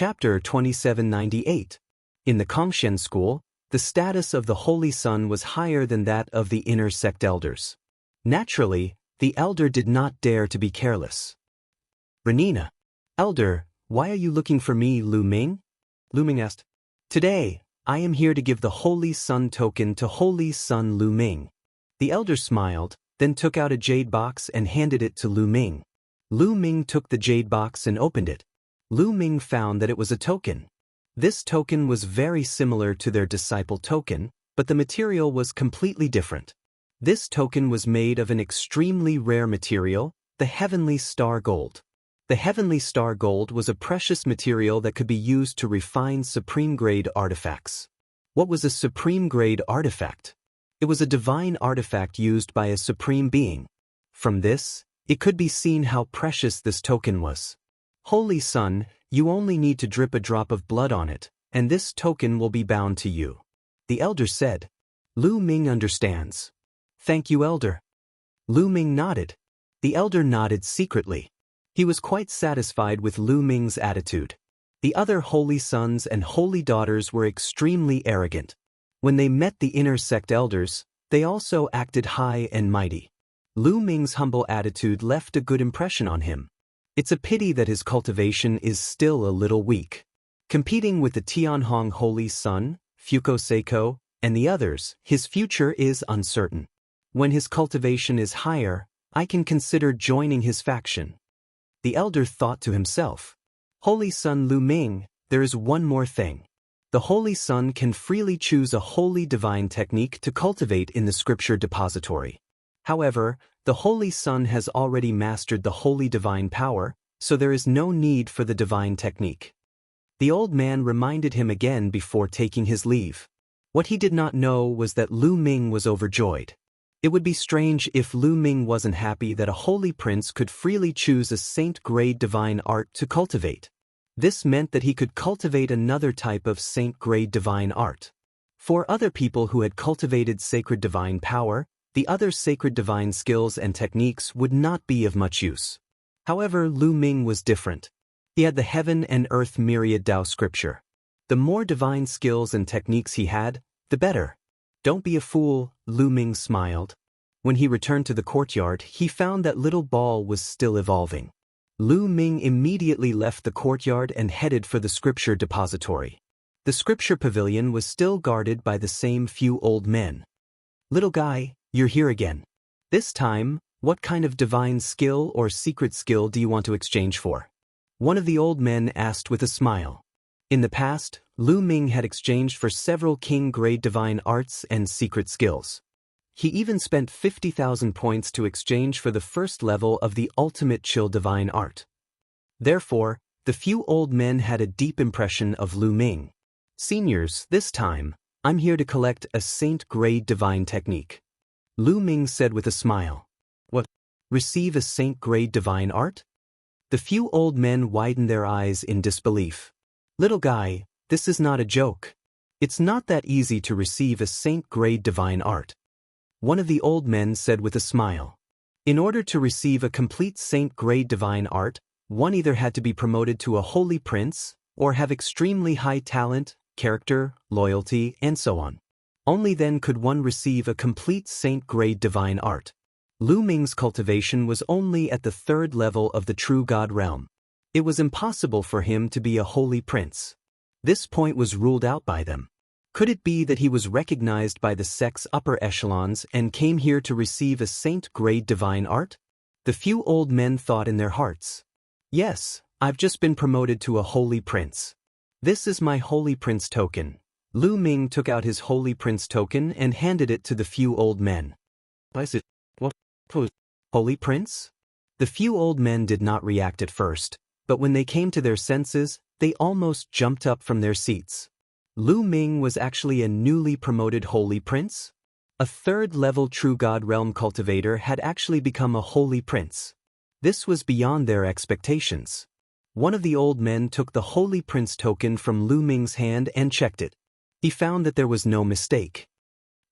Chapter 2798. In the Kongshen school, the status of the Holy Son was higher than that of the inner sect elders. Naturally, the elder did not dare to be careless. Renina. Elder, why are you looking for me, Lu Ming? Lu Ming asked. Today, I am here to give the Holy Son token to Holy Son Lu Ming. The elder smiled, then took out a jade box and handed it to Lu Ming. Lu Ming took the jade box and opened it. Lu Ming found that it was a token. This token was very similar to their disciple token, but the material was completely different. This token was made of an extremely rare material, the heavenly star gold. The heavenly star gold was a precious material that could be used to refine supreme-grade artifacts. What was a supreme-grade artifact? It was a divine artifact used by a supreme being. From this, it could be seen how precious this token was. Holy Son, you only need to drip a drop of blood on it, and this token will be bound to you. The elder said. Lu Ming understands. Thank you, elder. Lu Ming nodded. The elder nodded secretly. He was quite satisfied with Lu Ming's attitude. The other holy sons and holy daughters were extremely arrogant. When they met the inner sect elders, they also acted high and mighty. Lu Ming's humble attitude left a good impression on him. It's a pity that his cultivation is still a little weak. Competing with the Tianhong Holy Son, Fuko Seiko, and the others, his future is uncertain. When his cultivation is higher, I can consider joining his faction. The elder thought to himself. Holy Son Lu Ming, there is one more thing. The Holy Son can freely choose a holy divine technique to cultivate in the scripture depository. However, the Holy Son has already mastered the holy divine power, so there is no need for the divine technique. The old man reminded him again before taking his leave. What he did not know was that Lu Ming was overjoyed. It would be strange if Lu Ming wasn't happy that a holy prince could freely choose a saint-grade divine art to cultivate. This meant that he could cultivate another type of saint-grade divine art. For other people who had cultivated sacred divine power, the other sacred divine skills and techniques would not be of much use. However, Lu Ming was different. He had the heaven and earth myriad Dao scripture. The more divine skills and techniques he had, the better. Don't be a fool, Lu Ming smiled. When he returned to the courtyard, he found that little ball was still evolving. Lu Ming immediately left the courtyard and headed for the scripture depository. The scripture pavilion was still guarded by the same few old men. Little guy, you're here again. This time, what kind of divine skill or secret skill do you want to exchange for? One of the old men asked with a smile. In the past, Lu Ming had exchanged for several king-grade divine arts and secret skills. He even spent 50,000 points to exchange for the first level of the ultimate chill divine art. Therefore, the few old men had a deep impression of Lu Ming. Seniors, this time, I'm here to collect a saint-grade divine technique. Lu Ming said with a smile. What? Receive a saint-grade divine art? The few old men widened their eyes in disbelief. Little guy, this is not a joke. It's not that easy to receive a saint-grade divine art. One of the old men said with a smile. In order to receive a complete saint-grade divine art, one either had to be promoted to a holy prince, or have extremely high talent, character, loyalty, and so on. Only then could one receive a complete saint-grade divine art. Lu Ming's cultivation was only at the third level of the true God realm. It was impossible for him to be a holy prince. This point was ruled out by them. Could it be that he was recognized by the sect's upper echelons and came here to receive a saint-grade divine art? The few old men thought in their hearts. Yes, I've just been promoted to a holy prince. This is my holy prince token. Lu Ming took out his holy prince token and handed it to the few old men. What? Holy prince? The few old men did not react at first, but when they came to their senses, they almost jumped up from their seats. Lu Ming was actually a newly promoted holy prince? A third-level true God realm cultivator had actually become a holy prince. This was beyond their expectations. One of the old men took the holy prince token from Lu Ming's hand and checked it. He found that there was no mistake.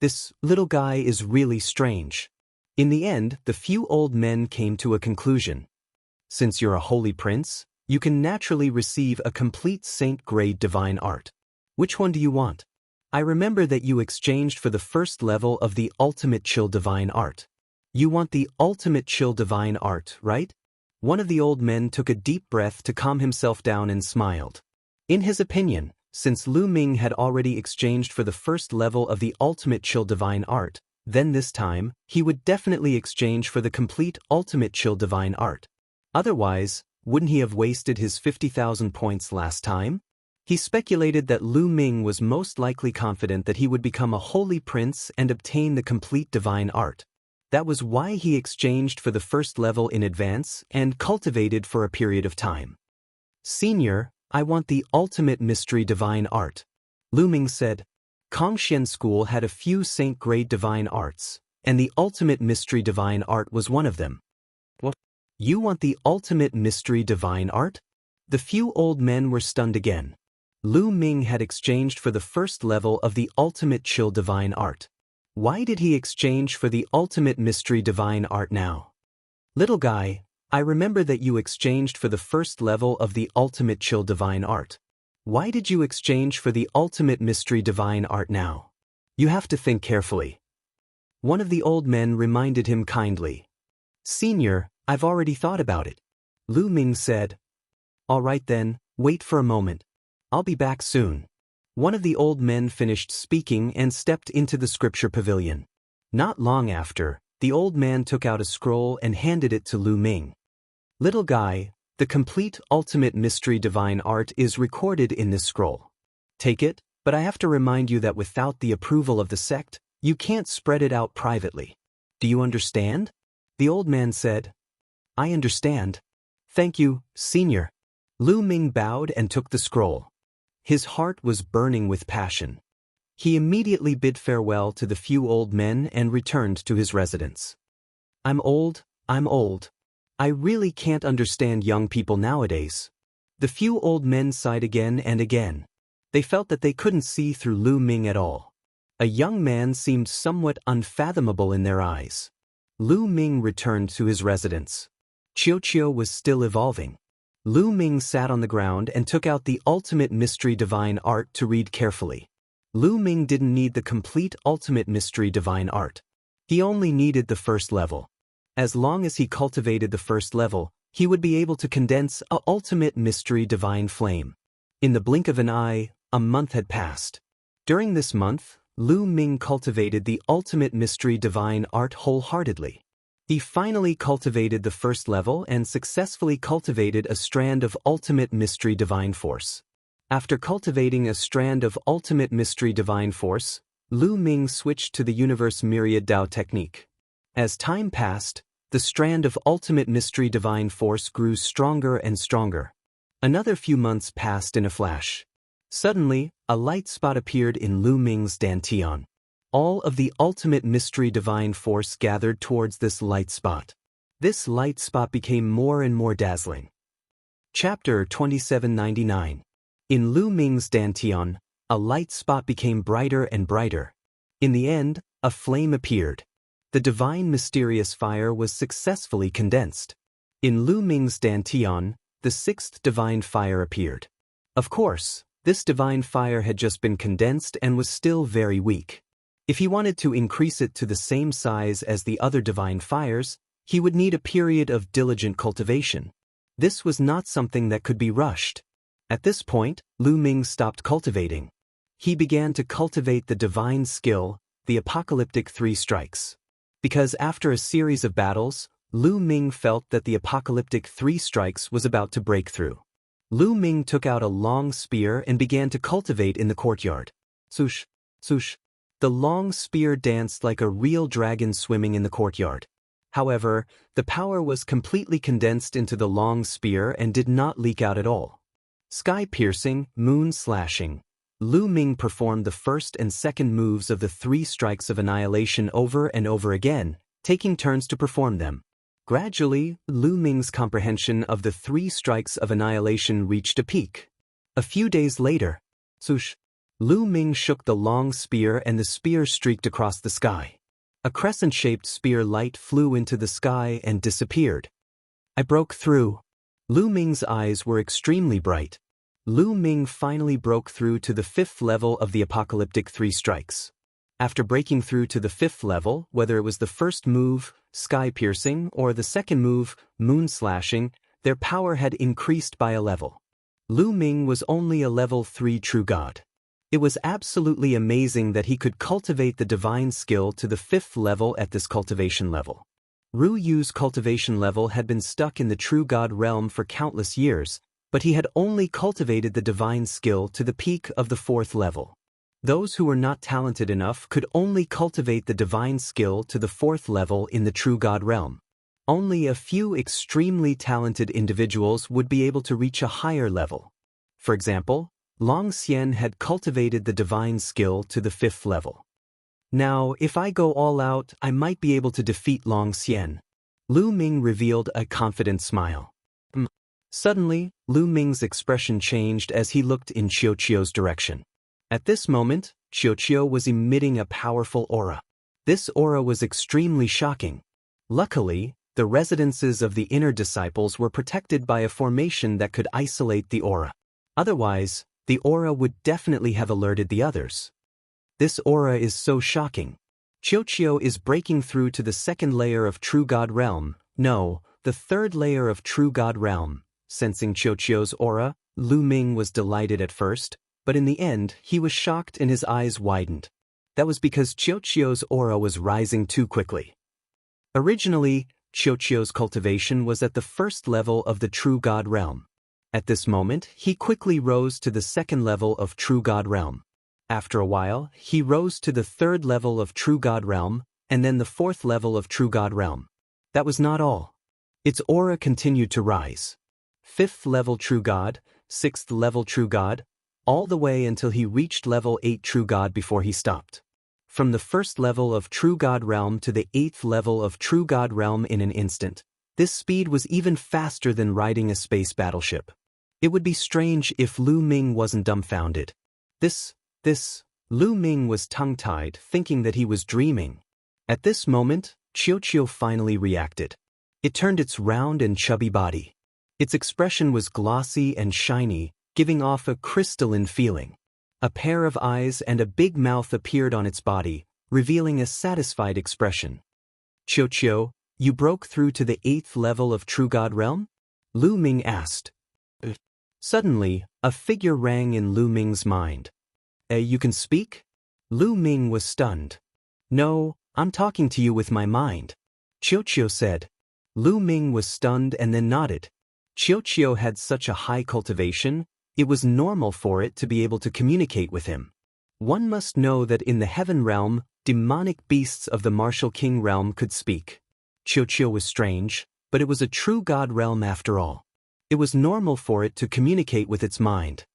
This little guy is really strange. In the end, the few old men came to a conclusion. Since you're a holy prince, you can naturally receive a complete saint-grade divine art. Which one do you want? I remember that you exchanged for the first level of the ultimate chill divine art. You want the ultimate chill divine art, right? One of the old men took a deep breath to calm himself down and smiled. In his opinion, since Lu Ming had already exchanged for the first level of the ultimate chill divine art, then this time, he would definitely exchange for the complete ultimate chill divine art. Otherwise, wouldn't he have wasted his 50,000 points last time? He speculated that Lu Ming was most likely confident that he would become a holy prince and obtain the complete divine art. That was why he exchanged for the first level in advance and cultivated for a period of time. Senior, I want the ultimate mystery divine art. Lu Ming said. Kongxian School had a few saint-grade divine arts, and the ultimate mystery divine art was one of them. What? You want the ultimate mystery divine art? The few old men were stunned again. Lu Ming had exchanged for the first level of the ultimate chill divine art. Why did he exchange for the ultimate mystery divine art now? Little guy, I remember that you exchanged for the first level of the ultimate chill divine art. Why did you exchange for the ultimate mystery divine art now? You have to think carefully. One of the old men reminded him kindly. Senior, I've already thought about it. Lu Ming said. All right then, wait for a moment. I'll be back soon. One of the old men finished speaking and stepped into the scripture pavilion. Not long after, the old man took out a scroll and handed it to Lu Ming. Little guy, the complete ultimate mystery divine art is recorded in this scroll. Take it, but I have to remind you that without the approval of the sect, you can't spread it out privately. Do you understand? The old man said. I understand. Thank you, Senior. Lu Ming bowed and took the scroll. His heart was burning with passion. He immediately bid farewell to the few old men and returned to his residence. I'm old. I really can't understand young people nowadays. The few old men sighed again and again. They felt that they couldn't see through Lu Ming at all. A young man seemed somewhat unfathomable in their eyes. Lu Ming returned to his residence. Qiu was still evolving. Lu Ming sat on the ground and took out the ultimate mystery divine art to read carefully. Lu Ming didn't need the complete ultimate mystery divine art. He only needed the first level. As long as he cultivated the first level, he would be able to condense a ultimate mystery divine flame. In the blink of an eye, a month had passed. During this month, Lu Ming cultivated the ultimate mystery divine art wholeheartedly. He finally cultivated the first level and successfully cultivated a strand of ultimate mystery divine force. After cultivating a strand of ultimate mystery divine force, Lu Ming switched to the universe myriad Dao technique. As time passed, the strand of ultimate mystery divine force grew stronger and stronger. Another few months passed in a flash. Suddenly, a light spot appeared in Lu Ming's dantian. All of the ultimate mystery divine force gathered towards this light spot. This light spot became more and more dazzling. Chapter 2799. In Lu Ming's dantian, a light spot became brighter and brighter. In the end, a flame appeared. The divine mysterious fire was successfully condensed. In Lu Ming's dantian, the sixth divine fire appeared. Of course, this divine fire had just been condensed and was still very weak. If he wanted to increase it to the same size as the other divine fires, he would need a period of diligent cultivation. This was not something that could be rushed. At this point, Lu Ming stopped cultivating. He began to cultivate the divine skill, the apocalyptic 3 strikes. Because after a series of battles, Lu Ming felt that the apocalyptic 3 strikes was about to break through. Lu Ming took out a long spear and began to cultivate in the courtyard. Swoosh, swoosh. The long spear danced like a real dragon swimming in the courtyard. However, the power was completely condensed into the long spear and did not leak out at all. Sky-piercing, moon-slashing. Lu Ming performed the first and second moves of the 3 strikes of annihilation over and over again, taking turns to perform them. Gradually, Lu Ming's comprehension of the 3 strikes of annihilation reached a peak. A few days later, swoosh, Lu Ming shook the long spear and the spear streaked across the sky. A crescent-shaped spear light flew into the sky and disappeared. I broke through. Lu Ming's eyes were extremely bright. Lu Ming finally broke through to the 5th level of the apocalyptic 3 strikes. After breaking through to the 5th level, whether it was the first move, sky piercing, or the second move, moon slashing, their power had increased by a level. Lu Ming was only a level 3 true god. It was absolutely amazing that he could cultivate the divine skill to the 5th level at this cultivation level. Ru Yu's cultivation level had been stuck in the true god realm for countless years, but he had only cultivated the divine skill to the peak of the 4th level. Those who were not talented enough could only cultivate the divine skill to the 4th level in the true god realm. Only a few extremely talented individuals would be able to reach a higher level. For example, Long Xian had cultivated the divine skill to the 5th level. Now, if I go all out, I might be able to defeat Long Xian. Lu Ming revealed a confident smile. Suddenly, Lu Ming's expression changed as he looked in Xiuqiu's direction. At this moment, Xiuqiu was emitting a powerful aura. This aura was extremely shocking. Luckily, the residences of the inner disciples were protected by a formation that could isolate the aura. Otherwise, the aura would definitely have alerted the others. This aura is so shocking. Xiuqiu is breaking through to the 2nd layer of True God Realm, no, the 3rd layer of True God Realm. Sensing Xiuqiu's aura, Lu Ming was delighted at first, but in the end, he was shocked and his eyes widened. That was because Xiuqiu's aura was rising too quickly. Originally, Xiuqiu's cultivation was at the 1st level of the True God Realm. At this moment, he quickly rose to the 2nd level of True God Realm. After a while, he rose to the 3rd level of True God Realm, and then the 4th level of True God Realm. That was not all. Its aura continued to rise. 5th level True God, 6th level True God, all the way until he reached level 8 True God before he stopped. From the 1st level of True God Realm to the 8th level of True God Realm in an instant, this speed was even faster than riding a space battleship. It would be strange if Lu Ming wasn't dumbfounded. Lu Ming was tongue-tied, thinking that he was dreaming. At this moment, Xiuqiu finally reacted. It turned its round and chubby body. Its expression was glossy and shiny, giving off a crystalline feeling. A pair of eyes and a big mouth appeared on its body, revealing a satisfied expression. Xiuqiu, you broke through to the 8th level of True God Realm? Lu Ming asked. Suddenly, a figure rang in Lu Ming's mind. You can speak? Lu Ming was stunned. No, I'm talking to you with my mind. Xiuqiu said. Lu Ming was stunned and then nodded. Xiuqiu had such a high cultivation, it was normal for it to be able to communicate with him. One must know that in the heaven realm, demonic beasts of the martial king realm could speak. Xiuqiu was strange, but it was a true god realm after all. It was normal for it to communicate with its mind.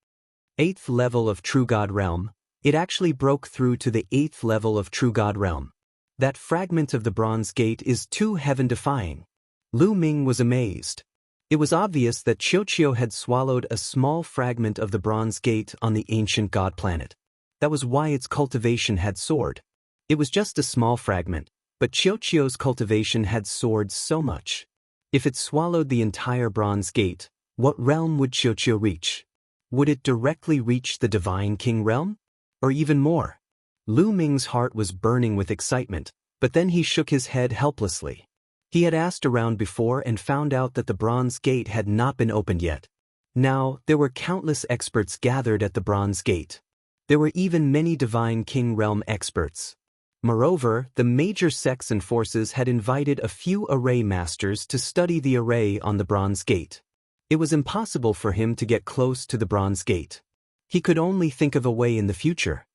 8th level of True God Realm, it actually broke through to the 8th level of True God Realm. That fragment of the Bronze Gate is too heaven-defying. Lu Ming was amazed. It was obvious that Xiuqiu had swallowed a small fragment of the Bronze Gate on the ancient god planet. That was why its cultivation had soared. It was just a small fragment, but Xiuqiu's cultivation had soared so much. If it swallowed the entire Bronze Gate, what realm would Xiuqiu reach? Would it directly reach the Divine King realm? Or even more? Lu Ming's heart was burning with excitement, but then he shook his head helplessly. He had asked around before and found out that the Bronze Gate had not been opened yet. Now, there were countless experts gathered at the Bronze Gate. There were even many Divine King realm experts. Moreover, the major sects and forces had invited a few array masters to study the array on the Bronze Gate. It was impossible for him to get close to the Bronze Gate. He could only think of a way in the future.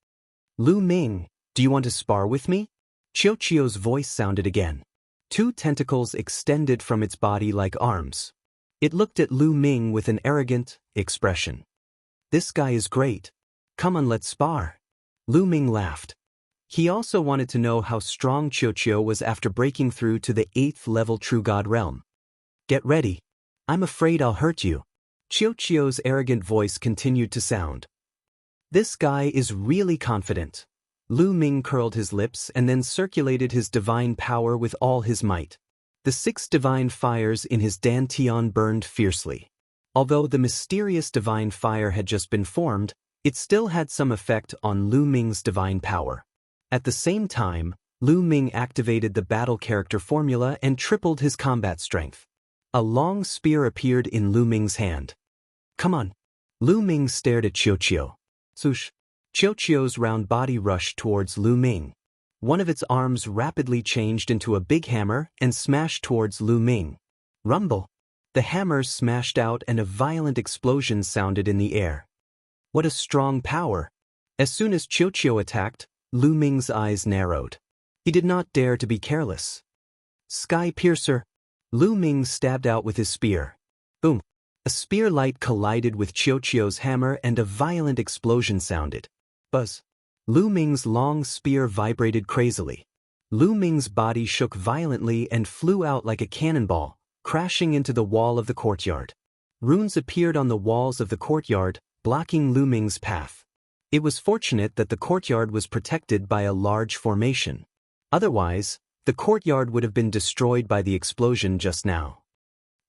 Lu Ming, do you want to spar with me? Xiuqiu's voice sounded again. 2 tentacles extended from its body like arms. It looked at Lu Ming with an arrogant expression. This guy is great. Come on, let's spar. Lu Ming laughed. He also wanted to know how strong Xiuqiu was after breaking through to the 8th level True God Realm. Get ready. I'm afraid I'll hurt you. Xiuqiu's arrogant voice continued to sound. This guy is really confident. Lu Ming curled his lips and then circulated his divine power with all his might. The 6 divine fires in his dantian burned fiercely. Although the mysterious divine fire had just been formed, it still had some effect on Lu Ming's divine power. At the same time, Lu Ming activated the battle character formula and tripled his combat strength. A long spear appeared in Lu Ming's hand. Come on. Lu Ming stared at Qiuqiu. Swoosh. Qiuqiu's round body rushed towards Lu Ming. One of its arms rapidly changed into a big hammer and smashed towards Lu Ming. Rumble. The hammer smashed out and a violent explosion sounded in the air. What a strong power! As soon as Qiuqiu attacked, Lu Ming's eyes narrowed. He did not dare to be careless. Sky Piercer. Lu Ming stabbed out with his spear. Boom. A spear light collided with Qiuqiu's hammer and a violent explosion sounded. Buzz. Lu Ming's long spear vibrated crazily. Lu Ming's body shook violently and flew out like a cannonball, crashing into the wall of the courtyard. Runes appeared on the walls of the courtyard, blocking Lu Ming's path. It was fortunate that the courtyard was protected by a large formation. Otherwise, the courtyard would have been destroyed by the explosion just now.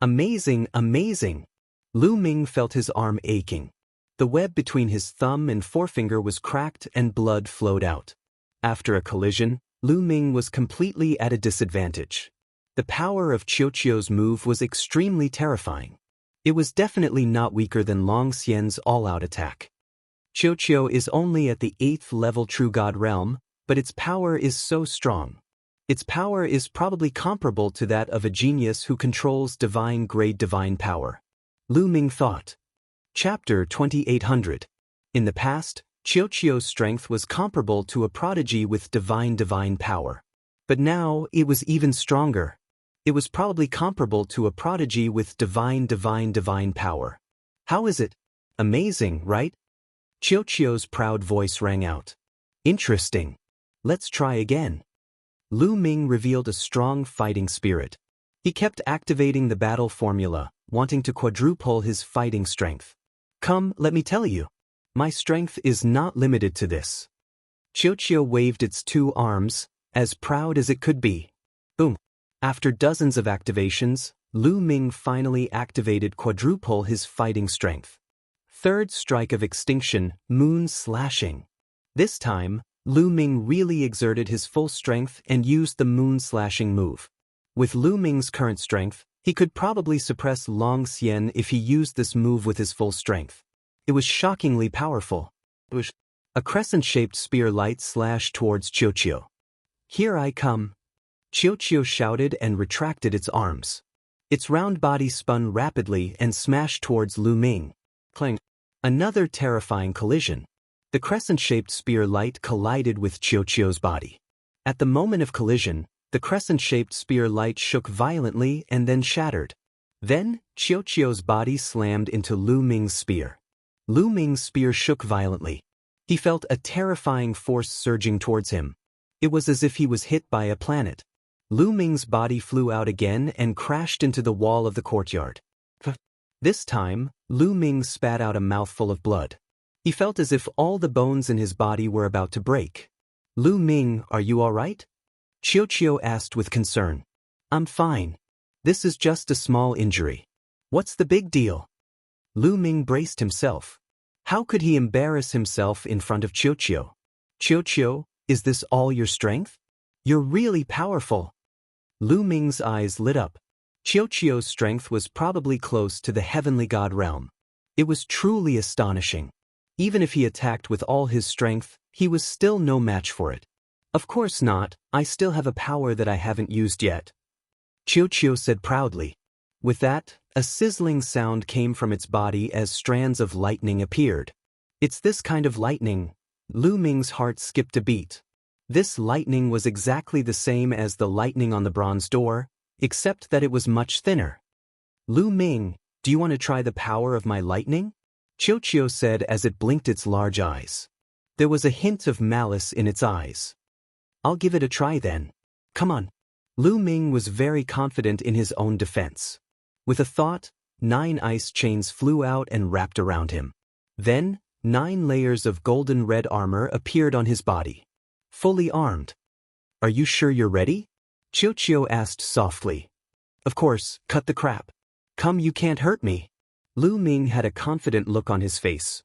Amazing, amazing! Lu Ming felt his arm aching. The web between his thumb and forefinger was cracked and blood flowed out. After a collision, Lu Ming was completely at a disadvantage. The power of Qiuqiu's move was extremely terrifying. It was definitely not weaker than Long Xian's all-out attack. Qiuqiu is only at the 8th level True God realm, but its power is so strong. Its power is probably comparable to that of a genius who controls divine-grade divine power. Lu Ming thought. Chapter 2800. In the past, Qiuqiu's strength was comparable to a prodigy with divine power. But now, it was even stronger. It was probably comparable to a prodigy with divine power. How is it? Amazing, right? Qiuqiu's proud voice rang out. Interesting. Let's try again. Lu Ming revealed a strong fighting spirit. He kept activating the battle formula, wanting to quadruple his fighting strength. Come, let me tell you. My strength is not limited to this. Qiuqiu waved its 2 arms, as proud as it could be. Boom. After dozens of activations, Lu Ming finally activated quadruple his fighting strength. Third strike of extinction, moon slashing. This time, Lu Ming really exerted his full strength and used the moon slashing move. With Lu Ming's current strength, he could probably suppress Long Xian if he used this move with his full strength. It was shockingly powerful. A crescent-shaped spear light slashed towards Qiuqiu. Here I come. Qiuqiu shouted and retracted its arms. Its round body spun rapidly and smashed towards Lu Ming. Clang. Another terrifying collision. The crescent-shaped spear light collided with Qiuqiu's body. At the moment of collision, the crescent-shaped spear light shook violently and then shattered. Then, Qiuqiu's body slammed into Lu Ming's spear. Lu Ming's spear shook violently. He felt a terrifying force surging towards him. It was as if he was hit by a planet. Lu Ming's body flew out again and crashed into the wall of the courtyard. This time, Lu Ming spat out a mouthful of blood. He felt as if all the bones in his body were about to break. Lu Ming, are you all right? Qiuqiu asked with concern. I'm fine. This is just a small injury. What's the big deal? Lu Ming braced himself. How could he embarrass himself in front of Qiuqiu? Qiuqiu, is this all your strength? You're really powerful. Lu Ming's eyes lit up. Qiuqiu's strength was probably close to the heavenly god realm. It was truly astonishing. Even if he attacked with all his strength, he was still no match for it. Of course not, I still have a power that I haven't used yet. Qiuqiu said proudly. With that, a sizzling sound came from its body as strands of lightning appeared. It's this kind of lightning. Lu Ming's heart skipped a beat. This lightning was exactly the same as the lightning on the bronze door, except that it was much thinner. Lu Ming, do you want to try the power of my lightning? Qiuqiu said as it blinked its large eyes. There was a hint of malice in its eyes. I'll give it a try then. Come on. Lu Ming was very confident in his own defense. With a thought, 9 ice chains flew out and wrapped around him. Then, 9 layers of golden red armor appeared on his body. Fully armed. Are you sure you're ready? Qiuqiu asked softly. Of course, cut the crap. Come, you can't hurt me. Lu Ming had a confident look on his face.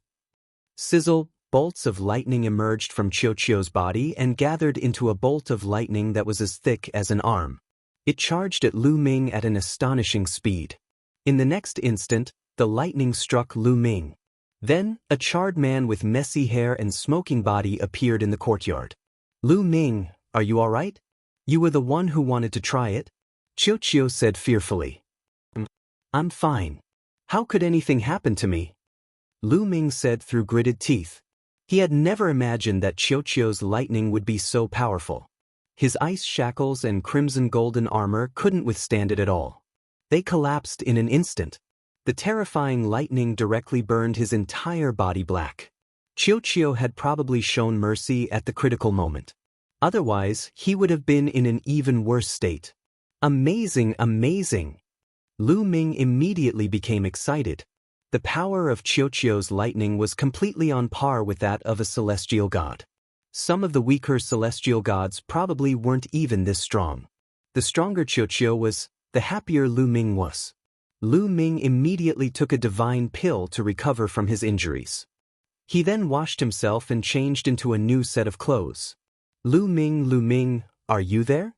Sizzle, bolts of lightning emerged from Qiuqiu's body and gathered into a bolt of lightning that was as thick as an arm. It charged at Lu Ming at an astonishing speed. In the next instant, the lightning struck Lu Ming. Then, a charred man with messy hair and smoking body appeared in the courtyard. Lu Ming, are you all right? You were the one who wanted to try it? Qiuqiu said fearfully. I'm fine. How could anything happen to me? Lu Ming said through gritted teeth. He had never imagined that Qiuqiu's lightning would be so powerful. His ice shackles and crimson golden armor couldn't withstand it at all. They collapsed in an instant. The terrifying lightning directly burned his entire body black. Qiuqiu had probably shown mercy at the critical moment. Otherwise, he would have been in an even worse state. Amazing, amazing! Lu Ming immediately became excited. The power of Qiuqiu's lightning was completely on par with that of a celestial god. Some of the weaker celestial gods probably weren't even this strong. The stronger Qiuqiu was, the happier Lu Ming was. Lu Ming immediately took a divine pill to recover from his injuries. He then washed himself and changed into a new set of clothes. Lu Ming, are you there?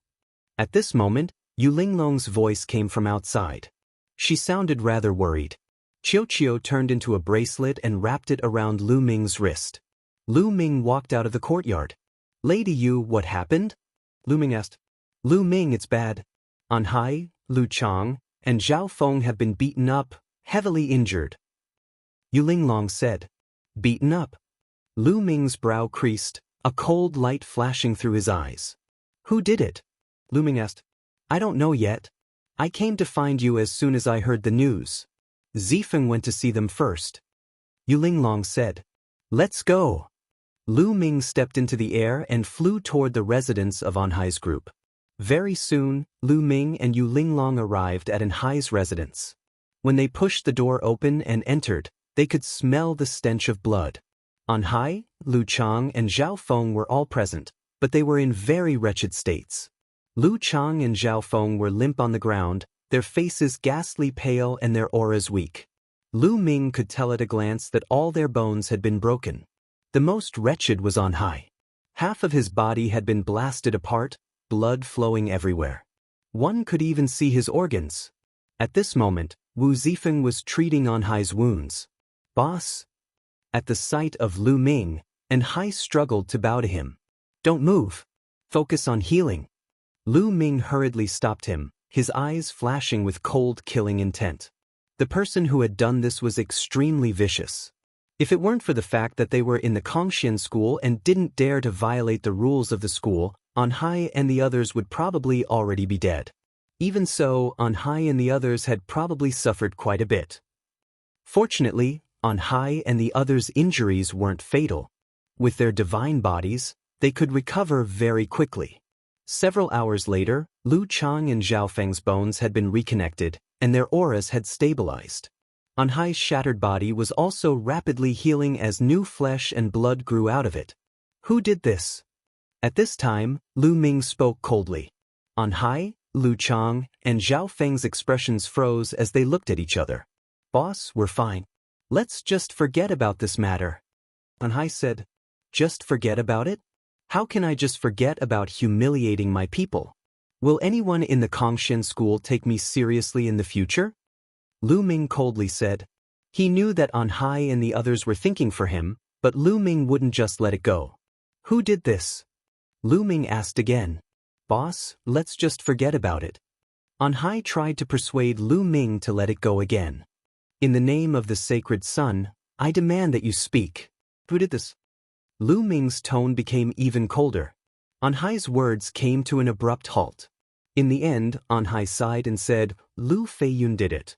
At this moment, Yu Linglong's voice came from outside. She sounded rather worried. Qiuqiu turned into a bracelet and wrapped it around Lu Ming's wrist. Lu Ming walked out of the courtyard. Lady Yu, what happened? Lu Ming asked. Lu Ming, it's bad. An Hai, Lu Chang, and Zhao Feng have been beaten up, heavily injured. Yu Linglong said. Beaten up? Lu Ming's brow creased, a cold light flashing through his eyes. Who did it? Lu Ming asked. I don't know yet. I came to find you as soon as I heard the news. Zifeng went to see them first. Yu Linglong said. Let's go. Lu Ming stepped into the air and flew toward the residence of An Hai's group. Very soon, Lu Ming and Yu Linglong arrived at An Hai's residence. When they pushed the door open and entered, they could smell the stench of blood. An Hai, Lu Chang, and Zhao Feng were all present, but they were in very wretched states. Lu Chang and Zhao Feng were limp on the ground, their faces ghastly pale and their auras weak. Lu Ming could tell at a glance that all their bones had been broken. The most wretched was An Hai. Half of his body had been blasted apart, blood flowing everywhere. One could even see his organs. At this moment, Wu Zifeng was treating An Hai's wounds. Boss? At the sight of Lu Ming, An Hai struggled to bow to him. Don't move. Focus on healing. Lu Ming hurriedly stopped him, his eyes flashing with cold, killing intent. The person who had done this was extremely vicious. If it weren't for the fact that they were in the Cultivation school and didn't dare to violate the rules of the school, An Hai and the others would probably already be dead. Even so, An Hai and the others had probably suffered quite a bit. Fortunately, An Hai and the others' injuries weren't fatal. With their divine bodies, they could recover very quickly. Several hours later, Lu Chang and Zhao Feng's bones had been reconnected, and their auras had stabilized. An Hai's shattered body was also rapidly healing as new flesh and blood grew out of it. Who did this? At this time, Lu Ming spoke coldly. An Hai, Lu Chang, and Zhao Feng's expressions froze as they looked at each other. Boss, we're fine. Let's just forget about this matter. An Hai said. Just forget about it? How can I just forget about humiliating my people? Will anyone in the Cultivation school take me seriously in the future? Lu Ming coldly said. He knew that An Hai and the others were thinking for him, but Lu Ming wouldn't just let it go. Who did this? Lu Ming asked again. Boss, let's just forget about it. An Hai tried to persuade Lu Ming to let it go again. In the name of the sacred sun, I demand that you speak. Who did this? Lu Ming's tone became even colder. An Hai's words came to an abrupt halt. In the end, An Hai sighed and said, Lu Feiyun did it.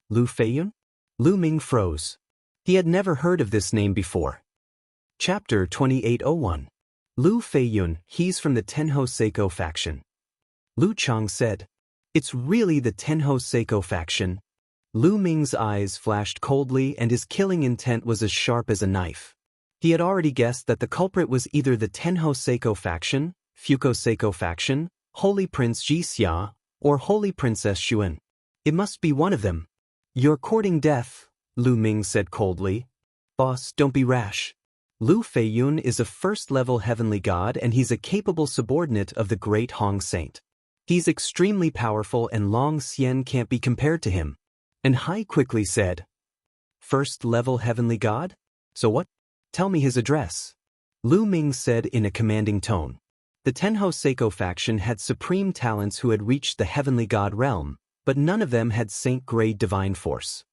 Lu Feiyun? Lu Ming froze. He had never heard of this name before. Chapter 2801. Lu Feiyun, he's from the Tenho Seiko faction. Lu Chang said. It's really the Tenho Seiko faction. Lu Ming's eyes flashed coldly and his killing intent was as sharp as a knife. He had already guessed that the culprit was either the Tenho Seiko faction, Fuko Seiko faction, Holy Prince Jixia, or Holy Princess Xuan. It must be one of them. You're courting death, Lu Ming said coldly. Boss, don't be rash. Lu Feiyun is a first-level heavenly god and he's a capable subordinate of the great Hong Saint. He's extremely powerful and Long Xian can't be compared to him. And Hai quickly said, First-level heavenly god? So what? Tell me his address. Lu Ming said in a commanding tone. The Tenho Seiko faction had supreme talents who had reached the heavenly god realm, but none of them had saint-grade divine force.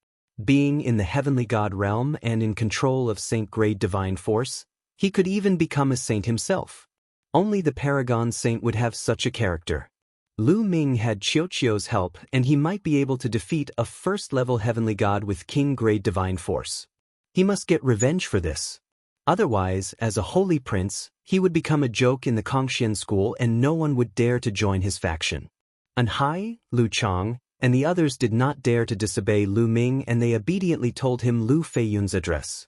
Being in the heavenly god realm and in control of saint-grade divine force, he could even become a saint himself. Only the paragon saint would have such a character. Lu Ming had Qiuqiu's help and he might be able to defeat a first-level heavenly god with king-grade divine force. He must get revenge for this. Otherwise, as a holy prince, he would become a joke in the Cultivation school and no one would dare to join his faction. An Hai, Lu Chang, and the others did not dare to disobey Lu Ming and they obediently told him Lu Feiyun's address.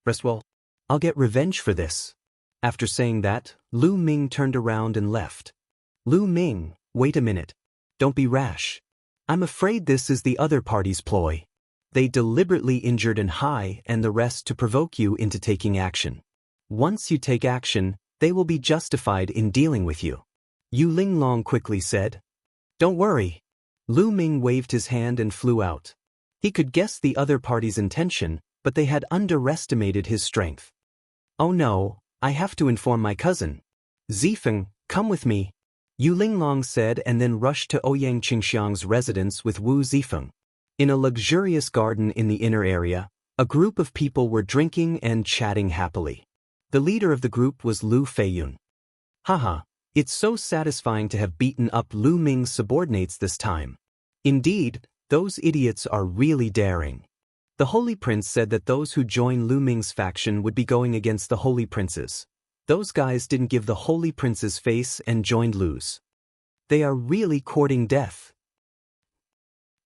Rest well. I'll get revenge for this. After saying that, Lu Ming turned around and left. Lu Ming, wait a minute. Don't be rash. I'm afraid this is the other party's ploy. They deliberately injured An Hai and the rest to provoke you into taking action. Once you take action, they will be justified in dealing with you. Yu Linglong quickly said. Don't worry. Lu Ming waved his hand and flew out. He could guess the other party's intention, but they had underestimated his strength. Oh no, I have to inform my cousin. Zifeng, come with me. Yu Linglong said and then rushed to Ouyang Qingxiang's residence with Wu Zifeng. In a luxurious garden in the inner area, a group of people were drinking and chatting happily. The leader of the group was Lu Feiyun. Haha, it's so satisfying to have beaten up Lu Ming's subordinates this time. Indeed, those idiots are really daring. The Holy Prince said that those who join Lu Ming's faction would be going against the Holy Princes. Those guys didn't give the Holy Prince's face and joined Lu's. They are really courting death.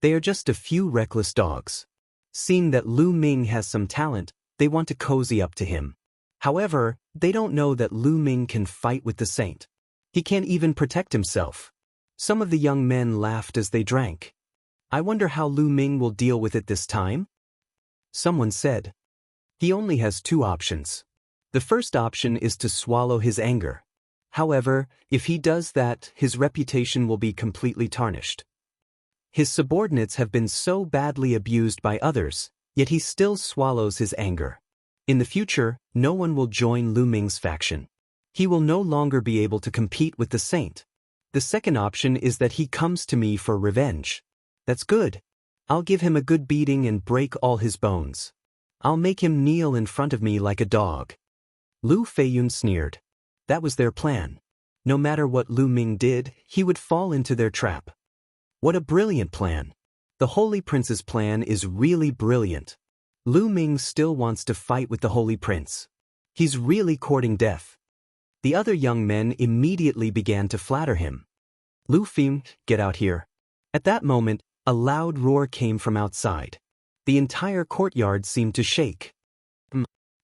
They are just a few reckless dogs. Seeing that Lu Ming has some talent, they want to cozy up to him. However, they don't know that Lu Ming can fight with the saint. He can't even protect himself. Some of the young men laughed as they drank. I wonder how Lu Ming will deal with it this time? Someone said. He only has two options. The first option is to swallow his anger. However, if he does that, his reputation will be completely tarnished. His subordinates have been so badly abused by others, yet he still swallows his anger. In the future, no one will join Lu Ming's faction. He will no longer be able to compete with the saint. The second option is that he comes to me for revenge. That's good. I'll give him a good beating and break all his bones. I'll make him kneel in front of me like a dog. Lu Feiyun sneered. That was their plan. No matter what Lu Ming did, he would fall into their trap. What a brilliant plan. The Holy Prince's plan is really brilliant. Lu Ming still wants to fight with the Holy Prince. He's really courting death. The other young men immediately began to flatter him. Lu Feiyun, get out here. At that moment, a loud roar came from outside. The entire courtyard seemed to shake.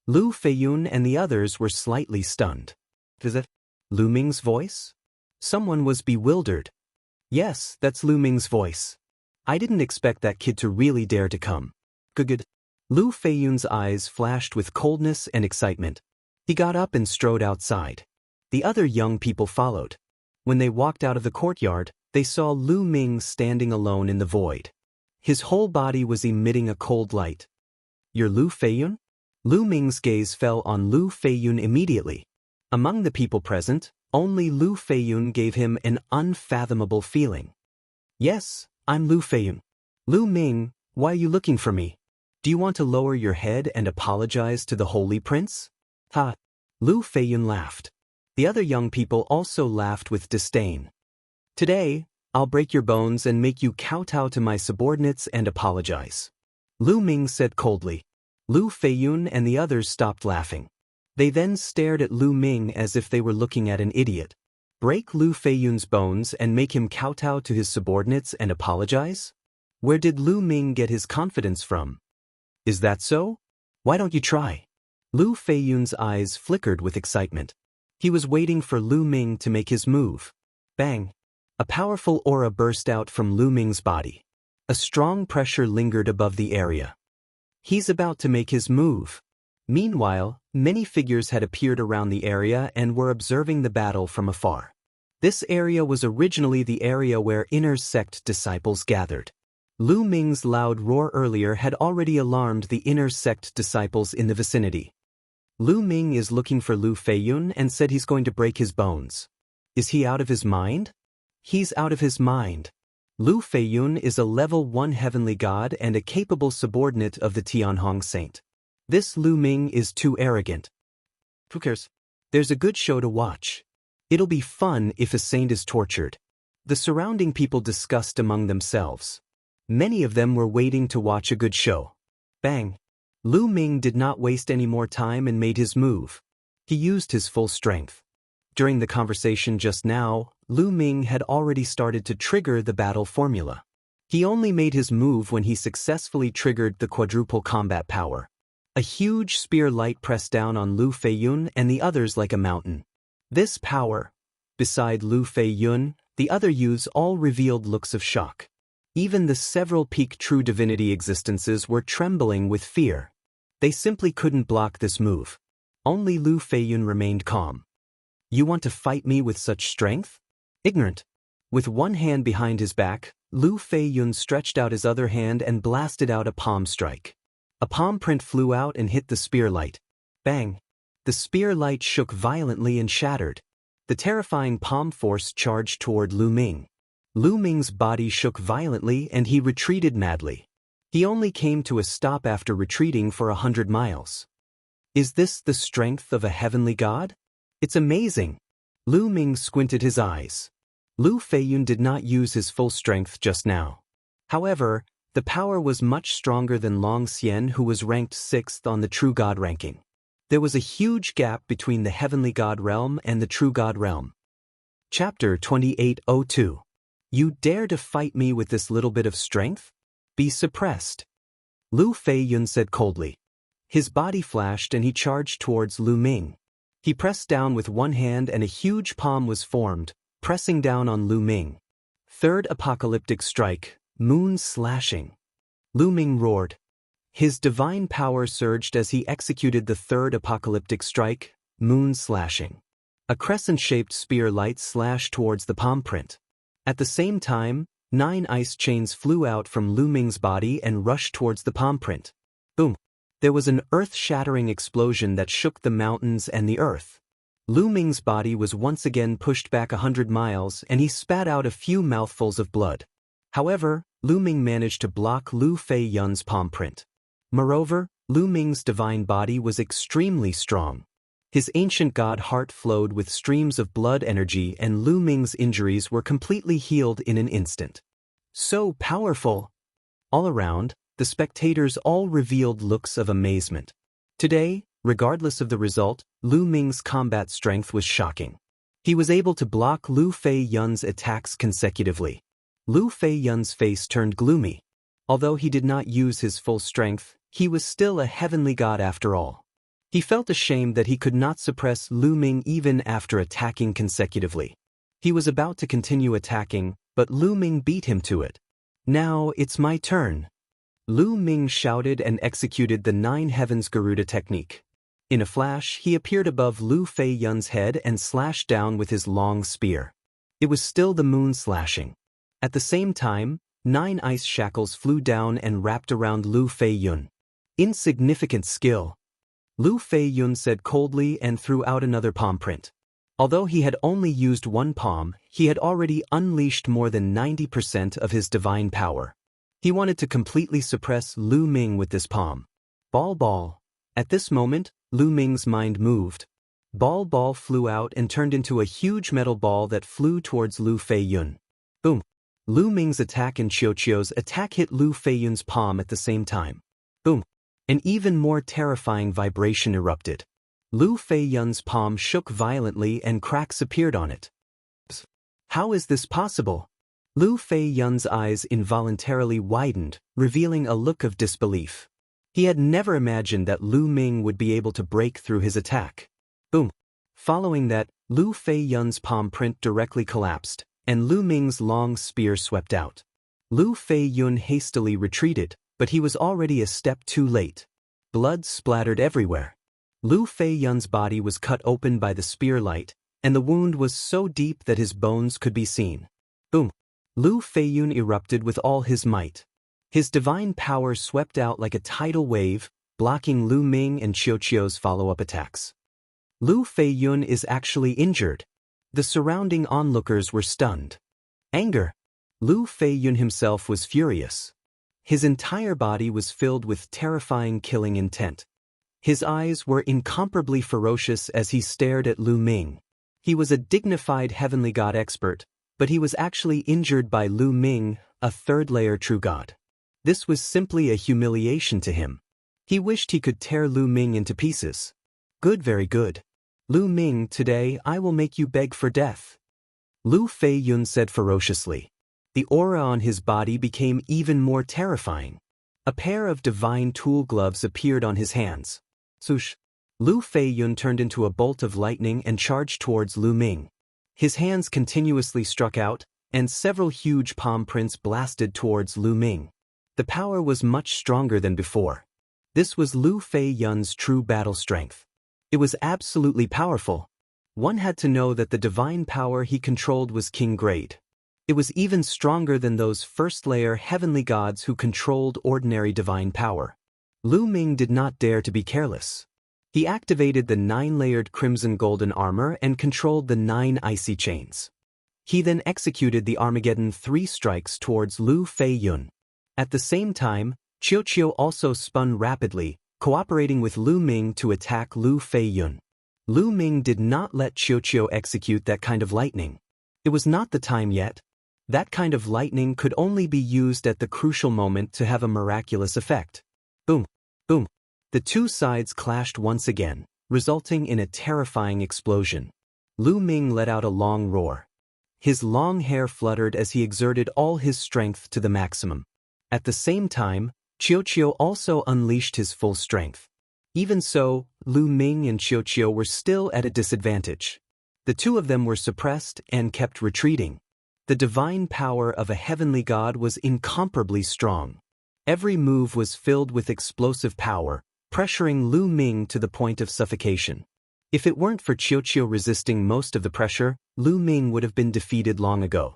Lu Feiyun and the others were slightly stunned. Is it Lu Ming's voice? Someone was bewildered. Yes, that's Lu Ming's voice. I didn't expect that kid to really dare to come. Good. Lu Feiyun's eyes flashed with coldness and excitement. He got up and strode outside. The other young people followed. When they walked out of the courtyard, they saw Lu Ming standing alone in the void. His whole body was emitting a cold light. You're Lu Feiyun? Lu Ming's gaze fell on Lu Feiyun immediately. Among the people present, only Lu Feiyun gave him an unfathomable feeling. Yes, I'm Lu Feiyun. Lu Ming, why are you looking for me? Do you want to lower your head and apologize to the Holy Prince? Ha! Lu Feiyun laughed. The other young people also laughed with disdain. Today, I'll break your bones and make you kowtow to my subordinates and apologize. Lu Ming said coldly. Lu Feiyun and the others stopped laughing. They then stared at Lu Ming as if they were looking at an idiot. Break Lu Feiyun's bones and make him kowtow to his subordinates and apologize? Where did Lu Ming get his confidence from? Is that so? Why don't you try? Lu Feiyun's eyes flickered with excitement. He was waiting for Lu Ming to make his move. Bang! A powerful aura burst out from Lu Ming's body. A strong pressure lingered above the area. He's about to make his move. Meanwhile, many figures had appeared around the area and were observing the battle from afar. This area was originally the area where inner sect disciples gathered. Lu Ming's loud roar earlier had already alarmed the inner sect disciples in the vicinity. Lu Ming is looking for Lu Feiyun and said he's going to break his bones. Is he out of his mind? He's out of his mind. Lu Feiyun is a level 1 heavenly god and a capable subordinate of the Tianhong saint. This Lu Ming is too arrogant. Who cares? There's a good show to watch. It'll be fun if a saint is tortured. The surrounding people discussed among themselves. Many of them were waiting to watch a good show. Bang! Lu Ming did not waste any more time and made his move. He used his full strength. During the conversation just now, Lu Ming had already started to trigger the battle formula. He only made his move when he successfully triggered the quadruple combat power. A huge spear light pressed down on Lu Feiyun and the others like a mountain. This power, beside Lu Feiyun, the other youths all revealed looks of shock. Even the several peak true divinity existences were trembling with fear. They simply couldn't block this move. Only Lu Feiyun remained calm. You want to fight me with such strength? Ignorant. With one hand behind his back, Lu Feiyun stretched out his other hand and blasted out a palm strike. A palm print flew out and hit the spear light. Bang! The spear light shook violently and shattered. The terrifying palm force charged toward Lu Ming. Lu Ming's body shook violently and he retreated madly. He only came to a stop after retreating for 100 miles. Is this the strength of a heavenly god? It's amazing. Lu Ming squinted his eyes. Lu Feiyun did not use his full strength just now. However, the power was much stronger than Long Xian, who was ranked 6th on the True God ranking. There was a huge gap between the Heavenly God realm and the True God realm. Chapter 2802. You dare to fight me with this little bit of strength? Be suppressed. Lu Feiyun said coldly. His body flashed and he charged towards Lu Ming. He pressed down with one hand and a huge palm was formed, pressing down on Lu Ming. Third apocalyptic strike, moon slashing. Lu Ming roared. His divine power surged as he executed the third apocalyptic strike, moon slashing. A crescent-shaped spear light slashed towards the palm print. At the same time, 9 ice chains flew out from Lu Ming's body and rushed towards the palm print. Boom! There was an earth-shattering explosion that shook the mountains and the earth. Lu Ming's body was once again pushed back 100 miles and he spat out a few mouthfuls of blood. However, Lu Ming managed to block Lu Feiyun's palm print. Moreover, Lu Ming's divine body was extremely strong. His ancient god heart flowed with streams of blood energy and Lu Ming's injuries were completely healed in an instant. So powerful! All around, the spectators all revealed looks of amazement. Today, regardless of the result, Lu Ming's combat strength was shocking. He was able to block Lu Feiyun's attacks consecutively. Lu Feiyun's face turned gloomy. Although he did not use his full strength, he was still a heavenly god after all. He felt ashamed that he could not suppress Lu Ming even after attacking consecutively. He was about to continue attacking, but Lu Ming beat him to it. Now it's my turn. Lu Ming shouted and executed the 9 Heavens Garuda technique. In a flash, he appeared above Lu Feiyun's head and slashed down with his long spear. It was still the moon slashing. At the same time, 9 ice shackles flew down and wrapped around Lu Feiyun. Insignificant skill. Lu Feiyun said coldly and threw out another palm print. Although he had only used one palm, he had already unleashed more than 90% of his divine power. He wanted to completely suppress Lu Ming with this palm. Ball. At this moment, Lu Ming's mind moved. Ball flew out and turned into a huge metal ball that flew towards Lu Feiyun. Boom. Lu Ming's attack and Qiuqiu's attack hit Lu Feiyun's palm at the same time. Boom. An even more terrifying vibration erupted. Lu Feiyun's palm shook violently and cracks appeared on it. Psst. How is this possible? Lu Feiyun's eyes involuntarily widened, revealing a look of disbelief. He had never imagined that Lu Ming would be able to break through his attack. Boom. Following that, Lu Feiyun's palm print directly collapsed, and Lu Ming's long spear swept out. Lu Feiyun hastily retreated, but he was already a step too late. Blood splattered everywhere. Lu Feiyun's body was cut open by the spear light, and the wound was so deep that his bones could be seen. Boom! Lu Feiyun erupted with all his might. His divine power swept out like a tidal wave, blocking Lu Ming and Xiaoqiu's follow-up attacks. Lu Feiyun is actually injured. The surrounding onlookers were stunned. Anger. Lu Feiyun himself was furious. His entire body was filled with terrifying killing intent. His eyes were incomparably ferocious as he stared at Lu Ming. He was a dignified heavenly god expert, but he was actually injured by Lu Ming, a third-layer true god. This was simply a humiliation to him. He wished he could tear Lu Ming into pieces. Good, very good. Lu Ming, today I will make you beg for death. Lu Feiyun said ferociously. The aura on his body became even more terrifying. A pair of divine tool gloves appeared on his hands. Swoosh! Lu Feiyun turned into a bolt of lightning and charged towards Lu Ming. His hands continuously struck out, and several huge palm prints blasted towards Lu Ming. The power was much stronger than before. This was Lu Feiyun's true battle strength. It was absolutely powerful. One had to know that the divine power he controlled was king grade. It was even stronger than those first-layer heavenly gods who controlled ordinary divine power. Lu Ming did not dare to be careless. He activated the 9-layered crimson golden armor and controlled the 9 icy chains. He then executed the Armageddon 3 strikes towards Lu Feiyun. At the same time, Xiaoqiu also spun rapidly, cooperating with Lu Ming to attack Lu Feiyun. Lu Ming did not let Xiaoqiu execute that kind of lightning. It was not the time yet. That kind of lightning could only be used at the crucial moment to have a miraculous effect. Boom! Boom! The two sides clashed once again, resulting in a terrifying explosion. Lu Ming let out a long roar. His long hair fluttered as he exerted all his strength to the maximum. At the same time, Xiaoqiu also unleashed his full strength. Even so, Lu Ming and Xiaoqiu were still at a disadvantage. The two of them were suppressed and kept retreating. The divine power of a heavenly god was incomparably strong. Every move was filled with explosive power, pressuring Lu Ming to the point of suffocation. If it weren't for Xiaoqiu resisting most of the pressure, Lu Ming would have been defeated long ago.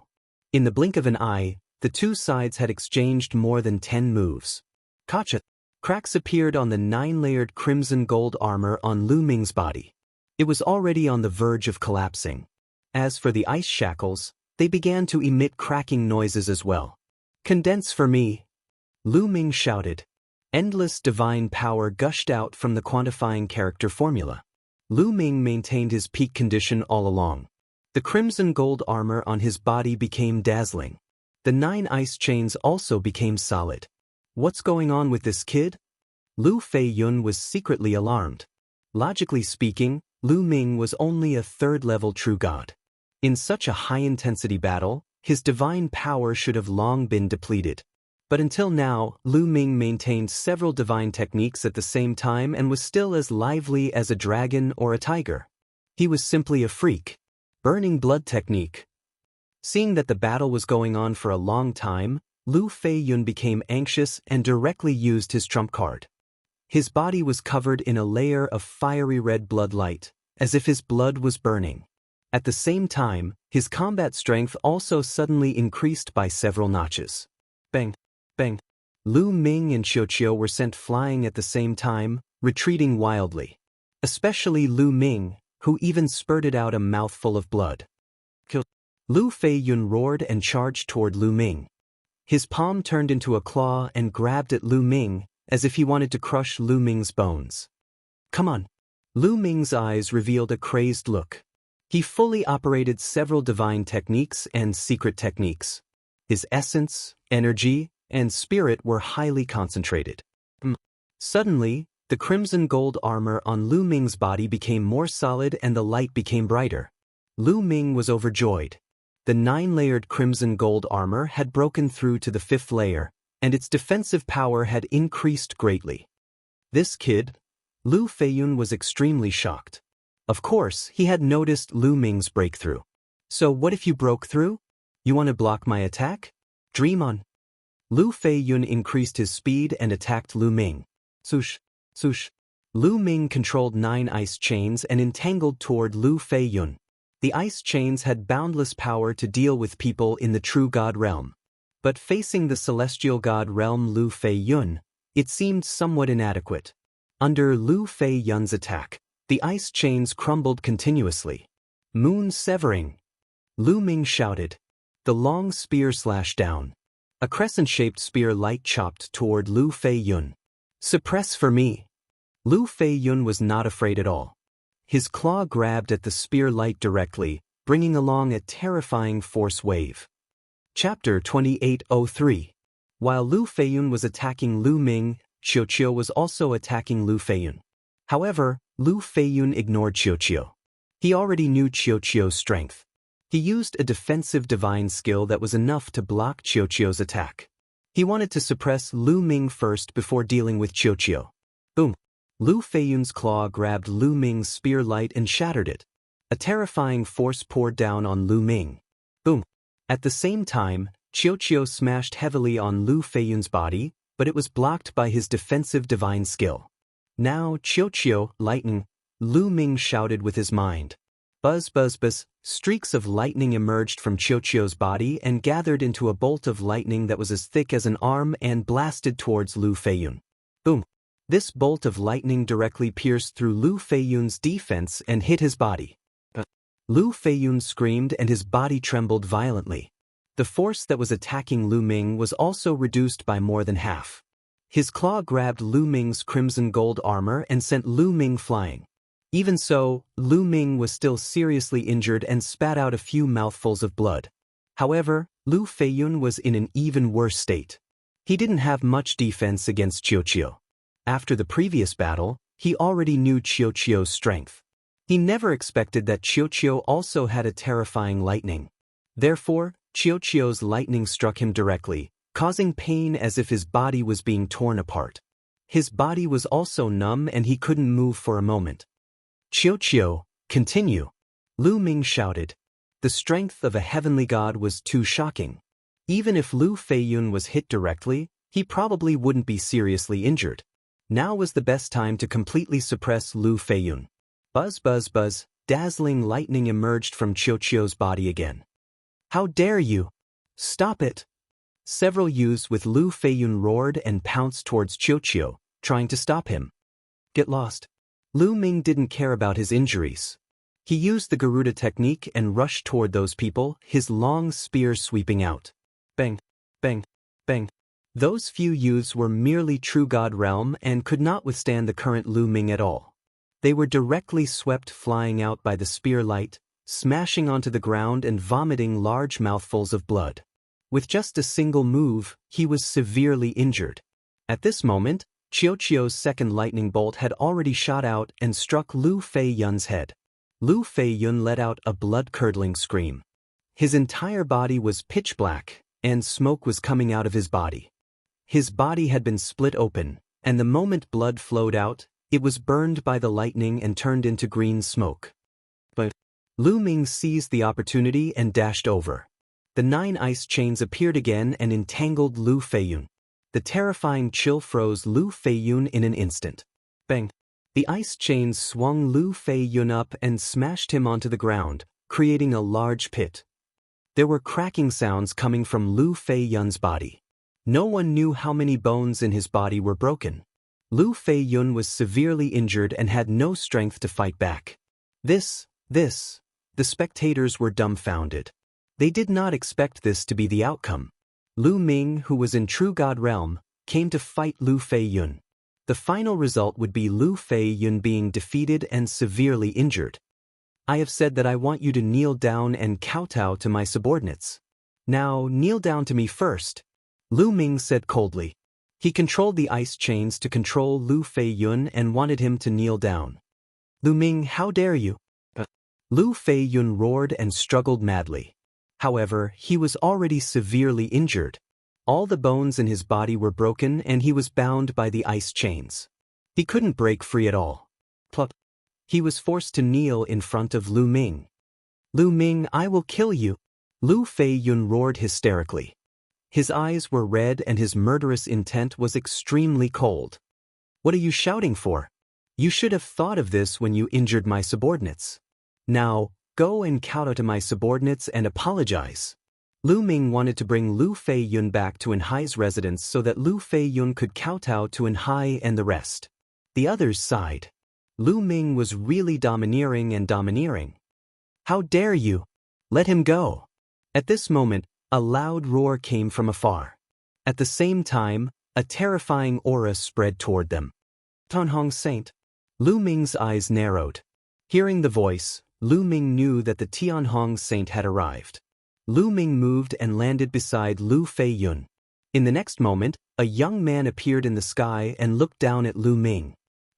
In the blink of an eye, the two sides had exchanged more than 10 moves. Gotcha! Cracks appeared on the 9-layered crimson gold armor on Lu Ming's body. It was already on the verge of collapsing. As for the ice shackles, they began to emit cracking noises as well. Condense for me! Lu Ming shouted. Endless divine power gushed out from the quantifying character formula. Lu Ming maintained his peak condition all along. The crimson gold armor on his body became dazzling. The 9 ice chains also became solid. What's going on with this kid? Lu Feiyun was secretly alarmed. Logically speaking, Lu Ming was only a 3rd-level true god. In such a high-intensity battle, his divine power should have long been depleted. But until now, Lu Ming maintained several divine techniques at the same time and was still as lively as a dragon or a tiger. He was simply a freak. Burning blood technique. Seeing that the battle was going on for a long time, Lu Feiyun became anxious and directly used his trump card. His body was covered in a layer of fiery red blood light, as if his blood was burning. At the same time, his combat strength also suddenly increased by several notches. Bang! Bang! Lu Ming and Xiaoqiu were sent flying at the same time, retreating wildly. Especially Lu Ming, who even spurted out a mouthful of blood. Kill! Lu Feiyun roared and charged toward Lu Ming. His palm turned into a claw and grabbed at Lu Ming, as if he wanted to crush Lu Ming's bones. Come on! Lu Ming's eyes revealed a crazed look. He fully operated several divine techniques and secret techniques. His essence, energy, and spirit were highly concentrated. Suddenly, the crimson gold armor on Lu Ming's body became more solid and the light became brighter. Lu Ming was overjoyed. The 9-layered crimson gold armor had broken through to the 5th layer, and its defensive power had increased greatly. This kid, Lu Feiyun, was extremely shocked. Of course, he had noticed Lu Ming's breakthrough. So what if you broke through? You want to block my attack? Dream on. Lu Feiyun increased his speed and attacked Lu Ming. Swoosh, swoosh. Lu Ming controlled 9 ice chains and entangled toward Lu Feiyun. The ice chains had boundless power to deal with people in the true god realm. But facing the celestial god realm Lu Feiyun, it seemed somewhat inadequate. Under Lu Feiyun's attack, the ice chains crumbled continuously. Moon severing. Lu Ming shouted. The long spear slashed down. A crescent-shaped spear light chopped toward Lu Feiyun. Suppress for me. Lu Feiyun was not afraid at all. His claw grabbed at the spear light directly, bringing along a terrifying force wave. Chapter 2803. While Lu Feiyun was attacking Lu Ming, Qiuqiu was also attacking Lu Feiyun. However, Lu Feiyun ignored Qiuqiu. He already knew Qiuqiu's strength. He used a defensive divine skill that was enough to block Qiuqiu's attack. He wanted to suppress Lu Ming first before dealing with Qiuqiu. Boom! Lu Feiyun's claw grabbed Lu Ming's spear light and shattered it. A terrifying force poured down on Lu Ming. Boom! At the same time, Qiuqiu smashed heavily on Lu Feiyun's body, but it was blocked by his defensive divine skill. Now Qiuqiu, lightning, Lu Ming shouted with his mind. Buzz buzz buzz, streaks of lightning emerged from Qiuqiu's body and gathered into a bolt of lightning that was as thick as an arm and blasted towards Lu Feiyun. Boom! This bolt of lightning directly pierced through Lu Feiyun's defense and hit his body. Lu Feiyun screamed and his body trembled violently. The force that was attacking Lu Ming was also reduced by more than half. His claw grabbed Lu Ming's crimson gold armor and sent Lu Ming flying. Even so, Lu Ming was still seriously injured and spat out a few mouthfuls of blood. However, Lu Feiyun was in an even worse state. He didn't have much defense against Qiuqiu. After the previous battle, he already knew Qiuqiu's strength. He never expected that Qiuqiu also had a terrifying lightning. Therefore, Qiuqiu's lightning struck him directly, causing pain as if his body was being torn apart. His body was also numb and he couldn't move for a moment. Qiuqiu, continue. Lu Ming shouted. The strength of a heavenly god was too shocking. Even if Lu Feiyun was hit directly, he probably wouldn't be seriously injured. Now was the best time to completely suppress Lu Feiyun. Buzz buzz buzz, dazzling lightning emerged from Qiuqiu's body again. How dare you! Stop it! Several youths with Lu Feiyun roared and pounced towards Qiuqiu, trying to stop him. Get lost. Lu Ming didn't care about his injuries. He used the Garuda technique and rushed toward those people, his long spear sweeping out. Bang, bang, bang. Those few youths were merely true god realm and could not withstand the current Lu Ming at all. They were directly swept flying out by the spear light, smashing onto the ground and vomiting large mouthfuls of blood. With just a single move, he was severely injured. At this moment, Qiuqiu's second lightning bolt had already shot out and struck Lu Feiyun's head. Lu Feiyun let out a blood-curdling scream. His entire body was pitch black, and smoke was coming out of his body. His body had been split open, and the moment blood flowed out, it was burned by the lightning and turned into green smoke. But Lu Ming seized the opportunity and dashed over. The 9 ice chains appeared again and entangled Lu Feiyun. The terrifying chill froze Lu Feiyun in an instant. Bang! The ice chains swung Lu Feiyun up and smashed him onto the ground, creating a large pit. There were cracking sounds coming from Lu Feiyun's body. No one knew how many bones in his body were broken. Lu Feiyun was severely injured and had no strength to fight back. The spectators were dumbfounded. They did not expect this to be the outcome. Lu Ming, who was in true god realm, came to fight Lu Feiyun. The final result would be Lu Feiyun being defeated and severely injured. I have said that I want you to kneel down and kowtow to my subordinates. Now kneel down to me first. Lu Ming said coldly. He controlled the ice chains to control Lu Feiyun and wanted him to kneel down. Lu Ming, how dare you? Lu Feiyun roared and struggled madly. However, he was already severely injured. All the bones in his body were broken and he was bound by the ice chains. He couldn't break free at all. Plop. He was forced to kneel in front of Lu Ming. Lu Ming, I will kill you. Lu Feiyun roared hysterically. His eyes were red and his murderous intent was extremely cold. What are you shouting for? You should have thought of this when you injured my subordinates. Now, go and kowtow to my subordinates and apologize. Lu Ming wanted to bring Lu Feiyun back to Enhai's residence so that Lu Feiyun could kowtow to Enhai and the rest. The others sighed. Lu Ming was really domineering. How dare you? Let him go. At this moment, a loud roar came from afar. At the same time, a terrifying aura spread toward them. Tianhong Saint. Lu Ming's eyes narrowed. Hearing the voice, Lu Ming knew that the Tianhong Saint had arrived. Lu Ming moved and landed beside Lu Feiyun. In the next moment, a young man appeared in the sky and looked down at Lu Ming.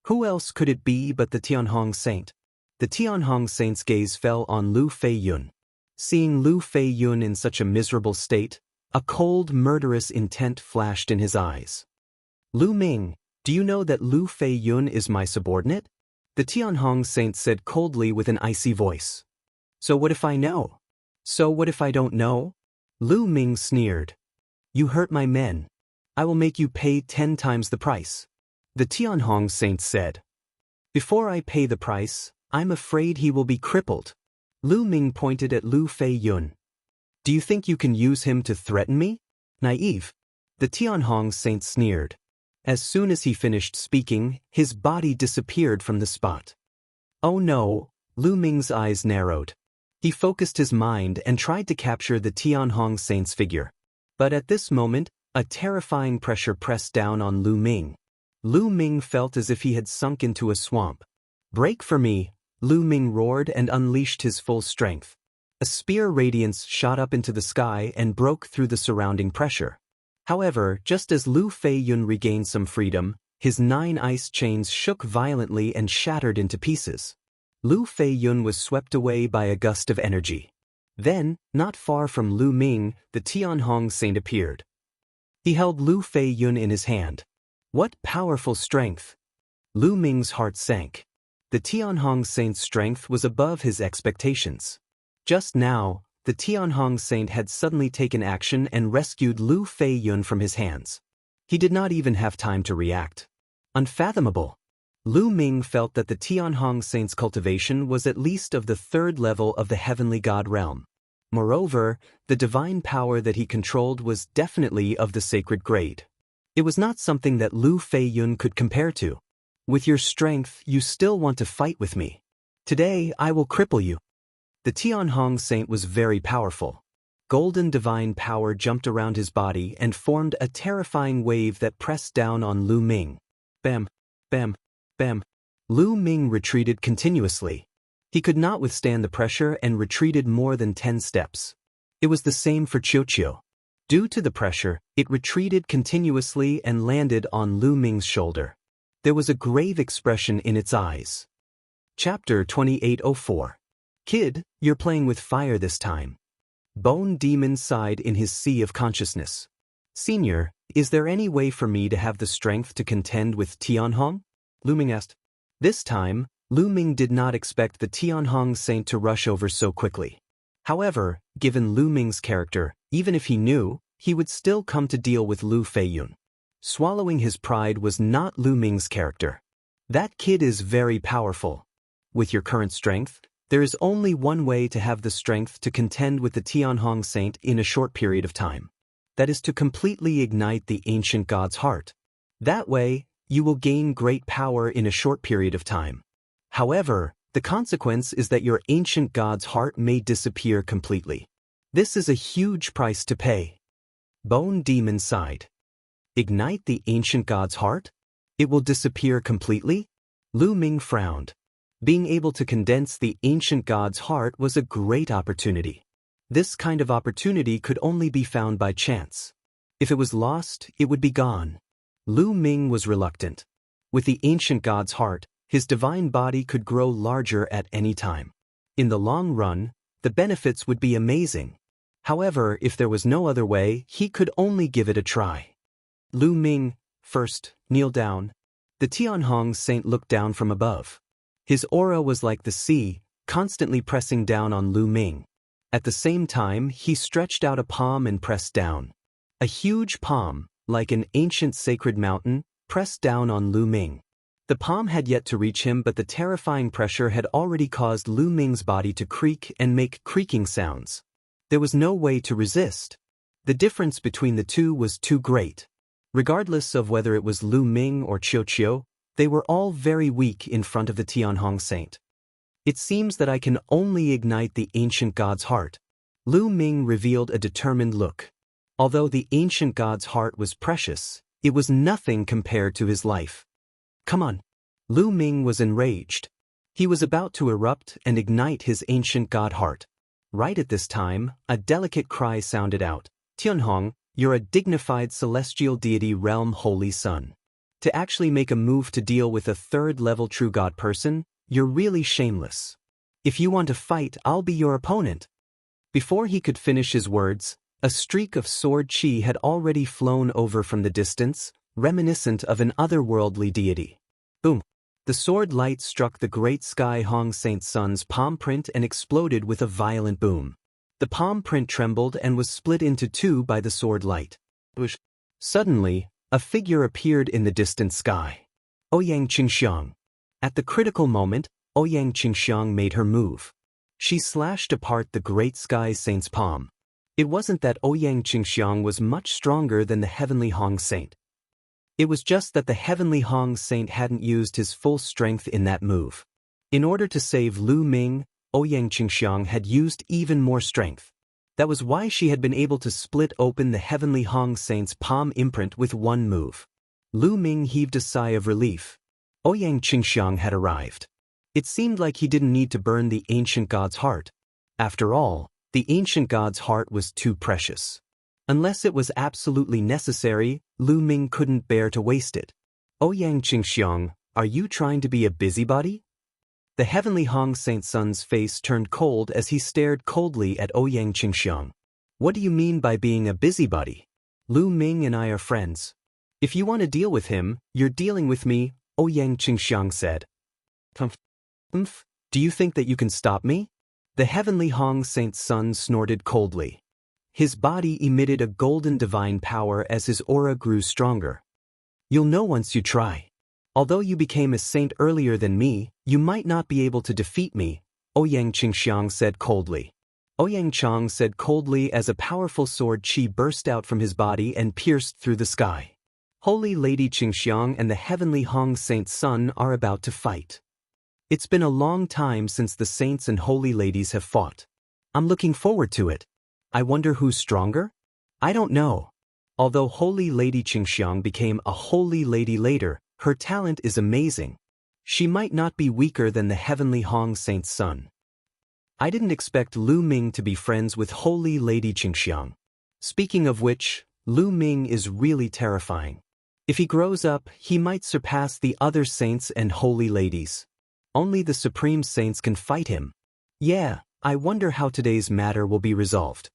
Who else could it be but the Tianhong Saint? The Tianhong Saint's gaze fell on Lu Feiyun. Seeing Lu Feiyun in such a miserable state, a cold, murderous intent flashed in his eyes. Lu Ming, do you know that Lu Feiyun is my subordinate? The Tianhong Saint said coldly with an icy voice. So what if I know? So what if I don't know? Lu Ming sneered. You hurt my men. I will make you pay 10 times the price. The Tianhong Saint said. Before I pay the price, I'm afraid he will be crippled. Lu Ming pointed at Lu Feiyun. Do you think you can use him to threaten me? Naive. The Tianhong Saint sneered. As soon as he finished speaking, his body disappeared from the spot. Oh no, Lu Ming's eyes narrowed. He focused his mind and tried to capture the Tianhong Saint's figure. But at this moment, a terrifying pressure pressed down on Lu Ming. Lu Ming felt as if he had sunk into a swamp. Break for me, Lu Ming roared and unleashed his full strength. A spear radiance shot up into the sky and broke through the surrounding pressure. However, just as Lu Feiyun regained some freedom, his 9 ice chains shook violently and shattered into pieces. Lu Feiyun was swept away by a gust of energy. Then, not far from Lu Ming, the Tianhong Saint appeared. He held Lu Feiyun in his hand. What powerful strength! Lu Ming's heart sank. The Tianhong Saint's strength was above his expectations. Just now, the Tianhong Saint had suddenly taken action and rescued Lu Feiyun from his hands. He did not even have time to react. Unfathomable! Lu Ming felt that the Tianhong Saint's cultivation was at least of the 3rd level of the heavenly god realm. Moreover, the divine power that he controlled was definitely of the sacred grade. It was not something that Lu Feiyun could compare to. With your strength, you still want to fight with me. Today, I will cripple you. The Tianhong Saint was very powerful. Golden divine power jumped around his body and formed a terrifying wave that pressed down on Lu Ming. Bam, bam, bam. Lu Ming retreated continuously. He could not withstand the pressure and retreated more than 10 steps. It was the same for Qiuqiu. Due to the pressure, it retreated continuously and landed on Lu Ming's shoulder. There was a grave expression in its eyes. Chapter 2804. Kid, you're playing with fire this time. Bone Demon sighed in his sea of consciousness. Senior, is there any way for me to have the strength to contend with Tianhong? Lu Ming asked. This time, Lu Ming did not expect the Tianhong Saint to rush over so quickly. However, given Lu Ming's character, even if he knew, he would still come to deal with Lu Feiyun. Swallowing his pride was not Lu Ming's character. That kid is very powerful. With your current strength, there is only one way to have the strength to contend with the Tianhong Saint in a short period of time. That is to completely ignite the ancient god's heart. That way, you will gain great power in a short period of time. However, the consequence is that your ancient god's heart may disappear completely. This is a huge price to pay. Bone Demon sighed. Ignite the ancient god's heart? It will disappear completely? Lu Ming frowned. Being able to condense the ancient god's heart was a great opportunity. This kind of opportunity could only be found by chance. If it was lost, it would be gone. Lu Ming was reluctant. With the ancient god's heart, his divine body could grow larger at any time. In the long run, the benefits would be amazing. However, if there was no other way, he could only give it a try. Lu Ming, first, kneel down. The Tianhong Saint looked down from above. His aura was like the sea, constantly pressing down on Lu Ming. At the same time, he stretched out a palm and pressed down. A huge palm, like an ancient sacred mountain, pressed down on Lu Ming. The palm had yet to reach him, but the terrifying pressure had already caused Lu Ming's body to creak and make creaking sounds. There was no way to resist. The difference between the two was too great. Regardless of whether it was Lu Ming or Qiu, they were all very weak in front of the Tianhong saint. It seems that I can only ignite the ancient god's heart. Lu Ming revealed a determined look. Although the ancient god's heart was precious, it was nothing compared to his life. Come on. Lu Ming was enraged. He was about to erupt and ignite his ancient god heart. Right at this time, a delicate cry sounded out. Tianhong, you're a dignified celestial deity realm holy son. To actually make a move to deal with a third-level true god person, you're really shameless. If you want to fight, I'll be your opponent. Before he could finish his words, a streak of sword chi had already flown over from the distance, reminiscent of an otherworldly deity. Boom! The sword light struck the great Sky Hong Saint Sun's palm print and exploded with a violent boom. The palm print trembled and was split into two by the sword light. Suddenly, a figure appeared in the distant sky. Ouyang Qingxiang. At the critical moment, Ouyang Qingxiang made her move. She slashed apart the great Sky Saint's palm. It wasn't that Ouyang Qingxiang was much stronger than the Heavenly Hong Saint. It was just that the Heavenly Hong Saint hadn't used his full strength in that move. In order to save Lu Ming, Ouyang Qingxiang had used even more strength. That was why she had been able to split open the Heavenly Hong Saint's palm imprint with one move. Lu Ming heaved a sigh of relief. Ouyang Qingxiang had arrived. It seemed like he didn't need to burn the ancient god's heart. After all, the ancient god's heart was too precious. Unless it was absolutely necessary, Lu Ming couldn't bear to waste it. Ouyang Qingxiang, are you trying to be a busybody? The Heavenly Hong Saint Sun's face turned cold as he stared coldly at Ouyang Qingxiang. What do you mean by being a busybody? Lu Ming and I are friends. If you want to deal with him, you're dealing with me, Ouyang Qingxiang said. Do you think that you can stop me? The Heavenly Hong Saint Sun snorted coldly. His body emitted a golden divine power as his aura grew stronger. You'll know once you try. Although you became a saint earlier than me, you might not be able to defeat me, Ouyang Qingxiang said coldly. Ouyang Chang said coldly as a powerful sword chi burst out from his body and pierced through the sky. Holy Lady Qingxiang and the Heavenly Hong Saint Sun are about to fight. It's been a long time since the saints and holy ladies have fought. I'm looking forward to it. I wonder who's stronger? I don't know. Although Holy Lady Qingxiang became a holy lady later, her talent is amazing. She might not be weaker than the Heavenly Hong Saint's Sun. I didn't expect Lu Ming to be friends with Holy Lady Qingxiang. Speaking of which, Lu Ming is really terrifying. If he grows up, he might surpass the other saints and holy ladies. Only the supreme saints can fight him. Yeah, I wonder how today's matter will be resolved.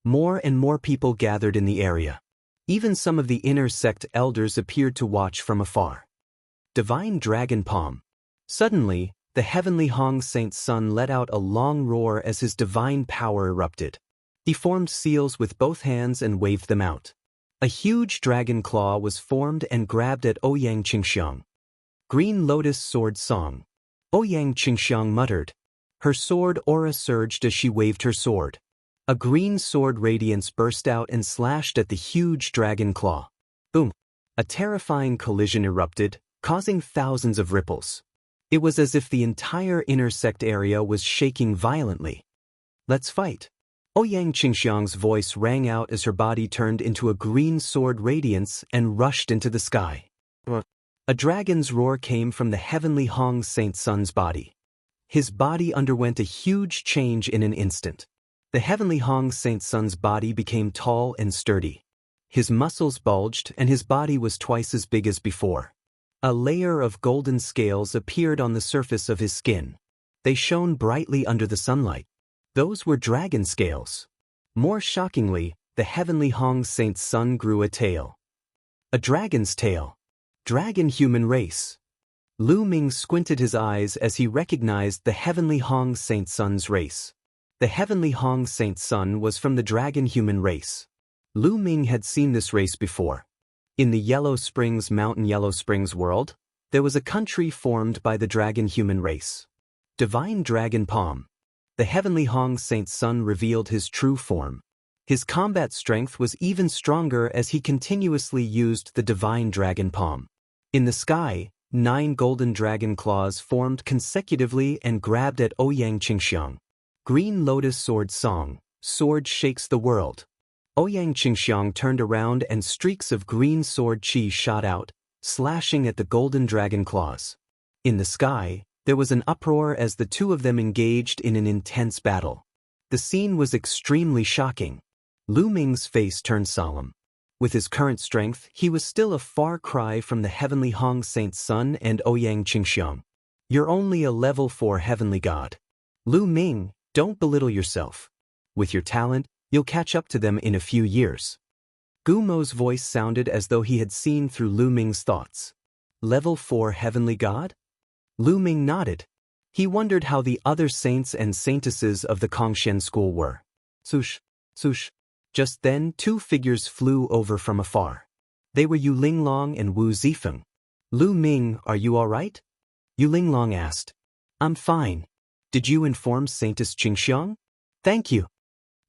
More and more people gathered in the area. Even some of the inner sect elders appeared to watch from afar. Divine Dragon Palm. Suddenly, the Heavenly Hong Saint Sun let out a long roar as his divine power erupted. He formed seals with both hands and waved them out. A huge dragon claw was formed and grabbed at Ouyang Qingxiang. Green Lotus Sword Song. Ouyang Qingxiang muttered. Her sword aura surged as she waved her sword. A green sword radiance burst out and slashed at the huge dragon claw. Boom! A terrifying collision erupted, causing thousands of ripples. It was as if the entire inner sect area was shaking violently. Let's fight! Ouyang Qingxiang's voice rang out as her body turned into a green sword radiance and rushed into the sky. A dragon's roar came from the Heavenly Hong Saint Sun's body. His body underwent a huge change in an instant. The Heavenly Hong Saint Sun's body became tall and sturdy. His muscles bulged and his body was twice as big as before. A layer of golden scales appeared on the surface of his skin. They shone brightly under the sunlight. Those were dragon scales. More shockingly, the Heavenly Hong Saint Sun grew a tail. A dragon's tail. Dragon human race. Lu Ming squinted his eyes as he recognized the Heavenly Hong Saint Sun's race. The heavenly Hong Saint's son was from the dragon human race. Lu Ming had seen this race before. In the Yellow Springs Mountain Yellow Springs world, there was a country formed by the dragon human race. Divine Dragon Palm. The heavenly Hong Saint's son revealed his true form. His combat strength was even stronger as he continuously used the divine dragon palm. In the sky, 9 golden dragon claws formed consecutively and grabbed at Ouyang Qingxiang. Green Lotus Sword Song. Sword shakes the world. Ouyang Qingxiang turned around and streaks of green sword chi shot out, slashing at the golden dragon claws. In the sky, there was an uproar as the two of them engaged in an intense battle. The scene was extremely shocking. Lu Ming's face turned solemn. With his current strength, he was still a far cry from the heavenly Hong Saint's son and Ouyang Qingxiang. You're only a level 4 heavenly god. Lu Ming, don't belittle yourself. With your talent, you'll catch up to them in a few years. Gu Mo's voice sounded as though he had seen through Lu Ming's thoughts. Level 4 heavenly god? Lu Ming nodded. He wondered how the other saints and saintesses of the Kongxian school were. Swoosh, swoosh. Just then 2 figures flew over from afar. They were Yu Linglong and Wu Zifeng. Lu Ming, are you all right? Yu Linglong asked. I'm fine. Did you inform Saintess Qingxiang? Thank you.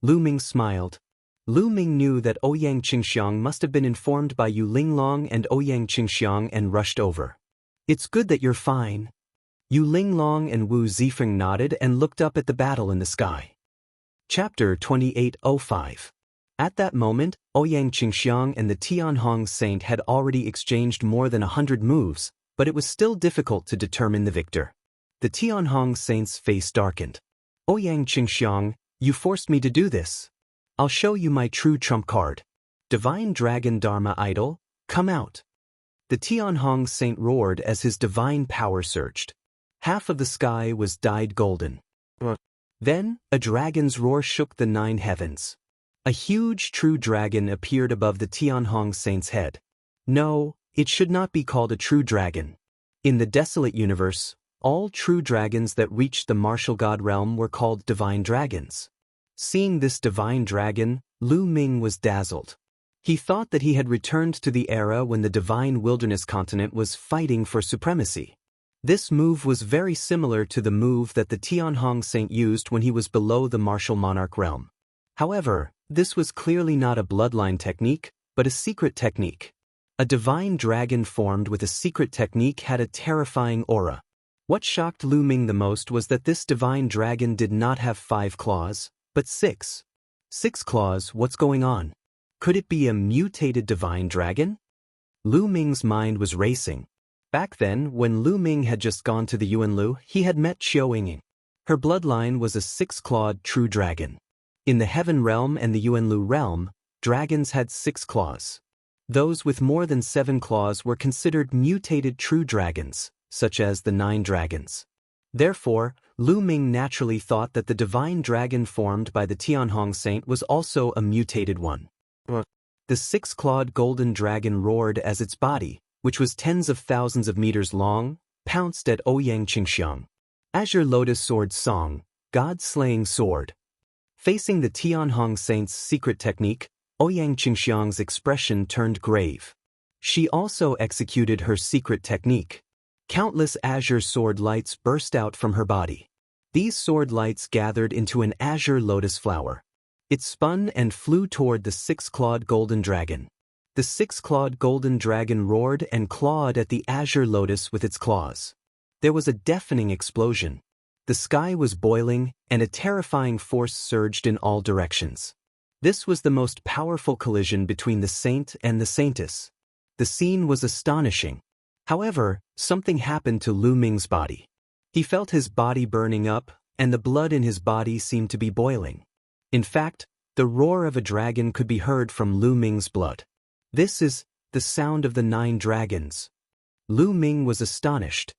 Lu Ming smiled. Lu Ming knew that Ouyang Qingxiang must have been informed by Yu Linglong and Ouyang Qingxiang and rushed over. It's good that you're fine. Yu Linglong and Wu Zifeng nodded and looked up at the battle in the sky. Chapter 2805. At that moment, Ouyang Qingxiang and the Tianhong Saint had already exchanged more than 100 moves, but it was still difficult to determine the victor. The Tianhong Saint's face darkened. Ouyang Qingxiang, you forced me to do this. I'll show you my true trump card. Divine Dragon Dharma Idol, come out. The Tianhong Saint roared as his divine power surged. Half of the sky was dyed golden. Then, a dragon's roar shook the 9 heavens. A huge true dragon appeared above the Tianhong Saint's head. No, it should not be called a true dragon. In the desolate universe, all true dragons that reached the martial god realm were called divine dragons. Seeing this divine dragon, Lu Ming was dazzled. He thought that he had returned to the era when the divine wilderness continent was fighting for supremacy. This move was very similar to the move that the Tianhong Saint used when he was below the martial monarch realm. However, this was clearly not a bloodline technique, but a secret technique. A divine dragon formed with a secret technique had a terrifying aura. What shocked Lu Ming the most was that this divine dragon did not have 5 claws, but 6. 6 claws, what's going on? Could it be a mutated divine dragon? Lu Ming's mind was racing. Back then, when Lu Ming had just gone to the Yuanlu, he had met Xiao Yinging. Her bloodline was a 6-clawed true dragon. In the Heaven Realm and the Yuanlu realm, dragons had 6 claws. Those with more than 7 claws were considered mutated true dragons, such as the 9 dragons. Therefore, Lu Ming naturally thought that the divine dragon formed by the Tianhong Saint was also a mutated one. The 6-clawed golden dragon roared as its body, which was tens of thousands of meters long, pounced at Ouyang Qingxiang. Azure Lotus Sword Song, God-Slaying Sword. Facing the Tianhong Saint's secret technique, Ouyang Qingxiang's expression turned grave. She also executed her secret technique. Countless azure sword lights burst out from her body. These sword lights gathered into an azure lotus flower. It spun and flew toward the 6-clawed golden dragon. The 6-clawed golden dragon roared and clawed at the azure lotus with its claws. There was a deafening explosion. The sky was boiling, and a terrifying force surged in all directions. This was the most powerful collision between the saint and the saintess. The scene was astonishing. However, something happened to Lu Ming's body. He felt his body burning up, and the blood in his body seemed to be boiling. In fact, the roar of a dragon could be heard from Lu Ming's blood. This is the sound of the 9 dragons. Lu Ming was astonished.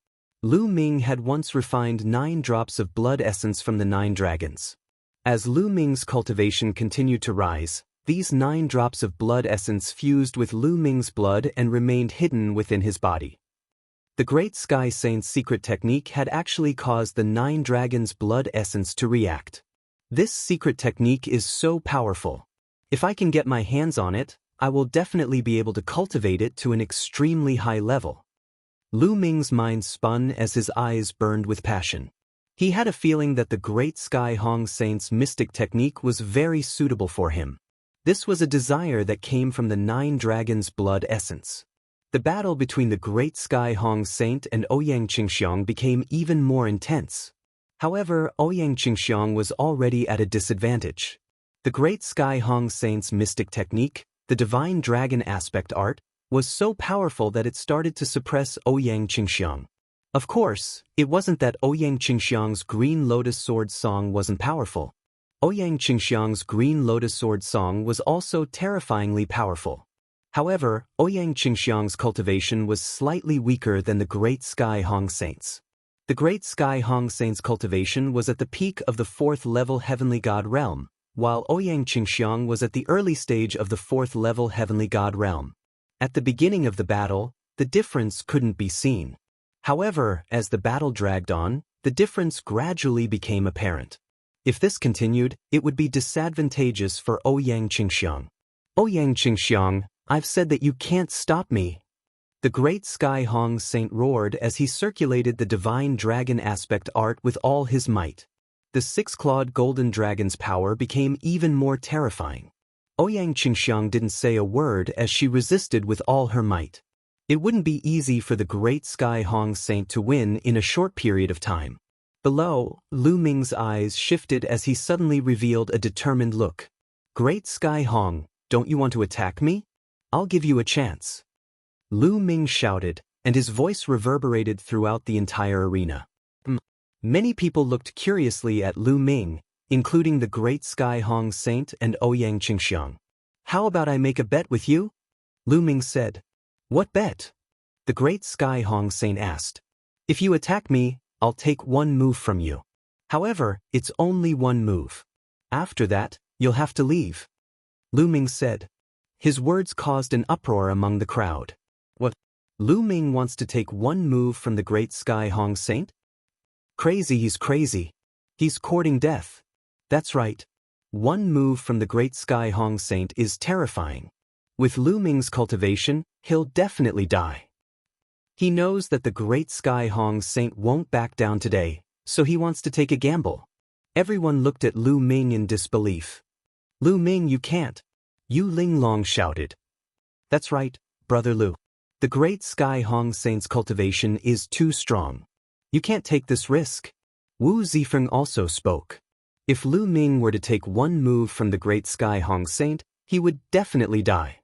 Lu Ming had once refined 9 drops of blood essence from the 9 dragons. As Lu Ming's cultivation continued to rise, these 9 drops of blood essence fused with Lu Ming's blood and remained hidden within his body. The Great Sky Saint's secret technique had actually caused the 9 dragons' blood essence to react. This secret technique is so powerful. If I can get my hands on it, I will definitely be able to cultivate it to an extremely high level. Lu Ming's mind spun as his eyes burned with passion. He had a feeling that the Great Sky Hong Saint's mystic technique was very suitable for him. This was a desire that came from the 9 dragons' blood essence. The battle between the Great Sky Hong Saint and Ouyang Qingxiang became even more intense. However, Ouyang Qingxiang was already at a disadvantage. The Great Sky Hong Saint's mystic technique, the Divine Dragon Aspect Art, was so powerful that it started to suppress Ouyang Qingxiang. Of course, it wasn't that Ouyang Qingxiang's Green Lotus Sword song wasn't powerful. Ouyang Qingxiang's Green Lotus Sword song was also terrifyingly powerful. However, Ouyang Qingxiang's cultivation was slightly weaker than the Great Sky Hong Saint's. The Great Sky Hong Saint's cultivation was at the peak of the 4th level Heavenly God realm, while Ouyang Qingxiang was at the early stage of the 4th level Heavenly God realm. At the beginning of the battle, the difference couldn't be seen. However, as the battle dragged on, the difference gradually became apparent. If this continued, it would be disadvantageous for Ouyang Qingxiang. Ouyang Qingxiang, I've said that you can't stop me. The Great Sky Hong Saint roared as he circulated the Divine Dragon Aspect Art with all his might. The 6-clawed golden dragon's power became even more terrifying. Ouyang Qingxiang didn't say a word as she resisted with all her might. It wouldn't be easy for the Great Sky Hong Saint to win in a short period of time. Below, Lu Ming's eyes shifted as he suddenly revealed a determined look. Great Sky Hong, don't you want to attack me? I'll give you a chance. Lu Ming shouted, and his voice reverberated throughout the entire arena. Many people looked curiously at Lu Ming, including the Great Sky Hong Saint and Ouyang Qingxiang. How about I make a bet with you? Lu Ming said. What bet? The Great Sky Hong Saint asked. If you attack me, I'll take 1 move from you. However, it's only 1 move. After that, you'll have to leave. Lu Ming said. His words caused an uproar among the crowd. What? Lu Ming wants to take 1 move from the Great Sky Hong Saint? Crazy, he's crazy. He's courting death. That's right. 1 move from the Great Sky Hong Saint is terrifying. With Lu Ming's cultivation, he'll definitely die. He knows that the Great Sky Hong Saint won't back down today, so he wants to take a gamble. Everyone looked at Lu Ming in disbelief. Lu Ming, you can't. Yu Linglong shouted. That's right, Brother Lu. The Great Sky Hong Saint's cultivation is too strong. You can't take this risk. Wu Zifeng also spoke. If Lu Ming were to take 1 move from the Great Sky Hong Saint, he would definitely die.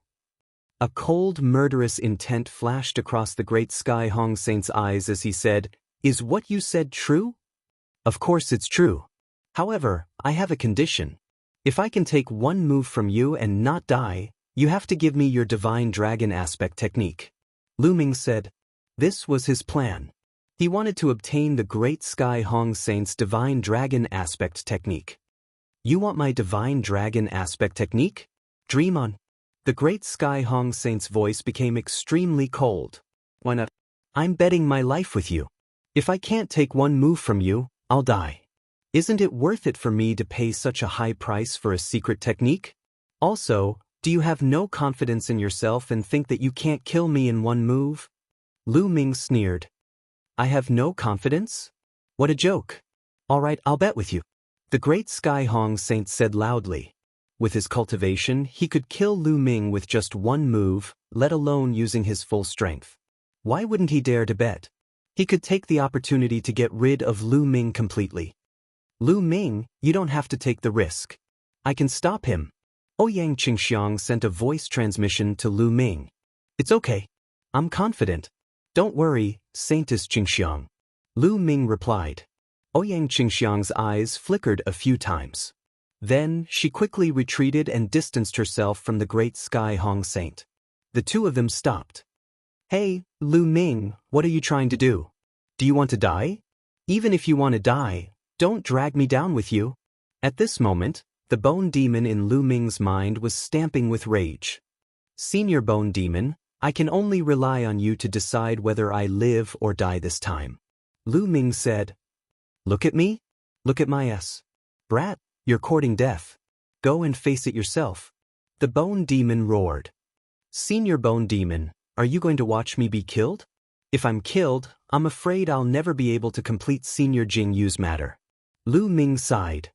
A cold, murderous intent flashed across the Great Sky Hong Saint's eyes as he said, Is what you said true? Of course it's true. However, I have a condition. If I can take 1 move from you and not die, you have to give me your Divine Dragon Aspect technique. Lu Ming said. This was his plan. He wanted to obtain the Great Sky Hong Saint's Divine Dragon Aspect technique. You want my Divine Dragon Aspect technique? Dream on. The Great Sky Hong Saint's voice became extremely cold. Why not? I'm betting my life with you. If I can't take 1 move from you, I'll die. Isn't it worth it for me to pay such a high price for a secret technique? Also, do you have no confidence in yourself and think that you can't kill me in 1 move? Lu Ming sneered. I have no confidence? What a joke. All right, I'll bet with you. The Great Sky Hong Saint said loudly. With his cultivation, he could kill Lu Ming with just 1 move, let alone using his full strength. Why wouldn't he dare to bet? He could take the opportunity to get rid of Lu Ming completely. Lu Ming, you don't have to take the risk. I can stop him. Ouyang Qingxiang sent a voice transmission to Lu Ming. It's okay. I'm confident. Don't worry, Saintess Qingxiang. Lu Ming replied. Ouyang Qingxiang's eyes flickered a few times. Then, she quickly retreated and distanced herself from the Great Sky Hong Saint. The 2 of them stopped. Hey, Lu Ming, what are you trying to do? Do you want to die? Even if you want to die, don't drag me down with you. At this moment, the Bone Demon in Lu Ming's mind was stamping with rage. Senior Bone Demon, I can only rely on you to decide whether I live or die this time. Lu Ming said. Look at me. Look at my brat. You're courting death. Go and face it yourself. The Bone Demon roared. Senior Bone Demon, are you going to watch me be killed? If I'm killed, I'm afraid I'll never be able to complete Senior Jing Yu's matter. Lu Ming sighed.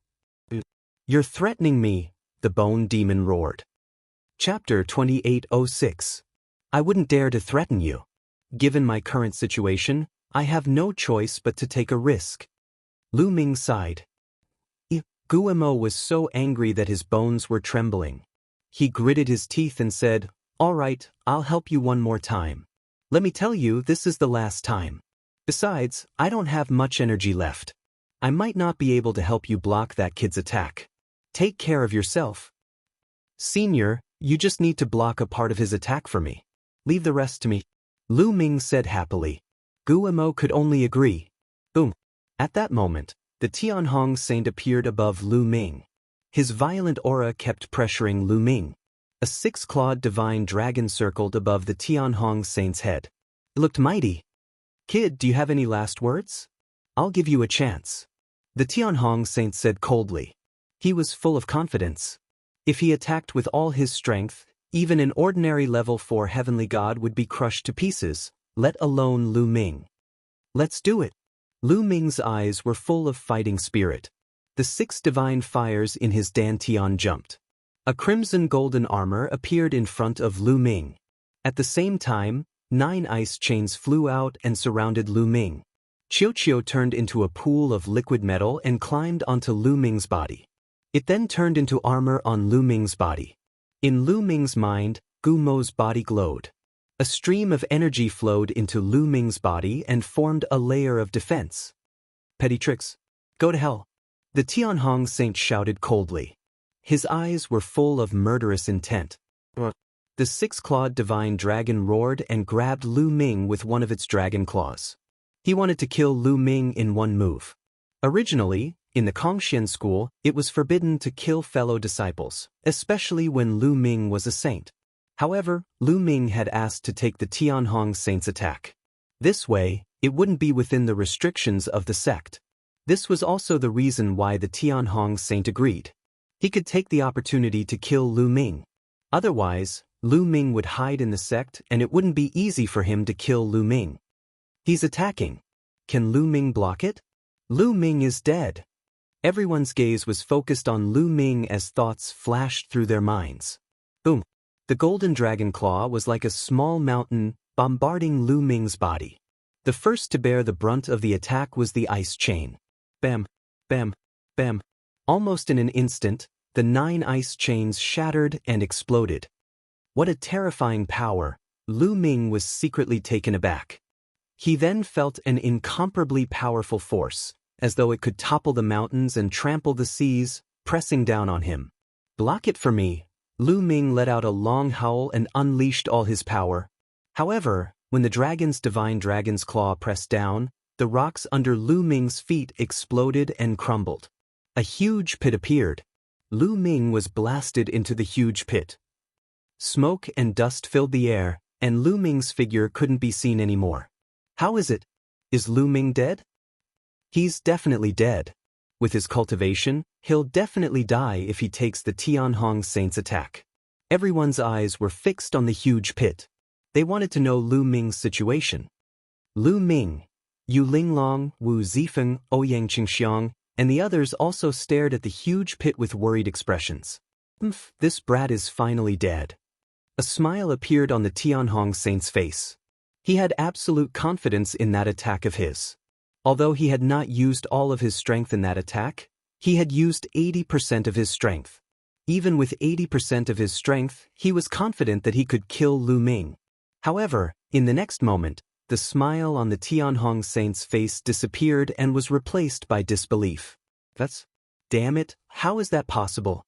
You're threatening me, the Bone Demon roared. Chapter 2806. I wouldn't dare to threaten you. Given my current situation, I have no choice but to take a risk. Lu Ming sighed. Guillermo was so angry that his bones were trembling. He gritted his teeth and said, All right, I'll help you one more time. Let me tell you, this is the last time. Besides, I don't have much energy left. I might not be able to help you block that kid's attack. Take care of yourself. Senior, you just need to block a part of his attack for me. Leave the rest to me. Lu Ming said happily. Guillermo could only agree. Boom. At that moment, the Tianhong Saint appeared above Lu Ming. His violent aura kept pressuring Lu Ming. A six-clawed divine dragon circled above the Tianhong Saint's head. It looked mighty. Kid, do you have any last words? I'll give you a chance. The Tianhong Saint said coldly. He was full of confidence. If he attacked with all his strength, even an ordinary level 4 heavenly god would be crushed to pieces, let alone Lu Ming. Let's do it. Lu Ming's eyes were full of fighting spirit. The 6 divine fires in his dantian jumped. A crimson golden armor appeared in front of Lu Ming. At the same time, 9 ice chains flew out and surrounded Lu Ming. Qiuqiu turned into a pool of liquid metal and climbed onto Lu Ming's body. It then turned into armor on Lu Ming's body. In Lu Ming's mind, Gumo's body glowed. A stream of energy flowed into Lu Ming's body and formed a layer of defense. Petty tricks. Go to hell. The Tianhong Saint shouted coldly. His eyes were full of murderous intent. The 6-clawed divine dragon roared and grabbed Lu Ming with one of its dragon claws. He wanted to kill Lu Ming in one move. Originally, in the Kongxian school, it was forbidden to kill fellow disciples, especially when Lu Ming was a saint. However, Lu Ming had asked to take the Tianhong Saint's attack. This way, it wouldn't be within the restrictions of the sect. This was also the reason why the Tianhong Saint agreed. He could take the opportunity to kill Lu Ming. Otherwise, Lu Ming would hide in the sect and it wouldn't be easy for him to kill Lu Ming. He's attacking. Can Lu Ming block it? Lu Ming is dead. Everyone's gaze was focused on Lu Ming as thoughts flashed through their minds. Boom. The golden dragon claw was like a small mountain, bombarding Lu Ming's body. The first to bear the brunt of the attack was the ice chain. Bam, bam, bam. Almost in an instant, the 9 ice chains shattered and exploded. What a terrifying power! Lu Ming was secretly taken aback. He then felt an incomparably powerful force, as though it could topple the mountains and trample the seas, pressing down on him. Block it for me. Lu Ming let out a long howl and unleashed all his power. However, when the divine dragon's claw pressed down, the rocks under Lu Ming's feet exploded and crumbled. A huge pit appeared. Lu Ming was blasted into the huge pit. Smoke and dust filled the air, and Lu Ming's figure couldn't be seen anymore. How is it? Is Lu Ming dead? He's definitely dead. With his cultivation, he'll definitely die if he takes the Tianhong Saint's attack. Everyone's eyes were fixed on the huge pit. They wanted to know Lu Ming's situation. Lu Ming, Yu Linglong, Wu Zifeng, Ouyang Qingxiang, and the others also stared at the huge pit with worried expressions. This brat is finally dead. A smile appeared on the Tianhong Saint's face. He had absolute confidence in that attack of his. Although he had not used all of his strength in that attack, he had used 80% of his strength. Even with 80% of his strength, he was confident that he could kill Lu Ming. However, in the next moment, the smile on the Tianhong Saint's face disappeared and was replaced by disbelief. Damn it, how is that possible?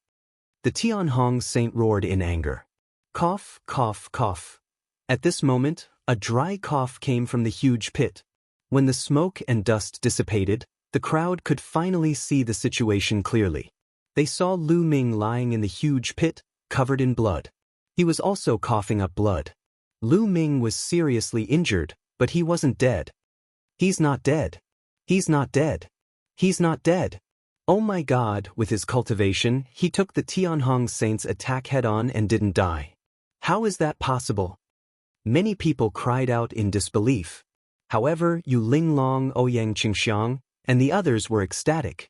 The Tianhong Saint roared in anger. Cough, cough, cough. At this moment, a dry cough came from the huge pit. When the smoke and dust dissipated, the crowd could finally see the situation clearly. They saw Lu Ming lying in the huge pit, covered in blood. He was also coughing up blood. Lu Ming was seriously injured, but he wasn't dead. He's not dead. He's not dead. He's not dead. Oh my god, with his cultivation, he took the Tianhong Saint's attack head-on and didn't die. How is that possible? Many people cried out in disbelief. However, Yu Linglong, Ouyang Qingxiang, and the others were ecstatic.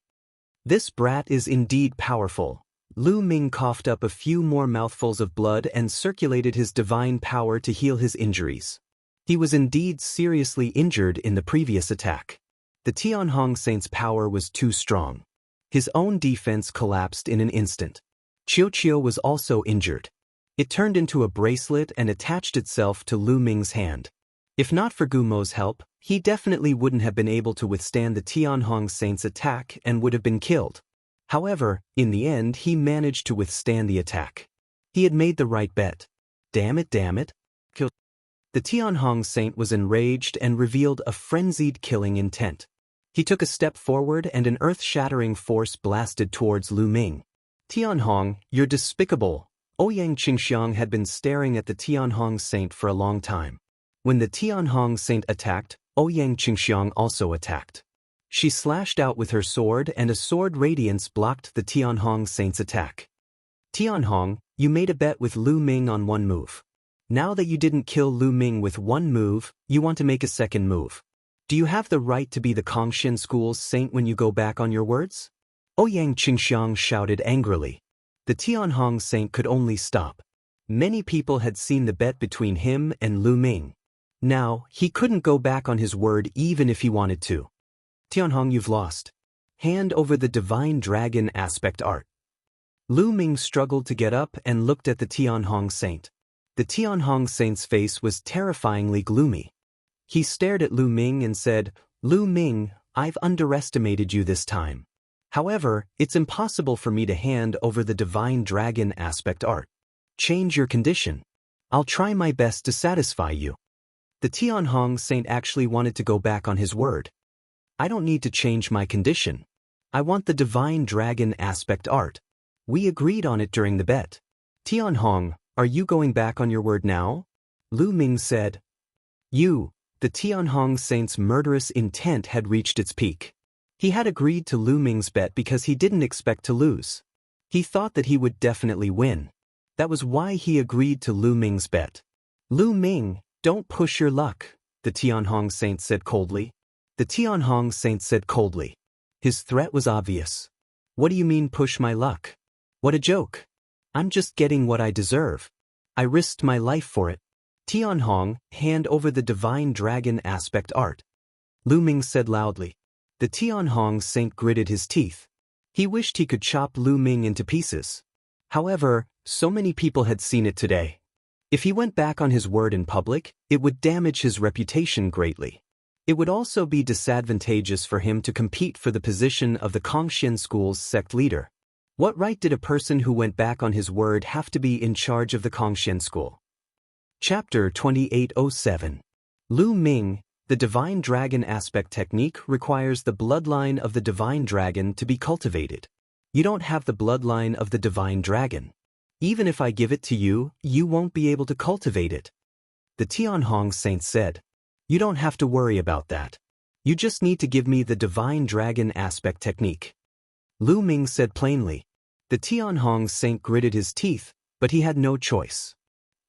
This brat is indeed powerful. Lu Ming coughed up a few more mouthfuls of blood and circulated his divine power to heal his injuries. He was indeed seriously injured in the previous attack. The Tianhong Saint's power was too strong. His own defense collapsed in an instant. Qiu was also injured. It turned into a bracelet and attached itself to Lu Ming's hand. If not for Gumo's help, he definitely wouldn't have been able to withstand the Tianhong Saint's attack and would have been killed. However, in the end he managed to withstand the attack. He had made the right bet. Damn it. Kill. The Tianhong Saint was enraged and revealed a frenzied killing intent. He took a step forward and an earth-shattering force blasted towards Lu Ming. Tianhong, you're despicable. Ouyang Qingxiang had been staring at the Tianhong Saint for a long time. When the Tianhong Saint attacked, Ouyang Qingxiang also attacked. She slashed out with her sword and a sword radiance blocked the Tianhong Saint's attack. Tianhong, you made a bet with Lu Ming on one move. Now that you didn't kill Lu Ming with one move, you want to make a second move. Do you have the right to be the Cultivation School's saint when you go back on your words? Ouyang Qingxiang shouted angrily. The Tianhong Saint could only stop. Many people had seen the bet between him and Lu Ming. Now, he couldn't go back on his word even if he wanted to. Tianhong, you've lost. Hand over the Divine Dragon aspect art. Lu Ming struggled to get up and looked at the Tianhong Saint. The Tianhong Saint's face was terrifyingly gloomy. He stared at Lu Ming and said, Lu Ming, I've underestimated you this time. However, it's impossible for me to hand over the Divine Dragon aspect art. Change your condition. I'll try my best to satisfy you. The Tianhong Saint actually wanted to go back on his word. I don't need to change my condition. I want the Divine Dragon aspect art. We agreed on it during the bet. Tianhong, are you going back on your word now? Lu Ming said. The Tianhong Saint's murderous intent had reached its peak. He had agreed to Lu Ming's bet because he didn't expect to lose. He thought that he would definitely win. That was why he agreed to Lu Ming's bet. Lu Ming, don't push your luck, the Tianhong Saint said coldly. The Tianhong Saint said coldly. His threat was obvious. What do you mean push my luck? What a joke. I'm just getting what I deserve. I risked my life for it. Tianhong, hand over the Divine Dragon aspect art. Lu Ming said loudly. The Tianhong Saint gritted his teeth. He wished he could chop Lu Ming into pieces. However, so many people had seen it today. If he went back on his word in public, it would damage his reputation greatly. It would also be disadvantageous for him to compete for the position of the Cultivation School's sect leader. What right did a person who went back on his word have to be in charge of the Cultivation School? Chapter 2807. Lu Ming, the Divine Dragon aspect technique requires the bloodline of the Divine Dragon to be cultivated. You don't have the bloodline of the Divine Dragon. Even if I give it to you, you won't be able to cultivate it. The Tianhong Saint said. You don't have to worry about that. You just need to give me the Divine Dragon aspect technique. Lu Ming said plainly. The Tianhong Saint gritted his teeth, but he had no choice.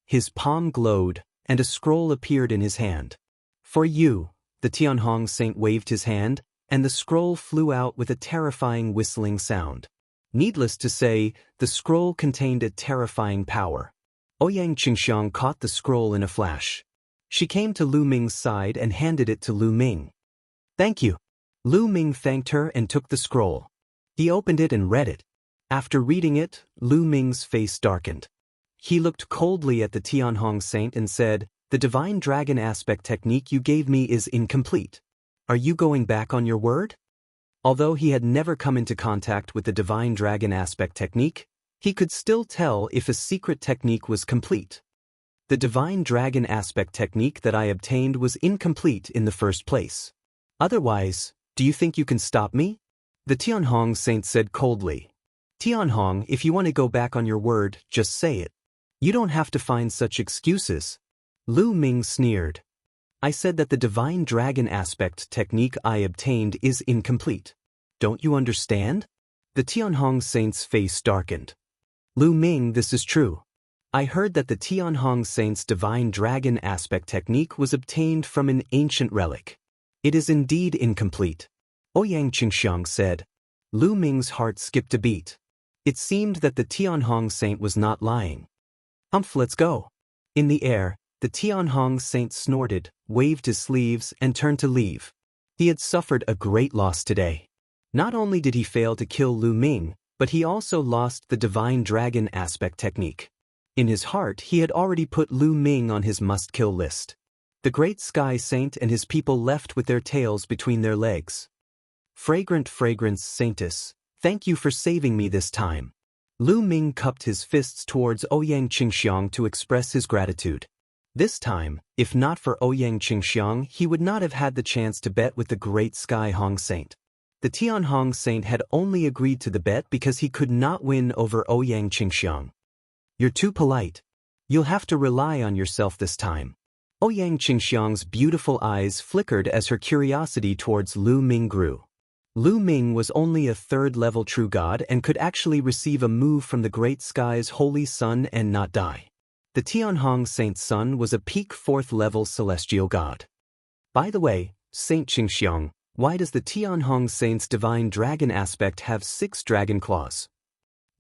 His palm glowed, and a scroll appeared in his hand. For you, the Tianhong Saint waved his hand, and the scroll flew out with a terrifying whistling sound. Needless to say, the scroll contained a terrifying power. Ouyang Qingxiang caught the scroll in a flash. She came to Lu Ming's side and handed it to Lu Ming. Thank you. Lu Ming thanked her and took the scroll. He opened it and read it. After reading it, Lu Ming's face darkened. He looked coldly at the Tianhong Saint and said, The Divine Dragon aspect technique you gave me is incomplete. Are you going back on your word? Although he had never come into contact with the Divine Dragon aspect technique, he could still tell if a secret technique was complete. The Divine Dragon aspect technique that I obtained was incomplete in the first place. Otherwise, do you think you can stop me? The Tianhong Saint said coldly. Tianhong, if you want to go back on your word, just say it. You don't have to find such excuses. Lu Ming sneered. I said that the Divine Dragon aspect technique I obtained is incomplete. Don't you understand? The Tianhong saint's face darkened. Lu Ming, this is true. I heard that the Tianhong saint's divine dragon aspect technique was obtained from an ancient relic. It is indeed incomplete. Ouyang Xianxia said. Lu Ming's heart skipped a beat. It seemed that the Tianhong saint was not lying. Let's go. In the air, the Tianhong saint snorted, waved his sleeves, and turned to leave. He had suffered a great loss today. Not only did he fail to kill Lu Ming, but he also lost the divine dragon aspect technique. In his heart, he had already put Lu Ming on his must-kill list. The great sky saint and his people left with their tails between their legs. Fragrant fragrance saintess, thank you for saving me this time. Lu Ming cupped his fists towards Ouyang Xianxia to express his gratitude. This time, if not for Ouyang Xianxia, he would not have had the chance to bet with the great Sky Hong Saint. The Tianhong Saint had only agreed to the bet because he could not win over Ouyang Xianxia. You're too polite. You'll have to rely on yourself this time. Ouyang Xianxia's beautiful eyes flickered as her curiosity towards Lu Ming grew. Lu Ming was only a third-level true god and could actually receive a move from the great sky's holy sun and not die. The Tianhong Saint's son was a peak fourth-level celestial god. By the way, Saint Xianxia, why does the Tianhong Saint's divine dragon aspect have 6 dragon claws?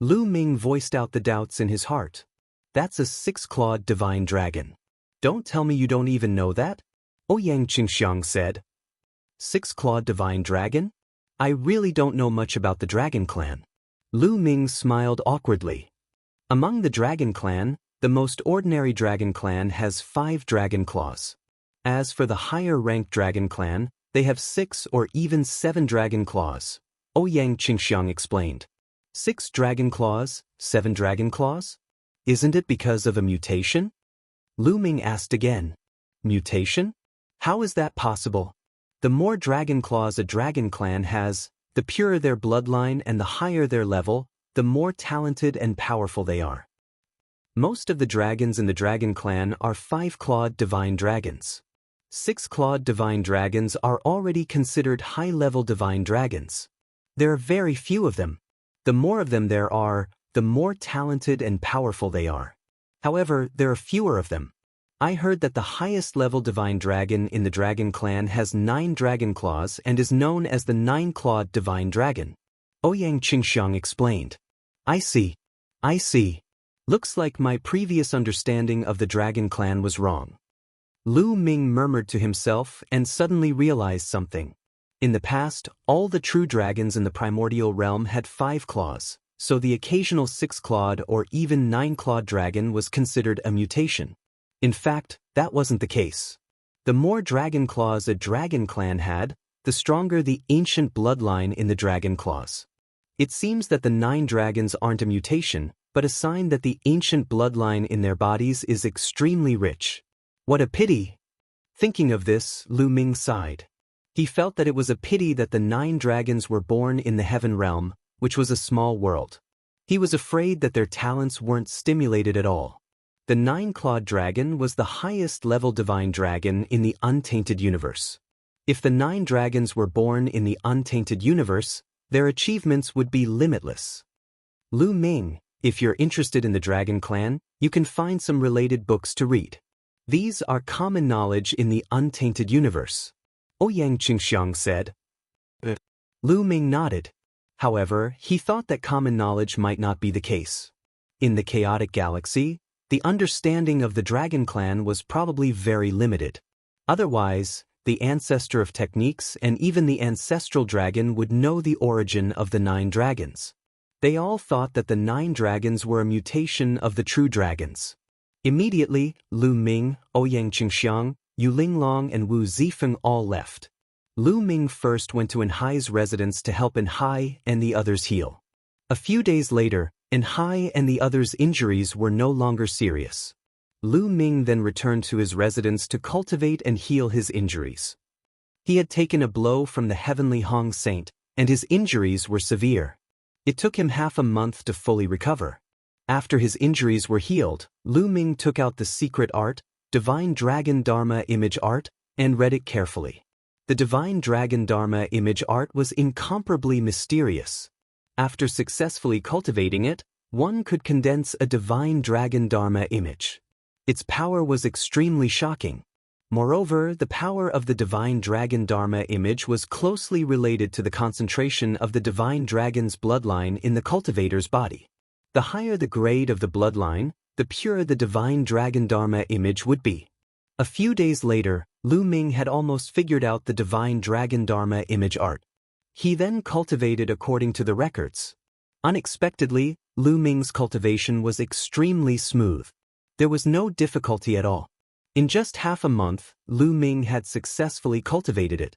Lu Ming voiced out the doubts in his heart. That's a 6-clawed divine dragon. Don't tell me you don't even know that? Ouyang Xianxia said. 6-clawed divine dragon? I really don't know much about the dragon clan. Lu Ming smiled awkwardly. Among the dragon clan, the most ordinary dragon clan has 5 dragon claws. As for the higher-ranked dragon clan, they have 6 or even 7 dragon claws. Ouyang Xianxia explained. 6 dragon claws, 7 dragon claws? Isn't it because of a mutation? Lu Ming asked again. Mutation? How is that possible? The more dragon claws a dragon clan has, the purer their bloodline and the higher their level, the more talented and powerful they are. Most of the dragons in the dragon clan are 5-clawed divine dragons. 6-clawed divine dragons are already considered high-level divine dragons. There are very few of them. The more of them there are, the more talented and powerful they are. However, there are fewer of them. I heard that the highest-level divine dragon in the dragon clan has 9 dragon claws and is known as the 9-clawed divine dragon. Ouyang Xianxia explained. I see. Looks like my previous understanding of the dragon clan was wrong. Lu Ming murmured to himself and suddenly realized something. In the past, all the true dragons in the primordial realm had 5 claws, so the occasional 6-clawed or even 9-clawed dragon was considered a mutation. In fact, that wasn't the case. The more dragon claws a dragon clan had, the stronger the ancient bloodline in the dragon claws. It seems that the 9 dragons aren't a mutation, but a sign that the ancient bloodline in their bodies is extremely rich. What a pity! Thinking of this, Lu Ming sighed. He felt that it was a pity that the 9 dragons were born in the heaven realm, which was a small world. He was afraid that their talents weren't stimulated at all. The 9-clawed dragon was the highest-level divine dragon in the untainted universe. If the 9 dragons were born in the untainted universe, their achievements would be limitless. Lu Ming, if you're interested in the dragon clan, you can find some related books to read. These are common knowledge in the untainted universe. Ouyang Xianxia said. Lu Ming nodded. However, he thought that common knowledge might not be the case. In the chaotic galaxy, the understanding of the dragon clan was probably very limited. Otherwise, the ancestor of techniques and even the ancestral dragon would know the origin of the 9 dragons. They all thought that the 9 dragons were a mutation of the true dragons. Immediately, Lu Ming, Ouyang Xianxia, Yu Linglong and Wu Zifeng all left. Lu Ming first went to Enhai's residence to help Enhai and the others heal. A few days later, Enhai and the others' injuries were no longer serious. Lu Ming then returned to his residence to cultivate and heal his injuries. He had taken a blow from the heavenly Hong Saint, and his injuries were severe. It took him half a month to fully recover. After his injuries were healed, Lu Ming took out the secret art, Divine Dragon Dharma Image Art, and read it carefully. The Divine Dragon Dharma Image Art was incomparably mysterious. After successfully cultivating it, one could condense a divine dragon Dharma image. Its power was extremely shocking. Moreover, the power of the divine dragon Dharma image was closely related to the concentration of the divine dragon's bloodline in the cultivator's body. The higher the grade of the bloodline, the purer the divine dragon Dharma image would be. A few days later, Lu Ming had almost figured out the divine dragon Dharma image art. He then cultivated according to the records. Unexpectedly, Lu Ming's cultivation was extremely smooth. There was no difficulty at all. In just half a month, Lu Ming had successfully cultivated it.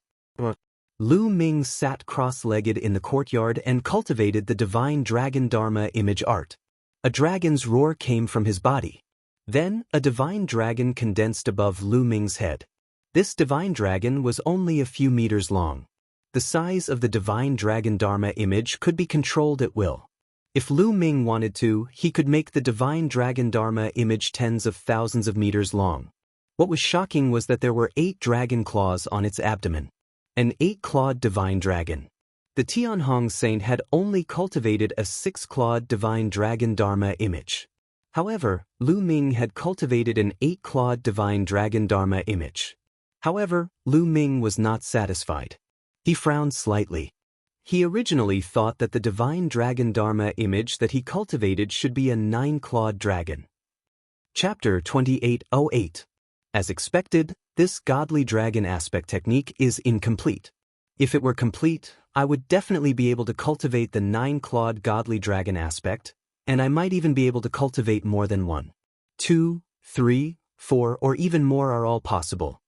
Lu Ming sat cross-legged in the courtyard and cultivated the divine dragon Dharma image art. A dragon's roar came from his body. Then, a divine dragon condensed above Lu Ming's head. This divine dragon was only a few meters long. The size of the divine dragon Dharma image could be controlled at will. If Lu Ming wanted to, he could make the divine dragon Dharma image tens of thousands of meters long. What was shocking was that there were 8 dragon claws on its abdomen. An 8-clawed divine dragon. The Tianhong saint had only cultivated a 6-clawed divine dragon Dharma image. However, Lu Ming had cultivated an 8-clawed divine dragon Dharma image. However, Lu Ming was not satisfied. He frowned slightly. He originally thought that the divine dragon Dharma image that he cultivated should be a 9-clawed dragon. Chapter 2808. As expected, this godly dragon aspect technique is incomplete. If it were complete, I would definitely be able to cultivate the 9-clawed godly dragon aspect, and I might even be able to cultivate more than 1, 2, 3, 4, or even more are all possible.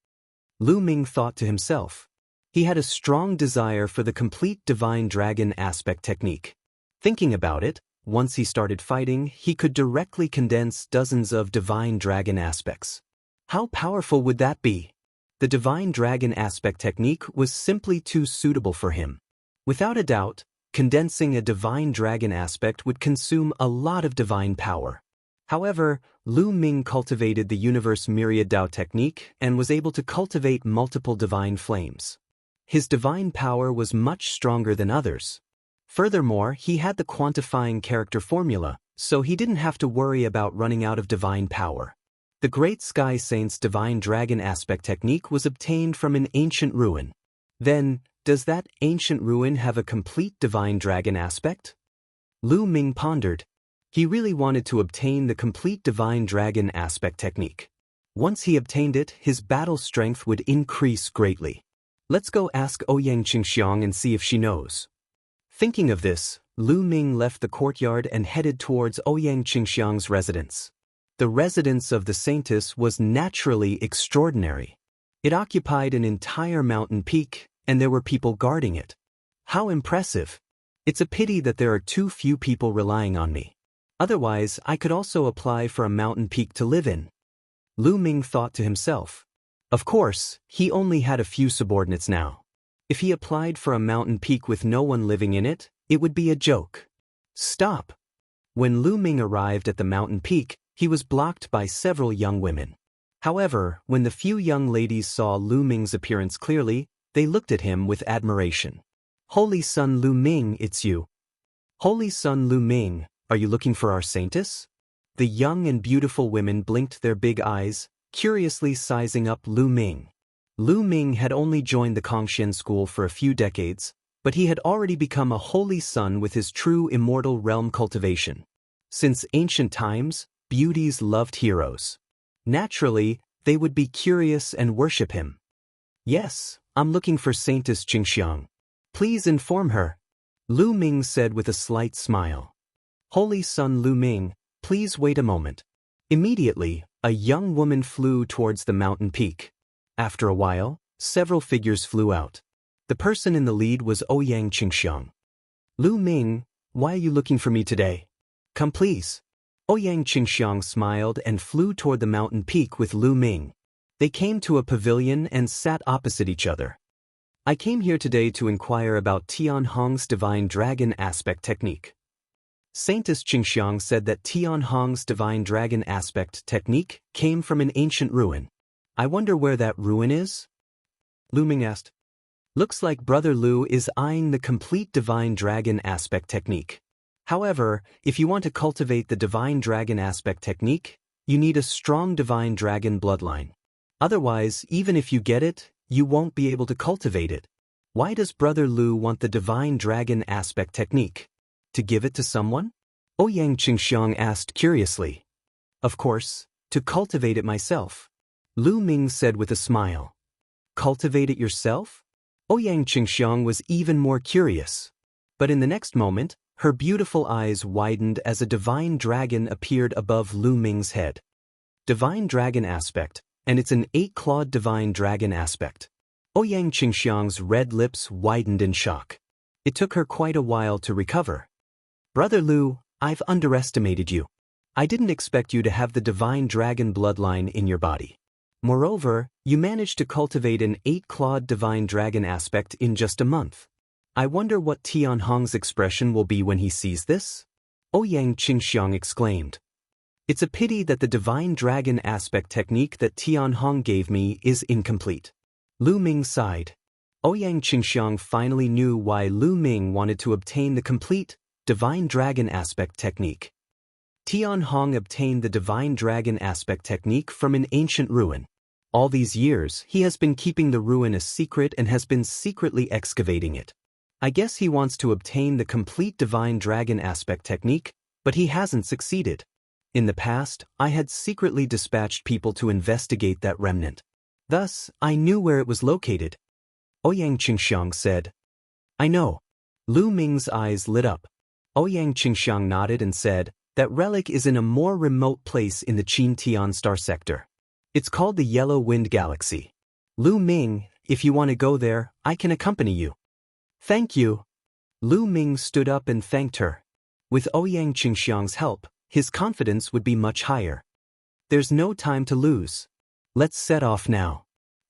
Lu Ming thought to himself. He had a strong desire for the complete divine dragon aspect technique. Thinking about it, once he started fighting, he could directly condense dozens of divine dragon aspects. How powerful would that be? The divine dragon aspect technique was simply too suitable for him. Without a doubt, condensing a divine dragon aspect would consume a lot of divine power. However, Lu Ming cultivated the universe myriad Dao technique and was able to cultivate multiple divine flames. His divine power was much stronger than others. Furthermore, he had the quantifying character formula, so he didn't have to worry about running out of divine power. The Great Sky Saint's divine dragon aspect technique was obtained from an ancient ruin. Then, does that ancient ruin have a complete divine dragon aspect? Lu Ming pondered. He really wanted to obtain the complete divine dragon aspect technique. Once he obtained it, his battle strength would increase greatly. Let's go ask Ouyang Qingxiang and see if she knows. Thinking of this, Lu Ming left the courtyard and headed towards Ouyang Qingxiang's residence. The residence of the saintess was naturally extraordinary. It occupied an entire mountain peak, and there were people guarding it. How impressive! It's a pity that there are too few people relying on me. Otherwise, I could also apply for a mountain peak to live in. Lu Ming thought to himself. Of course, he only had a few subordinates now. If he applied for a mountain peak with no one living in it, it would be a joke. Stop! When Lu Ming arrived at the mountain peak, he was blocked by several young women. However, when the few young ladies saw Lu Ming's appearance clearly, they looked at him with admiration. Holy Son Lu Ming, it's you. Holy Son Lu Ming, are you looking for our saintess? The young and beautiful women blinked their big eyes, curiously sizing up Lu Ming. Lu Ming had only joined the Cultivation school for a few decades, but he had already become a holy son with his true immortal realm cultivation. Since ancient times, beauties loved heroes. Naturally, they would be curious and worship him. Yes, I'm looking for Saintess Qingxiang. Please inform her, Lu Ming said with a slight smile. Holy Son Lu Ming, please wait a moment. Immediately, a young woman flew towards the mountain peak. After a while, several figures flew out. The person in the lead was Ouyang Qingxiang. Lu Ming, why are you looking for me today? Come please. Ouyang Qingxiang smiled and flew toward the mountain peak with Lu Ming. They came to a pavilion and sat opposite each other. I came here today to inquire about Tianhong's divine dragon aspect technique. Saintess Qingxiang said that Tianhong's divine dragon aspect technique came from an ancient ruin. I wonder where that ruin is? Lu Ming asked. Looks like Brother Lu is eyeing the complete divine dragon aspect technique. However, if you want to cultivate the divine dragon aspect technique, you need a strong divine dragon bloodline. Otherwise, even if you get it, you won't be able to cultivate it. Why does Brother Lu want the divine dragon aspect technique? To give it to someone? Ouyang Xianxia asked curiously. Of course, to cultivate it myself. Lu Ming said with a smile. Cultivate it yourself? Ouyang Xianxia was even more curious. But in the next moment, her beautiful eyes widened as a divine dragon appeared above Lu Ming's head. Divine dragon aspect, and it's an 8-clawed divine dragon aspect. Ouyang Xianxia's red lips widened in shock. It took her quite a while to recover. Brother Lu, I've underestimated you. I didn't expect you to have the divine dragon bloodline in your body. Moreover, you managed to cultivate an 8-clawed divine dragon aspect in just a month. I wonder what Tianhong's expression will be when he sees this? Ouyang Xianxia exclaimed. It's a pity that the divine dragon aspect technique that Tianhong gave me is incomplete. Lu Ming sighed. Ouyang Xianxia finally knew why Lu Ming wanted to obtain the complete divine dragon aspect technique. Tianhong obtained the divine dragon aspect technique from an ancient ruin. All these years, he has been keeping the ruin a secret and has been secretly excavating it. I guess he wants to obtain the complete divine dragon aspect technique, but he hasn't succeeded. In the past, I had secretly dispatched people to investigate that remnant. Thus, I knew where it was located. Ouyang Xianxia said. I know. Lu Ming's eyes lit up. Ouyang Xianxia nodded and said, that relic is in a more remote place in the Qintian star sector. It's called the Yellow Wind Galaxy. Lu Ming, if you want to go there, I can accompany you. Thank you. Lu Ming stood up and thanked her. With Ouyang Xianxia's help, his confidence would be much higher. There's no time to lose. Let's set off now.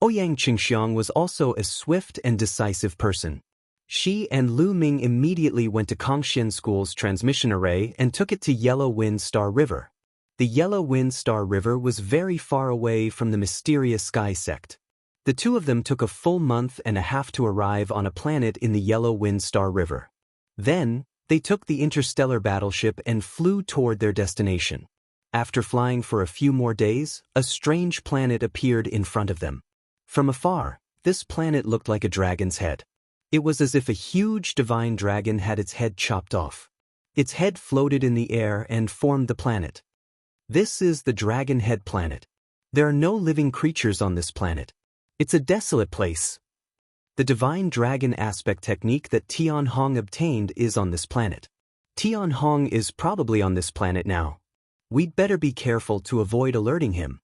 Ouyang Xianxia was also a swift and decisive person. She and Lu Ming immediately went to Kongxian School's transmission array and took it to Yellow Wind Star River. The Yellow Wind Star River was very far away from the mysterious sky sect. The two of them took a full month and a half to arrive on a planet in the Yellow Wind Star River. Then, they took the interstellar battleship and flew toward their destination. After flying for a few more days, a strange planet appeared in front of them. From afar, this planet looked like a dragon's head. It was as if a huge divine dragon had its head chopped off. Its head floated in the air and formed the planet. This is the Dragon Head planet. There are no living creatures on this planet. It's a desolate place. The divine dragon aspect technique that Tianhong obtained is on this planet. Tianhong is probably on this planet now. We'd better be careful to avoid alerting him.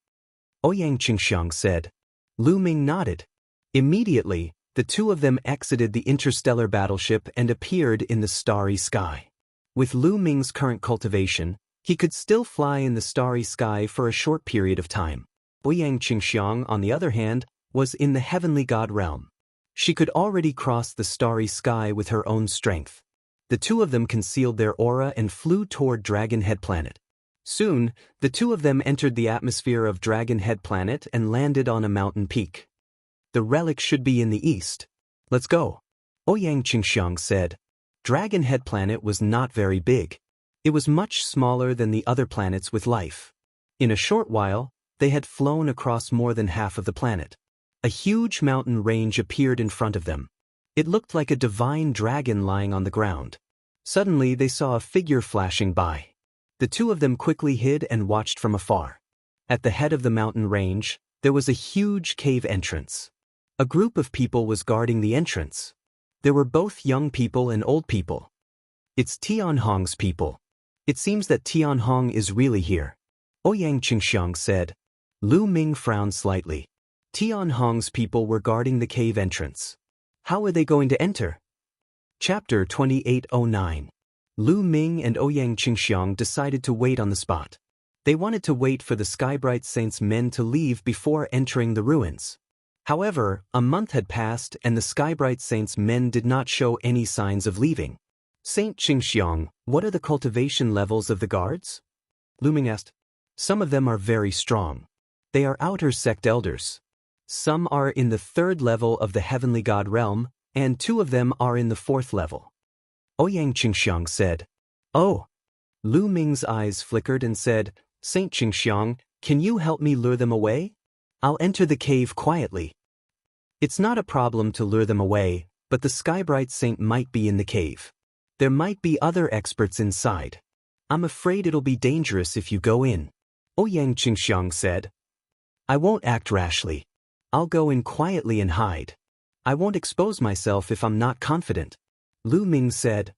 Ouyang Xianxia said. Lu Ming nodded. Immediately, the two of them exited the interstellar battleship and appeared in the starry sky. With Lu Ming's current cultivation, he could still fly in the starry sky for a short period of time. Ouyang Xianxia, on the other hand, was in the heavenly god realm. She could already cross the starry sky with her own strength. The two of them concealed their aura and flew toward Dragon Head planet. Soon, the two of them entered the atmosphere of Dragon Head planet and landed on a mountain peak. The relic should be in the east. Let's go. Ouyang Xianxia said. Dragon Head planet was not very big. It was much smaller than the other planets with life. In a short while, they had flown across more than half of the planet. A huge mountain range appeared in front of them. It looked like a divine dragon lying on the ground. Suddenly they saw a figure flashing by. The two of them quickly hid and watched from afar. At the head of the mountain range, there was a huge cave entrance. A group of people was guarding the entrance. There were both young people and old people. It's Tianhong's people. It seems that Tianhong is really here. Ouyang Xianxia said. Lu Ming frowned slightly. Tianhong's people were guarding the cave entrance. How are they going to enter? Chapter 2809. Lu Ming and Ouyang Xianxia decided to wait on the spot. They wanted to wait for the Skybright Saints' men to leave before entering the ruins. However, a month had passed and the Skybright Saints' men did not show any signs of leaving. Saint Xianxia, what are the cultivation levels of the guards? Lu Ming asked. Some of them are very strong. They are outer sect elders. Some are in the 3rd level of the heavenly god realm, and 2 of them are in the 4th level. Ouyang Xianxia said. Oh. Lu Ming's eyes flickered and said, Saint Xianxia, can you help me lure them away? I'll enter the cave quietly. It's not a problem to lure them away, but the Skybright Saint might be in the cave. There might be other experts inside. I'm afraid it'll be dangerous if you go in. Ouyang Xianxia said. I won't act rashly. I'll go in quietly and hide. I won't expose myself if I'm not confident. Lu Ming said.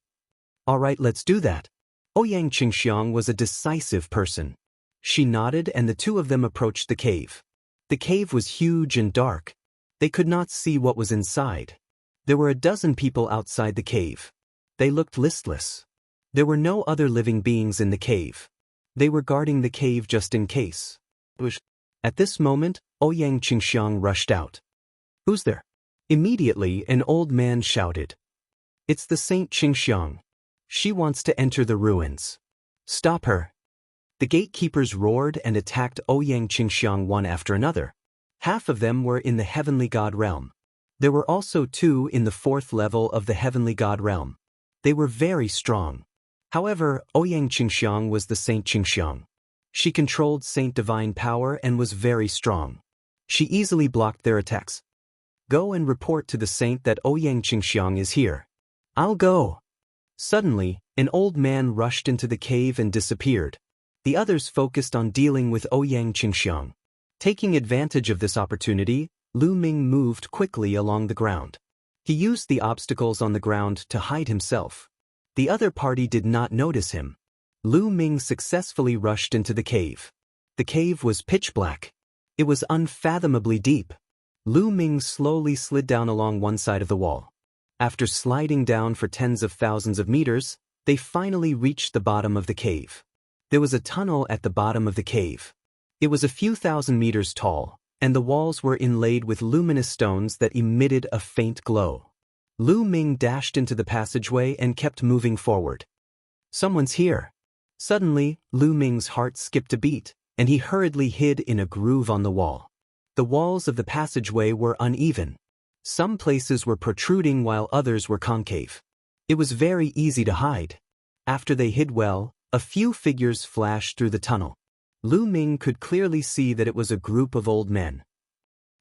All right, let's do that. Ouyang Xianxia was a decisive person. She nodded and the 2 of them approached the cave. The cave was huge and dark. They could not see what was inside. There were a dozen people outside the cave. They looked listless. There were no other living beings in the cave. They were guarding the cave just in case. At this moment, Ouyang Xianxia rushed out. Who's there? Immediately, an old man shouted. It's the Saint Xianxia. She wants to enter the ruins. Stop her. The gatekeepers roared and attacked Ouyang Xianxia one after another. Half of them were in the heavenly god realm. There were also 2 in the 4th level of the heavenly god realm. They were very strong. However, Ouyang Xianxia was the Saint Xianxia. She controlled Saint Divine power and was very strong. She easily blocked their attacks. Go and report to the Saint that Ouyang Xianxia is here. I'll go. Suddenly, an old man rushed into the cave and disappeared. The others focused on dealing with Ouyang Xianxia. Taking advantage of this opportunity, Lu Ming moved quickly along the ground. He used the obstacles on the ground to hide himself. The other party did not notice him. Lu Ming successfully rushed into the cave. The cave was pitch black. It was unfathomably deep. Lu Ming slowly slid down along one side of the wall. After sliding down for tens of thousands of meters, they finally reached the bottom of the cave. There was a tunnel at the bottom of the cave. It was a few thousand meters tall, and the walls were inlaid with luminous stones that emitted a faint glow. Lu Ming dashed into the passageway and kept moving forward. Someone's here. Suddenly, Lu Ming's heart skipped a beat, and he hurriedly hid in a groove on the wall. The walls of the passageway were uneven. Some places were protruding while others were concave. It was very easy to hide. After they hid well, a few figures flashed through the tunnel. Lu Ming could clearly see that it was a group of old men.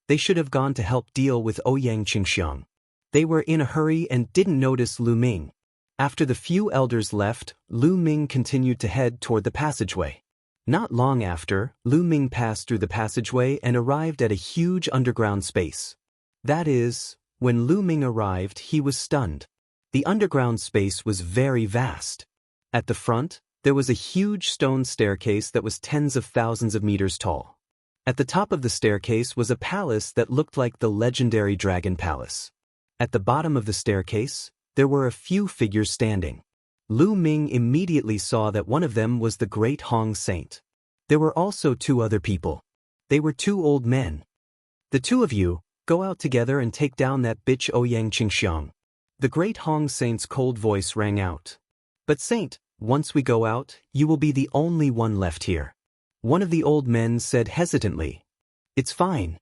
They should have gone to help deal with Ouyang Xianxia. They were in a hurry and didn't notice Lu Ming. After the few elders left, Lu Ming continued to head toward the passageway. Not long after, Lu Ming passed through the passageway and arrived at a huge underground space. That is, when Lu Ming arrived, he was stunned. The underground space was very vast. At the front, there was a huge stone staircase that was tens of thousands of meters tall. At the top of the staircase was a palace that looked like the legendary Dragon Palace. At the bottom of the staircase, there were a few figures standing. Lu Ming immediately saw that one of them was the Great Hong Saint. There were also 2 other people. They were 2 old men. The 2 of you, go out together and take down that bitch Ouyang Xianxia. The Great Hong Saint's cold voice rang out. But Saint, once we go out, you will be the only one left here. One of the old men said hesitantly. It's fine.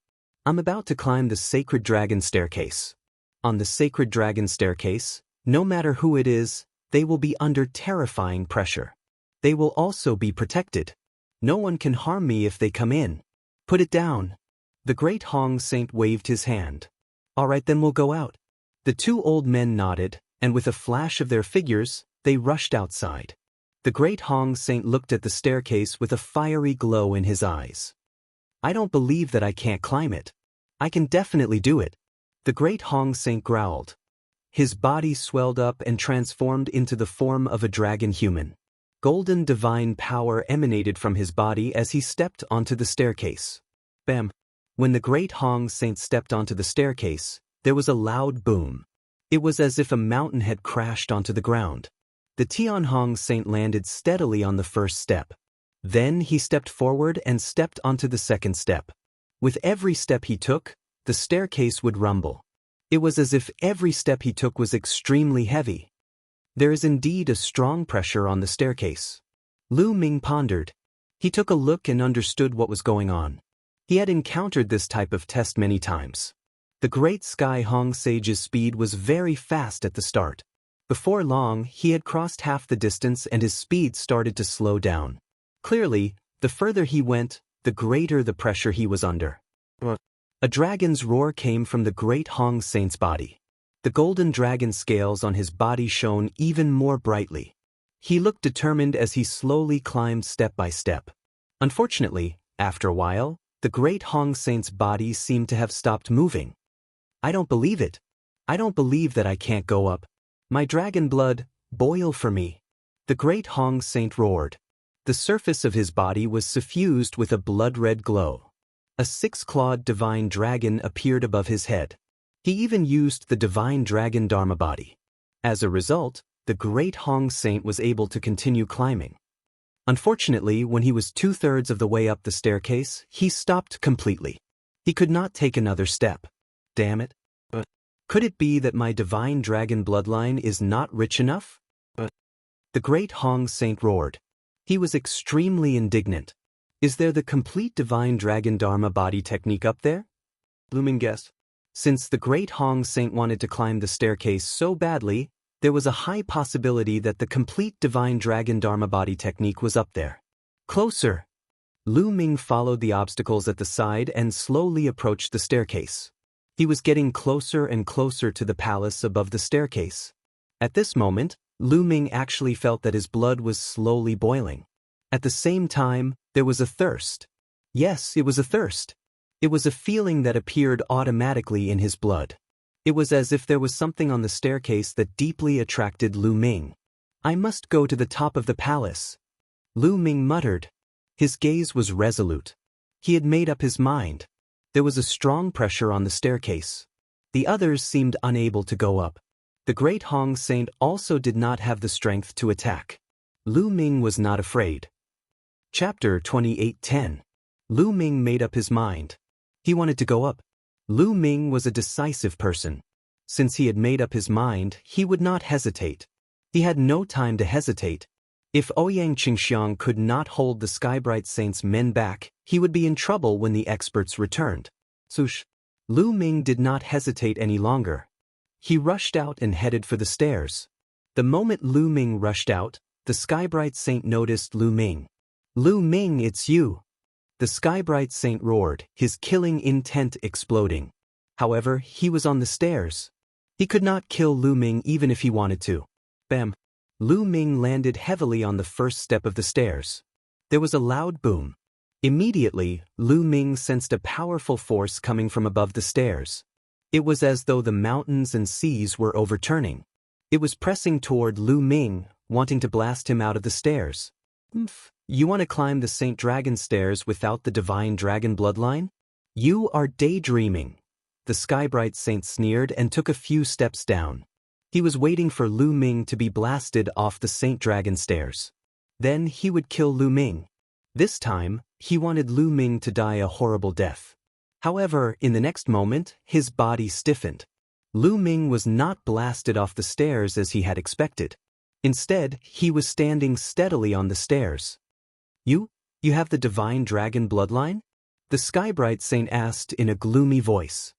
I'm about to climb the Sacred Dragon Staircase. On the Sacred Dragon Staircase, no matter who it is, they will be under terrifying pressure. They will also be protected. No one can harm me if they come in. Put it down. The Great Hong Saint waved his hand. All right, then we'll go out. The 2 old men nodded, and with a flash of their figures, they rushed outside. The Great Hong Saint looked at the staircase with a fiery glow in his eyes. I don't believe that I can't climb it. I can definitely do it. The Great Hong Saint growled. His body swelled up and transformed into the form of a dragon human. Golden divine power emanated from his body as he stepped onto the staircase. Bam! When the Great Hong Saint stepped onto the staircase, there was a loud boom. It was as if a mountain had crashed onto the ground. The Tian Hong Saint landed steadily on the first step. Then he stepped forward and stepped onto the second step. With every step he took, the staircase would rumble. It was as if every step he took was extremely heavy. There is indeed a strong pressure on the staircase. Lu Ming pondered. He took a look and understood what was going on. He had encountered this type of test many times. The great Sky Hong Sage's speed was very fast at the start. Before long, he had crossed half the distance and his speed started to slow down. Clearly, the further he went, the greater the pressure he was under. A dragon's roar came from the great Hong Saint's body. The golden dragon scales on his body shone even more brightly. He looked determined as he slowly climbed step by step. Unfortunately, after a while, the great Hong Saint's body seemed to have stopped moving. I don't believe it. I don't believe that I can't go up. My dragon blood, boil for me. The great Hong Saint roared. The surface of his body was suffused with a blood-red glow. A six-clawed divine dragon appeared above his head. He even used the divine dragon Dharma body. As a result, the great Hong Saint was able to continue climbing. Unfortunately, when he was 2/3 of the way up the staircase, he stopped completely. He could not take another step. Damn it. Could it be that my divine dragon bloodline is not rich enough? The great Hong Saint roared. He was extremely indignant. Is there the complete divine dragon Dharma body technique up there? Blooming guessed. Since the great Hong Saint wanted to climb the staircase so badly, there was a high possibility that the complete divine dragon Dharma body technique was up there. Closer. Lu Ming followed the obstacles at the side and slowly approached the staircase. He was getting closer and closer to the palace above the staircase. At this moment, Lu Ming actually felt that his blood was slowly boiling. At the same time, there was a thirst. Yes, it was a thirst. It was a feeling that appeared automatically in his blood. It was as if there was something on the staircase that deeply attracted Lu Ming. I must go to the top of the palace. Lu Ming muttered. His gaze was resolute. He had made up his mind. There was a strong pressure on the staircase. The others seemed unable to go up. The great Hong Saint also did not have the strength to attack. Lu Ming was not afraid. Chapter 28:10. Lu Ming made up his mind. He wanted to go up. Lu Ming was a decisive person. Since he had made up his mind, he would not hesitate. He had no time to hesitate. If Ouyang Qingxiang could not hold the Skybright Saint's men back, he would be in trouble when the experts returned. Sush. Lu Ming did not hesitate any longer. He rushed out and headed for the stairs. The moment Lu Ming rushed out, the Skybright Saint noticed Lu Ming. Lu Ming, it's you. The Skybright Saint roared, his killing intent exploding. However, he was on the stairs. He could not kill Lu Ming even if he wanted to. Bam. Lu Ming landed heavily on the first step of the stairs. There was a loud boom. Immediately, Lu Ming sensed a powerful force coming from above the stairs. It was as though the mountains and seas were overturning. It was pressing toward Lu Ming, wanting to blast him out of the stairs. You want to climb the Saint Dragon stairs without the divine dragon bloodline? You are daydreaming. The Skybright Saint sneered and took a few steps down. He was waiting for Lu Ming to be blasted off the Saint Dragon stairs. Then he would kill Lu Ming. This time, he wanted Lu Ming to die a horrible death. However, in the next moment, his body stiffened. Lu Ming was not blasted off the stairs as he had expected. Instead, he was standing steadily on the stairs. You have the divine dragon bloodline? The Skybright Saint asked in a gloomy voice.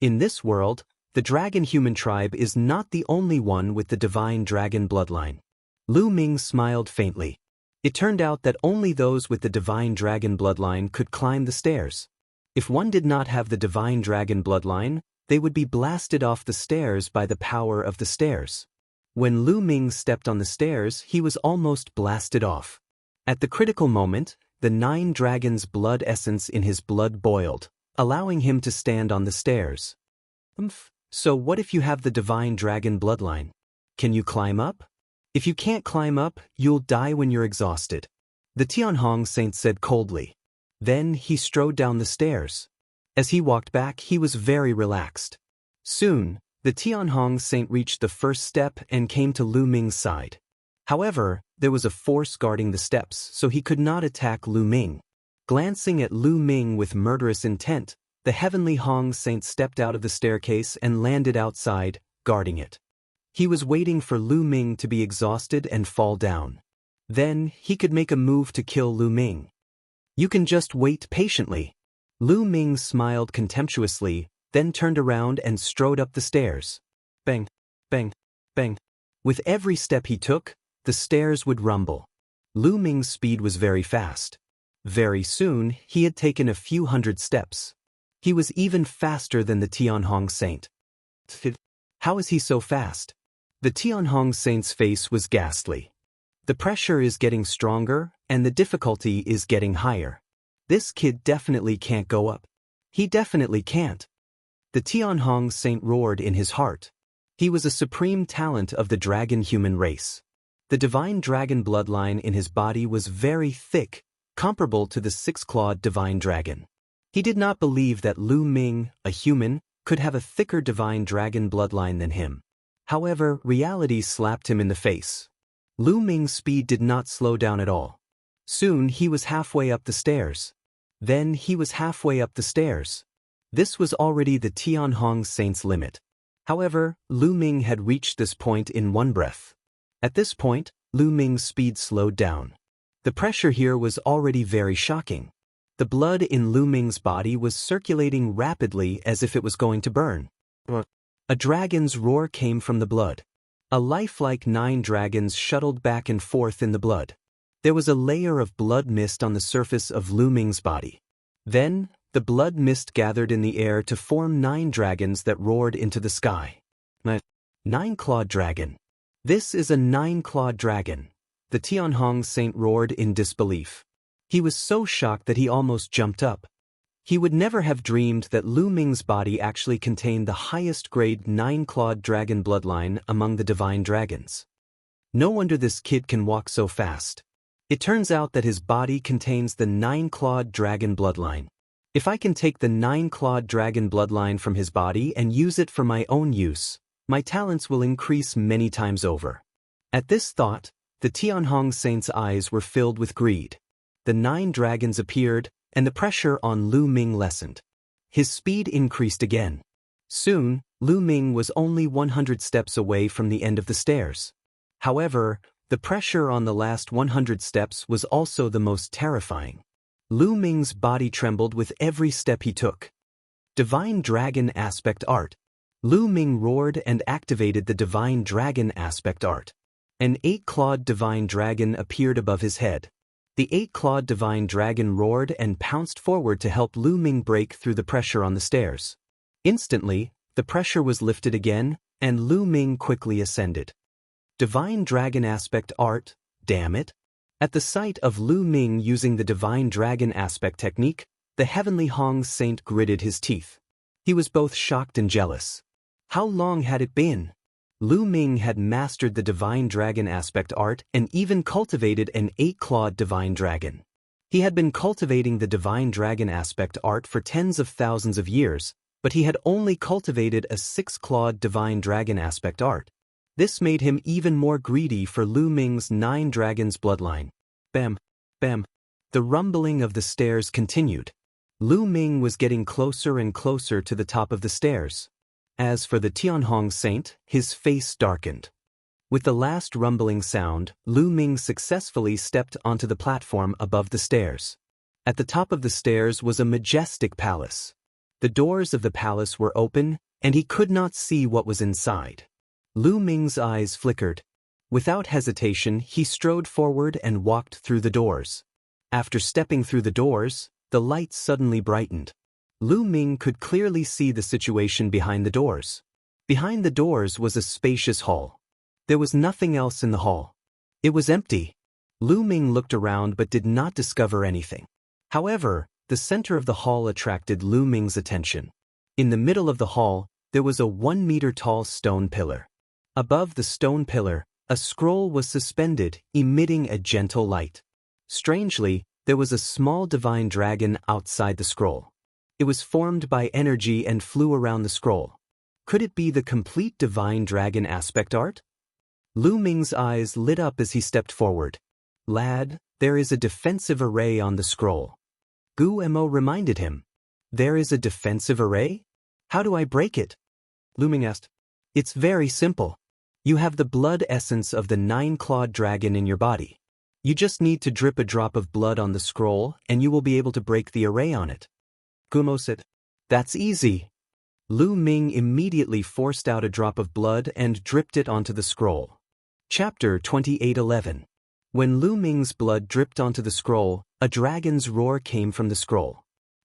In this world, the dragon human tribe is not the only one with the divine dragon bloodline. Lu Ming smiled faintly. It turned out that only those with the divine dragon bloodline could climb the stairs. If one did not have the divine dragon bloodline, they would be blasted off the stairs by the power of the stairs. When Lu Ming stepped on the stairs, he was almost blasted off. At the critical moment, the 9 dragons' blood essence in his blood boiled, allowing him to stand on the stairs. So what if you have the divine dragon bloodline? Can you climb up? If you can't climb up, you'll die when you're exhausted. The Tianhong Saint said coldly. Then he strode down the stairs. As he walked back, he was very relaxed. Soon, the Tianhong Saint reached the first step and came to Lu Ming's side. However, there was a force guarding the steps, so he could not attack Lu Ming. Glancing at Lu Ming with murderous intent, the heavenly Hong Saint stepped out of the staircase and landed outside, guarding it. He was waiting for Lu Ming to be exhausted and fall down. Then, he could make a move to kill Lu Ming. You can just wait patiently. Lu Ming smiled contemptuously, then turned around and strode up the stairs. Bang, bang, bang. With every step he took, the stairs would rumble. Lu Ming's speed was very fast. Very soon, he had taken a few hundred steps. He was even faster than the Tianhong Saint. How is he so fast? The Tianhong Saint's face was ghastly. The pressure is getting stronger, and the difficulty is getting higher. This kid definitely can't go up. He definitely can't. The Tianhong Saint roared in his heart. He was a supreme talent of the dragon human race. The divine dragon bloodline in his body was very thick, comparable to the six-clawed divine dragon. He did not believe that Lu Ming, a human, could have a thicker divine dragon bloodline than him. However, reality slapped him in the face. Lu Ming's speed did not slow down at all. Soon he was halfway up the stairs. Then he was halfway up the stairs. This was already the Tianhong Saint's limit. However, Lu Ming had reached this point in one breath. At this point, Lu Ming's speed slowed down. The pressure here was already very shocking. The blood in Lu Ming's body was circulating rapidly as if it was going to burn. A dragon's roar came from the blood. A lifelike 9 dragons shuttled back and forth in the blood. There was a layer of blood mist on the surface of Lu Ming's body. Then, the blood mist gathered in the air to form 9 dragons that roared into the sky. 9-clawed dragon. This is a 9-clawed dragon. The Tianhong Saint roared in disbelief. He was so shocked that he almost jumped up. He would never have dreamed that Lu Ming's body actually contained the highest grade 9-clawed dragon bloodline among the divine dragons. No wonder this kid can walk so fast. It turns out that his body contains the 9-clawed dragon bloodline. If I can take the 9-clawed dragon bloodline from his body and use it for my own use, my talents will increase many times over. At this thought, the Tianhong Saint's eyes were filled with greed. The 9 dragons appeared, and the pressure on Lu Ming lessened. His speed increased again. Soon, Lu Ming was only 100 steps away from the end of the stairs. However, the pressure on the last 100 steps was also the most terrifying. Lu Ming's body trembled with every step he took. Divine Dragon Aspect Art. Lu Ming roared and activated the Divine Dragon Aspect Art. An 8-clawed divine dragon appeared above his head. The 8-clawed divine dragon roared and pounced forward to help Lu Ming break through the pressure on the stairs. Instantly, the pressure was lifted again, and Lu Ming quickly ascended. Divine Dragon Aspect Art, damn it. At the sight of Lu Ming using the Divine Dragon Aspect technique, the Heavenly Hong Saint gritted his teeth. He was both shocked and jealous. How long had it been? Lu Ming had mastered the Divine Dragon Aspect Art and even cultivated an 8-clawed divine dragon. He had been cultivating the Divine Dragon Aspect Art for tens of thousands of years, but he had only cultivated a 6-clawed Divine Dragon Aspect Art. This made him even more greedy for Lu Ming's 9 dragons bloodline. Bam, bam. The rumbling of the stairs continued. Lu Ming was getting closer and closer to the top of the stairs. As for the Tianhong Saint, his face darkened. With the last rumbling sound, Lu Ming successfully stepped onto the platform above the stairs. At the top of the stairs was a majestic palace. The doors of the palace were open, and he could not see what was inside. Lu Ming's eyes flickered. Without hesitation, he strode forward and walked through the doors. After stepping through the doors, the light suddenly brightened. Lu Ming could clearly see the situation behind the doors. Behind the doors was a spacious hall. There was nothing else in the hall. It was empty. Lu Ming looked around but did not discover anything. However, the center of the hall attracted Lu Ming's attention. In the middle of the hall, there was a 1-meter-tall stone pillar. Above the stone pillar, a scroll was suspended, emitting a gentle light. Strangely, there was a small divine dragon outside the scroll. It was formed by energy and flew around the scroll. Could it be the complete Divine Dragon Aspect Art? Lu Ming's eyes lit up as he stepped forward. Lad, there is a defensive array on the scroll. Gu Mo reminded him. There is a defensive array? How do I break it? Lu Ming asked. It's very simple. You have the blood essence of the 9-clawed dragon in your body. You just need to drip a drop of blood on the scroll and you will be able to break the array on it. Gumosit. That's easy. Lu Ming immediately forced out a drop of blood and dripped it onto the scroll. Chapter 28:11. When Lu Ming's blood dripped onto the scroll, a dragon's roar came from the scroll.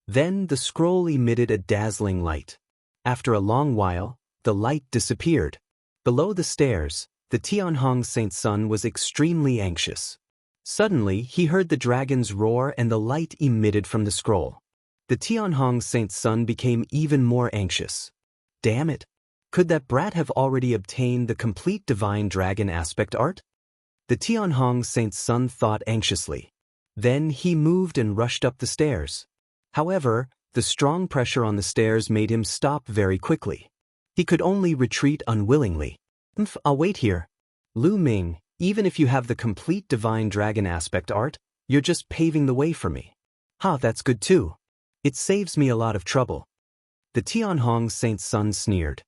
Then the scroll emitted a dazzling light. After a long while, the light disappeared. Below the stairs, the Tianhong Saint's son was extremely anxious. Suddenly, he heard the dragon's roar and the light emitted from the scroll. The Tianhong Saint's son became even more anxious. Damn it! Could that brat have already obtained the complete divine dragon aspect art? The Tianhong Saint's son thought anxiously. Then he moved and rushed up the stairs. However, the strong pressure on the stairs made him stop very quickly. He could only retreat unwillingly. I'll wait here. Lu Ming, even if you have the complete divine dragon aspect art, you're just paving the way for me. That's good too. It saves me a lot of trouble. The Tianhong Saint's son sneered.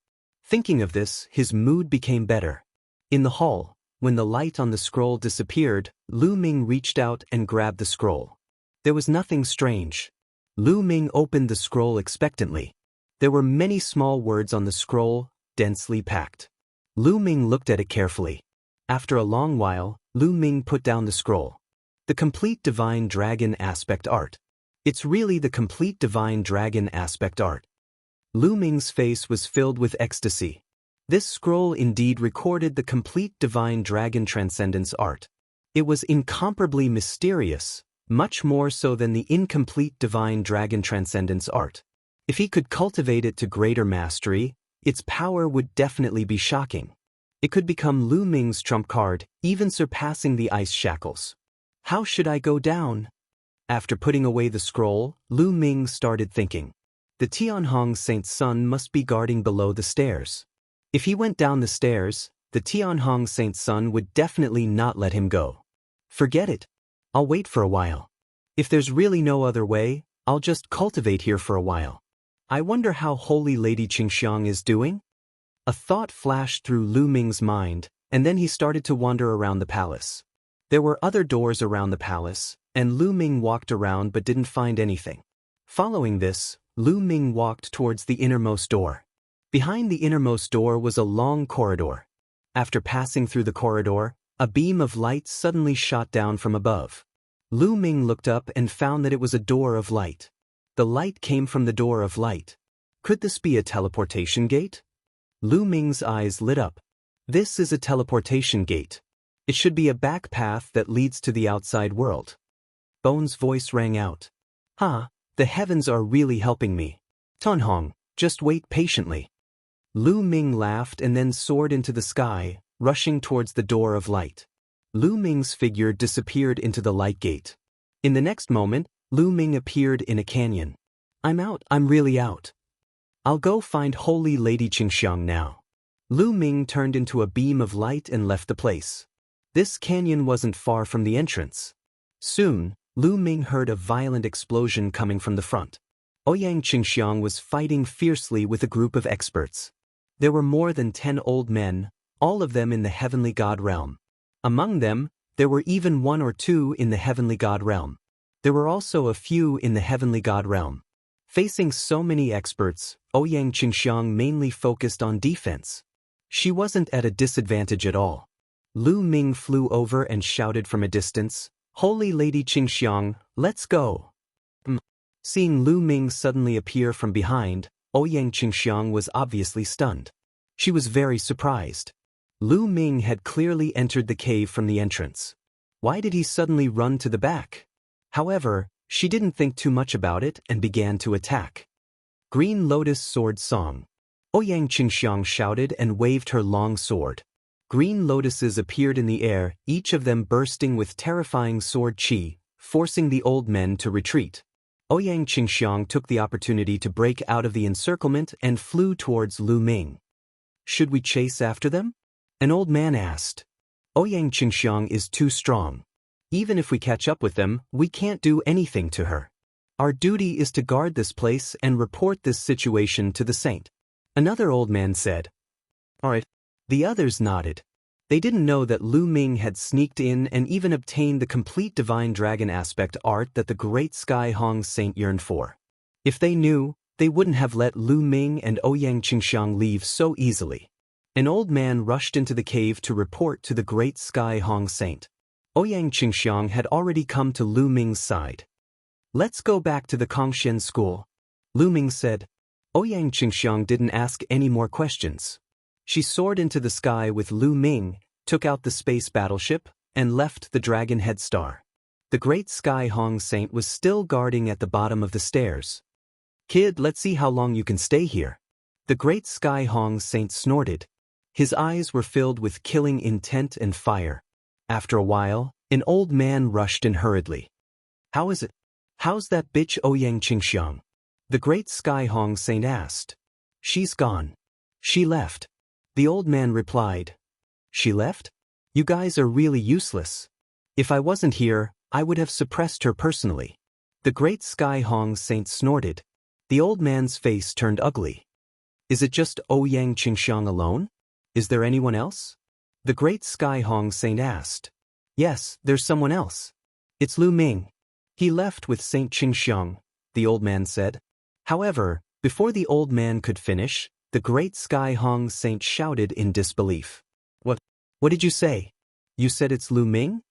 Thinking of this, his mood became better. In the hall, when the light on the scroll disappeared, Lu Ming reached out and grabbed the scroll. There was nothing strange. Lu Ming opened the scroll expectantly. There were many small words on the scroll, densely packed. Lu Ming looked at it carefully. After a long while, Lu Ming put down the scroll. The complete divine dragon aspect art. It's really the complete divine dragon aspect art. Lu Ming's face was filled with ecstasy. This scroll indeed recorded the complete divine dragon transcendence art. It was incomparably mysterious, much more so than the incomplete divine dragon transcendence art. If he could cultivate it to greater mastery, its power would definitely be shocking. It could become Lu Ming's trump card, even surpassing the ice shackles. How should I go down? After putting away the scroll, Lu Ming started thinking. The Tianhong Saint's son must be guarding below the stairs. If he went down the stairs, the Tianhong Saint's son would definitely not let him go. Forget it. I'll wait for a while. If there's really no other way, I'll just cultivate here for a while. I wonder how Holy Lady Xianxia is doing? A thought flashed through Lu Ming's mind, and then he started to wander around the palace. There were other doors around the palace, and Lu Ming walked around but didn't find anything. Following this, Lu Ming walked towards the innermost door. Behind the innermost door was a long corridor. After passing through the corridor, a beam of light suddenly shot down from above. Lu Ming looked up and found that it was a door of light. The light came from the door of light. Could this be a teleportation gate? Lu Ming's eyes lit up. This is a teleportation gate. It should be a back path that leads to the outside world. Bone's voice rang out. The heavens are really helping me. Tianhong, just wait patiently. Lu Ming laughed and then soared into the sky, rushing towards the door of light. Lu Ming's figure disappeared into the light gate. In the next moment, Lu Ming appeared in a canyon. I'm really out. I'll go find Holy Lady Xianxia now. Lu Ming turned into a beam of light and left the place. This canyon wasn't far from the entrance. Soon, Lu Ming heard a violent explosion coming from the front. Ouyang Xianxia was fighting fiercely with a group of experts. There were more than 10 old men, all of them in the heavenly god realm. Among them, there were even 1 or 2 in the heavenly god realm. There were also a few in the heavenly god realm. Facing so many experts, Ouyang Xianxia mainly focused on defense. She wasn't at a disadvantage at all. Lu Ming flew over and shouted from a distance, "Holy Lady Xianxia, let's go!" Seeing Lu Ming suddenly appear from behind, Ouyang Xianxia was obviously stunned. She was very surprised. Lu Ming had clearly entered the cave from the entrance. Why did he suddenly run to the back? However, she didn't think too much about it and began to attack. Green Lotus Sword Song. Ouyang Xianxia shouted and waved her long sword. Green lotuses appeared in the air, each of them bursting with terrifying sword chi, forcing the old men to retreat. Ouyang Xianxia took the opportunity to break out of the encirclement and flew towards Lu Ming. Should we chase after them? An old man asked. Ouyang Xianxia is too strong. Even if we catch up with them, we can't do anything to her. Our duty is to guard this place and report this situation to the saint. Another old man said. All right. The others nodded. They didn't know that Lu Ming had sneaked in and even obtained the complete divine dragon aspect art that the great Sky Hong Saint yearned for. If they knew, they wouldn't have let Lu Ming and Ouyang Qingxiang leave so easily. An old man rushed into the cave to report to the great Sky Hong Saint. Ouyang Qingxiang had already come to Lu Ming's side. "Let's go back to the Kongxian school," Lu Ming said. Ouyang Qingxiang didn't ask any more questions. She soared into the sky with Lu Ming, took out the space battleship, and left the Dragon Head Star. The great Sky Hong Saint was still guarding at the bottom of the stairs. "Kid, let's see how long you can stay here." The great Sky Hong Saint snorted. His eyes were filled with killing intent and fire. After a while, an old man rushed in hurriedly. "How is it? How's that bitch Ouyang Qingxiang?" The great Sky Hong Saint asked. "She's gone. She left." The old man replied. "She left? You guys are really useless. If I wasn't here, I would have suppressed her personally." The great Sky Hong Saint snorted. The old man's face turned ugly. "Is it just Ouyang Qingxiang alone? Is there anyone else?" The great Sky Hong Saint asked. "Yes, there's someone else. It's Lu Ming. He left with Saint Qingxiang," the old man said. However, before the old man could finish, the great Sky Hong Saint shouted in disbelief. What did you say? You said it's Lu Ming?"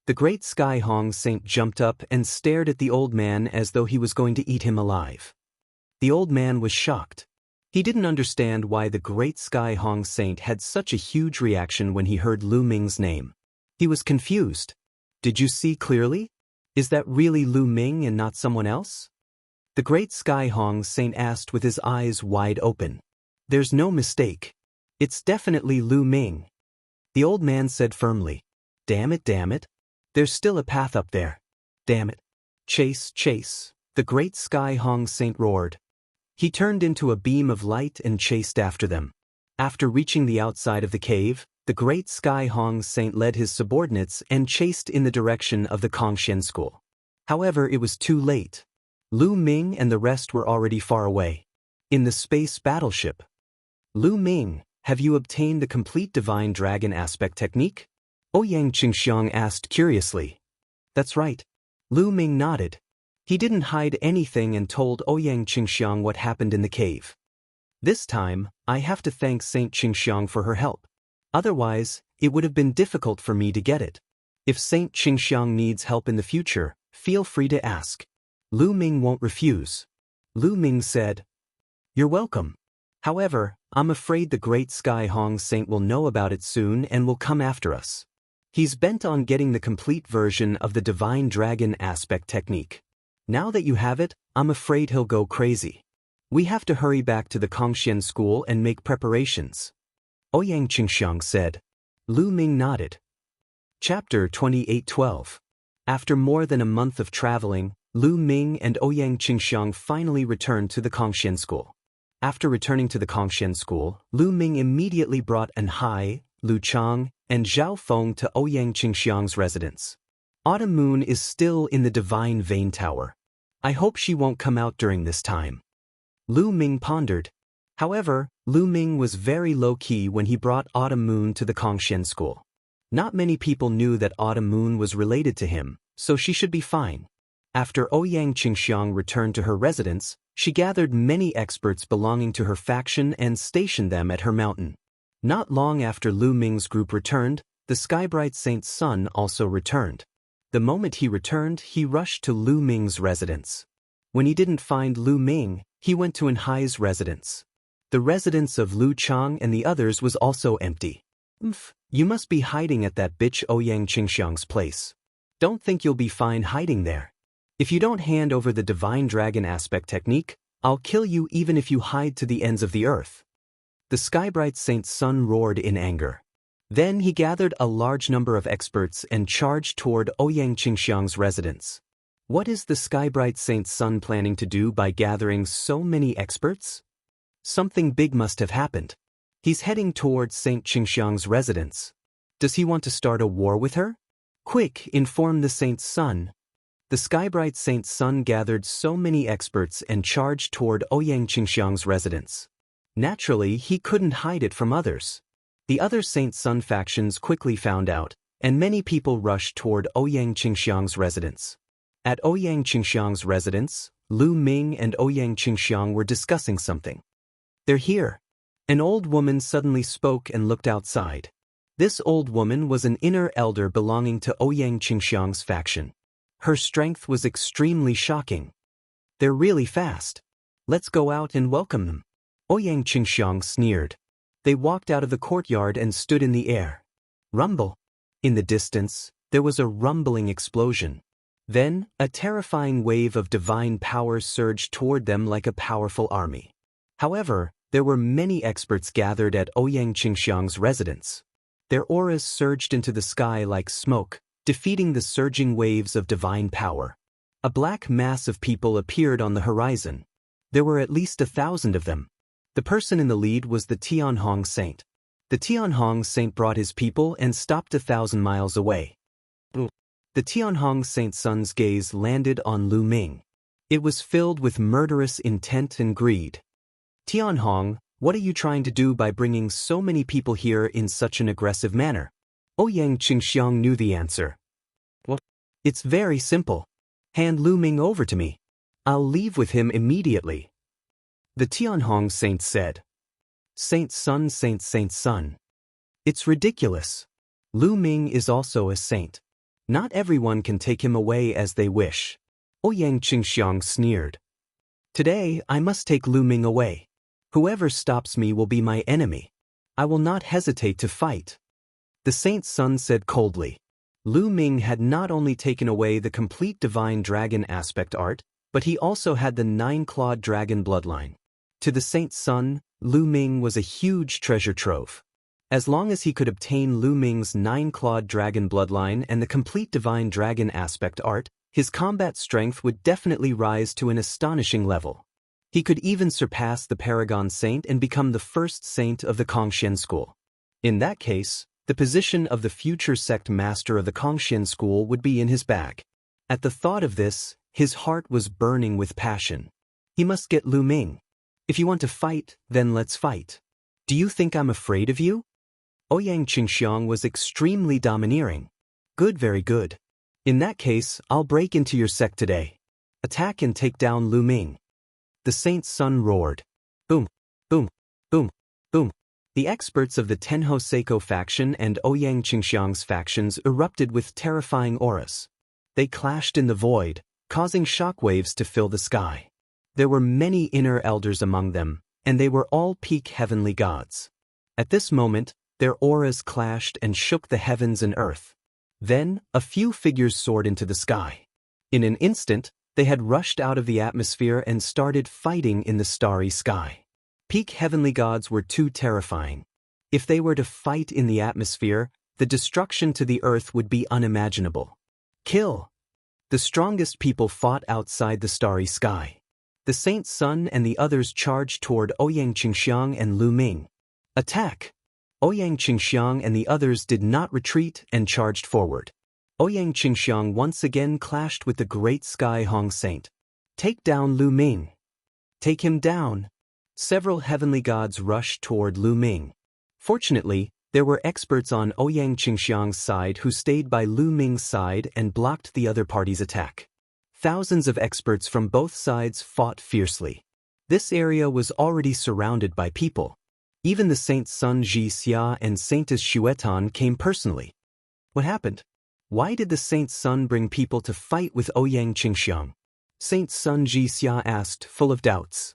The great Sky Hong Saint jumped up and stared at the old man as though he was going to eat him alive. The old man was shocked. He didn't understand why the great Sky Hong Saint had such a huge reaction when he heard Lu Ming's name. He was confused. "Did you see clearly? Is that really Lu Ming and not someone else?" The great Sky Hong Saint asked with his eyes wide open. "There's no mistake. It's definitely Lu Ming." The old man said firmly. Damn it. There's still a path up there. Damn it. Chase. The great Sky Hong Saint roared. He turned into a beam of light and chased after them. After reaching the outside of the cave, the great Sky Hong Saint led his subordinates and chased in the direction of the Kongxian school. However, it was too late. Lu Ming and the rest were already far away. In the space battleship. "Lu Ming, have you obtained the complete divine dragon aspect technique?" Ouyang Qingxiang asked curiously. "That's right." Lu Ming nodded. He didn't hide anything and told Ouyang Qingxiang what happened in the cave. "This time, I have to thank Saint Qingxiang for her help. Otherwise, it would have been difficult for me to get it. If Saint Qingxiang needs help in the future, feel free to ask. Lu Ming won't refuse." Lu Ming said, "You're welcome. However, I'm afraid the great Sky Hong Saint will know about it soon and will come after us. He's bent on getting the complete version of the divine dragon aspect technique. Now that you have it, I'm afraid he'll go crazy. We have to hurry back to the Kongxian school and make preparations." Ouyang Qingxiang said. Lu Ming nodded. Chapter 28:12. After more than a month of traveling, Lu Ming and Ouyang Qingxiang finally returned to the Kongxian school. After returning to the Kongxian school, Lu Ming immediately brought An Hai, Lu Chang, and Zhao Feng to Ouyang Qingxiang's residence. Autumn Moon is still in the Divine Vein Tower. I hope she won't come out during this time. Lu Ming pondered. However, Lu Ming was very low-key when he brought Autumn Moon to the Kongxian school. Not many people knew that Autumn Moon was related to him, so she should be fine. After Ouyang Qingxiang returned to her residence, she gathered many experts belonging to her faction and stationed them at her mountain. Not long after Lu Ming's group returned, the Skybright Saint's son also returned. The moment he returned, he rushed to Lu Ming's residence. When he didn't find Lu Ming, he went to An Hai's residence. The residence of Lu Chang and the others was also empty. You must be hiding at that bitch Ouyang Qingxiang's place. Don't think you'll be fine hiding there. If you don't hand over the divine dragon aspect technique, I'll kill you even if you hide to the ends of the earth. The Skybright Saint's son roared in anger. Then he gathered a large number of experts and charged toward Ouyang Qingxiang's residence. What is the Skybright Saint's son planning to do by gathering so many experts? Something big must have happened. He's heading towards Saint Qingxiang's residence. Does he want to start a war with her? Quick, inform the Saint's son. The Skybright Saint's son gathered so many experts and charged toward Ouyang Qingxiang's residence. Naturally, he couldn't hide it from others. The other Saint's son factions quickly found out, and many people rushed toward Ouyang Qingxiang's residence. At Ouyang Qingxiang's residence, Lu Ming and Ouyang Qingxiang were discussing something. "They're here." An old woman suddenly spoke and looked outside. This old woman was an inner elder belonging to Ouyang Qingxiang's faction. Her strength was extremely shocking. "They're really fast. Let's go out and welcome them." Ouyang Qingxiang sneered. They walked out of the courtyard and stood in the air. Rumble. In the distance, there was a rumbling explosion. Then, a terrifying wave of divine power surged toward them like a powerful army. However, there were many experts gathered at Ouyang Qingxiang's residence. Their auras surged into the sky like smoke, defeating the surging waves of divine power. A black mass of people appeared on the horizon. There were at least 1,000 of them. The person in the lead was the Tianhong Saint. The Tianhong Saint brought his people and stopped 1,000 miles away. The Tianhong Saint's son's gaze landed on Lu Ming. It was filled with murderous intent and greed. "Tianhong, what are you trying to do by bringing so many people here in such an aggressive manner?" Ouyang Qingxiang knew the answer. "What? It's very simple. Hand Lu Ming over to me. I'll leave with him immediately." The Tianhong Saint said. Saint's son. It's ridiculous. Lu Ming is also a saint. Not everyone can take him away as they wish. Ouyang Qingxiang sneered. "Today, I must take Lu Ming away. Whoever stops me will be my enemy. I will not hesitate to fight." The saint's son said coldly. Lu Ming had not only taken away the complete divine dragon aspect art, but he also had the 9-clawed dragon bloodline. To the saint's son, Lu Ming was a huge treasure trove. As long as he could obtain Lu Ming's 9-clawed dragon bloodline and the complete divine dragon aspect art, his combat strength would definitely rise to an astonishing level. He could even surpass the Paragon Saint and become the first saint of the Kongxian school. In that case, the position of the future sect master of the Kongxian school would be in his bag. At the thought of this, his heart was burning with passion. He must get Lu Ming. "If you want to fight, then let's fight. Do you think I'm afraid of you?" Ouyang Qingxiang was extremely domineering. "Good, very good. In that case, I'll break into your sect today. Attack and take down Lu Ming." The saint's son roared. Boom, boom, boom, boom. The experts of the Tenho Seiko faction and Ouyang Qingxiang's factions erupted with terrifying auras. They clashed in the void, causing shockwaves to fill the sky. There were many inner elders among them, and they were all peak heavenly gods. At this moment, their auras clashed and shook the heavens and earth. Then, a few figures soared into the sky. In an instant, they had rushed out of the atmosphere and started fighting in the starry sky. Peak heavenly gods were too terrifying. If they were to fight in the atmosphere, the destruction to the earth would be unimaginable. Kill! The strongest people fought outside the starry sky. The saint's son and the others charged toward Ouyang Qingxiang and Lu Ming. Attack! Ouyang Qingxiang and the others did not retreat and charged forward. Ouyang Qingxiang once again clashed with the great Sky Hong Saint. "Take down Lu Ming. Take him down." Several heavenly gods rushed toward Lu Ming. Fortunately, there were experts on Ouyang Qingxiang's side who stayed by Lu Ming's side and blocked the other party's attack. Thousands of experts from both sides fought fiercely. This area was already surrounded by people. Even the saint's son Ji Xia and Saintess Xuetan came personally. What happened? Why did the saint's son bring people to fight with Ouyang Qingxiang? Saint's son Ji Xia asked, full of doubts.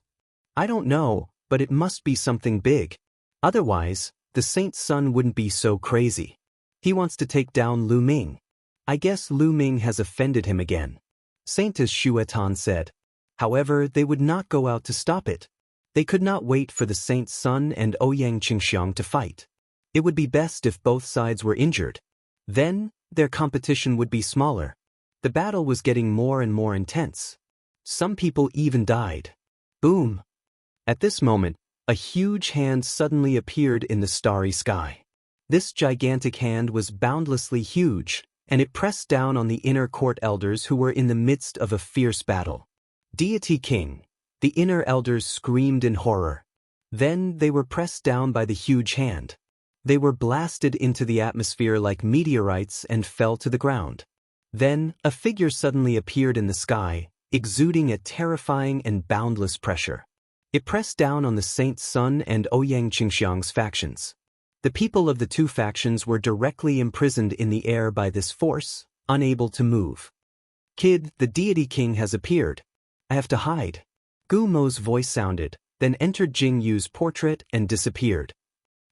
"I don't know, but it must be something big. Otherwise, the saint's son wouldn't be so crazy. He wants to take down Lu Ming. I guess Lu Ming has offended him again." Saintess Xuetan said. However, they would not go out to stop it. They could not wait for the saint's son and Ouyang Qingxiang to fight. It would be best if both sides were injured. Then, their competition would be smaller. The battle was getting more and more intense. Some people even died. Boom! At this moment, a huge hand suddenly appeared in the starry sky. This gigantic hand was boundlessly huge, and it pressed down on the inner court elders who were in the midst of a fierce battle. Deity King! The inner elders screamed in horror. Then they were pressed down by the huge hand. They were blasted into the atmosphere like meteorites and fell to the ground. Then, a figure suddenly appeared in the sky, exuding a terrifying and boundless pressure. It pressed down on the Saint Sun and Ouyang Qingxiang's factions. The people of the two factions were directly imprisoned in the air by this force, unable to move. "Kid, the deity king has appeared. I have to hide." Gu Mo's voice sounded, then entered Jing Yu's portrait and disappeared.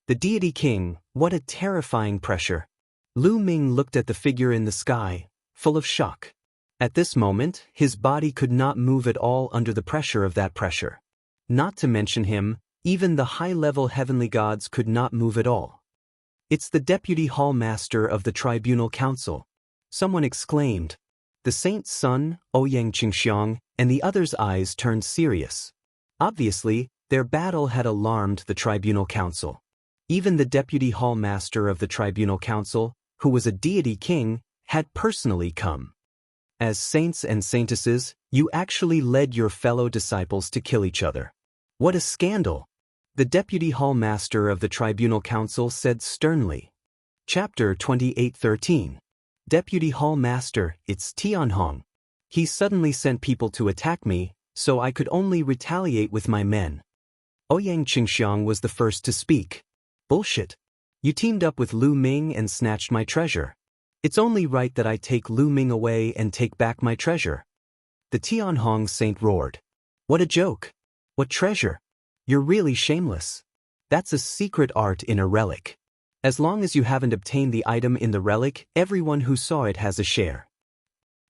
The deity king, what a terrifying pressure. Lu Ming looked at the figure in the sky, full of shock. At this moment, his body could not move at all under the pressure of that pressure. Not to mention him, even the high-level heavenly gods could not move at all. "It's the deputy hall master of the tribunal council," someone exclaimed. The Saint Sun, Ouyang Qingxiang, and the others' eyes turned serious. Obviously, their battle had alarmed the tribunal council. Even the deputy hall master of the tribunal council, who was a deity king, had personally come. "As saints and saintesses, you actually led your fellow disciples to kill each other. What a scandal!" The deputy hall master of the tribunal council said sternly. Chapter 28:13. Deputy hall master, it's Tianhong. He suddenly sent people to attack me, so I could only retaliate with my men. Ouyang Qingxiang was the first to speak. "Bullshit. You teamed up with Lu Ming and snatched my treasure. It's only right that I take Lu Ming away and take back my treasure." The Tianhong saint roared. "What a joke. What treasure? You're really shameless. That's a secret art in a relic. As long as you haven't obtained the item in the relic, everyone who saw it has a share.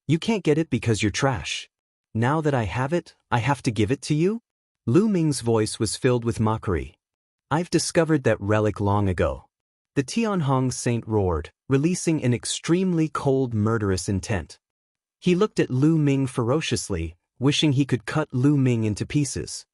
You can't get it because you're trash. Now that I have it, I have to give it to you?" Lu Ming's voice was filled with mockery. "I've discovered that relic long ago." The Tianhong saint roared, releasing an extremely cold, murderous intent. He looked at Lu Ming ferociously, wishing he could cut Lu Ming into pieces.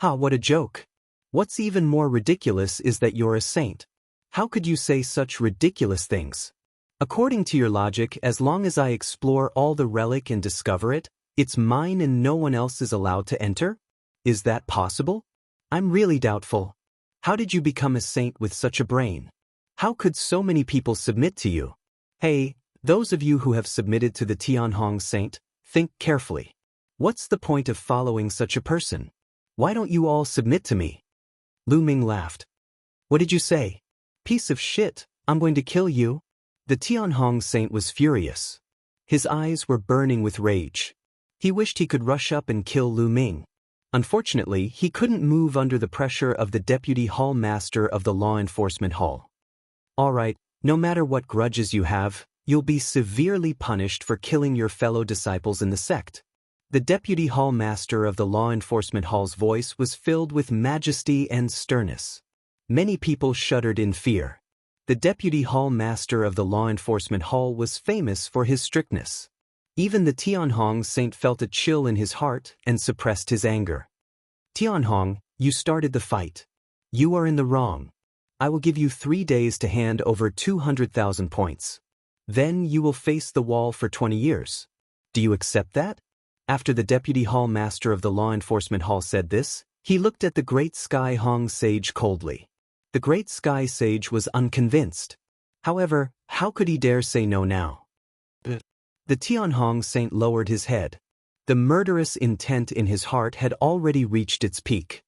"Ha, what a joke. What's even more ridiculous is that you're a saint. How could you say such ridiculous things? According to your logic, as long as I explore all the relic and discover it, it's mine and no one else is allowed to enter? Is that possible? I'm really doubtful. How did you become a saint with such a brain? How could so many people submit to you? Hey, those of you who have submitted to the Tianhong saint, think carefully. What's the point of following such a person? Why don't you all submit to me?" Lu Ming laughed. "What did you say? Piece of shit, I'm going to kill you." The Tianhong saint was furious. His eyes were burning with rage. He wished he could rush up and kill Lu Ming. Unfortunately, he couldn't move under the pressure of the deputy hall master of the law enforcement hall. "All right, no matter what grudges you have, you'll be severely punished for killing your fellow disciples in the sect." The deputy hall master of the law enforcement hall's voice was filled with majesty and sternness. Many people shuddered in fear. The deputy hall master of the law enforcement hall was famous for his strictness. Even the Tianhong saint felt a chill in his heart and suppressed his anger. "Tianhong, you started the fight. You are in the wrong. I will give you 3 days to hand over 200,000 points. Then you will face the wall for 20 years. Do you accept that?" After the deputy hall master of the law enforcement hall said this, he looked at the great Sky Hong sage coldly. The great Sky Sage was unconvinced. However, how could he dare say no now? The Tianhong saint lowered his head. The murderous intent in his heart had already reached its peak.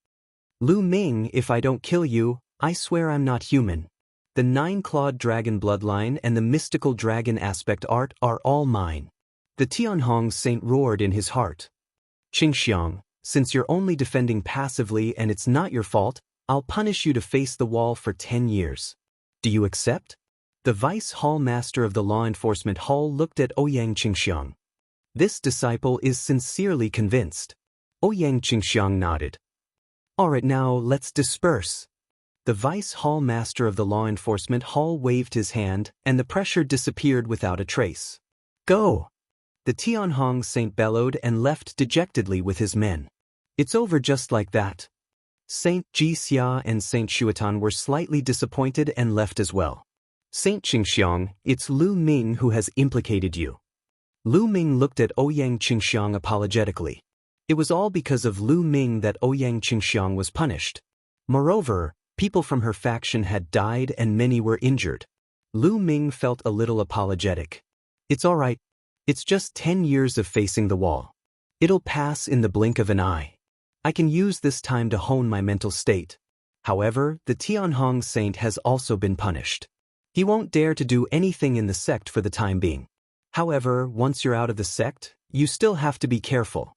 "Lu Ming, if I don't kill you, I swear I'm not human. The 9-clawed dragon bloodline and the mystical dragon aspect art are all mine." The Tianhong saint roared in his heart. "Qingxiang, since you're only defending passively and it's not your fault, I'll punish you to face the wall for 10 years. Do you accept?" The vice hall master of the law enforcement hall looked at Ouyang Qingxiang. This disciple is sincerely convinced. Ouyang Qingxiang nodded. "All right, now let's disperse." The vice hall master of the law enforcement hall waved his hand, and the pressure disappeared without a trace. "Go!" The Tianhong saint bellowed and left dejectedly with his men. "It's over just like that." Saint Jixia and Saint Shuatan were slightly disappointed and left as well. "Saint Qingxiang, it's Lu Ming who has implicated you." Lu Ming looked at Ouyang Qingxiang apologetically. It was all because of Lu Ming that Ouyang Qingxiang was punished. Moreover, people from her faction had died and many were injured. Lu Ming felt a little apologetic. "It's all right. It's just 10 years of facing the wall. It'll pass in the blink of an eye. I can use this time to hone my mental state. However, the Tianhong saint has also been punished. He won't dare to do anything in the sect for the time being. However, once you're out of the sect, you still have to be careful.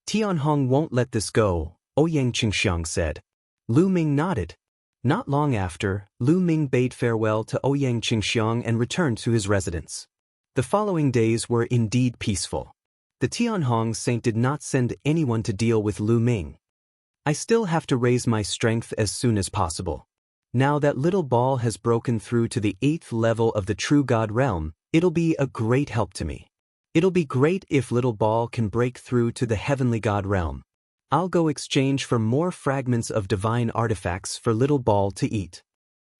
Tianhong won't let this go, Ouyang Qingxiang said. Lu Ming nodded. Not long after, Lu Ming bade farewell to Ouyang Qingxiang and returned to his residence. The following days were indeed peaceful. The Tianhong saint did not send anyone to deal with Lu Ming. I still have to raise my strength as soon as possible. Now that little ball has broken through to the 8th level of the true God realm, it'll be a great help to me. It'll be great if little ball can break through to the heavenly God realm. I'll go exchange for more fragments of divine artifacts for little ball to eat.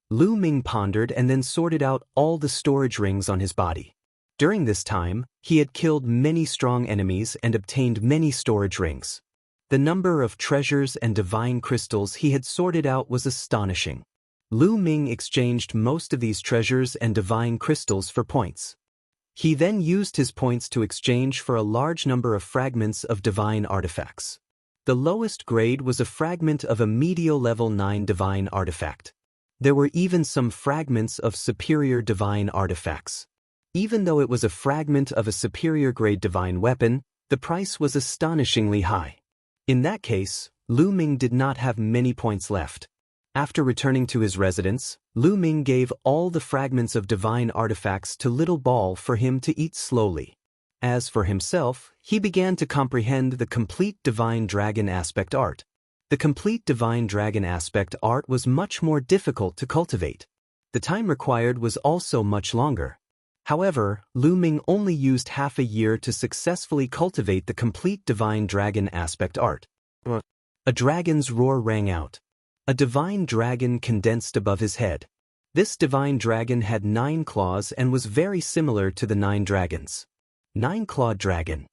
Lu Ming pondered and then sorted out all the storage rings on his body. During this time, he had killed many strong enemies and obtained many storage rings. The number of treasures and divine crystals he had sorted out was astonishing. Lu Ming exchanged most of these treasures and divine crystals for points. He then used his points to exchange for a large number of fragments of divine artifacts. The lowest grade was a fragment of a medial level 9 divine artifact. There were even some fragments of superior divine artifacts. Even though it was a fragment of a superior grade divine weapon, the price was astonishingly high. In that case, Lu Ming did not have many points left. After returning to his residence, Lu Ming gave all the fragments of divine artifacts to Little Ball for him to eat slowly. As for himself, he began to comprehend the complete divine dragon aspect art. The complete divine dragon aspect art was much more difficult to cultivate. The time required was also much longer. However, Lu Ming only used half a year to successfully cultivate the complete divine dragon aspect art. A dragon's roar rang out. A divine dragon condensed above his head. This divine dragon had 9 claws and was very similar to the 9 dragons. 9-clawed dragon.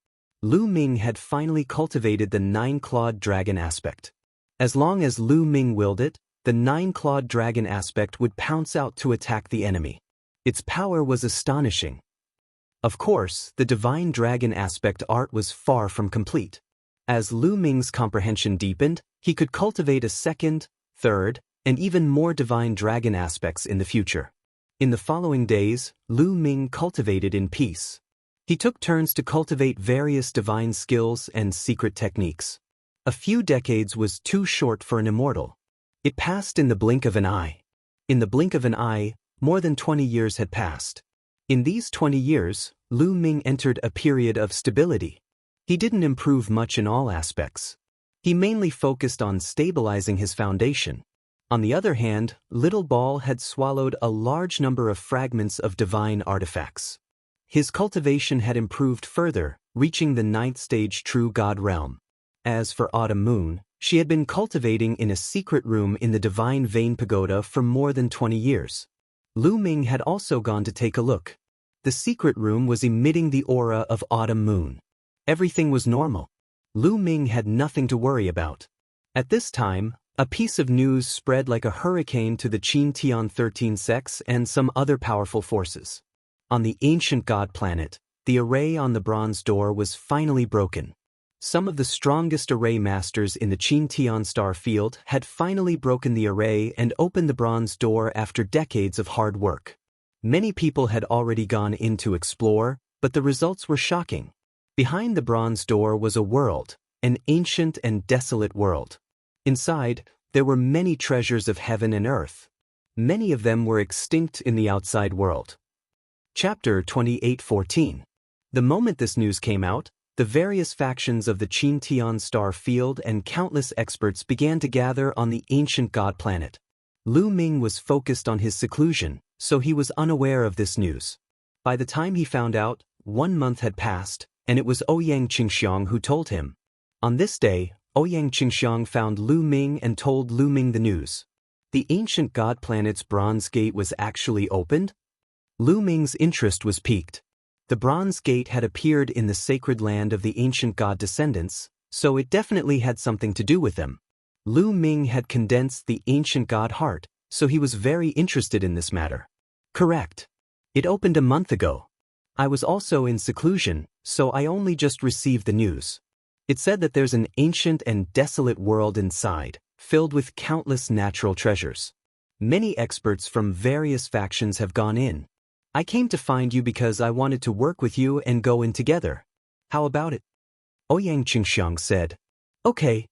Lu Ming had finally cultivated the 9-clawed dragon aspect. As long as Lu Ming willed it, the 9-clawed dragon aspect would pounce out to attack the enemy. Its power was astonishing. Of course, the divine dragon aspect art was far from complete. As Lu Ming's comprehension deepened, he could cultivate a second, third, and even more divine dragon aspects in the future. In the following days, Lu Ming cultivated in peace. He took turns to cultivate various divine skills and secret techniques. A few decades was too short for an immortal. It passed in the blink of an eye. In the blink of an eye, more than 20 years had passed. In these 20 years, Lu Ming entered a period of stability. He didn't improve much in all aspects. He mainly focused on stabilizing his foundation. On the other hand, Little Ball had swallowed a large number of fragments of divine artifacts. His cultivation had improved further, reaching the 9th stage true God realm. As for Autumn Moon, she had been cultivating in a secret room in the Divine Vein Pagoda for more than 20 years. Lu Ming had also gone to take a look. The secret room was emitting the aura of Autumn Moon. Everything was normal. Lu Ming had nothing to worry about. At this time, a piece of news spread like a hurricane to the Qin Tian 13 sects and some other powerful forces. On the ancient god planet, the array on the bronze door was finally broken. Some of the strongest array masters in the Qin Tian star field had finally broken the array and opened the bronze door after decades of hard work. Many people had already gone in to explore, but the results were shocking. Behind the bronze door was a world, an ancient and desolate world. Inside, there were many treasures of heaven and earth. Many of them were extinct in the outside world. Chapter 28:14. The moment this news came out, the various factions of the Qin Tian star field and countless experts began to gather on the ancient god planet. Lu Ming was focused on his seclusion, so he was unaware of this news. By the time he found out, 1 month had passed, and it was Ouyang Qingxiang who told him. On this day, Ouyang Qingxiang found Lu Ming and told Lu Ming the news. The ancient god planet's bronze gate was actually opened? Lu Ming's interest was piqued. The bronze gate had appeared in the sacred land of the ancient god descendants, so it definitely had something to do with them. Lu Ming had condensed the ancient god heart, so he was very interested in this matter. Correct. It opened a month ago. I was also in seclusion, so I only just received the news. It said that there's an ancient and desolate world inside, filled with countless natural treasures. Many experts from various factions have gone in. I came to find you because I wanted to work with you and go in together. How about it? Ouyang Qingxiang said. Okay.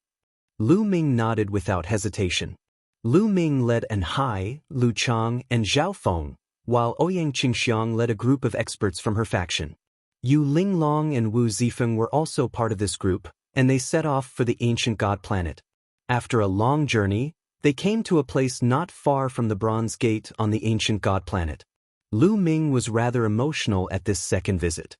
Lu Ming nodded without hesitation. Lu Ming led An Hai, Lu Chang, and Zhao Feng, while Ouyang Qingxiang led a group of experts from her faction. Yu Linglong and Wu Zifeng were also part of this group, and they set off for the ancient god planet. After a long journey, they came to a place not far from the Bronze Gate on the ancient god planet. Lu Ming was rather emotional at this second visit.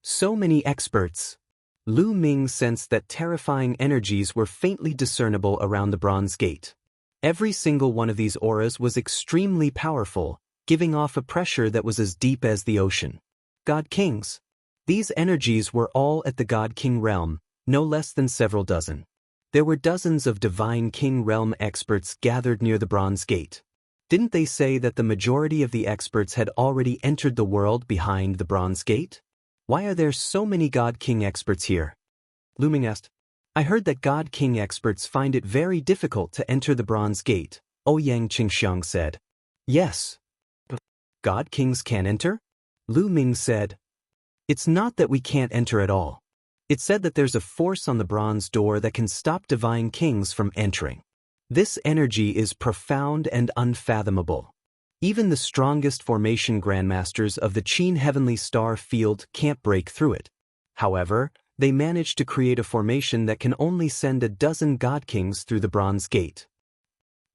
So many experts. Lu Ming sensed that terrifying energies were faintly discernible around the Bronze Gate. Every single one of these auras was extremely powerful, giving off a pressure that was as deep as the ocean. God Kings. These energies were all at the God King realm, no less than several dozen. There were dozens of Divine King realm experts gathered near the Bronze Gate. Didn't they say that the majority of the experts had already entered the world behind the Bronze Gate? Why are there so many God King experts here? Lu Ming asked. I heard that God King experts find it very difficult to enter the Bronze Gate, Ouyang Qingxiang said. Yes. God Kings can enter? Lu Ming said. It's not that we can't enter at all. It said that there's a force on the bronze door that can stop divine kings from entering. This energy is profound and unfathomable. Even the strongest formation grandmasters of the Qin Heavenly Star field can't break through it. However, they managed to create a formation that can only send a dozen God Kings through the Bronze Gate.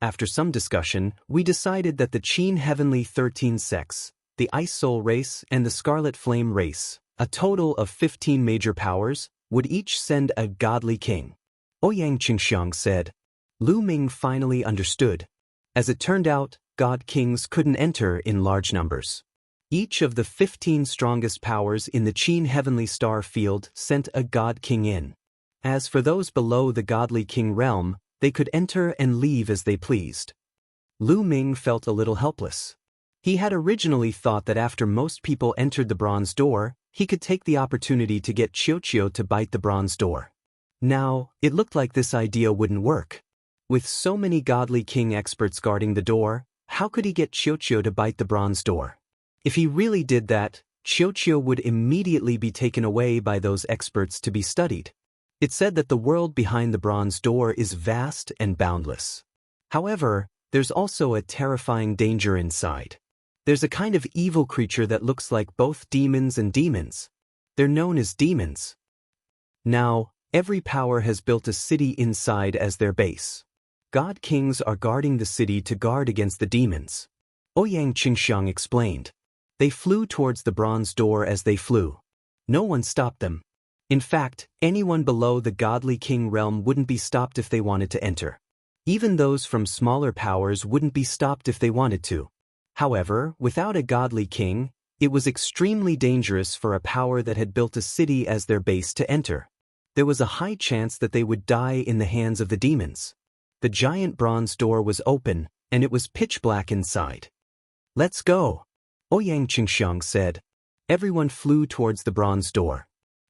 After some discussion, we decided that the Qin Heavenly 13 sects, the Ice Soul race and the Scarlet Flame race, a total of 15 major powers, would each send a godly king. Ouyang Qingxiang said. Lu Ming finally understood. As it turned out, God Kings couldn't enter in large numbers. Each of the 15 strongest powers in the Qin Heavenly Star field sent a God King in. As for those below the Godly King realm, they could enter and leave as they pleased. Lu Ming felt a little helpless. He had originally thought that after most people entered the bronze door, he could take the opportunity to get Qiuqiu to bite the bronze door. Now, it looked like this idea wouldn't work. With so many godly king experts guarding the door, how could he get Qiuqiu to bite the bronze door? If he really did that, Qiuqiu would immediately be taken away by those experts to be studied. It said that the world behind the bronze door is vast and boundless. However, there's also a terrifying danger inside. There's a kind of evil creature that looks like both demons and demons. They're known as demons. Now, every power has built a city inside as their base. God Kings are guarding the city to guard against the demons. Ouyang Qingxiang explained. They flew towards the bronze door as they flew. No one stopped them. In fact, anyone below the Godly King realm wouldn't be stopped if they wanted to enter. Even those from smaller powers wouldn't be stopped if they wanted to. However, without a Godly King, it was extremely dangerous for a power that had built a city as their base to enter. There was a high chance that they would die in the hands of the demons. The giant bronze door was open, and it was pitch black inside. Let's go, Ouyang Qingxiang said. Everyone flew towards the bronze door.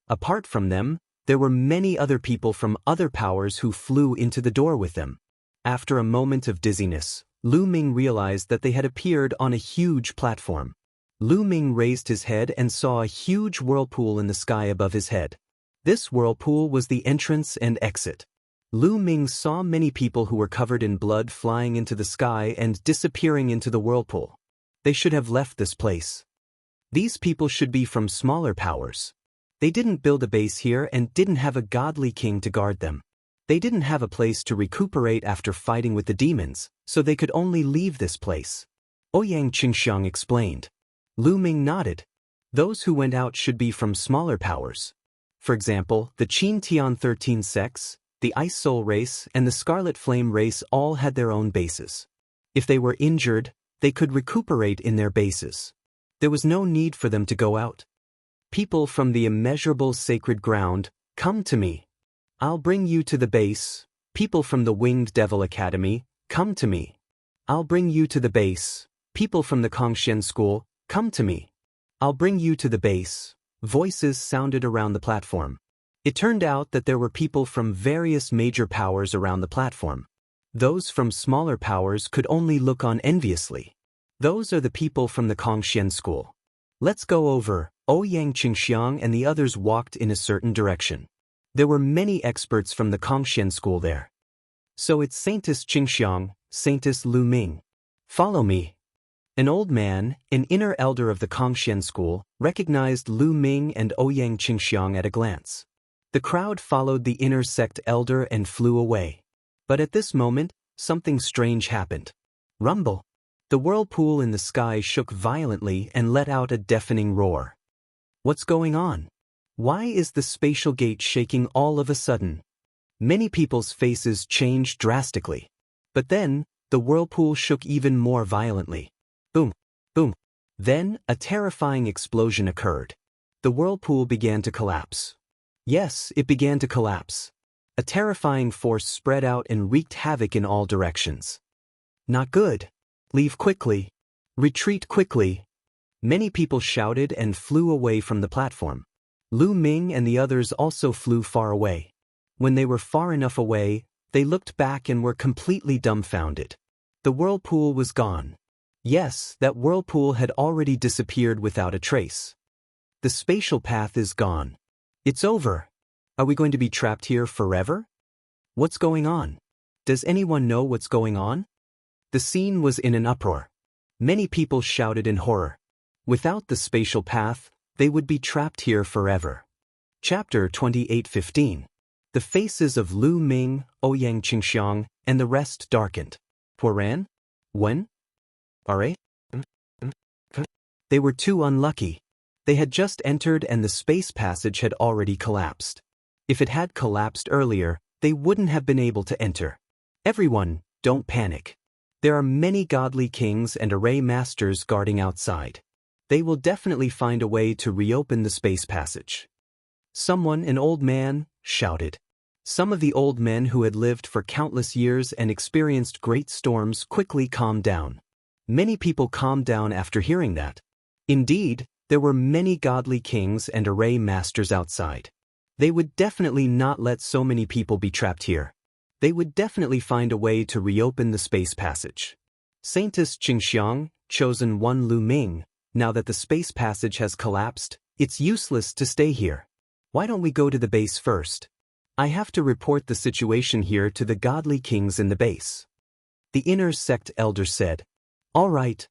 Apart from them, there were many other people from other powers who flew into the door with them. After a moment of dizziness, Lu Ming realized that they had appeared on a huge platform. Lu Ming raised his head and saw a huge whirlpool in the sky above his head. This whirlpool was the entrance and exit. Lu Ming saw many people who were covered in blood flying into the sky and disappearing into the whirlpool. They should have left this place. These people should be from smaller powers. They didn't build a base here and didn't have a godly king to guard them. They didn't have a place to recuperate after fighting with the demons, so they could only leave this place. Ouyang Qingxiang explained. Lu Ming nodded. Those who went out should be from smaller powers. For example, the Qin Tian 13 sects, the Ice Soul race, and the Scarlet Flame race all had their own bases. If they were injured, they could recuperate in their bases. There was no need for them to go out. People from the immeasurable sacred ground, come to me. I'll bring you to the base. People from the Winged Devil Academy, come to me. I'll bring you to the base. People from the Kongshen School, come to me. I'll bring you to the base. Voices sounded around the platform. It turned out that there were people from various major powers around the platform. Those from smaller powers could only look on enviously. Those are the people from the Cultivation school. Let's go over. Yang Xianxia and the others walked in a certain direction. There were many experts from the Cultivation school there. So it's Saintess Xianxia, Saintess Lu Ming. Follow me. An old man, an inner elder of the Cultivation school, recognized Lu Ming and Yang Xianxia at a glance. The crowd followed the inner sect elder and flew away. But at this moment, something strange happened. Rumble. The whirlpool in the sky shook violently and let out a deafening roar. What's going on? Why is the spatial gate shaking all of a sudden? Many people's faces changed drastically. But then, the whirlpool shook even more violently. Boom, boom. Then, a terrifying explosion occurred. The whirlpool began to collapse. Yes, it began to collapse. A terrifying force spread out and wreaked havoc in all directions. Not good. Leave quickly. Retreat quickly. Many people shouted and flew away from the platform. Lu Ming and the others also flew far away. When they were far enough away, they looked back and were completely dumbfounded. The whirlpool was gone. Yes, that whirlpool had already disappeared without a trace. The spatial path is gone. It's over. Are we going to be trapped here forever? What's going on? Does anyone know what's going on? The scene was in an uproar. Many people shouted in horror. Without the spatial path, they would be trapped here forever. Chapter 28:15. The faces of Lu Ming, Yang Xianxia, and the rest darkened. Poran? When? Are? They were too unlucky. They had just entered and the space passage had already collapsed. If it had collapsed earlier, they wouldn't have been able to enter. Everyone, don't panic. There are many godly kings and array masters guarding outside. They will definitely find a way to reopen the space passage. Someone, an old man, shouted. Some of the old men who had lived for countless years and experienced great storms quickly calmed down. Many people calmed down after hearing that. Indeed, there were many godly kings and array masters outside. They would definitely not let so many people be trapped here. They would definitely find a way to reopen the space passage. Saintess Xianxia, chosen one Lu Ming, now that the space passage has collapsed, it's useless to stay here. Why don't we go to the base first? I have to report the situation here to the godly kings in the base. The inner sect elder said. All right.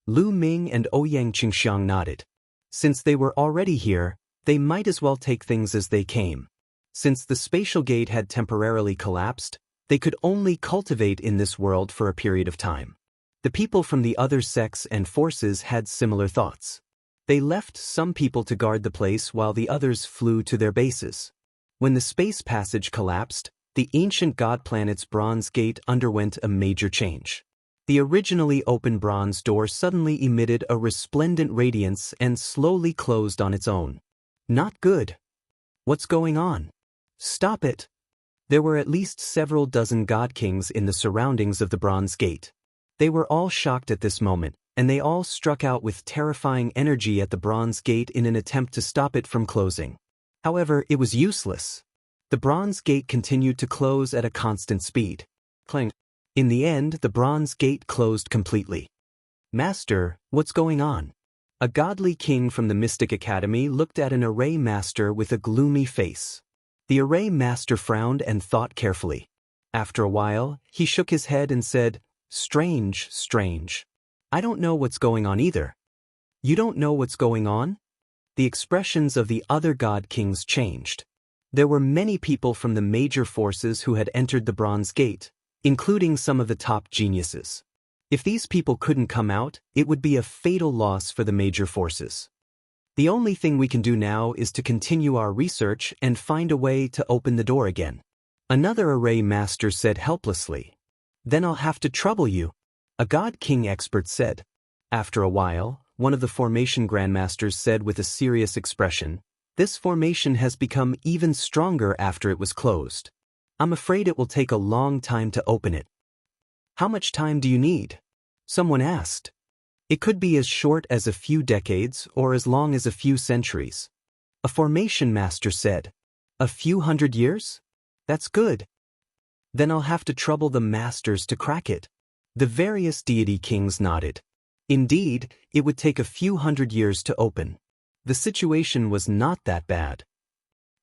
Lu Ming and Yang Xianxia nodded. Since they were already here, they might as well take things as they came. Since the spatial gate had temporarily collapsed, they could only cultivate in this world for a period of time. The people from the other sects and forces had similar thoughts. They left some people to guard the place while the others flew to their bases. When the space passage collapsed, the ancient god planet's bronze gate underwent a major change. The originally open bronze door suddenly emitted a resplendent radiance and slowly closed on its own. Not good. What's going on? Stop it. There were at least several dozen god kings in the surroundings of the bronze gate. They were all shocked at this moment, and they all struck out with terrifying energy at the bronze gate in an attempt to stop it from closing. However, it was useless. The bronze gate continued to close at a constant speed. Clang. In the end, the bronze gate closed completely. Master, what's going on? A godly king from the Mystic Academy looked at an array master with a gloomy face. The array master frowned and thought carefully. After a while, he shook his head and said, Strange, strange. I don't know what's going on either. You don't know what's going on? The expressions of the other god kings changed. There were many people from the major forces who had entered the Bronze Gate, including some of the top geniuses. If these people couldn't come out, it would be a fatal loss for the major forces. The only thing we can do now is to continue our research and find a way to open the door again. Another array master said helplessly. Then I'll have to trouble you, a god king expert said. After a while, one of the formation grandmasters said with a serious expression, this formation has become even stronger after it was closed. I'm afraid it will take a long time to open it. How much time do you need? Someone asked. It could be as short as a few decades or as long as a few centuries. A formation master said. A few hundred years? That's good. Then I'll have to trouble the masters to crack it. The various deity kings nodded. Indeed, it would take a few hundred years to open. The situation was not that bad.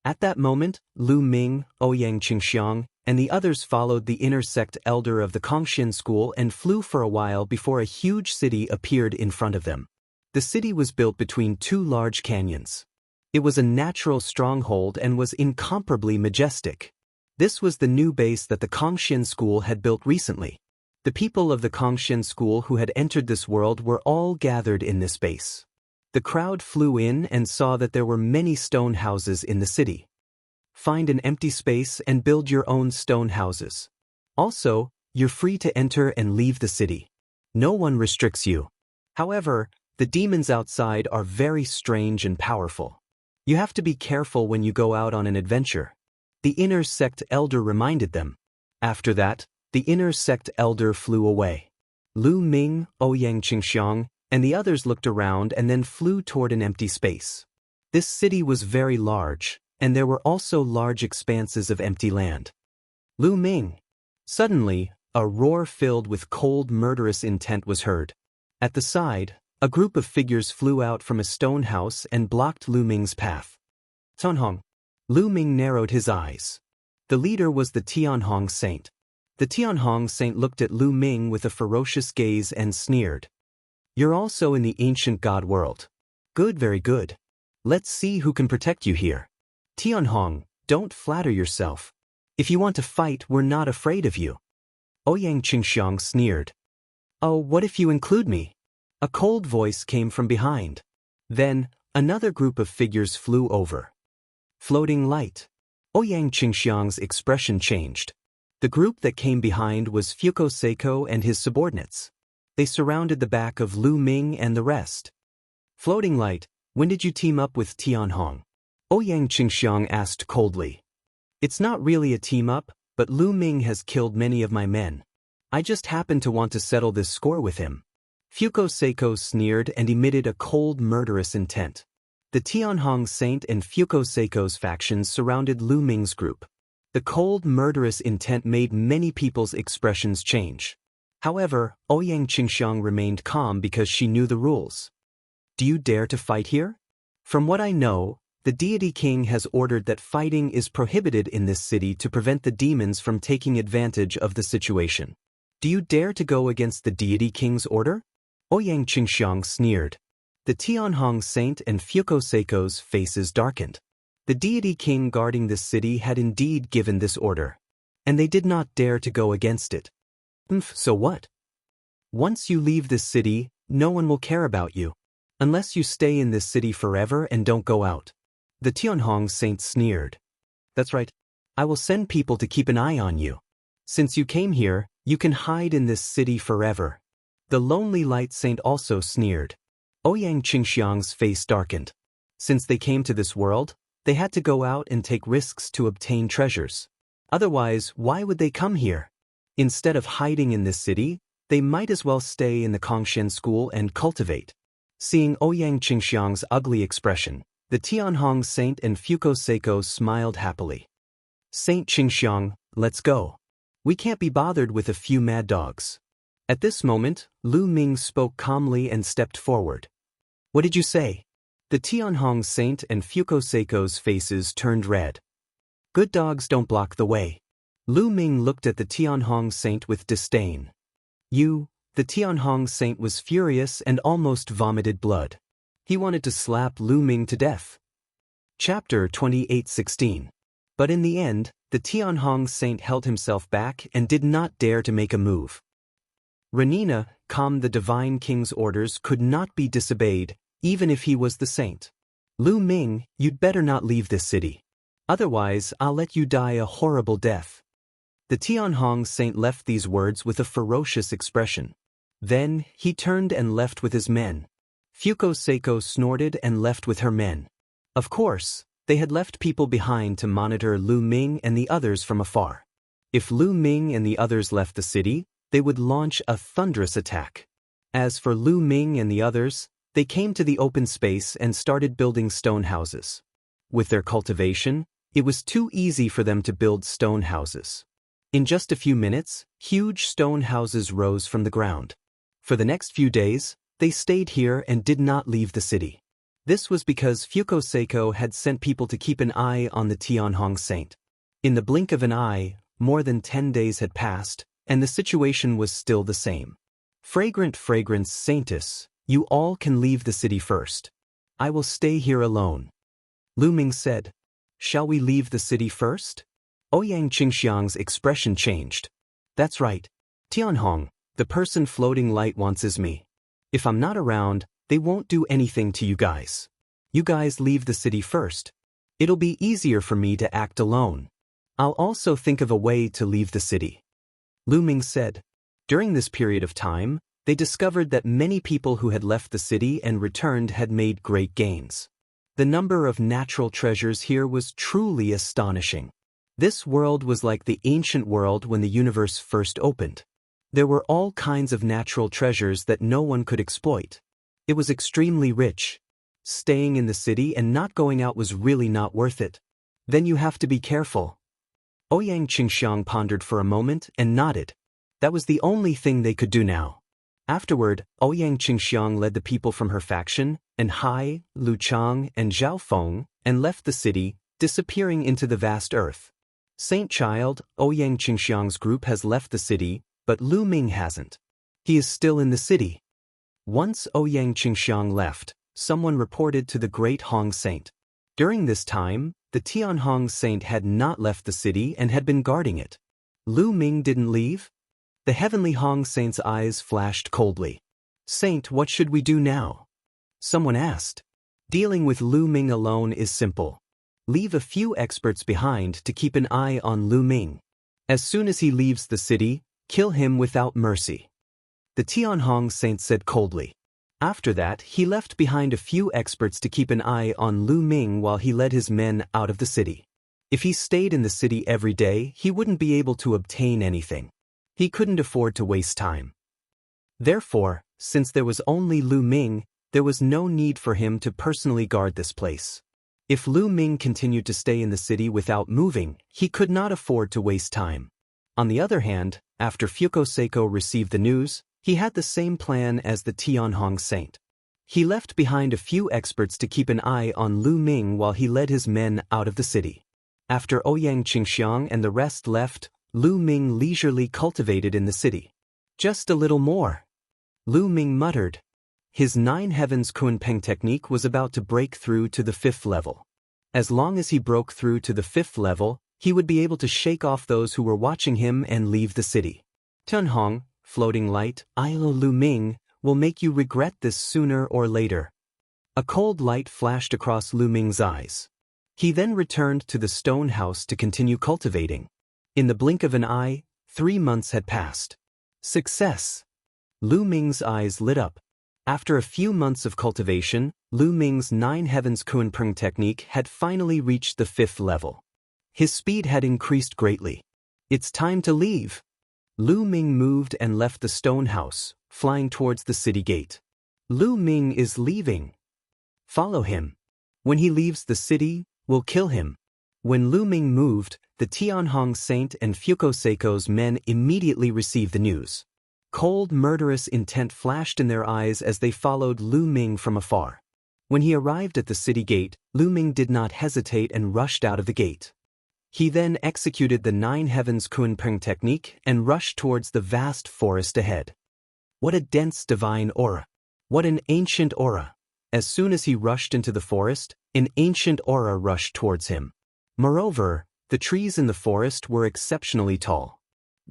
At that moment, Lu Ming, Ouyang Qingxiang, and the others followed the inner sect elder of the Kongxian school and flew for a while before a huge city appeared in front of them. The city was built between two large canyons. It was a natural stronghold and was incomparably majestic. This was the new base that the Kongxian school had built recently. The people of the Kongxian school who had entered this world were all gathered in this base. The crowd flew in and saw that there were many stone houses in the city. Find an empty space and build your own stone houses. Also, you're free to enter and leave the city. No one restricts you. However, the demons outside are very strange and powerful. You have to be careful when you go out on an adventure. The inner sect elder reminded them. After that, the inner sect elder flew away. Lu Ming, Ouyang Qingxiang, and the others looked around and then flew toward an empty space. This city was very large, and there were also large expanses of empty land. Lu Ming. Suddenly, a roar filled with cold, murderous intent was heard. At the side, a group of figures flew out from a stone house and blocked Lu Ming's path. Tianhong. Lu Ming narrowed his eyes. The leader was the Tianhong saint. The Tianhong saint looked at Lu Ming with a ferocious gaze and sneered. You're also in the ancient god world. Good, very good. Let's see who can protect you here. Tianhong, don't flatter yourself. If you want to fight, we're not afraid of you. Ouyang Qingxiang sneered. Oh, what if you include me? A cold voice came from behind. Then, another group of figures flew over. Floating light. Ouyang Qingxiang's expression changed. The group that came behind was Fuko Seiko and his subordinates. They surrounded the back of Lu Ming and the rest. Floating light, when did you team up with Tianhong? Ouyang Qingxiang asked coldly. It's not really a team-up, but Lu Ming has killed many of my men. I just happen to want to settle this score with him. Fuko Seiko sneered and emitted a cold, murderous intent. The Tianhong saint and Fuko Seiko's factions surrounded Lu Ming's group. The cold, murderous intent made many people's expressions change. However, Ouyang Qingxiang remained calm because she knew the rules. Do you dare to fight here? From what I know, the deity king has ordered that fighting is prohibited in this city to prevent the demons from taking advantage of the situation. Do you dare to go against the deity king's order? Ouyang Qingxiang sneered. The Tianhong saint and Fuko Seiko's faces darkened. The deity king guarding this city had indeed given this order, and they did not dare to go against it. So what? Once you leave this city, no one will care about you, unless you stay in this city forever and don't go out. The Tianhong saint sneered. That's right. I will send people to keep an eye on you. Since you came here, you can hide in this city forever. The lonely light saint also sneered. Ouyang Qingxiang's face darkened. Since they came to this world, they had to go out and take risks to obtain treasures. Otherwise, why would they come here? Instead of hiding in this city, they might as well stay in the Kongxian school and cultivate. Seeing Ouyang Qingxiang's ugly expression, the Tianhong saint and Fuko Seiko smiled happily. Saint Qingxiang, let's go. We can't be bothered with a few mad dogs. At this moment, Lu Ming spoke calmly and stepped forward. What did you say? The Tianhong saint and Fuko Seiko's faces turned red. Good dogs don't block the way. Lu Ming looked at the Tianhong saint with disdain. The Tianhong saint was furious and almost vomited blood. He wanted to slap Lu Ming to death. Chapter 28:16. But in the end, the Tianhong saint held himself back and did not dare to make a move. Renina, the divine king's orders could not be disobeyed, even if he was the saint. Lu Ming, you'd better not leave this city. Otherwise, I'll let you die a horrible death. The Tianhong saint left these words with a ferocious expression. Then, he turned and left with his men. Fuko Seiko snorted and left with her men. Of course, they had left people behind to monitor Lu Ming and the others from afar. If Lu Ming and the others left the city, they would launch a thunderous attack. As for Lu Ming and the others, they came to the open space and started building stone houses. With their cultivation, It was too easy for them to build stone houses. In just a few minutes, huge stone houses rose from the ground. For the next few days, they stayed here and did not leave the city. This was because Fuko had sent people to keep an eye on the Tianhong Saint. In the blink of an eye, more than 10 days had passed, and the situation was still the same. Fragrant fragrance saintess, you all can leave the city first. I will stay here alone. Lu Ming said. Shall we leave the city first? Ouyang Qingxiang's expression changed. That's right. Tianhong, the person floating light wants is me. If I'm not around, they won't do anything to you guys. You guys leave the city first. It'll be easier for me to act alone. I'll also think of a way to leave the city. Lu Ming said. During this period of time, they discovered that many people who had left the city and returned had made great gains. The number of natural treasures here was truly astonishing. This world was like the ancient world when the universe first opened. There were all kinds of natural treasures that no one could exploit. It was extremely rich. Staying in the city and not going out was really not worth it. Then you have to be careful. Ouyang Qingxiang pondered for a moment and nodded. That was the only thing they could do now. Afterward, Ouyang Qingxiang led the people from her faction, and Hai, Lu Chang, and Zhao Feng, and left the city, disappearing into the vast earth. Saint Child, Ouyang Qingxiang's group has left the city, but Lu Ming hasn't. He is still in the city. Once Ouyang Qingxiang left, someone reported to the Great Hong Saint. During this time, the Tianhong Saint had not left the city and had been guarding it. Lu Ming didn't leave? The heavenly Hong Saint's eyes flashed coldly. Saint, what should we do now? Someone asked. Dealing with Lu Ming alone is simple. Leave a few experts behind to keep an eye on Lu Ming. As soon as he leaves the city, kill him without mercy. The Tianhong Saint said coldly. After that, he left behind a few experts to keep an eye on Lu Ming while he led his men out of the city. If he stayed in the city every day, he wouldn't be able to obtain anything. He couldn't afford to waste time. Therefore, since there was only Lu Ming, there was no need for him to personally guard this place. If Lu Ming continued to stay in the city without moving, he could not afford to waste time. On the other hand, after Fuko received the news, he had the same plan as the Tianhong Saint. He left behind a few experts to keep an eye on Lu Ming while he led his men out of the city. After Ouyang Qingxiang and the rest left, Lu Ming leisurely cultivated in the city. Just a little more. Lu Ming muttered. His 9 Heavens Kunpeng technique was about to break through to the 5th level. As long as he broke through to the 5th level, he would be able to shake off those who were watching him and leave the city. Tianhong, floating light, Lu Ming, will make you regret this sooner or later. A cold light flashed across Lu Ming's eyes. He then returned to the stone house to continue cultivating. In the blink of an eye, 3 months had passed. Success! Lu Ming's eyes lit up. After a few months of cultivation, Lu Ming's 9 Heavens Kunpeng technique had finally reached the 5th level. His speed had increased greatly. It's time to leave. Lu Ming moved and left the stone house, flying towards the city gate. Lu Ming is leaving. Follow him. When he leaves the city, we'll kill him. When Lu Ming moved, the Tianhong Saint and Fuko men immediately received the news. Cold, murderous intent flashed in their eyes as they followed Lu Ming from afar. When he arrived at the city gate, Lu Ming did not hesitate and rushed out of the gate. He then executed the 9 Heavens Kunpeng technique and rushed towards the vast forest ahead. What a dense divine aura! What an ancient aura! As soon as he rushed into the forest, an ancient aura rushed towards him. Moreover, the trees in the forest were exceptionally tall.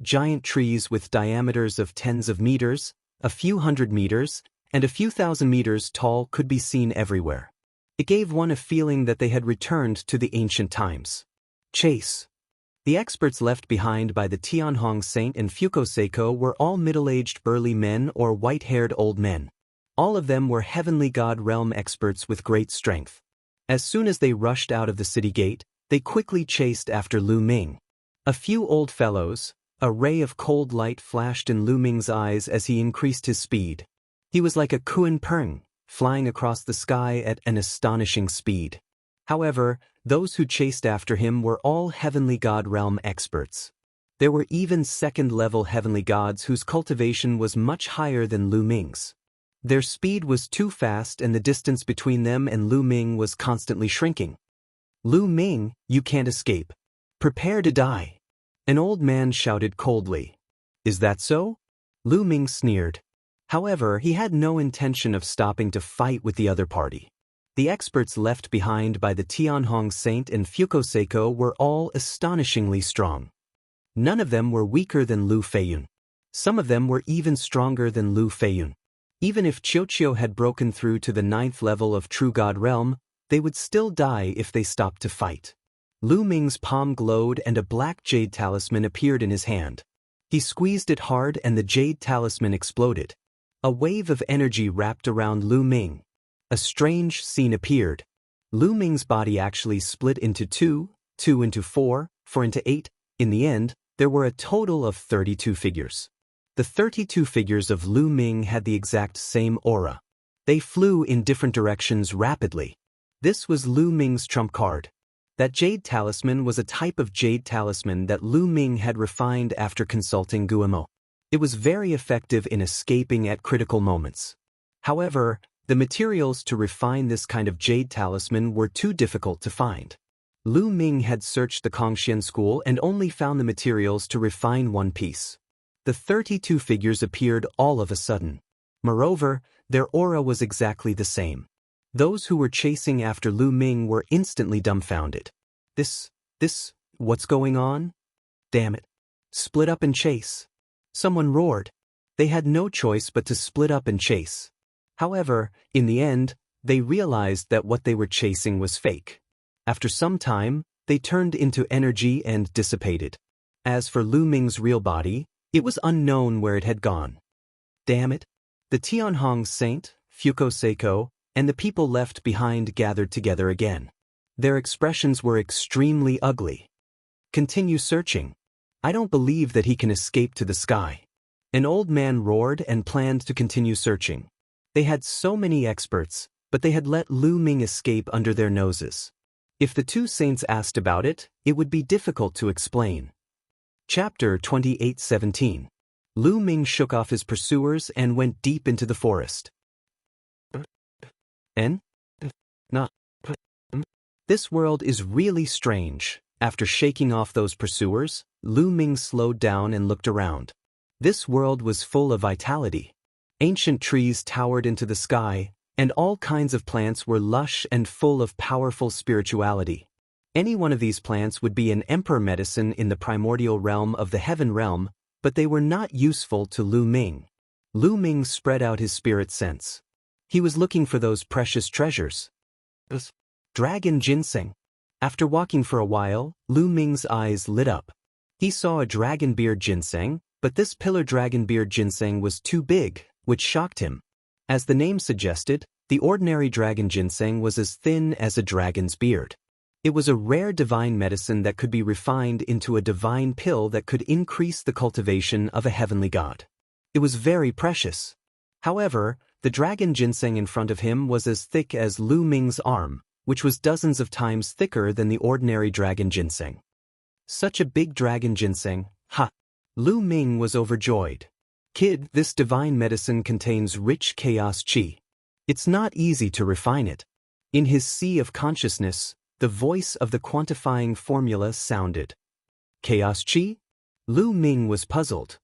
Giant trees with diameters of tens of meters, a few hundred meters, and a few thousand meters tall could be seen everywhere. It gave one a feeling that they had returned to the ancient times. Chase. The experts left behind by the Tianhong Saint and Fuko were all middle-aged burly men or white-haired old men. All of them were heavenly god realm experts with great strength. As soon as they rushed out of the city gate, they quickly chased after Lu Ming. A few old fellows. A ray of cold light flashed in Lu Ming's eyes as he increased his speed. He was like a Kunpeng, flying across the sky at an astonishing speed. However, Those who chased after him were all heavenly god realm experts. There were even second-level heavenly gods whose cultivation was much higher than Lu Ming's. Their speed was too fast and the distance between them and Lu Ming was constantly shrinking. Lu Ming, you can't escape. Prepare to die. An old man shouted coldly. Is that so? Lu Ming sneered. However, he had no intention of stopping to fight with the other party. The experts left behind by the Tianhong Saint and Fukoseiko were all astonishingly strong. None of them were weaker than Lu Feiyun. Some of them were even stronger than Lu Feiyun. Even if Qiuqiu had broken through to the 9th level of True God Realm, they would still die if they stopped to fight. Lu Ming's palm glowed and a black jade talisman appeared in his hand. He squeezed it hard and the jade talisman exploded. A wave of energy wrapped around Lu Ming. A strange scene appeared. Lu Ming's body actually split into 2, 2 into 4, 4 into 8. In the end, there were a total of 32 figures. The 32 figures of Lu Ming had the exact same aura. They flew in different directions rapidly. This was Lu Ming's trump card. That jade talisman was a type of jade talisman that Lu Ming had refined after consulting Guillemot. It was very effective in escaping at critical moments. However, the materials to refine this kind of jade talisman were too difficult to find. Lu Ming had searched the Cultivation school and only found the materials to refine one piece. The 32 figures appeared all of a sudden. Moreover, their aura was exactly the same. Those who were chasing after Lu Ming were instantly dumbfounded. What's going on? Damn it. Split up and chase. Someone roared. They had no choice but to split up and chase. However, in the end, they realized that what they were chasing was fake. After some time, they turned into energy and dissipated. As for Lu Ming's real body, it was unknown where it had gone. Damn it. The Tianhong Saint, Fukoseiko, and the people left behind gathered together again. Their expressions were extremely ugly. Continue searching. I don't believe that he can escape to the sky. An old man roared and planned to continue searching. They had so many experts, but they had let Lu Ming escape under their noses. If the two saints asked about it, it would be difficult to explain. Chapter 28:17. Lu Ming shook off his pursuers and went deep into the forest. This world is really strange. After shaking off those pursuers, Lu Ming slowed down and looked around. This world was full of vitality. Ancient trees towered into the sky, and all kinds of plants were lush and full of powerful spirituality. Any one of these plants would be an emperor medicine in the primordial realm of the heaven realm, but they were not useful to Lu Ming. Lu Ming spread out his spirit sense. He was looking for those precious treasures. Dragon ginseng. After walking for a while, Lu Ming's eyes lit up. He saw a dragon beard ginseng, but this pillar dragon beard ginseng was too big, which shocked him. As the name suggested, the ordinary dragon ginseng was as thin as a dragon's beard. It was a rare divine medicine that could be refined into a divine pill that could increase the cultivation of a heavenly god. It was very precious. However, the dragon ginseng in front of him was as thick as Lu Ming's arm, which was dozens of times thicker than the ordinary dragon ginseng. Such a big dragon ginseng, ha! Lu Ming was overjoyed. Kid, this divine medicine contains rich chaos qi. It's not easy to refine it. In his sea of consciousness, the voice of the quantifying formula sounded. Chaos qi? Lu Ming was puzzled.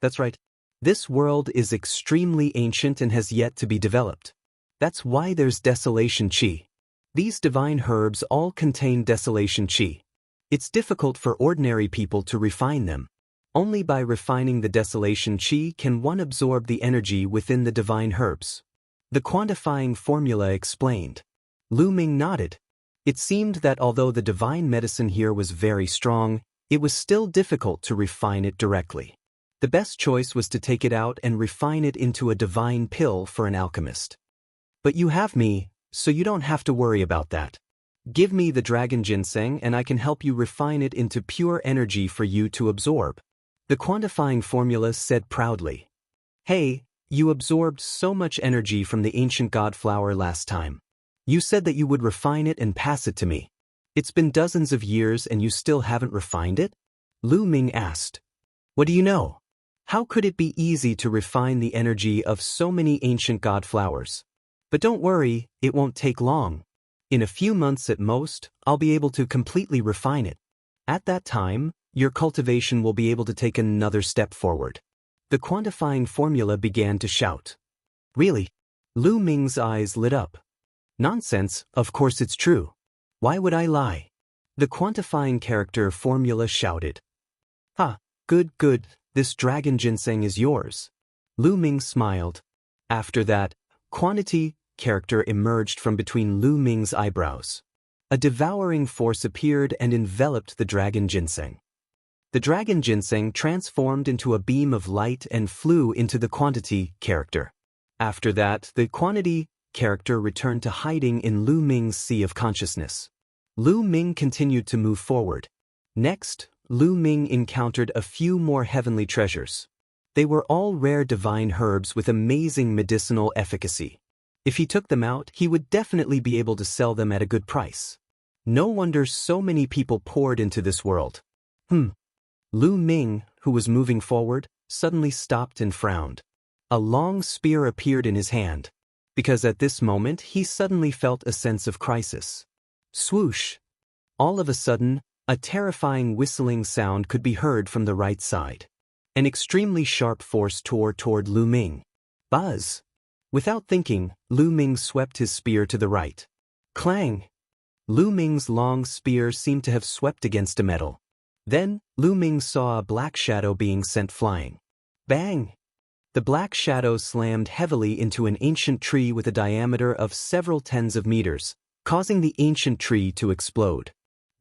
That's right. This world is extremely ancient and has yet to be developed. That's why there's desolation qi. These divine herbs all contain desolation qi. It's difficult for ordinary people to refine them. Only by refining the desolation qi can one absorb the energy within the divine herbs. The quantifying formula explained. Lu Ming nodded. It seemed that although the divine medicine here was very strong, it was still difficult to refine it directly. The best choice was to take it out and refine it into a divine pill for an alchemist. But you have me, so you don't have to worry about that. Give me the dragon ginseng and I can help you refine it into pure energy for you to absorb. The quantifying formula said proudly. Hey, you absorbed so much energy from the ancient god flower last time. You said that you would refine it and pass it to me. It's been dozens of years and you still haven't refined it? Lu Ming asked. What do you know? How could it be easy to refine the energy of so many ancient god flowers? But don't worry, it won't take long. In a few months at most, I'll be able to completely refine it. At that time, your cultivation will be able to take another step forward. The quantifying formula began to shout. Really? Lu Ming's eyes lit up. Nonsense, of course it's true. Why would I lie? The quantifying character formula shouted. Ha, good, this dragon ginseng is yours. Lu Ming smiled. After that, quantity character emerged from between Lu Ming's eyebrows. A devouring force appeared and enveloped the dragon ginseng. The dragon ginseng transformed into a beam of light and flew into the quantity character. After that, the quantity character returned to hiding in Lu Ming's sea of consciousness. Lu Ming continued to move forward. Next, Lu Ming encountered a few more heavenly treasures. They were all rare divine herbs with amazing medicinal efficacy. If he took them out, he would definitely be able to sell them at a good price. No wonder so many people poured into this world. Lu Ming, who was moving forward, suddenly stopped and frowned. A long spear appeared in his hand, because at this moment he suddenly felt a sense of crisis. Swoosh! All of a sudden, a terrifying whistling sound could be heard from the right side. An extremely sharp force tore toward Lu Ming. Buzz! Without thinking, Lu Ming swept his spear to the right. Clang! Lu Ming's long spear seemed to have swept against a metal. Then, Lu Ming saw a black shadow being sent flying. Bang! The black shadow slammed heavily into an ancient tree with a diameter of several tens of meters, causing the ancient tree to explode.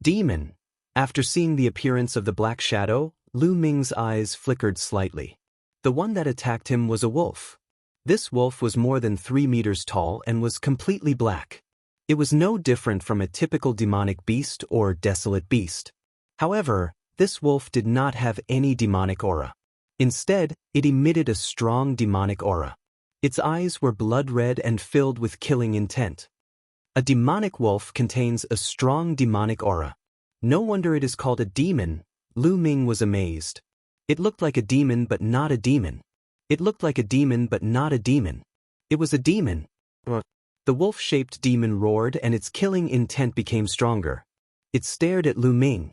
Demon! After seeing the appearance of the black shadow, Lu Ming's eyes flickered slightly. The one that attacked him was a wolf. This wolf was more than 3 meters tall and was completely black. It was no different from a typical demonic beast or desolate beast. However, this wolf did not have any demonic aura. Instead, it emitted a strong demonic aura. Its eyes were blood red and filled with killing intent. A demonic wolf contains a strong demonic aura. No wonder it is called a demon. Lu Ming was amazed. It looked like a demon but not a demon. It looked like a demon but not a demon. It was a demon. The wolf-shaped demon roared and its killing intent became stronger. It stared at Lu Ming.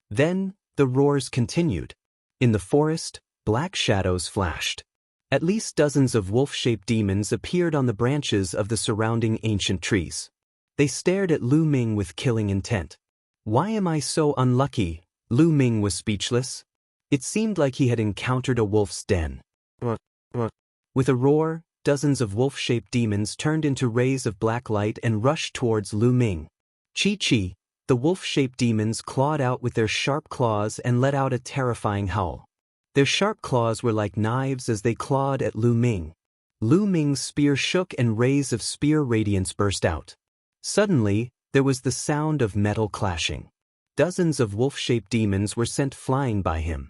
Then, the roars continued. In the forest, black shadows flashed. At least dozens of wolf-shaped demons appeared on the branches of the surrounding ancient trees. They stared at Lu Ming with killing intent. Why am I so unlucky? Lu Ming was speechless. It seemed like he had encountered a wolf's den. With a roar, dozens of wolf-shaped demons turned into rays of black light and rushed towards Lu Ming. Chi-chi! The wolf-shaped demons clawed out with their sharp claws and let out a terrifying howl. Their sharp claws were like knives as they clawed at Lu Ming. Lu Ming's spear shook and rays of spear radiance burst out. Suddenly, there was the sound of metal clashing. Dozens of wolf-shaped demons were sent flying by him.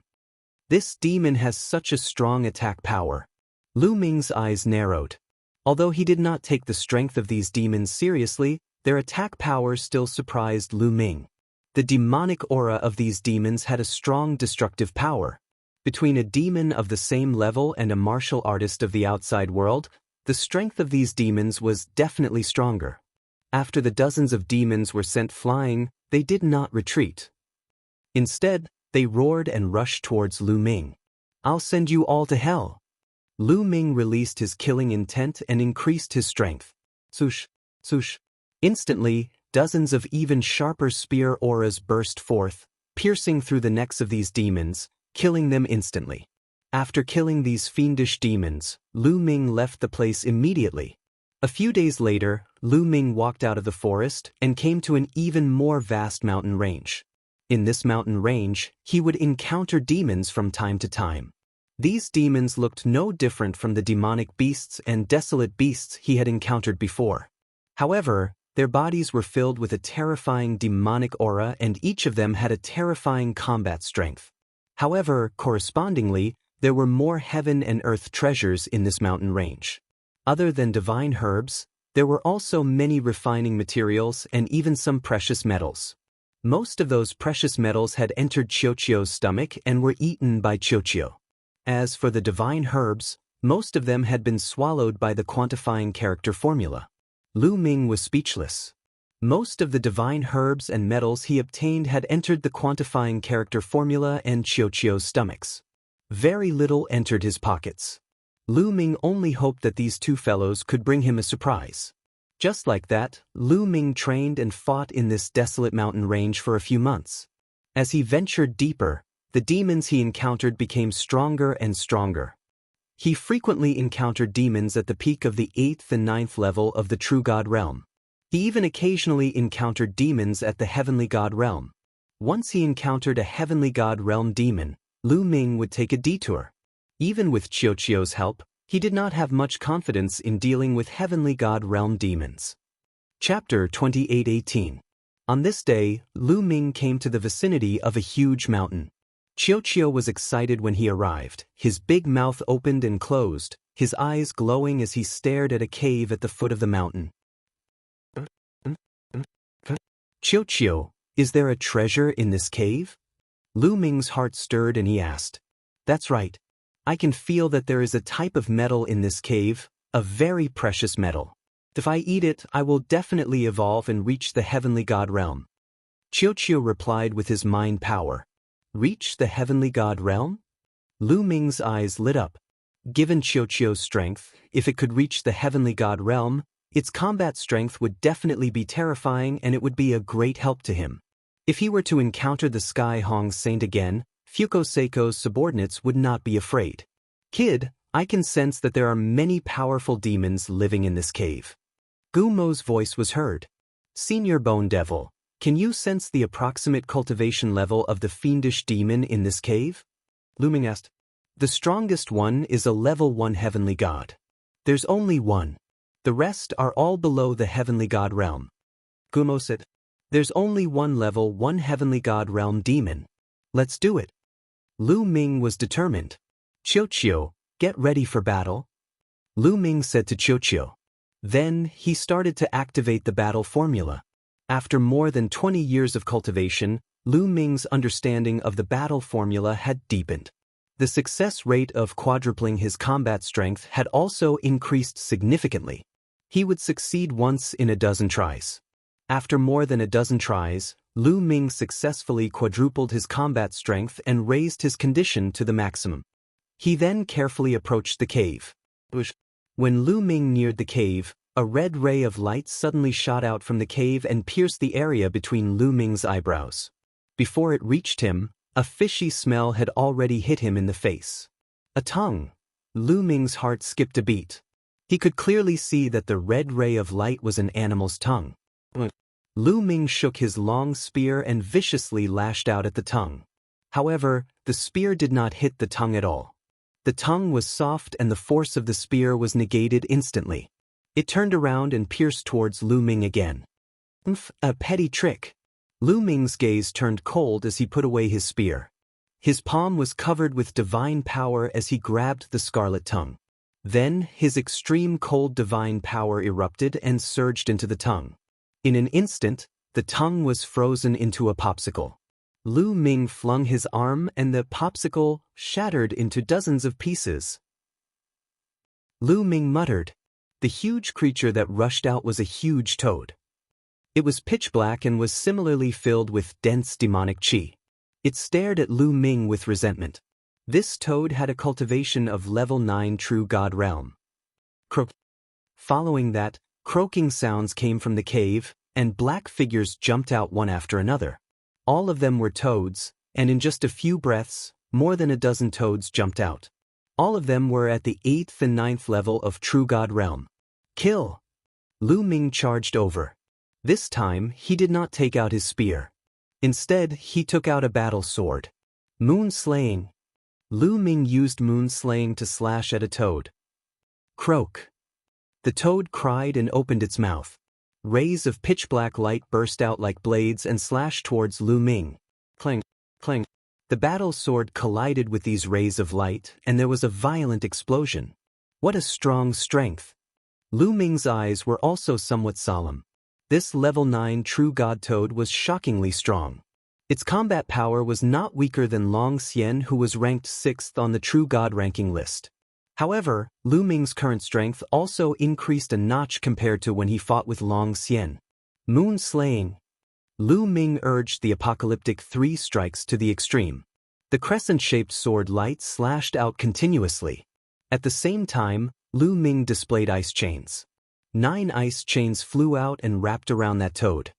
This demon has such a strong attack power. Lu Ming's eyes narrowed. Although he did not take the strength of these demons seriously, their attack power still surprised Lu Ming. The demonic aura of these demons had a strong destructive power. Between a demon of the same level and a martial artist of the outside world, the strength of these demons was definitely stronger. After the dozens of demons were sent flying, they did not retreat. Instead, they roared and rushed towards Lu Ming. I'll send you all to hell. Lu Ming released his killing intent and increased his strength. Swoosh, swoosh. Instantly, dozens of even sharper spear auras burst forth, piercing through the necks of these demons, killing them instantly. After killing these fiendish demons, Lu Ming left the place immediately. A few days later, Lu Ming walked out of the forest and came to an even more vast mountain range. In this mountain range, he would encounter demons from time to time. These demons looked no different from the demonic beasts and desolate beasts he had encountered before. However, their bodies were filled with a terrifying demonic aura and each of them had a terrifying combat strength. However, correspondingly, there were more heaven and earth treasures in this mountain range. Other than divine herbs, There were also many refining materials and even some precious metals. Most of those precious metals had entered Qiuqiu's stomach and were eaten by Qiuqiu. As for the divine herbs, most of them had been swallowed by the quantifying character formula. Lu Ming was speechless. Most of the divine herbs and metals he obtained had entered the quantifying character formula and Qiuqiu's stomachs. Very little entered his pockets. Lu Ming only hoped that these two fellows could bring him a surprise. Just like that, Lu Ming trained and fought in this desolate mountain range for a few months. As he ventured deeper, the demons he encountered became stronger and stronger. He frequently encountered demons at the peak of the 8th and 9th level of the True God realm. He even occasionally encountered demons at the Heavenly God realm. Once he encountered a Heavenly God realm demon, Lu Ming would take a detour. Even with Qiuqiu's help, he did not have much confidence in dealing with Heavenly God realm demons. Chapter 28:18. On this day, Lu Ming came to the vicinity of a huge mountain. Qiuqiu was excited when he arrived. His big mouth opened and closed, his eyes glowing as he stared at a cave at the foot of the mountain. Qiuqiu, is there a treasure in this cave? Lu Ming's heart stirred and he asked. That's right. I can feel that there is a type of metal in this cave, a very precious metal. If I eat it, I will definitely evolve and reach the Heavenly God realm. Qiuqiu replied with his mind power. Reach the Heavenly God realm? Lu Ming's eyes lit up. Given Qiuqiu's strength, if it could reach the Heavenly God realm, its combat strength would definitely be terrifying and it would be a great help to him. If he were to encounter the Sky Hong Saint again, Fuko Seiko's subordinates would not be afraid. Kid, I can sense that there are many powerful demons living in this cave. Gu Mo's voice was heard. Senior Bone Devil, can you sense the approximate cultivation level of the fiendish demon in this cave? Lu Ming asked. The strongest one is a level 1 Heavenly God. There's only one. The rest are all below the Heavenly God realm. Gu Mo said. There's only one level 1 Heavenly God realm demon. Let's do it. Lu Ming was determined. Qiuqiu, get ready for battle. Lu Ming said to Qiuqiu. Then he started to activate the battle formula. After more than 20 years of cultivation, Lu Ming's understanding of the battle formula had deepened. The success rate of quadrupling his combat strength had also increased significantly. He would succeed once in a dozen tries. After more than a dozen tries, Lu Ming successfully quadrupled his combat strength and raised his condition to the maximum. He then carefully approached the cave. When Lu Ming neared the cave, a red ray of light suddenly shot out from the cave and pierced the area between Lu Ming's eyebrows. Before it reached him, a fishy smell had already hit him in the face. A tongue. Lu Ming's heart skipped a beat. He could clearly see that the red ray of light was an animal's tongue. Lu Ming shook his long spear and viciously lashed out at the tongue. However, the spear did not hit the tongue at all. The tongue was soft and the force of the spear was negated instantly. It turned around and pierced towards Lu Ming again. A petty trick. Lu Ming's gaze turned cold as he put away his spear. His palm was covered with divine power as he grabbed the scarlet tongue. Then, his extreme cold divine power erupted and surged into the tongue. In an instant, the tongue was frozen into a popsicle. Lu Ming flung his arm and the popsicle shattered into dozens of pieces. Lu Ming muttered. The huge creature that rushed out was a huge toad. It was pitch black and was similarly filled with dense demonic qi. It stared at Lu Ming with resentment. This toad had a cultivation of level 9 True God realm. Croak. Following that, croaking sounds came from the cave, and black figures jumped out one after another. All of them were toads, and in just a few breaths, more than a dozen toads jumped out. All of them were at the 8th and 9th level of True God realm. Kill! Lu Ming charged over. This time, he did not take out his spear. Instead, he took out a battle sword. Moon slaying. Lu Ming used moon slaying to slash at a toad. Croak. The toad cried and opened its mouth. Rays of pitch-black light burst out like blades and slashed towards Lu Ming. Clang, clang. The battle sword collided with these rays of light, and there was a violent explosion. What a strong strength! Lu Ming's eyes were also somewhat solemn. This level 9 true god toad was shockingly strong. Its combat power was not weaker than Long Xian, who was ranked 6th on the true god ranking list. However, Lu Ming's current strength also increased a notch compared to when he fought with Long Xian. Moon slaying. Lu Ming urged the apocalyptic 3 strikes to the extreme. The crescent-shaped sword light slashed out continuously. At the same time, Lu Ming displayed ice chains. 9 ice chains flew out and wrapped around that toad.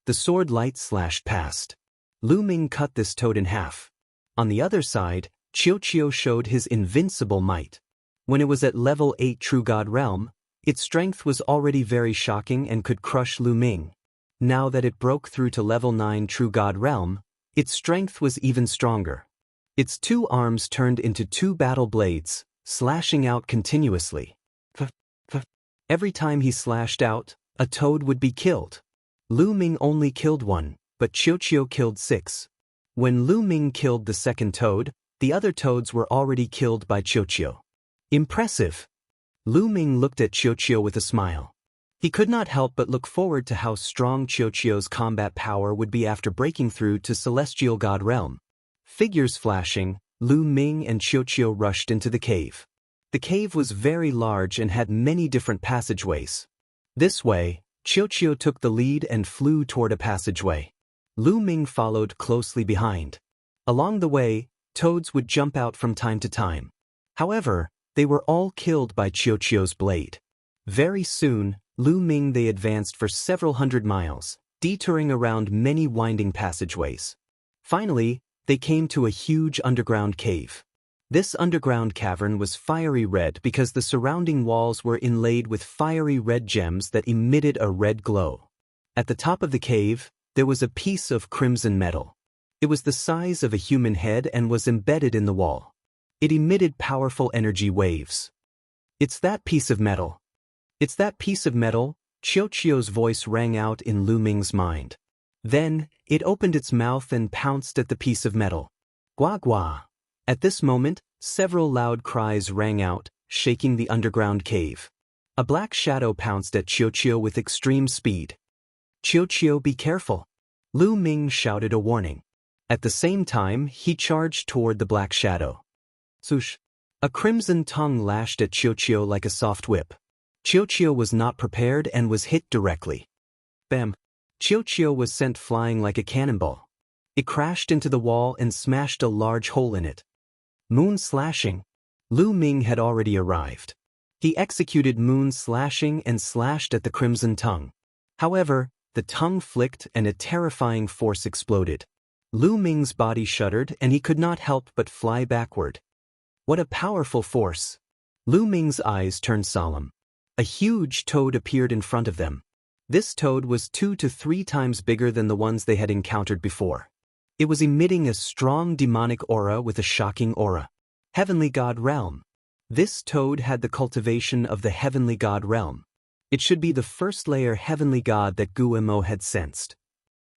The sword light slashed past. Lu Ming cut this toad in half. On the other side, Qiuqiu showed his invincible might. When it was at level 8 True God Realm, its strength was already very shocking and could crush Lu Ming. Now that it broke through to level 9 True God Realm, its strength was even stronger. Its 2 arms turned into 2 battle blades, slashing out continuously. Every time he slashed out, a toad would be killed. Lu Ming only killed 1, but Qiuqiu killed 6. When Lu Ming killed the second toad, the other toads were already killed by Qiuqiu. Impressive! Lu Ming looked at Qiuqiu with a smile. He could not help but look forward to how strong Qiuqiu's combat power would be after breaking through to Celestial God Realm. Figures flashing, Lu Ming and Qiuqiu rushed into the cave. The cave was very large and had many different passageways. This way, Qiuqiu took the lead and flew toward a passageway. Lu Ming followed closely behind. Along the way, toads would jump out from time to time. However, they were all killed by Qiuqiu's blade. Very soon, Lu Ming they advanced for several hundred miles, detouring around many winding passageways. Finally, they came to a huge underground cave. This underground cavern was fiery red because the surrounding walls were inlaid with fiery red gems that emitted a red glow. At the top of the cave, there was a piece of crimson metal. It was the size of a human head and was embedded in the wall. It emitted powerful energy waves. "It's that piece of metal. It's that piece of metal," Qiuqiu's voice rang out in Lu Ming's mind. Then, it opened its mouth and pounced at the piece of metal. Gua gua! At this moment, several loud cries rang out, shaking the underground cave. A black shadow pounced at Qiuqiu with extreme speed. "Qiuqiu, be careful!" Lu Ming shouted a warning. At the same time, he charged toward the black shadow. Swoosh! A crimson tongue lashed at Qiuqiu like a soft whip. Qiuqiu was not prepared and was hit directly. Bam! Qiuqiu was sent flying like a cannonball. It crashed into the wall and smashed a large hole in it. Moon slashing. Lu Ming had already arrived. He executed moon slashing and slashed at the crimson tongue. However, the tongue flicked and a terrifying force exploded. Lu Ming's body shuddered and he could not help but fly backward. What a powerful force! Lu Ming's eyes turned solemn. A huge toad appeared in front of them. This toad was 2 to 3 times bigger than the ones they had encountered before. It was emitting a strong demonic aura with a shocking aura. Heavenly God Realm. This toad had the cultivation of the Heavenly God Realm. It should be the first layer Heavenly God that Guillemot had sensed.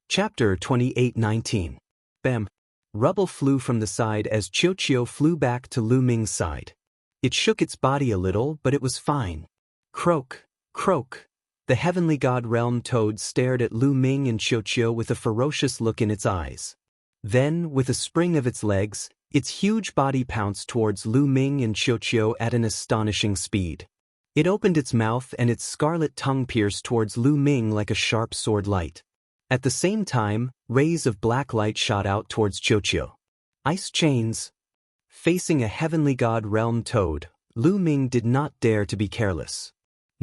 Chapter 28:19. Bam! Rubble flew from the side as Qiuqiu flew back to Lu Ming's side. It shook its body a little, but it was fine. Croak, croak. The Heavenly God Realm toad stared at Lu Ming and Qiuqiu with a ferocious look in its eyes. Then, with a spring of its legs, its huge body pounced towards Lu Ming and Qiuqiu at an astonishing speed. It opened its mouth and its scarlet tongue pierced towards Lu Ming like a sharp sword light. At the same time, rays of black light shot out towards Qiuqiu. Ice chains. Facing a Heavenly God Realm toad, Lu Ming did not dare to be careless.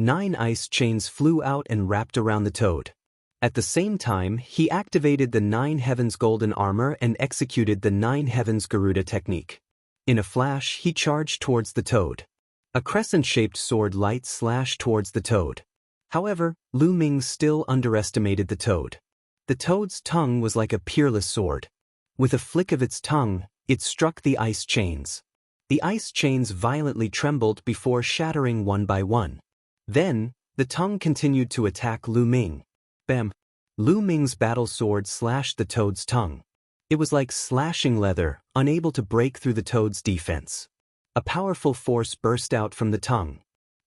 9 ice chains flew out and wrapped around the toad. At the same time, he activated the 9 Heavens Golden Armor and executed the 9 Heavens Garuda technique. In a flash, he charged towards the toad. A crescent-shaped sword light slashed towards the toad. However, Lu Ming still underestimated the toad. The toad's tongue was like a peerless sword. With a flick of its tongue, it struck the ice chains. The ice chains violently trembled before shattering one by one. Then, the tongue continued to attack Lu Ming. Bam! Lu Ming's battle sword slashed the toad's tongue. It was like slashing leather, unable to break through the toad's defense. A powerful force burst out from the tongue.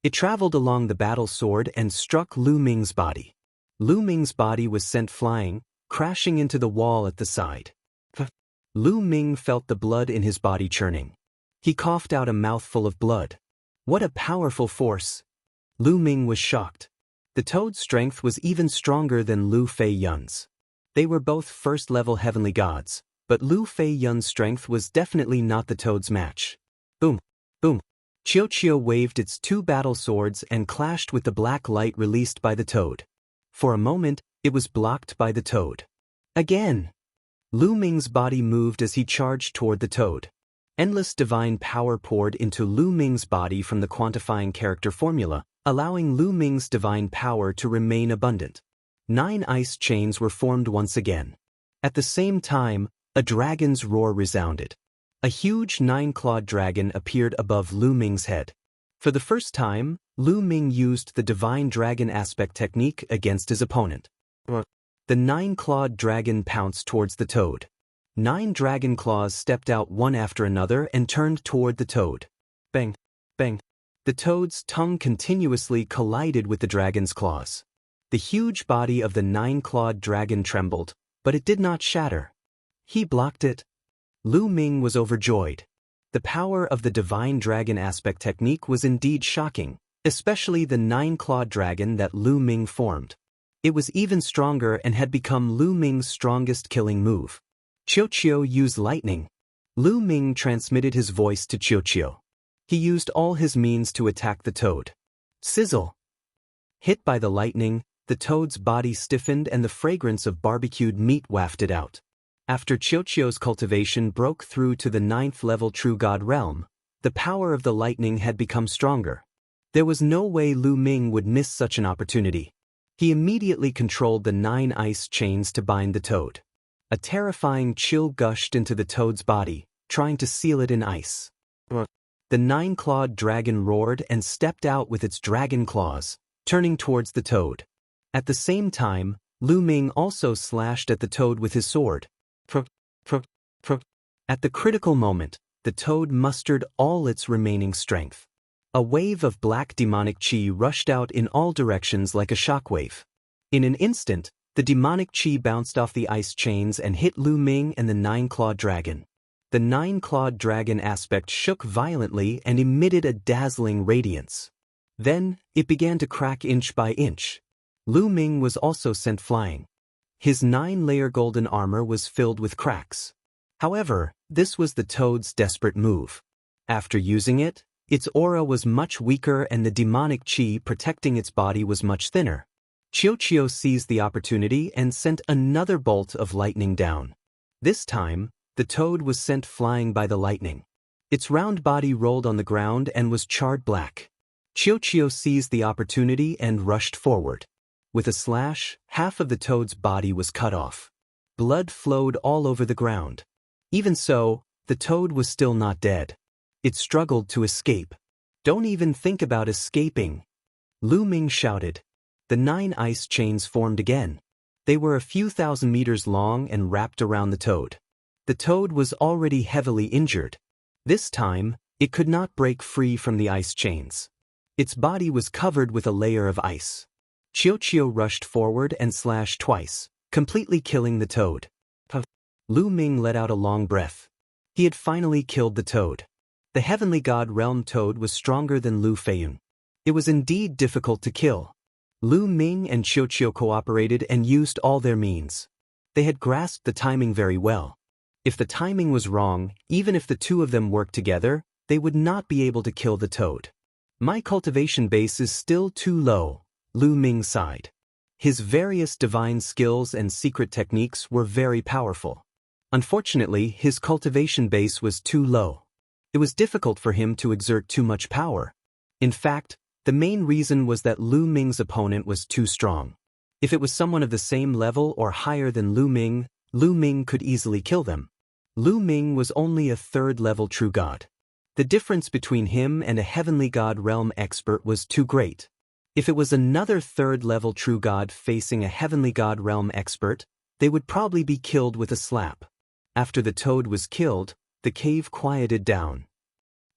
It traveled along the battle sword and struck Lu Ming's body. Lu Ming's body was sent flying, crashing into the wall at the side. Lu Ming felt the blood in his body churning. He coughed out a mouthful of blood. What a powerful force! Lu Ming was shocked. The toad's strength was even stronger than Lu Feiyun's. They were both first-level heavenly gods, but Lu Feiyun's strength was definitely not the toad's match. Boom! Boom! Qiuqiu waved its two battle swords and clashed with the black light released by the toad. For a moment, it was blocked by the toad. Again! Lu Ming's body moved as he charged toward the toad. Endless divine power poured into Lu Ming's body from the quantifying character formula, allowing Lu Ming's divine power to remain abundant. 9 ice chains were formed once again. At the same time, a dragon's roar resounded. A huge 9-clawed dragon appeared above Lu Ming's head. For the first time, Lu Ming used the divine dragon aspect technique against his opponent. The 9-clawed dragon pounced towards the toad. 9 dragon claws stepped out one after another and turned toward the toad. Bang! Bang! The toad's tongue continuously collided with the dragon's claws. The huge body of the 9-clawed dragon trembled, but it did not shatter. He blocked it. Lu Ming was overjoyed. The power of the divine dragon aspect technique was indeed shocking, especially the 9-clawed dragon that Lu Ming formed. It was even stronger and had become Lu Ming's strongest killing move. Qiuqiu used lightning. Lu Ming transmitted his voice to Qiuqiu. He used all his means to attack the toad. Sizzle! Hit by the lightning, the toad's body stiffened and the fragrance of barbecued meat wafted out. After Qiuqiu's cultivation broke through to the 9th-level True God realm, the power of the lightning had become stronger. There was no way Lu Ming would miss such an opportunity. He immediately controlled the 9 ice chains to bind the toad. A terrifying chill gushed into the toad's body, trying to seal it in ice. The 9-clawed dragon roared and stepped out with its dragon claws, turning towards the toad. At the same time, Lu Ming also slashed at the toad with his sword. At the critical moment, the toad mustered all its remaining strength. A wave of black demonic chi rushed out in all directions like a shockwave. In an instant, the demonic chi bounced off the ice chains and hit Lu Ming and the 9-clawed dragon. The 9-clawed dragon aspect shook violently and emitted a dazzling radiance. Then, it began to crack inch by inch. Lu Ming was also sent flying. His 9-layer golden armor was filled with cracks. However, this was the toad's desperate move. After using it, its aura was much weaker and the demonic chi protecting its body was much thinner. Qiuqiu seized the opportunity and sent another bolt of lightning down. This time, the toad was sent flying by the lightning. Its round body rolled on the ground and was charred black. Qiuqiu seized the opportunity and rushed forward. With a slash, half of the toad's body was cut off. Blood flowed all over the ground. Even so, the toad was still not dead. It struggled to escape. "Don't even think about escaping," Lu Ming shouted. The 9 ice chains formed again. They were a few thousand meters long and wrapped around the toad. The toad was already heavily injured. This time, it could not break free from the ice chains. Its body was covered with a layer of ice. Qiuqiu rushed forward and slashed twice, completely killing the toad. Lu Ming let out a long breath. He had finally killed the toad. The heavenly god realm toad was stronger than Lu Feiyun. It was indeed difficult to kill. Lu Ming and Qiuqiu cooperated and used all their means. They had grasped the timing very well. If the timing was wrong, even if the two of them worked together, they would not be able to kill the toad. "My cultivation base is still too low," Lu Ming sighed. His various divine skills and secret techniques were very powerful. Unfortunately, his cultivation base was too low. It was difficult for him to exert too much power. In fact, the main reason was that Lu Ming's opponent was too strong. If it was someone of the same level or higher than Lu Ming could easily kill them. Lu Ming was only a 3rd-level true god. The difference between him and a heavenly god realm expert was too great. If it was another 3rd-level true god facing a heavenly god realm expert, they would probably be killed with a slap. After the toad was killed, the cave quieted down.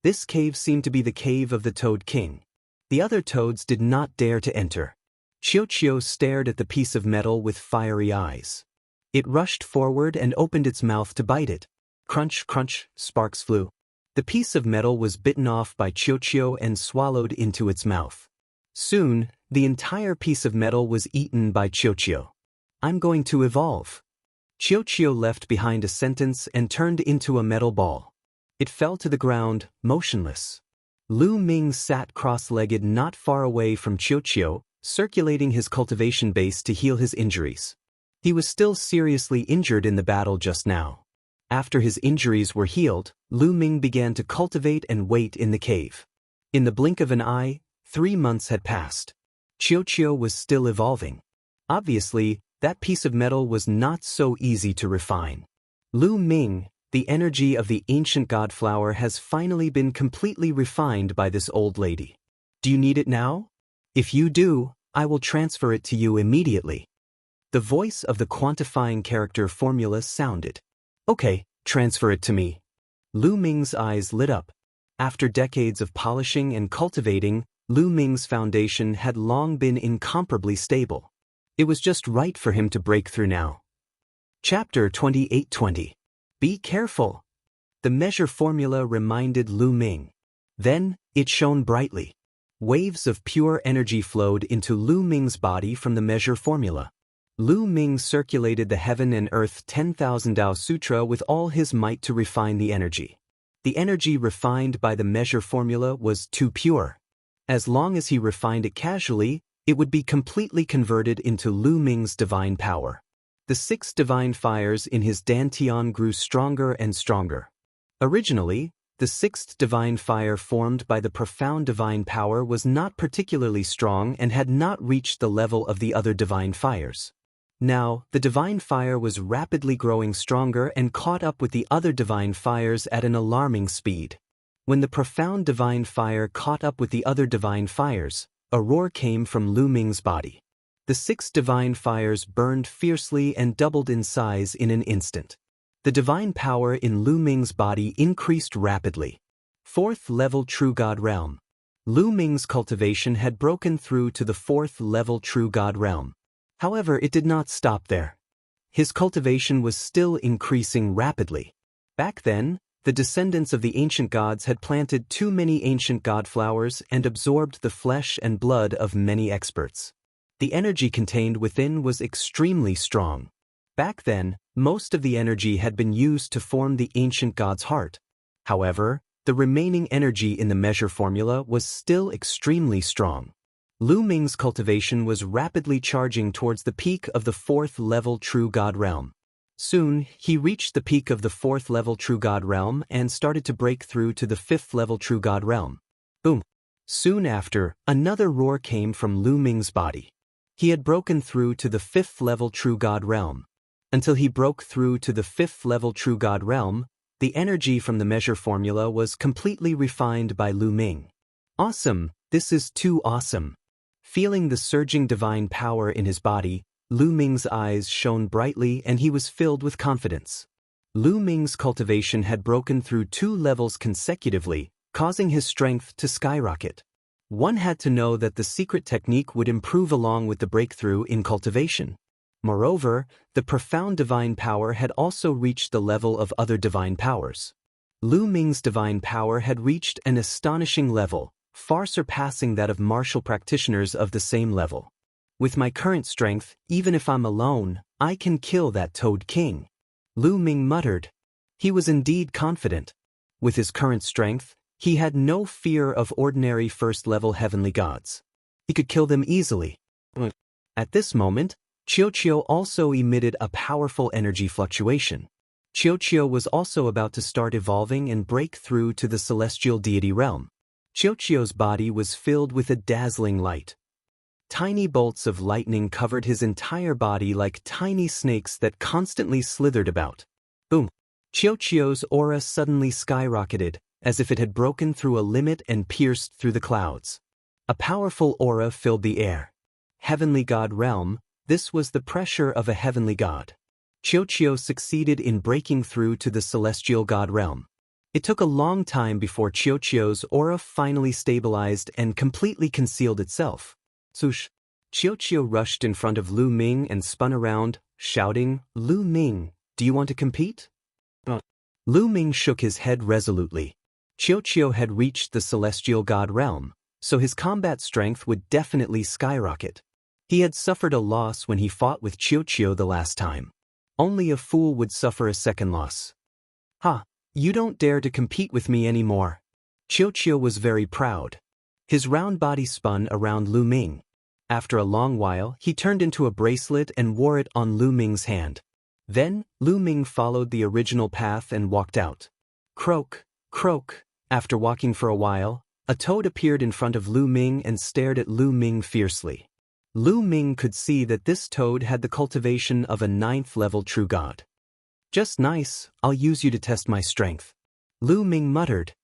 This cave seemed to be the cave of the Toad King. The other toads did not dare to enter. Xiao stared at the piece of metal with fiery eyes. It rushed forward and opened its mouth to bite it. Crunch, crunch, sparks flew. The piece of metal was bitten off by Xiao and swallowed into its mouth. Soon, the entire piece of metal was eaten by Xiao. I'm going to evolve. Xiao left behind a sentence and turned into a metal ball. It fell to the ground, motionless. Lu Ming sat cross-legged not far away from Xiao, circulating his cultivation base to heal his injuries. He was still seriously injured in the battle just now. After his injuries were healed, Lu Ming began to cultivate and wait in the cave. In the blink of an eye, 3 months had passed. Xiao was still evolving. Obviously, that piece of metal was not so easy to refine. Lu Ming, the energy of the ancient god flower has finally been completely refined by this old lady. Do you need it now? If you do, I will transfer it to you immediately. The voice of the quantifying character formula sounded. Okay, transfer it to me. Lu Ming's eyes lit up. After decades of polishing and cultivating, Lu Ming's foundation had long been incomparably stable. It was just right for him to break through now. Chapter 2820. Be careful. The measure formula reminded Lu Ming. Then, it shone brightly. Waves of pure energy flowed into Lu Ming's body from the measure formula. Lu Ming circulated the Heaven and Earth 10,000 Dao Sutra with all his might to refine the energy. The energy refined by the measure formula was too pure. As long as he refined it casually, it would be completely converted into Lu Ming's divine power. The 6 divine fires in his dantian grew stronger and stronger. Originally, the 6th divine fire formed by the profound divine power was not particularly strong and had not reached the level of the other divine fires. Now, the divine fire was rapidly growing stronger and caught up with the other divine fires at an alarming speed. When the profound divine fire caught up with the other divine fires, a roar came from Lu Ming's body. The 6 divine fires burned fiercely and doubled in size in an instant. The divine power in Lu Ming's body increased rapidly. 4th level True God Realm. Lu Ming's cultivation had broken through to the 4th level True God Realm. However, it did not stop there. His cultivation was still increasing rapidly. Back then, the descendants of the ancient gods had planted too many ancient god flowers and absorbed the flesh and blood of many experts. The energy contained within was extremely strong. Back then, most of the energy had been used to form the ancient god's heart. However, the remaining energy in the measure formula was still extremely strong. Lu Ming's cultivation was rapidly charging towards the peak of the 4th level True God Realm. Soon, he reached the peak of the 4th level True God Realm and started to break through to the 5th level True God Realm. Boom! Soon after, another roar came from Lu Ming's body. He had broken through to the 5th level True God Realm. Until he broke through to the 5th level True God Realm, the energy from the measure formula was completely refined by Lu Ming. Awesome! This is too awesome! Feeling the surging divine power in his body, Lu Ming's eyes shone brightly and he was filled with confidence. Lu Ming's cultivation had broken through 2 levels consecutively, causing his strength to skyrocket. One had to know that the secret technique would improve along with the breakthrough in cultivation. Moreover, the profound divine power had also reached the level of other divine powers. Lu Ming's divine power had reached an astonishing level, far surpassing that of martial practitioners of the same level. With my current strength, even if I'm alone, I can kill that Toad King. Lu Ming muttered. He was indeed confident. With his current strength, he had no fear of ordinary first-level heavenly gods. He could kill them easily. At this moment, Xiao also emitted a powerful energy fluctuation. Xiao was also about to start evolving and break through to the celestial deity realm. Xiao's body was filled with a dazzling light. Tiny bolts of lightning covered his entire body like tiny snakes that constantly slithered about. Boom! Xiao's aura suddenly skyrocketed, as if it had broken through a limit and pierced through the clouds. A powerful aura filled the air. Heavenly God Realm, this was the pressure of a heavenly god. Xiao succeeded in breaking through to the celestial god realm. It took a long time before Qiuqiu's aura finally stabilized and completely concealed itself. Swoosh! Qiuqiu rushed in front of Lu Ming and spun around, shouting, "Lu Ming, do you want to compete?" Lu Ming shook his head resolutely. Qiuqiu had reached the celestial god realm, so his combat strength would definitely skyrocket. He had suffered a loss when he fought with Qiuqiu the last time. Only a fool would suffer a second loss. "Ha! You don't dare to compete with me anymore." Qiuqiu was very proud. His round body spun around Lu Ming. After a long while, he turned into a bracelet and wore it on Lu Ming's hand. Then, Lu Ming followed the original path and walked out. Croak, croak. After walking for a while, a toad appeared in front of Lu Ming and stared at Lu Ming fiercely. Lu Ming could see that this toad had the cultivation of a 9th-level true god. "Just nice, I'll use you to test my strength," Lu Ming muttered.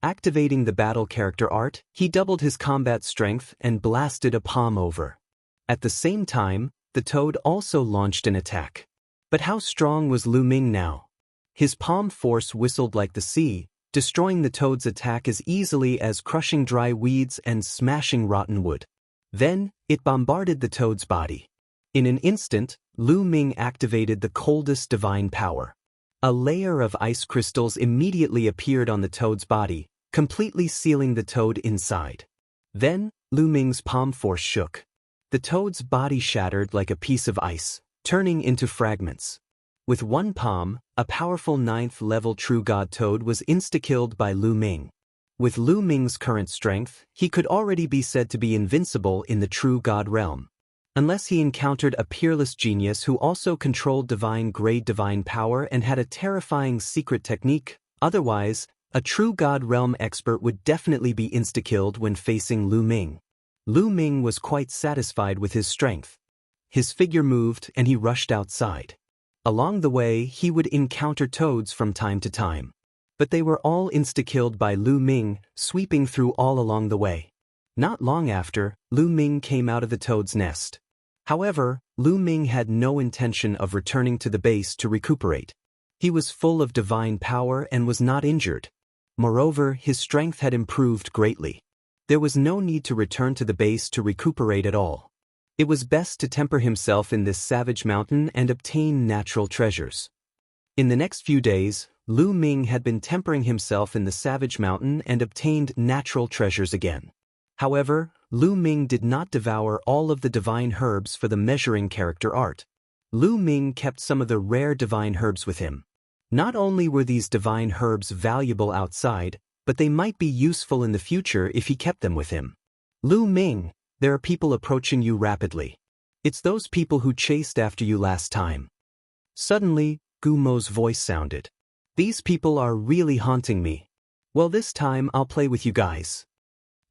Activating the battle character art, he doubled his combat strength and blasted a palm over. At the same time, the toad also launched an attack. But how strong was Lu Ming now? His palm force whistled like the sea, destroying the toad's attack as easily as crushing dry weeds and smashing rotten wood. Then, it bombarded the toad's body. In an instant, Lu Ming activated the coldest divine power. A layer of ice crystals immediately appeared on the toad's body, completely sealing the toad inside. Then, Lu Ming's palm force shook. The toad's body shattered like a piece of ice, turning into fragments. With one palm, a powerful 9th-level true god toad was insta-killed by Lu Ming. With Lu Ming's current strength, he could already be said to be invincible in the true god realm. Unless he encountered a peerless genius who also controlled divine-grade divine power and had a terrifying secret technique, otherwise, a true god realm expert would definitely be insta-killed when facing Lu Ming. Lu Ming was quite satisfied with his strength. His figure moved and he rushed outside. Along the way, he would encounter toads from time to time. But they were all insta-killed by Lu Ming, sweeping through all along the way. Not long after, Lu Ming came out of the toad's nest. However, Lu Ming had no intention of returning to the base to recuperate. He was full of divine power and was not injured. Moreover, his strength had improved greatly. There was no need to return to the base to recuperate at all. It was best to temper himself in this savage mountain and obtain natural treasures. In the next few days, Lu Ming had been tempering himself in the savage mountain and obtained natural treasures again. However, Lu Ming did not devour all of the divine herbs for the measuring character art. Lu Ming kept some of the rare divine herbs with him. Not only were these divine herbs valuable outside, but they might be useful in the future if he kept them with him. "Lu Ming, there are people approaching you rapidly. It's those people who chased after you last time." Suddenly, Gu Mo's voice sounded. "These people are really haunting me. Well, this time I'll play with you guys."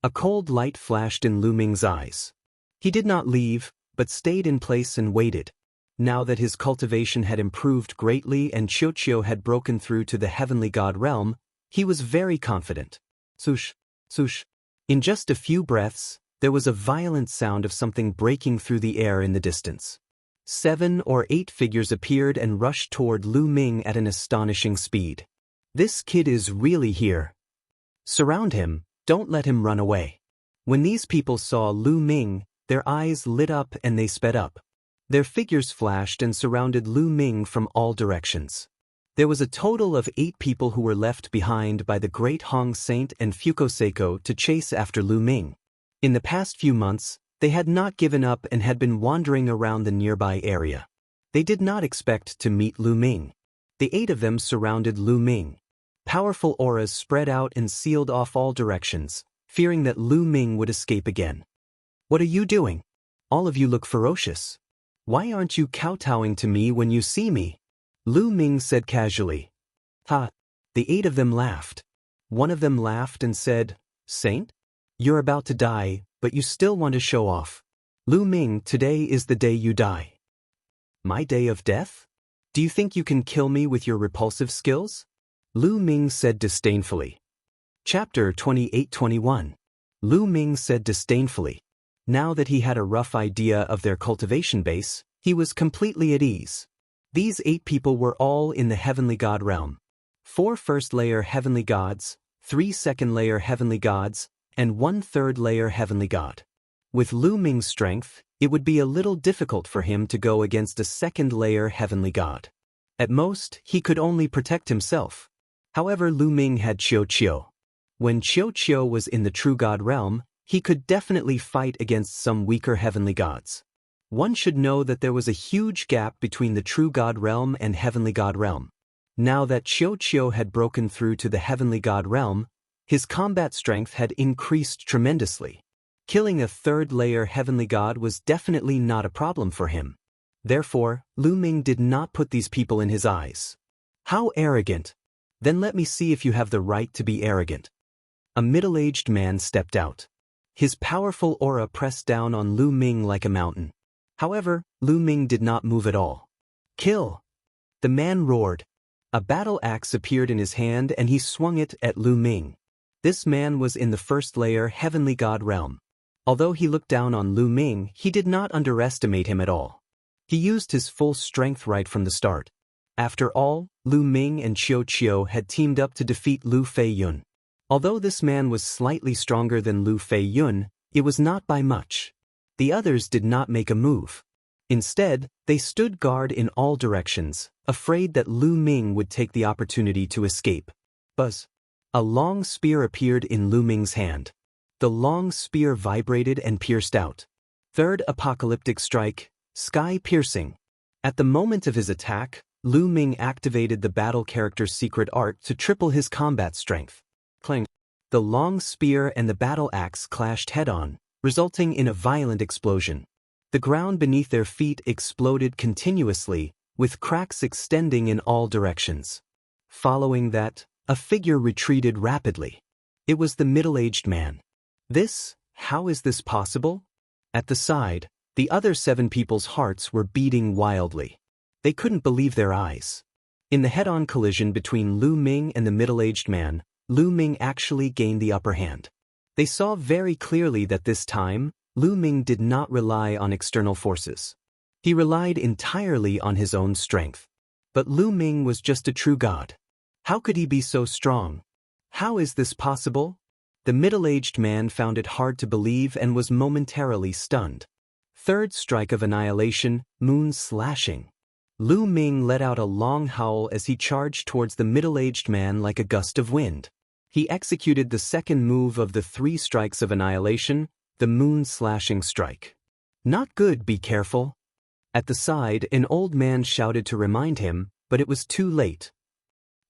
A cold light flashed in Lu Ming's eyes. He did not leave, but stayed in place and waited. Now that his cultivation had improved greatly and Qiuqiu had broken through to the heavenly god realm, he was very confident. Swoosh, swoosh. In just a few breaths, there was a violent sound of something breaking through the air in the distance. 7 or 8 figures appeared and rushed toward Lu Ming at an astonishing speed. "This kid is really here. Surround him, don't let him run away." When these people saw Lu Ming, their eyes lit up and they sped up. Their figures flashed and surrounded Lu Ming from all directions. There was a total of 8 people who were left behind by the great Hong Saint and Fukoseiko to chase after Lu Ming. In the past few months, they had not given up and had been wandering around the nearby area. They did not expect to meet Lu Ming. The 8 of them surrounded Lu Ming. Powerful auras spread out and sealed off all directions, fearing that Lu Ming would escape again. "What are you doing? All of you look ferocious. Why aren't you kowtowing to me when you see me?" Lu Ming said casually. "Ha!" The 8 of them laughed. One of them laughed and said, "Saint? You're about to die, but you still want to show off. Lu Ming, today is the day you die." "My day of death? Do you think you can kill me with your repulsive skills?" Lu Ming said disdainfully. Chapter 28-21. Lu Ming said disdainfully. Now that he had a rough idea of their cultivation base, he was completely at ease. These 8 people were all in the heavenly god realm. 4 first-layer heavenly gods, 3 second-layer heavenly gods, and 1 third-layer heavenly god. With Lu Ming's strength, it would be a little difficult for him to go against a second-layer heavenly god. At most, he could only protect himself. However, Lu Ming had Qiu. When Qiu was in the true god realm, he could definitely fight against some weaker heavenly gods. One should know that there was a huge gap between the true god realm and heavenly god realm. Now that Qiu had broken through to the heavenly god realm, his combat strength had increased tremendously. Killing a third-layer heavenly god was definitely not a problem for him. Therefore, Lu Ming did not put these people in his eyes. How arrogant! Then let me see if you have the right to be arrogant. A middle-aged man stepped out. His powerful aura pressed down on Lu Ming like a mountain. However, Lu Ming did not move at all. Kill! The man roared. A battle axe appeared in his hand and he swung it at Lu Ming. This man was in the first-layer heavenly god realm. Although he looked down on Lu Ming, he did not underestimate him at all. He used his full strength right from the start. After all, Lu Ming and Qiu had teamed up to defeat Lu Feiyun. Although this man was slightly stronger than Lu Feiyun, it was not by much. The others did not make a move. Instead, they stood guard in all directions, afraid that Lu Ming would take the opportunity to escape. Buzz! A long spear appeared in Lu Ming's hand. The long spear vibrated and pierced out. Third apocalyptic strike, sky-piercing. At the moment of his attack, Lu Ming activated the battle character's secret art to triple his combat strength. Clang! The long spear and the battle axe clashed head-on, resulting in a violent explosion. The ground beneath their feet exploded continuously, with cracks extending in all directions. Following that, a figure retreated rapidly. It was the middle-aged man. How is this possible? At the side, the other 7 people's hearts were beating wildly. They couldn't believe their eyes. In the head-on collision between Lu Ming and the middle-aged man, Lu Ming actually gained the upper hand. They saw very clearly that this time, Lu Ming did not rely on external forces. He relied entirely on his own strength. But Lu Ming was just a true god. How could he be so strong? How is this possible? The middle-aged man found it hard to believe and was momentarily stunned. Third strike of annihilation, moon slashing. Lu Ming let out a long howl as he charged towards the middle-aged man like a gust of wind. He executed the second move of the 3 strikes of annihilation, the moon slashing strike. Not good, be careful. At the side, an old man shouted to remind him, but it was too late.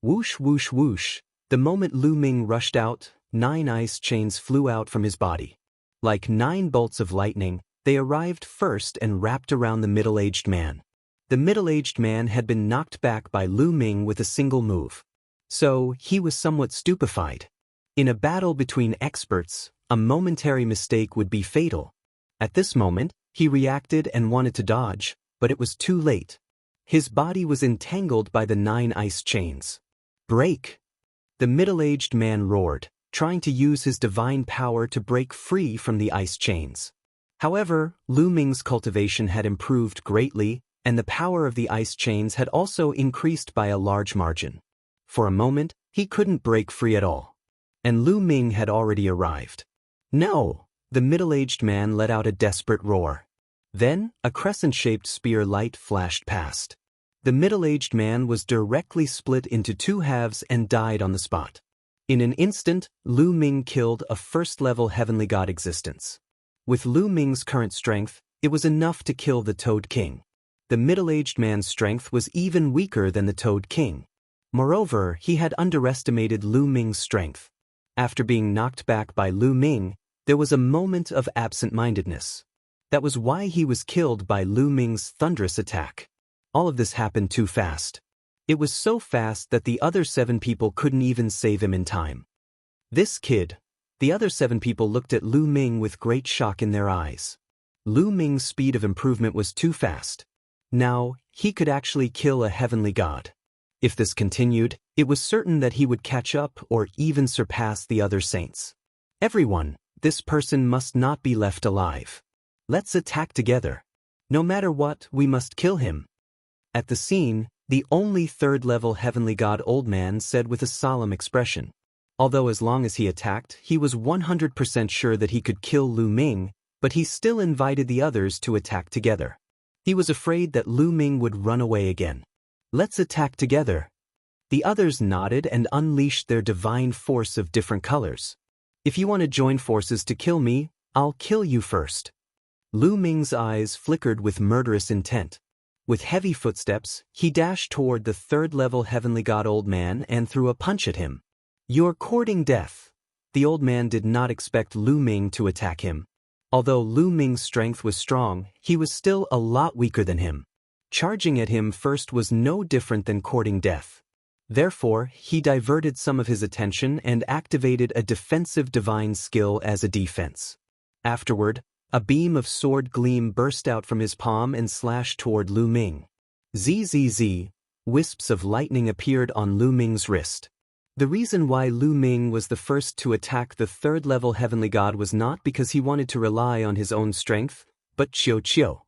Whoosh whoosh whoosh. The moment Lu Ming rushed out, 9 ice chains flew out from his body. Like 9 bolts of lightning, they arrived first and wrapped around the middle-aged man. The middle-aged man had been knocked back by Lu Ming with a single move. So, he was somewhat stupefied. In a battle between experts, a momentary mistake would be fatal. At this moment, he reacted and wanted to dodge, but it was too late. His body was entangled by the 9 ice chains. Break! The middle-aged man roared, trying to use his divine power to break free from the ice chains. However, Lu Ming's cultivation had improved greatly, and the power of the ice chains had also increased by a large margin. For a moment, he couldn't break free at all. And Lu Ming had already arrived. No! The middle-aged man let out a desperate roar. Then, a crescent-shaped spear light flashed past. The middle-aged man was directly split into 2 halves and died on the spot. In an instant, Lu Ming killed a first-level heavenly god existence. With Lu Ming's current strength, it was enough to kill the Toad King. The middle-aged man's strength was even weaker than the Toad King. Moreover, he had underestimated Lu Ming's strength. After being knocked back by Lu Ming, there was a moment of absent-mindedness. That was why he was killed by Lu Ming's thunderous attack. All of this happened too fast. It was so fast that the other 7 people couldn't even save him in time. This kid. The other 7 people looked at Lu Ming with great shock in their eyes. Lu Ming's speed of improvement was too fast. Now, he could actually kill a heavenly god. If this continued, it was certain that he would catch up or even surpass the other saints. Everyone, this person must not be left alive. Let's attack together. No matter what, we must kill him. At the scene, The only third-level heavenly god old man said with a solemn expression. Although as long as he attacked, he was 100% sure that he could kill Lu Ming, but he still invited the others to attack together. He was afraid that Lu Ming would run away again. Let's attack together. The others nodded and unleashed their divine force of different colors. If you want to join forces to kill me, I'll kill you first. Lu Ming's eyes flickered with murderous intent. With heavy footsteps, he dashed toward the third-level heavenly god old man and threw a punch at him. You're courting death. The old man did not expect Lu Ming to attack him. Although Lu Ming's strength was strong, he was still a lot weaker than him. Charging at him first was no different than courting death. Therefore, he diverted some of his attention and activated a defensive divine skill as a defense. Afterward, a beam of sword gleam burst out from his palm and slashed toward Lu Ming. Zzz, wisps of lightning appeared on Lu Ming's wrist. The reason why Lu Ming was the first to attack the third-level heavenly god was not because he wanted to rely on his own strength, but Qiu.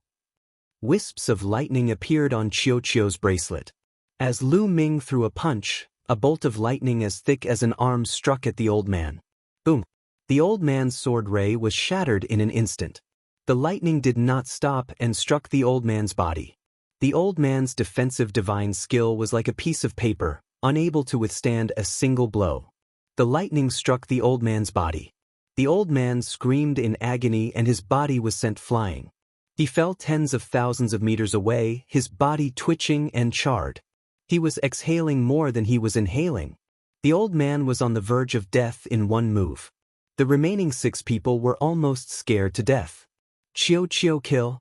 Wisps of lightning appeared on Qiu's bracelet. As Lu Ming threw a punch, a bolt of lightning as thick as an arm struck at the old man. Boom! The old man's sword ray was shattered in an instant. The lightning did not stop and struck the old man's body. The old man's defensive divine skill was like a piece of paper, unable to withstand a single blow. The lightning struck the old man's body. The old man screamed in agony and his body was sent flying. He fell tens of thousands of meters away, his body twitching and charred. He was exhaling more than he was inhaling. The old man was on the verge of death in one move. The remaining 6 people were almost scared to death. Qiu kill!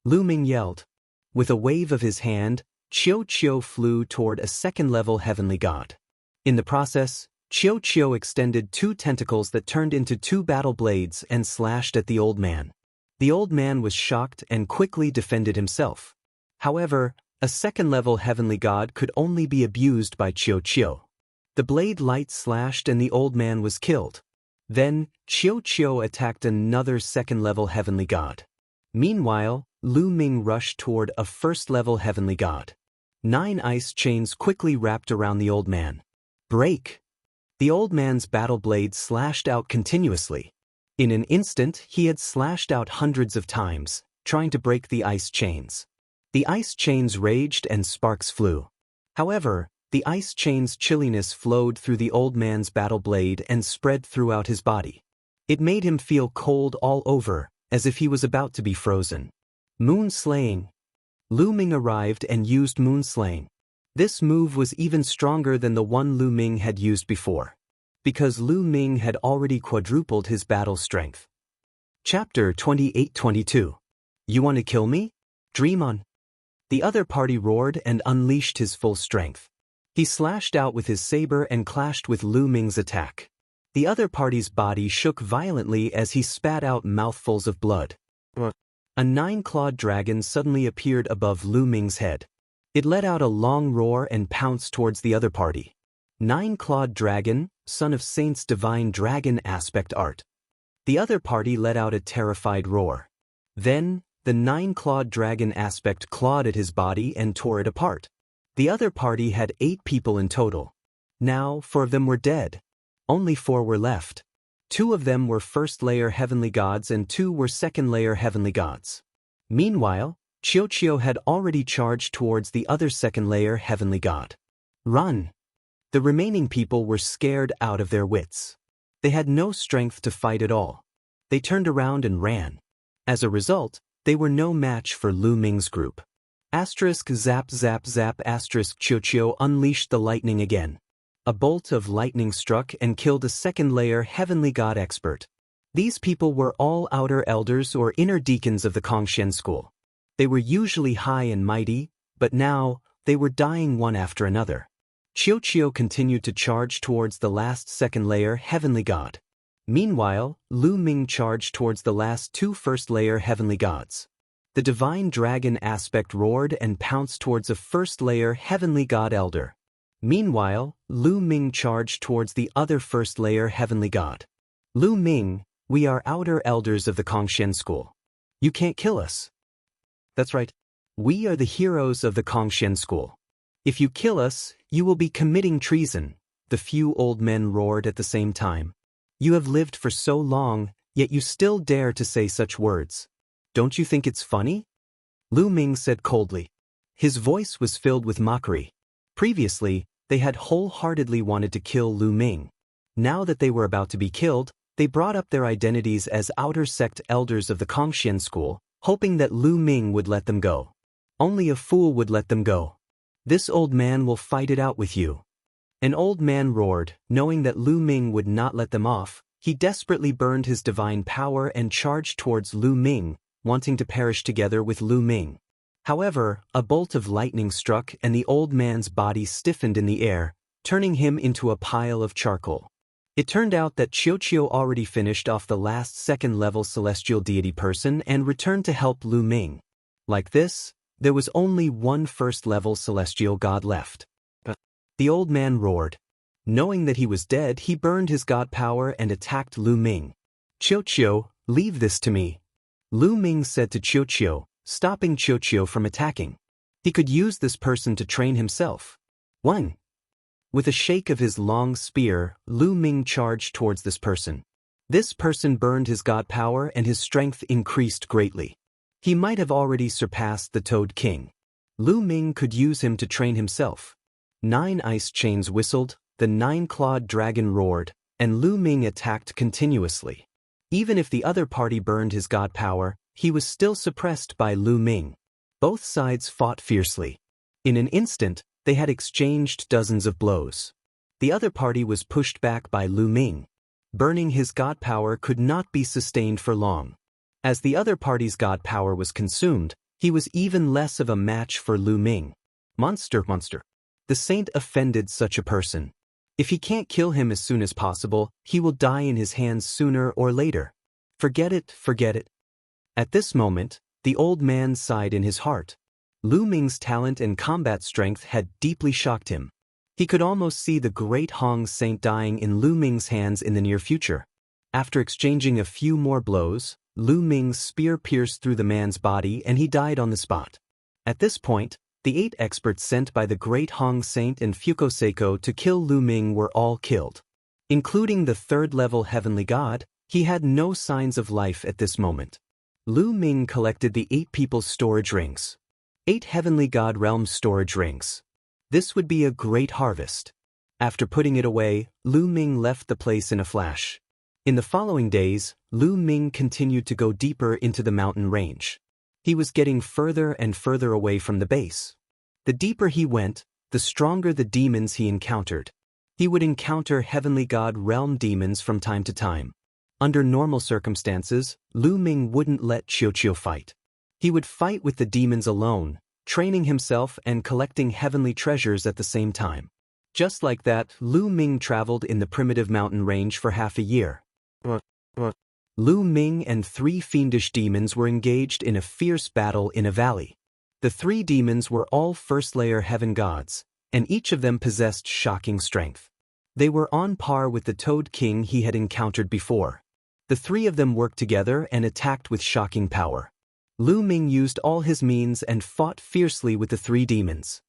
Lu Ming yelled. With a wave of his hand, Qiu flew toward a second-level heavenly god. In the process, Qiu extended 2 tentacles that turned into 2 battle blades and slashed at the old man. The old man was shocked and quickly defended himself. However, a second-level heavenly god could only be abused by Qiu. The blade light slashed and the old man was killed. Then, Qiu attacked another second-level heavenly god. Meanwhile, Lu Ming rushed toward a first-level heavenly god. 9 ice chains quickly wrapped around the old man. Break! The old man's battle blade slashed out continuously. In an instant, he had slashed out hundreds of times, trying to break the ice chains. The ice chains raged and sparks flew. However, the ice chain's chilliness flowed through the old man's battle blade and spread throughout his body. It made him feel cold all over, as if he was about to be frozen. Moon slaying. Lu Ming arrived and used moon slaying. This move was even stronger than the one Lu Ming had used before, because Lu Ming had already quadrupled his battle strength. Chapter 28-22. You want to kill me? Dream on. The other party roared and unleashed his full strength. He slashed out with his saber and clashed with Lu Ming's attack. The other party's body shook violently as he spat out mouthfuls of blood. A 9-clawed dragon suddenly appeared above Lu Ming's head. It let out a long roar and pounced towards the other party. 9-clawed dragon, son of Saint's divine dragon aspect art. The other party let out a terrified roar. Then, the 9-clawed dragon aspect clawed at his body and tore it apart. The other party had 8 people in total. Now, 4 of them were dead. Only 4 were left. 2 of them were first-layer heavenly gods and 2 were second-layer heavenly gods. Meanwhile, Qiu had already charged towards the other second-layer heavenly god. Run! The remaining people were scared out of their wits. They had no strength to fight at all. They turned around and ran. As a result, they were no match for Lu Ming's group. Asterisk zap zap zap asterisk Qiu unleashed the lightning again. A bolt of lightning struck and killed a second-layer heavenly god expert. These people were all outer elders or inner deacons of the Cultivation school. They were usually high and mighty, but now, they were dying one after another. Qiu continued to charge towards the last second-layer heavenly god. Meanwhile, Lu Ming charged towards the last 2 first-layer heavenly gods. The divine dragon aspect roared and pounced towards a first-layer heavenly god elder. Meanwhile, Lu Ming charged towards the other first-layer heavenly god. Lu Ming, we are outer elders of the Cultivation school. You can't kill us. That's right. We are the heroes of the Cultivation school. If you kill us, you will be committing treason, the few old men roared at the same time. You have lived for so long, yet you still dare to say such words. Don't you think it's funny? Lu Ming said coldly. His voice was filled with mockery. Previously, they had wholeheartedly wanted to kill Lu Ming. Now that they were about to be killed, they brought up their identities as outer sect elders of the Cultivation school, hoping that Lu Ming would let them go. Only a fool would let them go. This old man will fight it out with you. An old man roared, knowing that Lu Ming would not let them off. He desperately burned his divine power and charged towards Lu Ming, wanting to perish together with Lu Ming. However, a bolt of lightning struck and the old man's body stiffened in the air, turning him into a pile of charcoal. It turned out that Xiaoqiu already finished off the last second-level celestial deity person and returned to help Lu Ming. Like this, there was only one first-level celestial god left. The old man roared. Knowing that he was dead, he burned his god power and attacked Lu Ming. Xiaoqiu, leave this to me. Lu Ming said to Xiaoqiu, stopping Xiaoqiu from attacking. He could use this person to train himself. 1. With a shake of his long spear, Lu Ming charged towards this person. This person burned his god power and his strength increased greatly. He might have already surpassed the Toad King. Lu Ming could use him to train himself. 9 ice chains whistled, the 9-clawed dragon roared, and Lu Ming attacked continuously. Even if the other party burned his god power, he was still suppressed by Lu Ming. Both sides fought fiercely. In an instant, they had exchanged dozens of blows. The other party was pushed back by Lu Ming. Burning his god power could not be sustained for long. As the other party's god power was consumed, he was even less of a match for Lu Ming. Monster. The saint offended such a person. If he can't kill him as soon as possible, he will die in his hands sooner or later. Forget it. At this moment, the old man sighed in his heart. Lu Ming's talent and combat strength had deeply shocked him. He could almost see the great Hong Saint dying in Lu Ming's hands in the near future. After exchanging a few more blows, Lu Ming's spear pierced through the man's body and he died on the spot. At this point, the 8 experts sent by the great Hong Saint and Fukoseiko to kill Lu Ming were all killed. Including the 3rd-level heavenly god, he had no signs of life at this moment. Lu Ming collected the 8 people's storage rings. 8 heavenly god realm storage rings. This would be a great harvest. After putting it away, Lu Ming left the place in a flash. In the following days, Lu Ming continued to go deeper into the mountain range. He was getting further and further away from the base. The deeper he went, the stronger the demons he encountered. He would encounter heavenly god realm demons from time to time. Under normal circumstances, Lu Ming wouldn't let Xiaoqiu fight. He would fight with the demons alone, training himself and collecting heavenly treasures at the same time. Just like that, Lu Ming traveled in the primitive mountain range for half a year. Lu Ming and 3 fiendish demons were engaged in a fierce battle in a valley. The 3 demons were all first-layer heaven gods, and each of them possessed shocking strength. They were on par with the Toad King he had encountered before. The 3 of them worked together and attacked with shocking power. Lu Ming used all his means and fought fiercely with the 3 demons.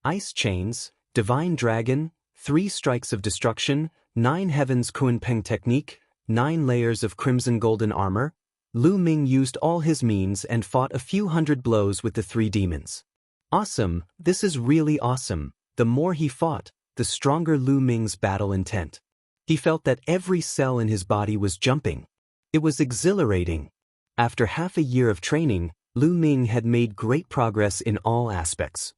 Ice chains, divine dragon, 3 strikes of destruction, 9 heavens Kunpeng technique, 9 layers of crimson golden armor. Lu Ming used all his means and fought a few hundred blows with the 3 demons. Awesome, this is really awesome. The more he fought, the stronger Lu Ming's battle intent. He felt that every cell in his body was jumping. It was exhilarating. After half a year of training, Lu Ming had made great progress in all aspects.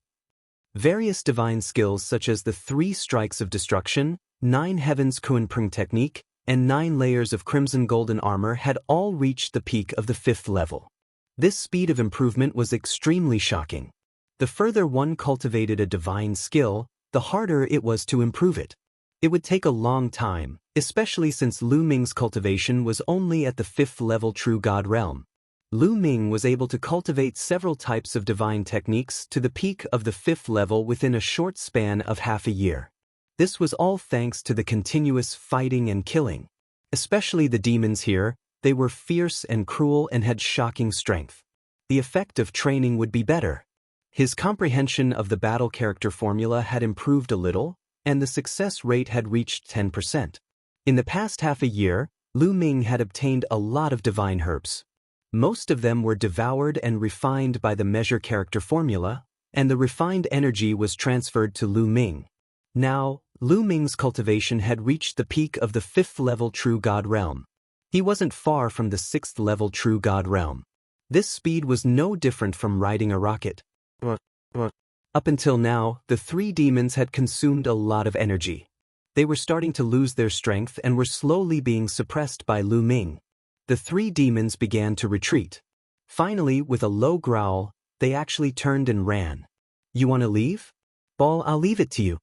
Various divine skills such as the 3 strikes of destruction, 9 heavens Kunpeng technique, and 9 layers of crimson golden armor had all reached the peak of the 5th level. This speed of improvement was extremely shocking. The further one cultivated a divine skill, the harder it was to improve it. It would take a long time, especially since Lu Ming's cultivation was only at the 5th level true god realm. Lu Ming was able to cultivate several types of divine techniques to the peak of the 5th level within a short span of half a year. This was all thanks to the continuous fighting and killing. Especially the demons here, they were fierce and cruel and had shocking strength. The effect of training would be better. His comprehension of the battle character formula had improved a little, and the success rate had reached 10%. In the past half a year, Lu Ming had obtained a lot of divine herbs. Most of them were devoured and refined by the measure character formula, and the refined energy was transferred to Lu Ming. Now, Lu Ming's cultivation had reached the peak of the 5th level True God realm. He wasn't far from the 6th level True God realm. This speed was no different from riding a rocket. Up until now, the 3 demons had consumed a lot of energy. They were starting to lose their strength and were slowly being suppressed by Lu Ming. The 3 demons began to retreat. Finally, with a low growl, they actually turned and ran. "You want to leave? Ball, I'll leave it to you."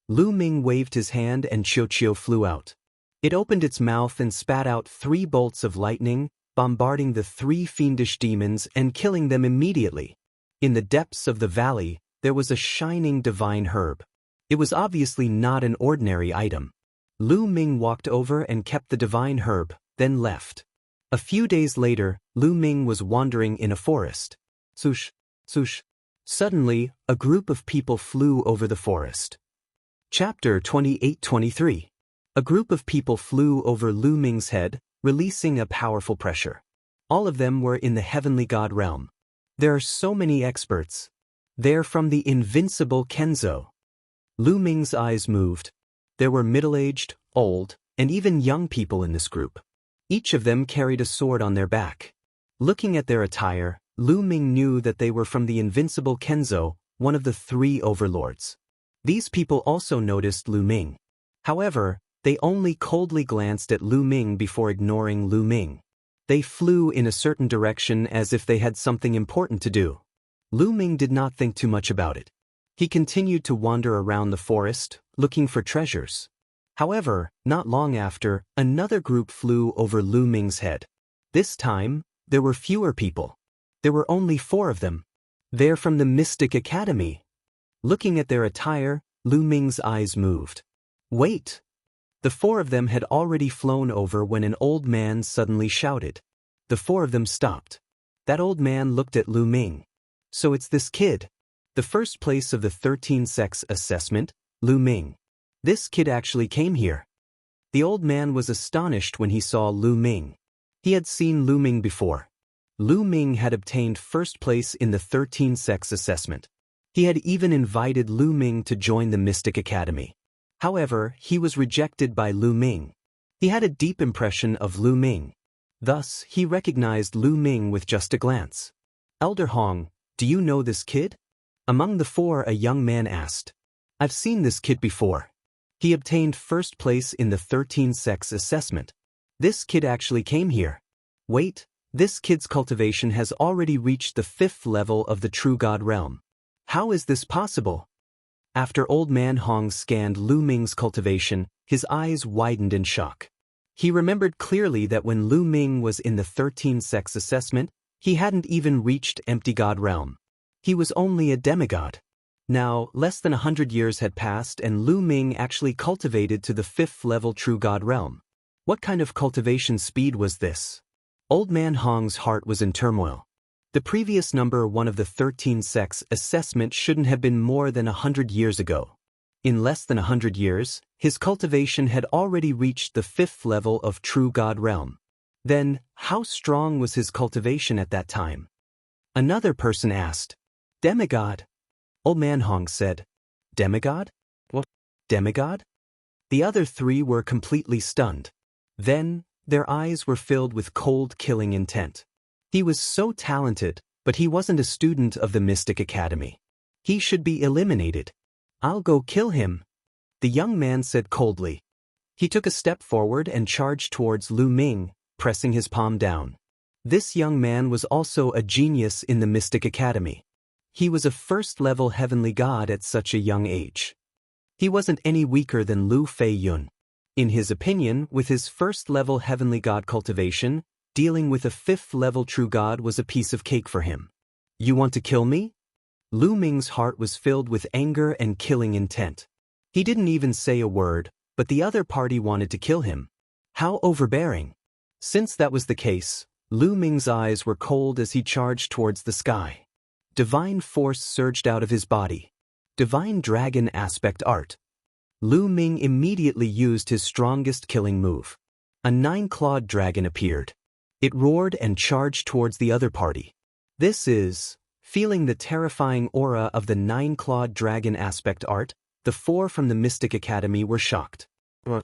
Lu Ming waved his hand and Qiu flew out. It opened its mouth and spat out 3 bolts of lightning, bombarding the 3 fiendish demons and killing them immediately. In the depths of the valley, there was a shining divine herb. It was obviously not an ordinary item. Lu Ming walked over and kept the divine herb, then left. A few days later, Lu Ming was wandering in a forest. Swoosh, swoosh. Suddenly, a group of people flew over the forest. Chapter 28-23. A group of people flew over Lu Ming's head, releasing a powerful pressure. All of them were in the heavenly god realm. There are so many experts. They're from the invincible Kenzo. Lu Ming's eyes moved. There were middle-aged, old, and even young people in this group. Each of them carried a sword on their back. Looking at their attire, Lu Ming knew that they were from the invincible Kenzo, one of the 3 overlords. These people also noticed Lu Ming. However, they only coldly glanced at Lu Ming before ignoring Lu Ming. They flew in a certain direction as if they had something important to do. Lu Ming did not think too much about it. He continued to wander around the forest, looking for treasures. However, not long after, another group flew over Lu Ming's head. This time, there were fewer people. There were only 4 of them. They're from the Mystic Academy. Looking at their attire, Lu Ming's eyes moved. Wait! The 4 of them had already flown over when an old man suddenly shouted. The 4 of them stopped. That old man looked at Lu Ming. So it's this kid. The first place of the 13 sex assessment, Lu Ming. This kid actually came here. The old man was astonished when he saw Lu Ming. He had seen Lu Ming before. Lu Ming had obtained first place in the 13 sex assessment. He had even invited Lu Ming to join the Mystic Academy. However, he was rejected by Lu Ming. He had a deep impression of Lu Ming. Thus, he recognized Lu Ming with just a glance. "Elder Hong, do you know this kid?" Among the 4, a young man asked. "I've seen this kid before. He obtained first place in the 13 sex assessment. This kid actually came here. Wait, this kid's cultivation has already reached the 5th level of the True God realm. How is this possible?" After Old Man Hong scanned Lu Ming's cultivation, his eyes widened in shock. He remembered clearly that when Lu Ming was in the 13 sex assessment, he hadn't even reached Empty God realm. He was only a demigod. Now, less than 100 years had passed and Lu Ming actually cultivated to the 5th level True God realm. What kind of cultivation speed was this? Old Man Hong's heart was in turmoil. The previous number 1 of the 13 sex assessment shouldn't have been more than 100 years ago. In less than 100 years, his cultivation had already reached the 5th level of True God realm. Then, how strong was his cultivation at that time? Another person asked. "Demigod?" Old Man Hong said. "Demigod? What? Demigod?" The other 3 were completely stunned. Then, their eyes were filled with cold, killing intent. He was so talented, but he wasn't a student of the Mystic Academy. He should be eliminated. "I'll go kill him," the young man said coldly. He took a step forward and charged towards Lu Ming, pressing his palm down. This young man was also a genius in the Mystic Academy. He was a first-level heavenly god at such a young age. He wasn't any weaker than Lu Fei Yun. In his opinion, with his first-level heavenly god cultivation, dealing with a 5th-level true god was a piece of cake for him. "You want to kill me?" Lu Ming's heart was filled with anger and killing intent. He didn't even say a word, but the other party wanted to kill him. How overbearing. Since that was the case, Lu Ming's eyes were cold as he charged towards the sky. Divine force surged out of his body. Divine dragon aspect art. Lu Ming immediately used his strongest killing move. A 9-clawed dragon appeared. It roared and charged towards the other party. This is, feeling the terrifying aura of the 9-clawed dragon aspect art, the 4 from the Mystic Academy were shocked. The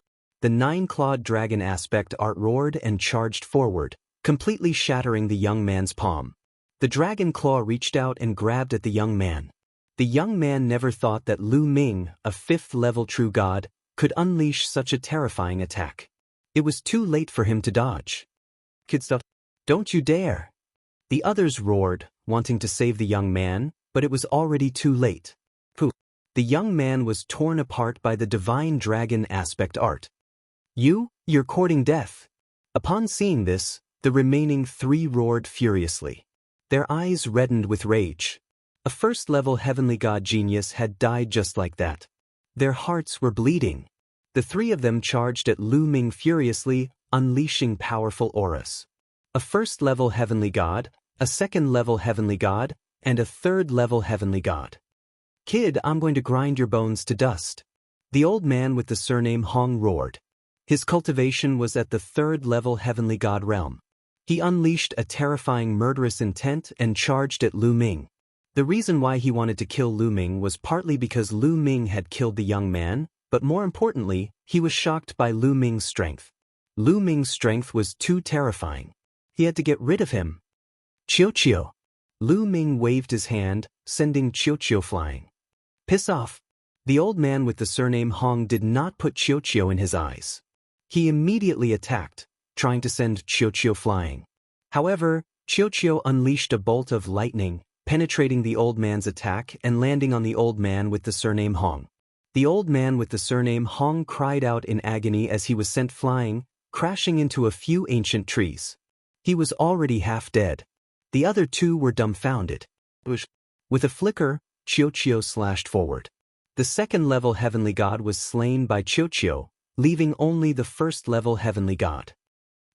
9-clawed dragon aspect art roared and charged forward, completely shattering the young man's palm. The dragon claw reached out and grabbed at the young man. The young man never thought that Lu Ming, a 5th-level true god, could unleash such a terrifying attack. It was too late for him to dodge. Kid stuff. Don't you dare! The others roared, wanting to save the young man, but it was already too late. Poof! The young man was torn apart by the divine dragon aspect art. You're courting death. Upon seeing this, the remaining 3 roared furiously. Their eyes reddened with rage. A 1st-level heavenly god genius had died just like that. Their hearts were bleeding. The 3 of them charged at Lu Ming furiously, unleashing powerful auras. A 1st-level heavenly god, a 2nd-level heavenly god, and a 3rd-level heavenly god. Kid, I'm going to grind your bones to dust. The old man with the surname Hong roared. His cultivation was at the 3rd-level heavenly god realm. He unleashed a terrifying murderous intent and charged at Lu Ming. The reason why he wanted to kill Lu Ming was partly because Lu Ming had killed the young man, but more importantly, he was shocked by Lu Ming's strength. Lu Ming's strength was too terrifying. He had to get rid of him. Qiu. Lu Ming waved his hand, sending Qiu flying. Piss off. The old man with the surname Hong did not put Qiu in his eyes. He immediately attacked, trying to send Qiu flying. However, Qiu unleashed a bolt of lightning, penetrating the old man's attack and landing on the old man with the surname Hong. The old man with the surname Hong cried out in agony as he was sent flying, crashing into a few ancient trees. He was already half dead. The other 2 were dumbfounded. With a flicker, Qiu slashed forward. The 2nd-level heavenly god was slain by Qiu, leaving only the 1st-level heavenly god.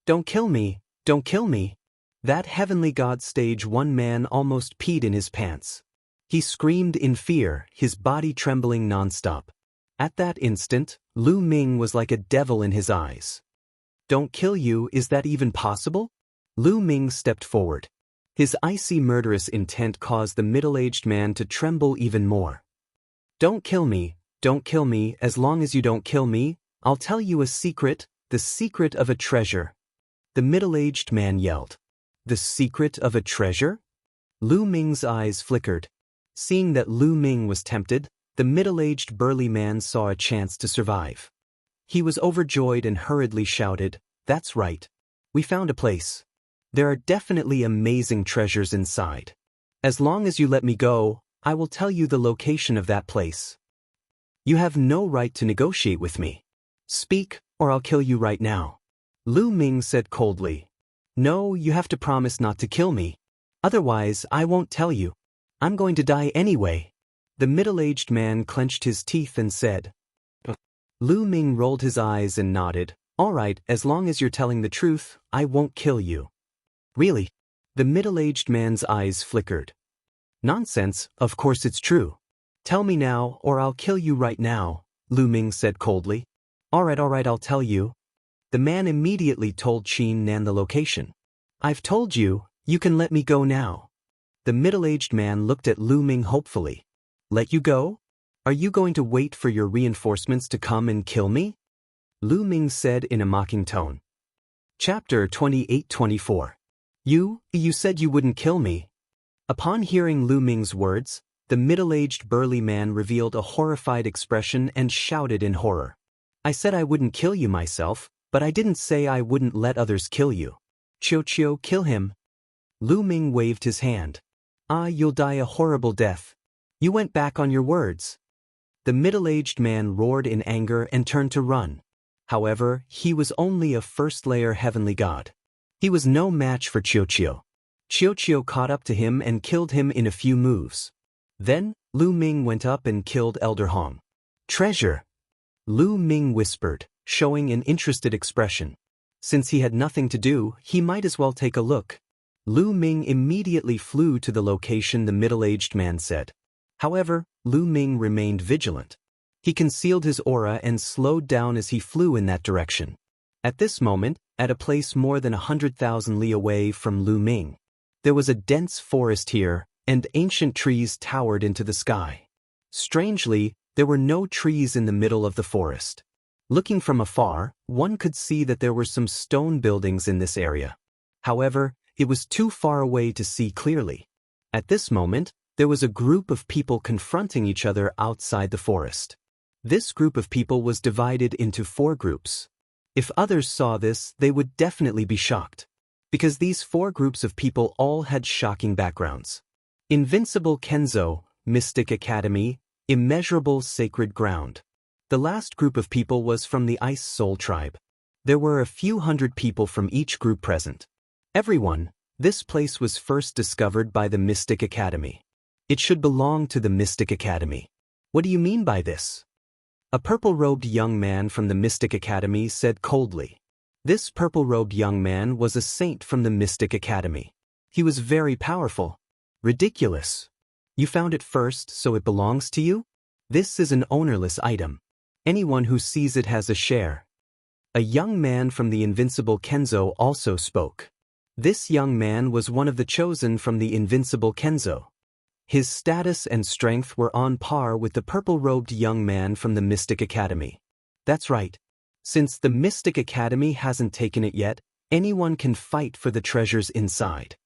Don't kill me, don't kill me. That heavenly god stage 1 man almost peed in his pants. He screamed in fear, his body trembling non-stop. At that instant, Lu Ming was like a devil in his eyes. Don't kill you, is that even possible? Lu Ming stepped forward. His icy murderous intent caused the middle-aged man to tremble even more. Don't kill me, as long as you don't kill me, I'll tell you a secret, the secret of a treasure. The middle-aged man yelled. The secret of a treasure? Lu Ming's eyes flickered. Seeing that Lu Ming was tempted, the middle-aged burly man saw a chance to survive. He was overjoyed and hurriedly shouted, "That's right. We found a place. There are definitely amazing treasures inside. As long as you let me go, I will tell you the location of that place. You have no right to negotiate with me. Speak, or I'll kill you right now." Lu Ming said coldly. "No, you have to promise not to kill me. Otherwise, I won't tell you. I'm going to die anyway." The middle-aged man clenched his teeth and said. Lu Ming rolled his eyes and nodded. "All right, as long as you're telling the truth, I won't kill you." "Really?" The middle-aged man's eyes flickered. "Nonsense, of course it's true. Tell me now, or I'll kill you right now," Lu Ming said coldly. All right, I'll tell you." The man immediately told Qin Nan the location. "I've told you, you can let me go now." The middle-aged man looked at Lu Ming hopefully. "Let you go? Are you going to wait for your reinforcements to come and kill me?" Lu Ming said in a mocking tone. Chapter 28-24. You said you wouldn't kill me." Upon hearing Lu Ming's words, the middle-aged burly man revealed a horrified expression and shouted in horror. "I said I wouldn't kill you myself, but I didn't say I wouldn't let others kill you. Qiu, kill him." Lu Ming waved his hand. You'll die a horrible death. You went back on your words." The middle-aged man roared in anger and turned to run. However, he was only a first-layer heavenly god. He was no match for Qiu. Qiu caught up to him and killed him in a few moves. Then, Lu Ming went up and killed Elder Hong. "Treasure!" Lu Ming whispered, showing an interested expression. Since he had nothing to do, he might as well take a look. Lu Ming immediately flew to the location the middle-aged man said. However, Lu Ming remained vigilant. He concealed his aura and slowed down as he flew in that direction. At this moment, at a place more than 100,000 li away from Lu Ming, there was a dense forest here, and ancient trees towered into the sky. Strangely, there were no trees in the middle of the forest. Looking from afar, one could see that there were some stone buildings in this area. However, it was too far away to see clearly. At this moment, there was a group of people confronting each other outside the forest. This group of people was divided into 4 groups. If others saw this, they would definitely be shocked, because these 4 groups of people all had shocking backgrounds. Invincible Kenzo, Mystic Academy, Immeasurable Sacred Ground. The last group of people was from the Ice Soul tribe. There were a few hundred people from each group present. Everyone, this place was first discovered by the Mystic Academy. It should belong to the Mystic Academy. What do you mean by this? A purple-robed young man from the Mystic Academy said coldly. This purple-robed young man was a saint from the Mystic Academy. He was very powerful. Ridiculous. You found it first, so it belongs to you? This is an ownerless item. Anyone who sees it has a share. A young man from the Invincible Kenzo also spoke. This young man was one of the chosen from the Invincible Kenzo. His status and strength were on par with the purple-robed young man from the Mystic Academy. That's right. Since the Mystic Academy hasn't taken it yet, anyone can fight for the treasures inside.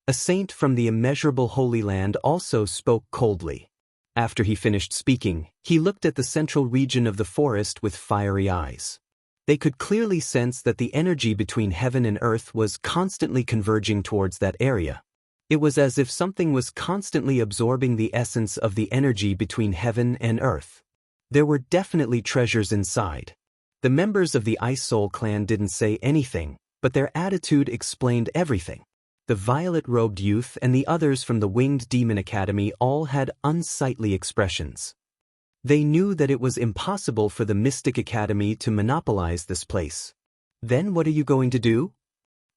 A saint from the immeasurable Holy Land also spoke coldly. After he finished speaking, he looked at the central region of the forest with fiery eyes. They could clearly sense that the energy between heaven and earth was constantly converging towards that area. It was as if something was constantly absorbing the essence of the energy between heaven and earth. There were definitely treasures inside. The members of the Ice Soul clan didn't say anything, but their attitude explained everything. The violet-robed youth and the others from the Winged Demon Academy all had unsightly expressions. They knew that it was impossible for the Mystic Academy to monopolize this place. Then what are you going to do?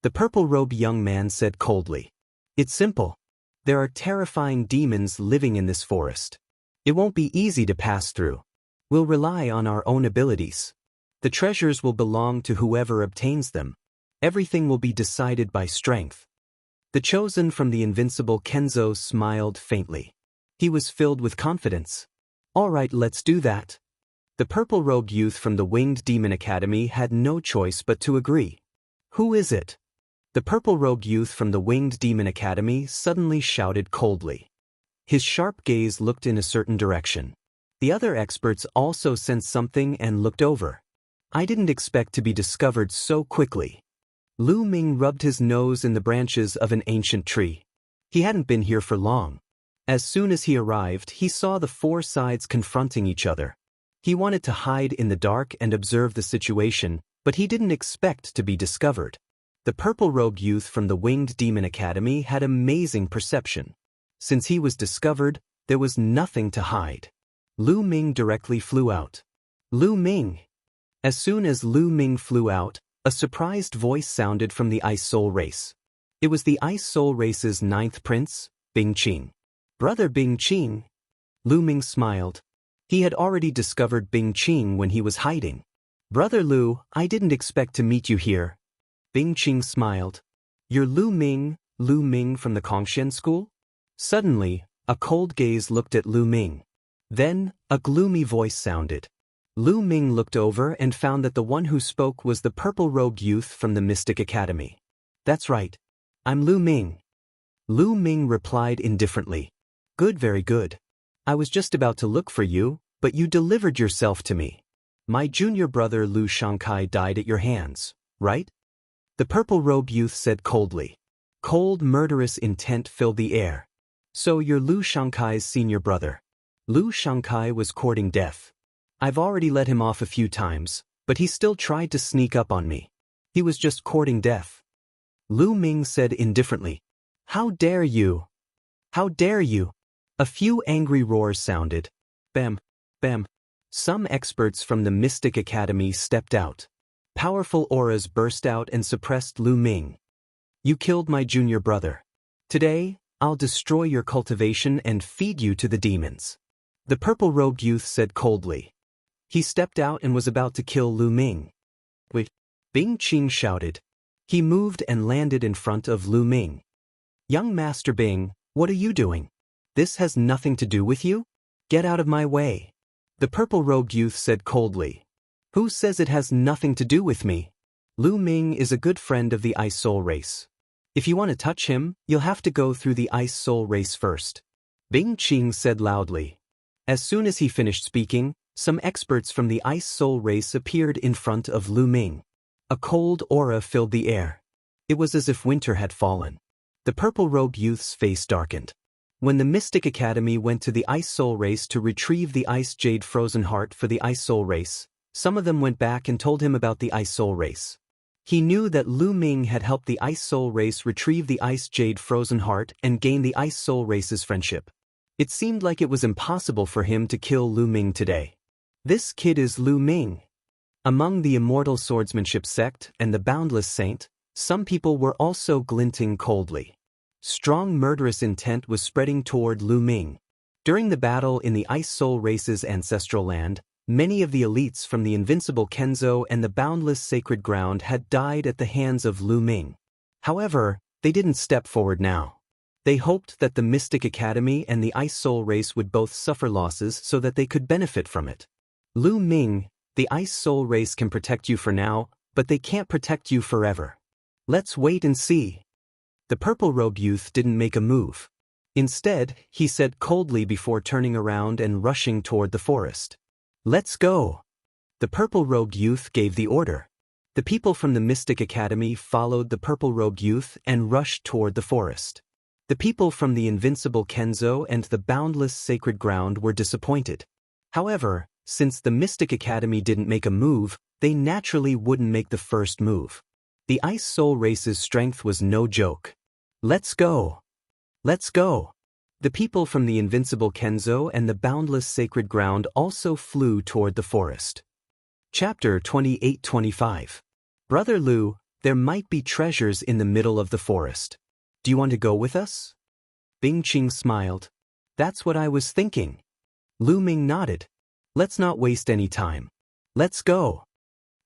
The purple-robed young man said coldly. It's simple. There are terrifying demons living in this forest. It won't be easy to pass through. We'll rely on our own abilities. The treasures will belong to whoever obtains them. Everything will be decided by strength. The chosen from the Invincible Kenzo smiled faintly. He was filled with confidence. All right, let's do that. The purple-robed youth from the Winged Demon Academy had no choice but to agree. Who is it? The purple-robed youth from the Winged Demon Academy suddenly shouted coldly. His sharp gaze looked in a certain direction. The other experts also sensed something and looked over. I didn't expect to be discovered so quickly. Lu Ming rubbed his nose in the branches of an ancient tree. He hadn't been here for long. As soon as he arrived, he saw the 4 sides confronting each other. He wanted to hide in the dark and observe the situation, but he didn't expect to be discovered. The purple-robed youth from the Winged Demon Academy had amazing perception. Since he was discovered, there was nothing to hide. Lu Ming directly flew out. Lu Ming! As soon as Lu Ming flew out, a surprised voice sounded from the Ice Soul race. It was the Ice Soul race's 9th prince, Bing Qing. Brother Bing Qing. Lu Ming smiled. He had already discovered Bing Qing when he was hiding. Brother Lu, I didn't expect to meet you here. Bing Qing smiled. You're Lu Ming from the Cultivation school? Suddenly, a cold gaze looked at Lu Ming. Then, a gloomy voice sounded. Lu Ming looked over and found that the one who spoke was the purple-robed youth from the Mystic Academy. That's right. I'm Lu Ming. Lu Ming replied indifferently. Good, very good. I was just about to look for you, but you delivered yourself to me. My junior brother Lu Xianxia died at your hands, right? The purple-robed youth said coldly. Cold, murderous intent filled the air. So you're Lu Xianxia's senior brother. Lu Xianxia was courting death. I've already let him off a few times, but he still tried to sneak up on me. He was just courting death. Lu Ming said indifferently. How dare you? How dare you? A few angry roars sounded. Bam, bam. Some experts from the Mystic Academy stepped out. Powerful auras burst out and suppressed Lu Ming. You killed my junior brother. Today, I'll destroy your cultivation and feed you to the demons. The purple-robed youth said coldly. He stepped out and was about to kill Lu Ming. Wait, Bing Qing shouted. He moved and landed in front of Lu Ming. Young Master Bing, what are you doing? This has nothing to do with you? Get out of my way. The purple-robed youth said coldly. Who says it has nothing to do with me? Lu Ming is a good friend of the Ice Soul race. If you want to touch him, you'll have to go through the Ice Soul race first. Bing Qing said loudly. As soon as he finished speaking, some experts from the Ice Soul race appeared in front of Lu Ming. A cold aura filled the air. It was as if winter had fallen. The purple-robed youth's face darkened. When the Mystic Academy went to the Ice Soul race to retrieve the Ice Jade Frozen Heart for the Ice Soul race, some of them went back and told him about the Ice Soul race. He knew that Lu Ming had helped the Ice Soul race retrieve the Ice Jade Frozen Heart and gain the Ice Soul race's friendship. It seemed like it was impossible for him to kill Lu Ming today. This kid is Lu Ming. Among the Immortal Swordsmanship sect and the Boundless Saint, some people were also glinting coldly. Strong murderous intent was spreading toward Lu Ming. During the battle in the Ice Soul race's ancestral land, many of the elites from the Invincible Kenzo and the Boundless Sacred Ground had died at the hands of Lu Ming. However, they didn't step forward now. They hoped that the Mystic Academy and the Ice Soul race would both suffer losses so that they could benefit from it. Lu Ming, the Ice Soul race can protect you for now, but they can't protect you forever. Let's wait and see. The purple-robed youth didn't make a move. Instead, he said coldly before turning around and rushing toward the forest. Let's go. The purple-robed youth gave the order. The people from the Mystic Academy followed the purple-robed youth and rushed toward the forest. The people from the Invincible Kenzo and the Boundless Sacred Ground were disappointed. However, since the Mystic Academy didn't make a move, they naturally wouldn't make the first move. The Ice Soul race's strength was no joke. Let's go. Let's go. The people from the Invincible Kenzo and the Boundless Sacred Ground also flew toward the forest. Chapter 28-25. Brother Lu, there might be treasures in the middle of the forest. Do you want to go with us? Bing Qing smiled. That's what I was thinking. Lu Ming nodded. Let's not waste any time. Let's go.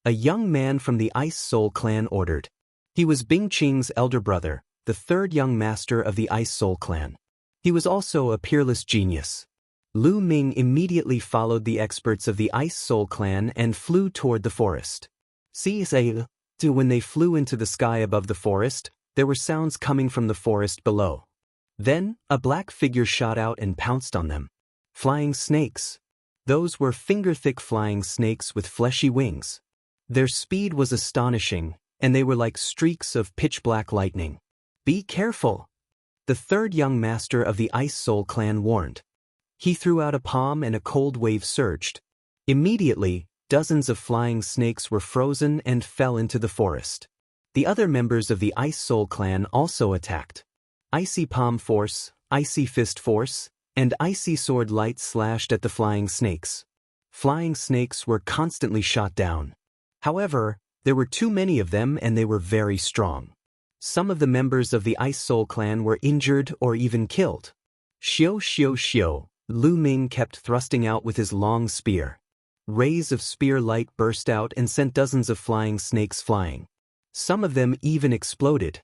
A young man from the Ice Soul clan ordered. He was Bing Qing's elder brother, the third young master of the Ice Soul clan. He was also a peerless genius. Lu Ming immediately followed the experts of the Ice Soul clan and flew toward the forest. When they flew into the sky above the forest, there were sounds coming from the forest below. Then, a black figure shot out and pounced on them. Flying snakes. Those were finger-thick flying snakes with fleshy wings. Their speed was astonishing, and they were like streaks of pitch-black lightning. Be careful. The third young master of the Ice Soul clan warned. He threw out a palm and a cold wave surged. Immediately, dozens of flying snakes were frozen and fell into the forest. The other members of the Ice Soul clan also attacked. Icy Palm Force, Icy Fist Force, and Icy Sword Light slashed at the flying snakes. Flying snakes were constantly shot down. However, there were too many of them and they were very strong. Some of the members of the Ice Soul clan were injured or even killed. Xiao, Lu Ming kept thrusting out with his long spear. Rays of spear light burst out and sent dozens of flying snakes flying. Some of them even exploded.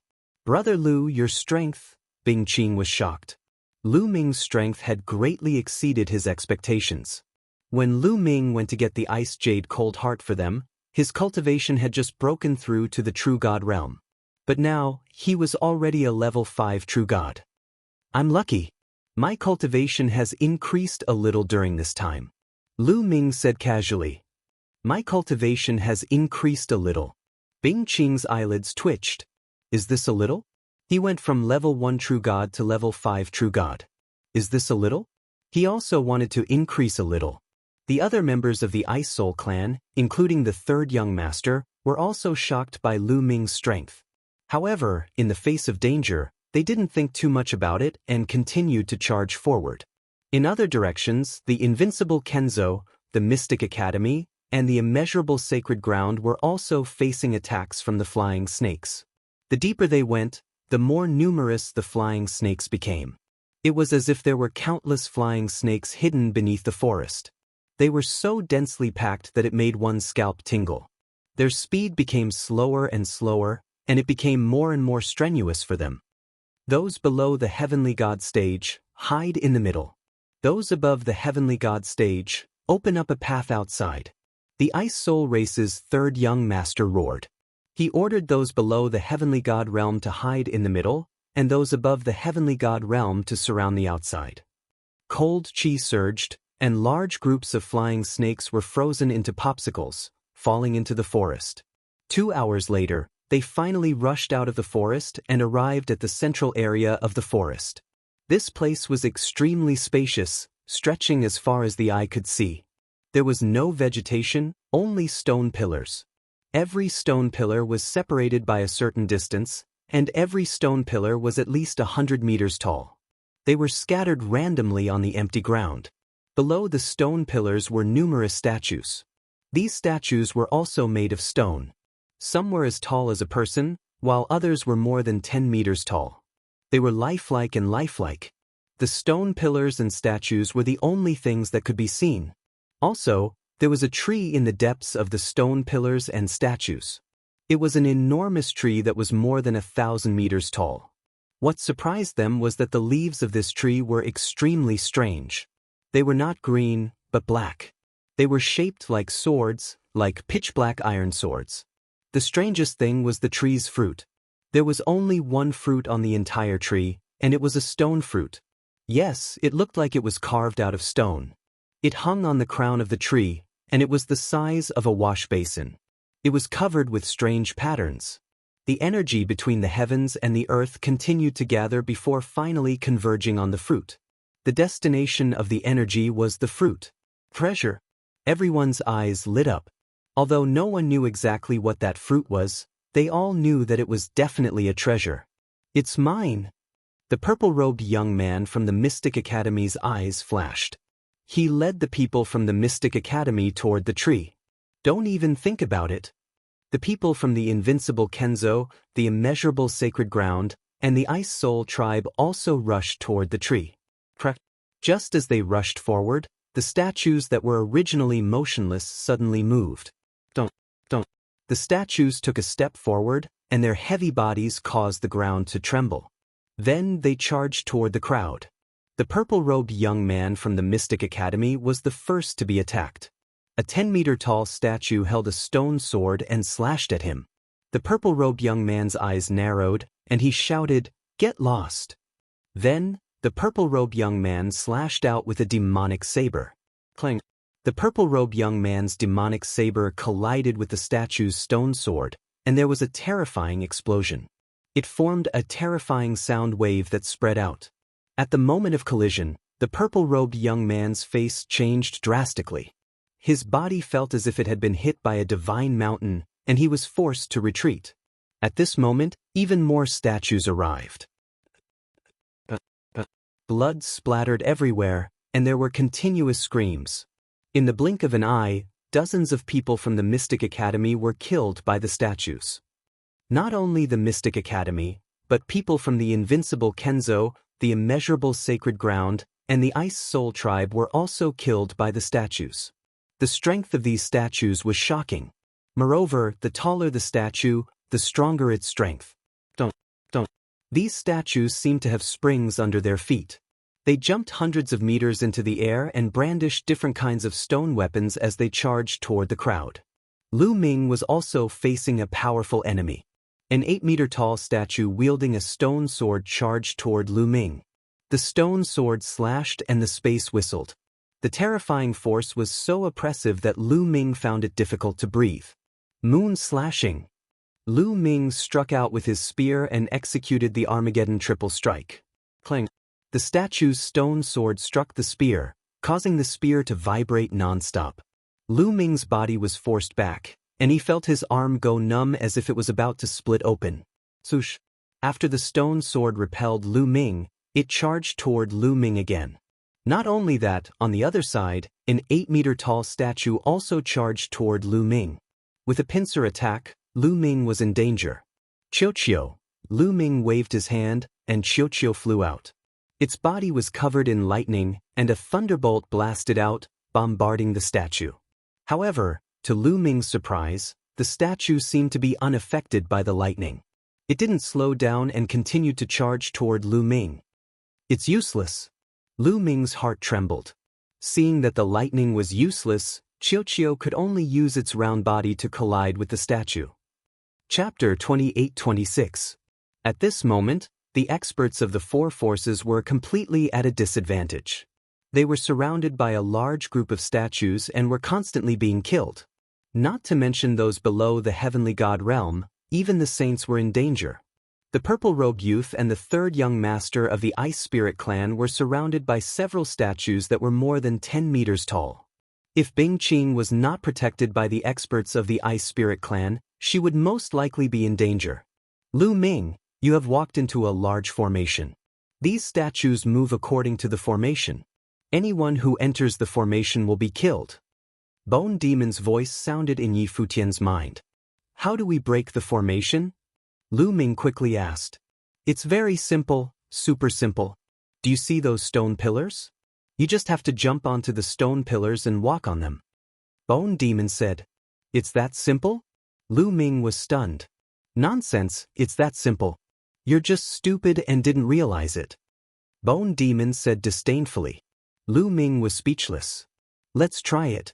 Brother Lu, your strength, Bing Qing was shocked. Lu Ming's strength had greatly exceeded his expectations. When Lu Ming went to get the Ice Jade Cold Heart for them, his cultivation had just broken through to the True God realm. But now, he was already a level 5 True God. I'm lucky. My cultivation has increased a little during this time. Lu Ming said casually. My cultivation has increased a little. Bing Qing's eyelids twitched. Is this a little? He went from level 1 True God to level 5 True God. Is this a little? He also wanted to increase a little. The other members of the Ice Soul clan, including the third young master, were also shocked by Lu Ming's strength. However, in the face of danger, they didn't think too much about it and continued to charge forward. In other directions, the Invincible Kenzo, the Mystic Academy, and the Immeasurable Sacred Ground were also facing attacks from the flying snakes. The deeper they went, the more numerous the flying snakes became. It was as if there were countless flying snakes hidden beneath the forest. They were so densely packed that it made one's scalp tingle. Their speed became slower and slower, and it became more and more strenuous for them. Those below the heavenly god stage hide in the middle. Those above the heavenly god stage open up a path outside. The Ice Soul Race's third young master roared. He ordered those below the heavenly god realm to hide in the middle, and those above the heavenly god realm to surround the outside. Cold chi surged, and large groups of flying snakes were frozen into popsicles, falling into the forest. 2 hours later, they finally rushed out of the forest and arrived at the central area of the forest. This place was extremely spacious, stretching as far as the eye could see. There was no vegetation, only stone pillars. Every stone pillar was separated by a certain distance, and every stone pillar was at least 100 meters tall. They were scattered randomly on the empty ground. Below the stone pillars were numerous statues. These statues were also made of stone. Some were as tall as a person, while others were more than 10 meters tall. They were lifelike and lifelike. The stone pillars and statues were the only things that could be seen. Also, there was a tree in the depths of the stone pillars and statues. It was an enormous tree that was more than 1,000 meters tall. What surprised them was that the leaves of this tree were extremely strange. They were not green, but black. They were shaped like swords, like pitch-black iron swords. The strangest thing was the tree's fruit. There was only one fruit on the entire tree, and it was a stone fruit. Yes, it looked like it was carved out of stone. It hung on the crown of the tree, and it was the size of a wash basin. It was covered with strange patterns. The energy between the heavens and the earth continued to gather before finally converging on the fruit. The destination of the energy was the fruit. Treasure. Everyone's eyes lit up. Although no one knew exactly what that fruit was, they all knew that it was definitely a treasure. It's mine. The purple-robed young man from the Mystic Academy's eyes flashed. He led the people from the Mystic Academy toward the tree. Don't even think about it. The people from the Invincible Kenzo, the Immeasurable Sacred Ground, and the Ice Soul tribe also rushed toward the tree. Just as they rushed forward, the statues that were originally motionless suddenly moved. The statues took a step forward, and their heavy bodies caused the ground to tremble. Then they charged toward the crowd. The purple-robed young man from the Mystic Academy was the first to be attacked. A 10-meter-tall statue held a stone sword and slashed at him. The purple-robed young man's eyes narrowed, and he shouted, "Get lost!" Then, the purple-robed young man slashed out with a demonic saber. Clang! The purple-robed young man's demonic saber collided with the statue's stone sword, and there was a terrifying explosion. It formed a terrifying sound wave that spread out. At the moment of collision, the purple-robed young man's face changed drastically. His body felt as if it had been hit by a divine mountain, and he was forced to retreat. At this moment, even more statues arrived. Blood splattered everywhere, and there were continuous screams. In the blink of an eye, dozens of people from the Mystic Academy were killed by the statues. Not only the Mystic Academy, but people from the Invincible Kenzo, the Immeasurable Sacred Ground, and the Ice Soul tribe were also killed by the statues. The strength of these statues was shocking. Moreover, the taller the statue, the stronger its strength. These statues seemed to have springs under their feet. They jumped hundreds of meters into the air and brandished different kinds of stone weapons as they charged toward the crowd. Lu Ming was also facing a powerful enemy. An 8-meter-tall statue wielding a stone sword charged toward Lu Ming. The stone sword slashed and the space whistled. The terrifying force was so oppressive that Lu Ming found it difficult to breathe. Moon slashing. Lu Ming struck out with his spear and executed the Armageddon triple strike. Clang. The statue's stone sword struck the spear, causing the spear to vibrate non-stop. Lu Ming's body was forced back, and he felt his arm go numb as if it was about to split open. Swoosh. After the stone sword repelled Lu Ming, it charged toward Lu Ming again. Not only that, on the other side, an 8-meter-tall statue also charged toward Lu Ming. With a pincer attack, Lu Ming was in danger. Qiu, Lu Ming waved his hand, and Xiaoqiu flew out. Its body was covered in lightning, and a thunderbolt blasted out, bombarding the statue. However, to Lu Ming's surprise, the statue seemed to be unaffected by the lightning. It didn't slow down and continued to charge toward Lu Ming. It's useless. Lu Ming's heart trembled. Seeing that the lightning was useless, Xiaoqiu could only use its round body to collide with the statue. Chapter 28-26. At this moment, the experts of the four forces were completely at a disadvantage. They were surrounded by a large group of statues and were constantly being killed. Not to mention those below the heavenly god realm, even the saints were in danger. The purple-robed youth and the third young master of the Ice Spirit clan were surrounded by several statues that were more than 10 meters tall. If Bing Qing was not protected by the experts of the Ice Spirit clan, she would most likely be in danger. Lu Ming, you have walked into a large formation. These statues move according to the formation. Anyone who enters the formation will be killed. Bone Demon's voice sounded in Yi Futian's mind. How do we break the formation? Lu Ming quickly asked. It's very simple, super simple. Do you see those stone pillars? You just have to jump onto the stone pillars and walk on them. Bone Demon said. It's that simple? Lu Ming was stunned. Nonsense, it's that simple. You're just stupid and didn't realize it. Bone Demon said disdainfully. Lu Ming was speechless. Let's try it.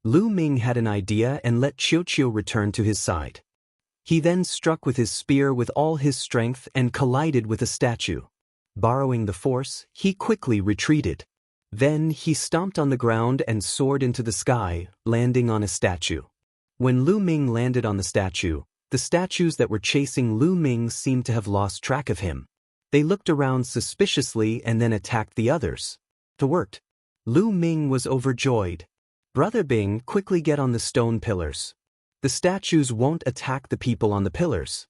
Lu Ming had an idea and let Xiaoqiu return to his side. He then struck with his spear with all his strength and collided with a statue. Borrowing the force, he quickly retreated. Then he stomped on the ground and soared into the sky, landing on a statue. When Lu Ming landed on the statue, the statues that were chasing Lu Ming seemed to have lost track of him. They looked around suspiciously and then attacked the others. It worked. Lu Ming was overjoyed. Brother Bing, quickly get on the stone pillars. The statues won't attack the people on the pillars.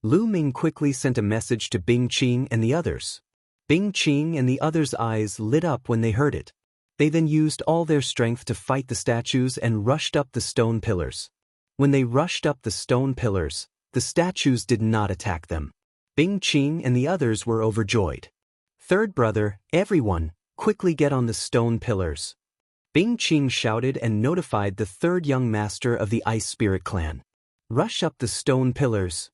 Lu Ming quickly sent a message to Bing Qing and the others. Bing Qing and the others' eyes lit up when they heard it. They then used all their strength to fight the statues and rushed up the stone pillars. When they rushed up the stone pillars, the statues did not attack them. Bing Qing and the others were overjoyed. Third brother, everyone, quickly get on the stone pillars. Bing Qing shouted and notified the third young master of the Ice Spirit clan. Rush up the stone pillars.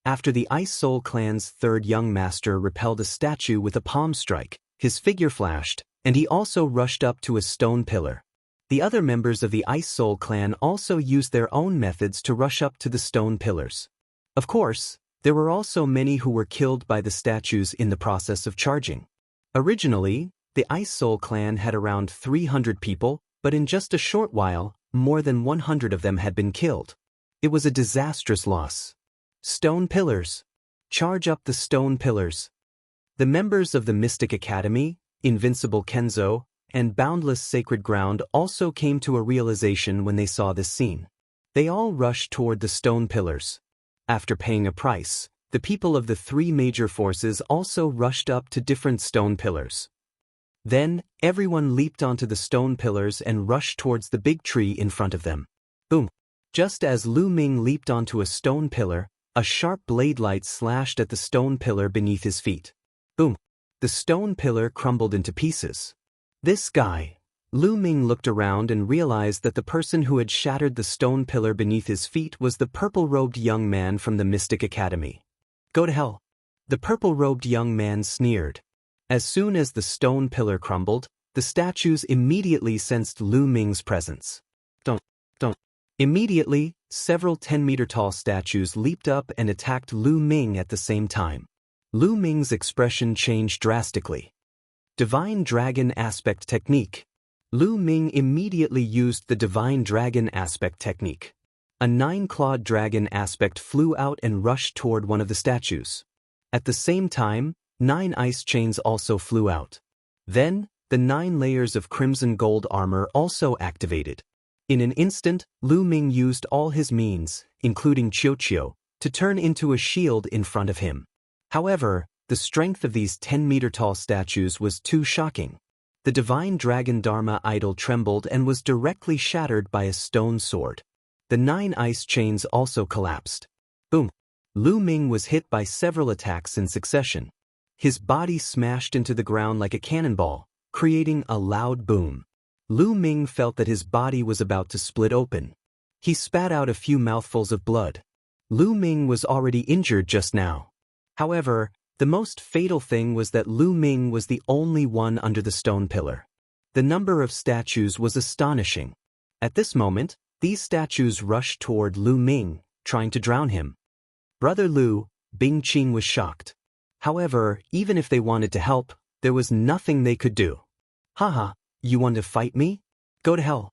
After the Ice Soul clan's third young master repelled a statue with a palm strike, his figure flashed, and he also rushed up to a stone pillar. The other members of the Ice Soul clan also used their own methods to rush up to the stone pillars. Of course, there were also many who were killed by the statues in the process of charging. Originally, the Ice Soul clan had around 300 people, but in just a short while, more than 100 of them had been killed. It was a disastrous loss. Stone pillars. Charge up the stone pillars. The members of the Mystic Academy, Invincible Kenzo, and Boundless Sacred Ground also came to a realization when they saw this scene. They all rushed toward the stone pillars. After paying a price, the people of the three major forces also rushed up to different stone pillars. Then, everyone leaped onto the stone pillars and rushed towards the big tree in front of them. Boom! Just as Lu Ming leaped onto a stone pillar, a sharp blade light slashed at the stone pillar beneath his feet. Boom! The stone pillar crumbled into pieces. This guy. Lu Ming looked around and realized that the person who had shattered the stone pillar beneath his feet was the purple-robed young man from the Mystic Academy. Go to hell! The purple-robed young man sneered. As soon as the stone pillar crumbled, the statues immediately sensed Lu Ming's presence. Don't. Immediately, several 10-meter-tall statues leaped up and attacked Lu Ming at the same time. Lu Ming's expression changed drastically. Divine Dragon Aspect Technique. Lu Ming immediately used the Divine Dragon Aspect Technique. A 9-clawed dragon aspect flew out and rushed toward one of the statues. At the same time, 9 ice chains also flew out. Then, the 9 layers of crimson gold armor also activated. In an instant, Lu Ming used all his means, including Qiuqiu, to turn into a shield in front of him. However, the strength of these 10-meter-tall statues was too shocking. The Divine Dragon Dharma idol trembled and was directly shattered by a stone sword. The 9 ice chains also collapsed. Boom! Lu Ming was hit by several attacks in succession. His body smashed into the ground like a cannonball, creating a loud boom. Lu Ming felt that his body was about to split open. He spat out a few mouthfuls of blood. Lu Ming was already injured just now. However, the most fatal thing was that Lu Ming was the only one under the stone pillar. The number of statues was astonishing. At this moment, these statues rushed toward Lu Ming, trying to drown him. Brother Lu, Bing Qing was shocked. However, even if they wanted to help, there was nothing they could do. Haha, you want to fight me? Go to hell.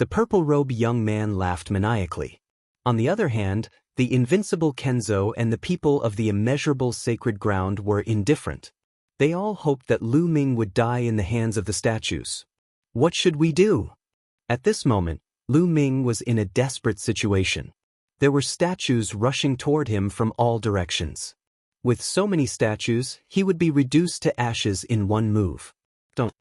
The purple-robed young man laughed maniacally. On the other hand, the invincible Kenzo and the people of the immeasurable sacred ground were indifferent. They all hoped that Lu Ming would die in the hands of the statues. What should we do? At this moment, Lu Ming was in a desperate situation. There were statues rushing toward him from all directions. With so many statues, he would be reduced to ashes in one move. Don't.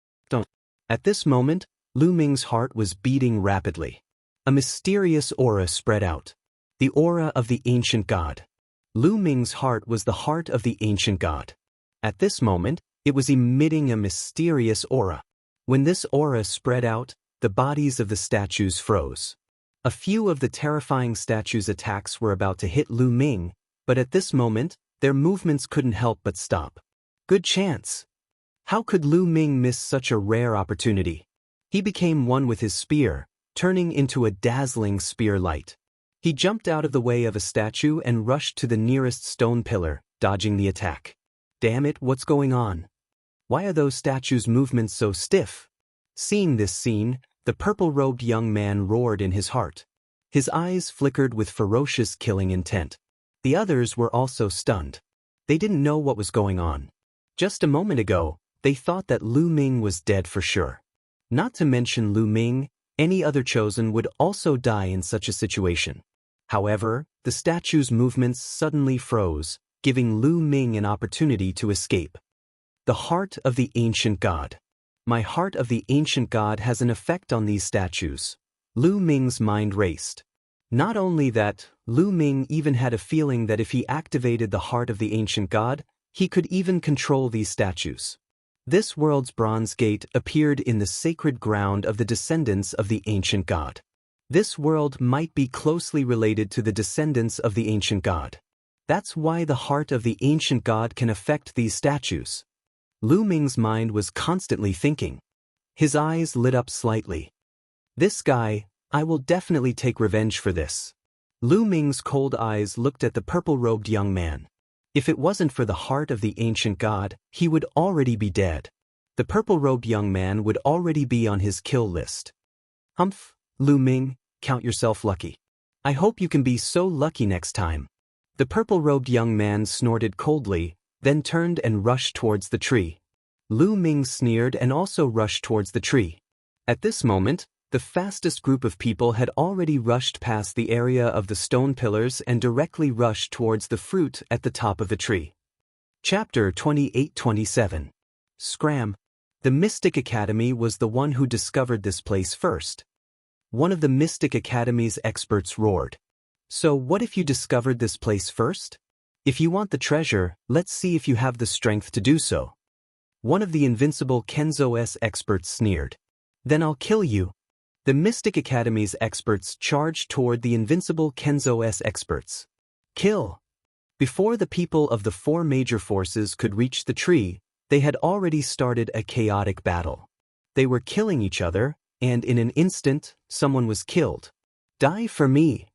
At this moment, Lu Ming's heart was beating rapidly. A mysterious aura spread out. The aura of the ancient god. Lu Ming's heart was the heart of the ancient god. At this moment, it was emitting a mysterious aura. When this aura spread out, the bodies of the statues froze. A few of the terrifying statues' attacks were about to hit Lu Ming, but at this moment, their movements couldn't help but stop. Good chance. How could Lu Ming miss such a rare opportunity? He became one with his spear, turning into a dazzling spear light. He jumped out of the way of a statue and rushed to the nearest stone pillar, dodging the attack. Damn it, what's going on? Why are those statues' movements so stiff? Seeing this scene, the purple-robed young man roared in his heart. His eyes flickered with ferocious killing intent. The others were also stunned. They didn't know what was going on. Just a moment ago, they thought that Lu Ming was dead for sure. Not to mention Lu Ming, any other chosen would also die in such a situation. However, the statue's movements suddenly froze, giving Lu Ming an opportunity to escape. The heart of the ancient god. My heart of the ancient god has an effect on these statues. Lu Ming's mind raced. Not only that, Lu Ming even had a feeling that if he activated the heart of the ancient god, he could even control these statues. This world's bronze gate appeared in the sacred ground of the descendants of the ancient god. This world might be closely related to the descendants of the ancient god. That's why the heart of the ancient god can affect these statues. Lu Ming's mind was constantly thinking. His eyes lit up slightly. This guy, I will definitely take revenge for this. Lu Ming's cold eyes looked at the purple-robed young man. If it wasn't for the heart of the ancient god, he would already be dead. The purple-robed young man would already be on his kill list. Humph, Lu Ming, count yourself lucky. I hope you can be so lucky next time. The purple-robed young man snorted coldly, then turned and rushed towards the tree. Lu Ming sneered and also rushed towards the tree. At this moment, the fastest group of people had already rushed past the area of the stone pillars and directly rushed towards the fruit at the top of the tree. Chapter 28-27. Scram. The Mystic Academy was the one who discovered this place first. One of the Mystic Academy's experts roared. So what if you discovered this place first? If you want the treasure, let's see if you have the strength to do so. One of the invincible Kenzo's experts sneered. Then I'll kill you. The Mystic Academy's experts charged toward the invincible Kenzo's experts. Kill. Before the people of the four major forces could reach the tree, they had already started a chaotic battle. They were killing each other, and in an instant, someone was killed. Die for me.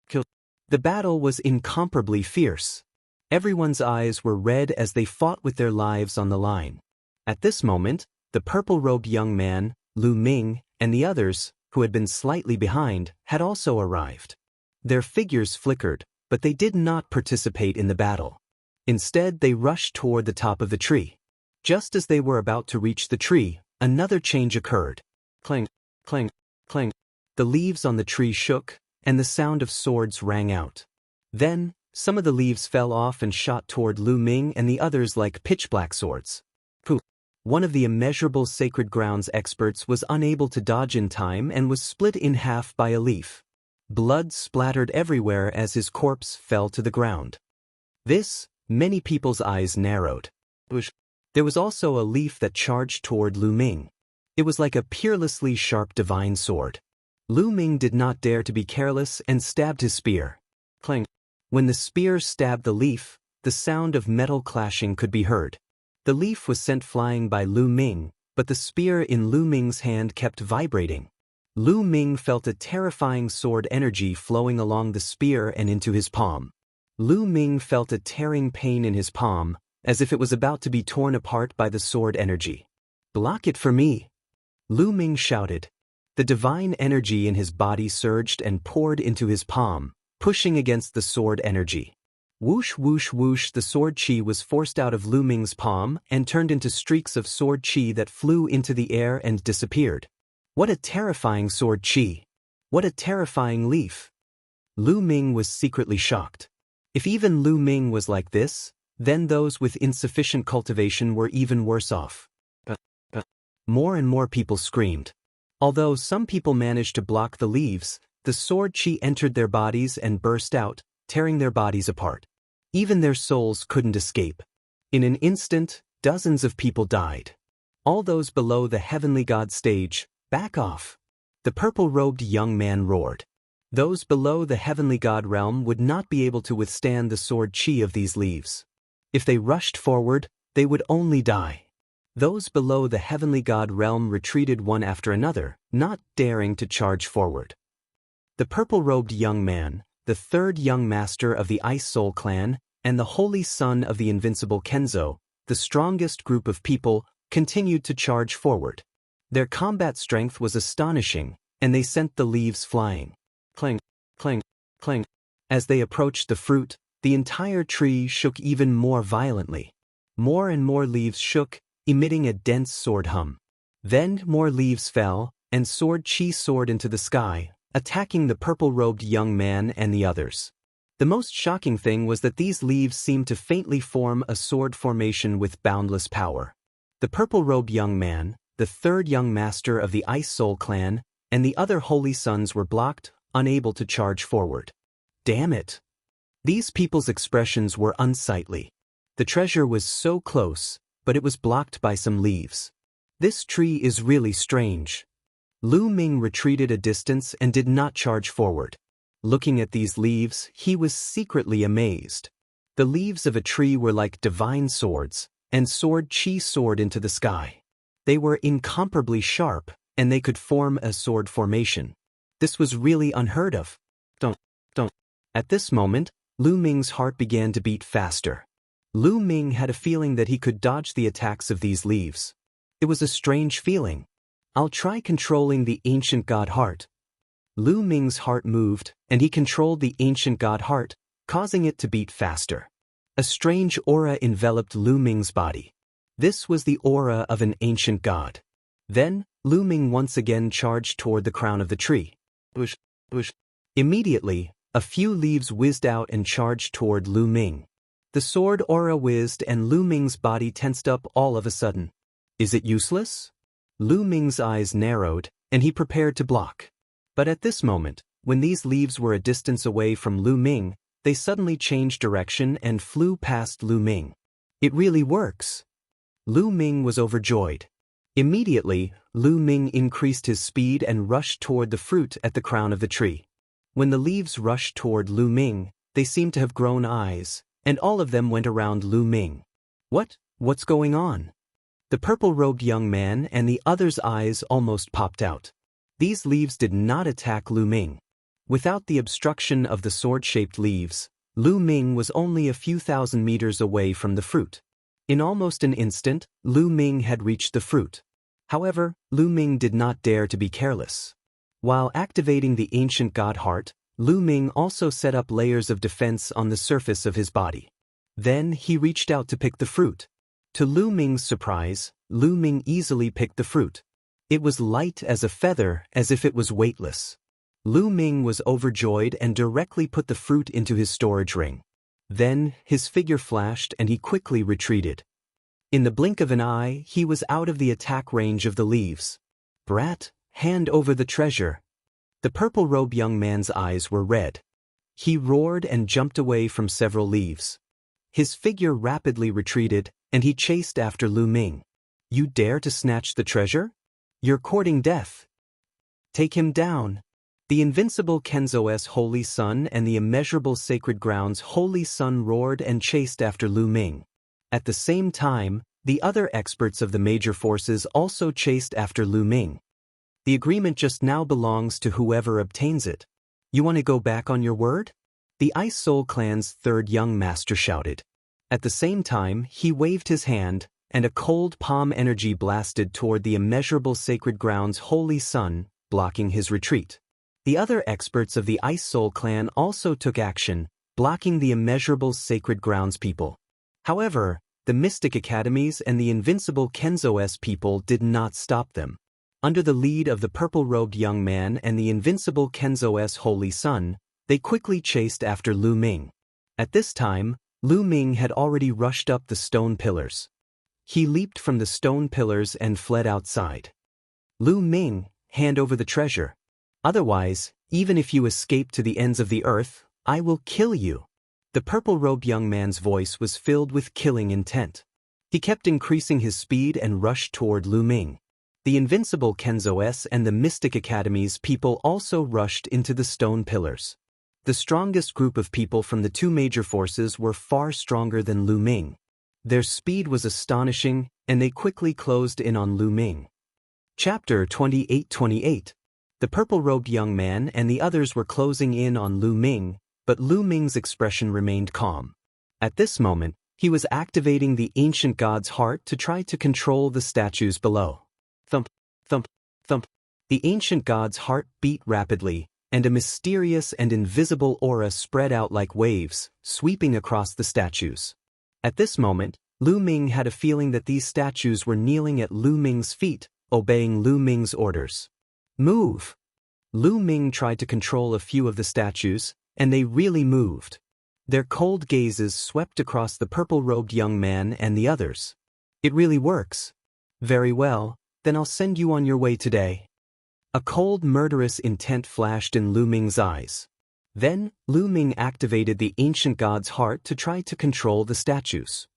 Kill. The battle was incomparably fierce. Everyone's eyes were red as they fought with their lives on the line. At this moment, the purple-robed young man, Lu Ming, and the others, who had been slightly behind, had also arrived. Their figures flickered, but they did not participate in the battle. Instead, they rushed toward the top of the tree. Just as they were about to reach the tree, another change occurred. Clang, clang, clang. The leaves on the tree shook, and the sound of swords rang out. Then, some of the leaves fell off and shot toward Lu Ming and the others like pitch-black swords. Pooh! One of the immeasurable sacred grounds experts was unable to dodge in time and was split in half by a leaf. Blood splattered everywhere as his corpse fell to the ground. Many people's eyes narrowed. There was also a leaf that charged toward Lu Ming. It was like a peerlessly sharp divine sword. Lu Ming did not dare to be careless and stabbed his spear. Clang. When the spear stabbed the leaf, the sound of metal clashing could be heard. The leaf was sent flying by Lu Ming, but the spear in Lu Ming's hand kept vibrating. Lu Ming felt a terrifying sword energy flowing along the spear and into his palm. Lu Ming felt a tearing pain in his palm, as if it was about to be torn apart by the sword energy. "Block it for me!" Lu Ming shouted. The divine energy in his body surged and poured into his palm, pushing against the sword energy. Whoosh whoosh whoosh, the sword chi was forced out of Lu Ming's palm and turned into streaks of sword chi that flew into the air and disappeared. What a terrifying sword chi! What a terrifying leaf! Lu Ming was secretly shocked. If even Lu Ming was like this, then those with insufficient cultivation were even worse off. More and more people screamed. Although some people managed to block the leaves, the sword chi entered their bodies and burst out, tearing their bodies apart. Even their souls couldn't escape. In an instant, dozens of people died. All those below the heavenly god stage, back off! The purple-robed young man roared. Those below the heavenly god realm would not be able to withstand the sword chi of these leaves. If they rushed forward, they would only die. Those below the heavenly god realm retreated one after another, not daring to charge forward. The purple-robed young man, the third young master of the Ice Soul clan, and the holy son of the invincible Kenzo, the strongest group of people, continued to charge forward. Their combat strength was astonishing, and they sent the leaves flying. Clang, clang, clang. As they approached the fruit, the entire tree shook even more violently. More and more leaves shook, emitting a dense sword hum. Then more leaves fell, and sword chi soared into the sky, attacking the purple-robed young man and the others. The most shocking thing was that these leaves seemed to faintly form a sword formation with boundless power. The purple-robed young man, the third young master of the Ice Soul clan, and the other holy sons were blocked, unable to charge forward. Damn it! These people's expressions were unsightly. The treasure was so close, but it was blocked by some leaves. This tree is really strange. Lu Ming retreated a distance and did not charge forward. Looking at these leaves, he was secretly amazed. The leaves of a tree were like divine swords, and sword chi soared into the sky. They were incomparably sharp, and they could form a sword formation. This was really unheard of. Don't. At this moment, Lu Ming's heart began to beat faster. Lu Ming had a feeling that he could dodge the attacks of these leaves. It was a strange feeling. I'll try controlling the ancient god heart. Lu Ming's heart moved, and he controlled the ancient god heart, causing it to beat faster. A strange aura enveloped Lu Ming's body. This was the aura of an ancient god. Then, Lu Ming once again charged toward the crown of the tree. Bush. Immediately, a few leaves whizzed out and charged toward Lu Ming. The sword aura whizzed and Lu Ming's body tensed up all of a sudden. Is it useless? Lu Ming's eyes narrowed, and he prepared to block. But at this moment, when these leaves were a distance away from Lu Ming, they suddenly changed direction and flew past Lu Ming. It really works! Lu Ming was overjoyed. Immediately, Lu Ming increased his speed and rushed toward the fruit at the crown of the tree. When the leaves rushed toward Lu Ming, they seemed to have grown eyes, and all of them went around Lu Ming. What's going on? The purple-robed young man and the other's eyes almost popped out. These leaves did not attack Lu Ming. Without the obstruction of the sword-shaped leaves, Lu Ming was only a few thousand meters away from the fruit. In almost an instant, Lu Ming had reached the fruit. However, Lu Ming did not dare to be careless. While activating the ancient god heart, Lu Ming also set up layers of defense on the surface of his body. Then he reached out to pick the fruit. To Lu Ming's surprise, Lu Ming easily picked the fruit. It was light as a feather, as if it was weightless. Lu Ming was overjoyed and directly put the fruit into his storage ring. Then, his figure flashed and he quickly retreated. In the blink of an eye, he was out of the attack range of the leaves. Brat, hand over the treasure. The purple-robed young man's eyes were red. He roared and jumped away from several leaves. His figure rapidly retreated, and he chased after Lu Ming. You dare to snatch the treasure? You're courting death. Take him down. The invincible Kenzo's holy sun and the immeasurable sacred ground's holy sun roared and chased after Lu Ming. At the same time, the other experts of the major forces also chased after Lu Ming. The agreement just now belongs to whoever obtains it. You want to go back on your word? The Ice Soul clan's third young master shouted. At the same time, he waved his hand, and a cold palm energy blasted toward the immeasurable sacred ground's holy sun, blocking his retreat. The other experts of the Ice Soul clan also took action, blocking the immeasurable sacred ground's people. However, the Mystic Academies and the invincible Kenzo's people did not stop them. Under the lead of the purple-robed young man and the invincible Kenzo's holy sun, they quickly chased after Lu Ming. At this time, Lu Ming had already rushed up the stone pillars. He leaped from the stone pillars and fled outside. Lu Ming, hand over the treasure. Otherwise, even if you escape to the ends of the earth, I will kill you. The purple-robed young man's voice was filled with killing intent. He kept increasing his speed and rushed toward Lu Ming. The invincible Kenzo's and the Mystic Academy's people also rushed into the stone pillars. The strongest group of people from the two major forces were far stronger than Lu Ming. Their speed was astonishing, and they quickly closed in on Lu Ming. Chapter 28:28. The purple-robed young man and the others were closing in on Lu Ming, but Lu Ming's expression remained calm. At this moment, he was activating the ancient god's heart to try to control the statues below. Thump, thump, thump. The ancient god's heart beat rapidly, and a mysterious and invisible aura spread out like waves, sweeping across the statues. At this moment, Lu Ming had a feeling that these statues were kneeling at Lu Ming's feet, obeying Lu Ming's orders. Move! Lu Ming tried to control a few of the statues, and they really moved. Their cold gazes swept across the purple-robed young man and the others. It really works. Very well, then I'll send you on your way today. A cold, murderous intent flashed in Lu Ming's eyes. Then, Lu Ming activated the ancient god's heart to try to control the statues.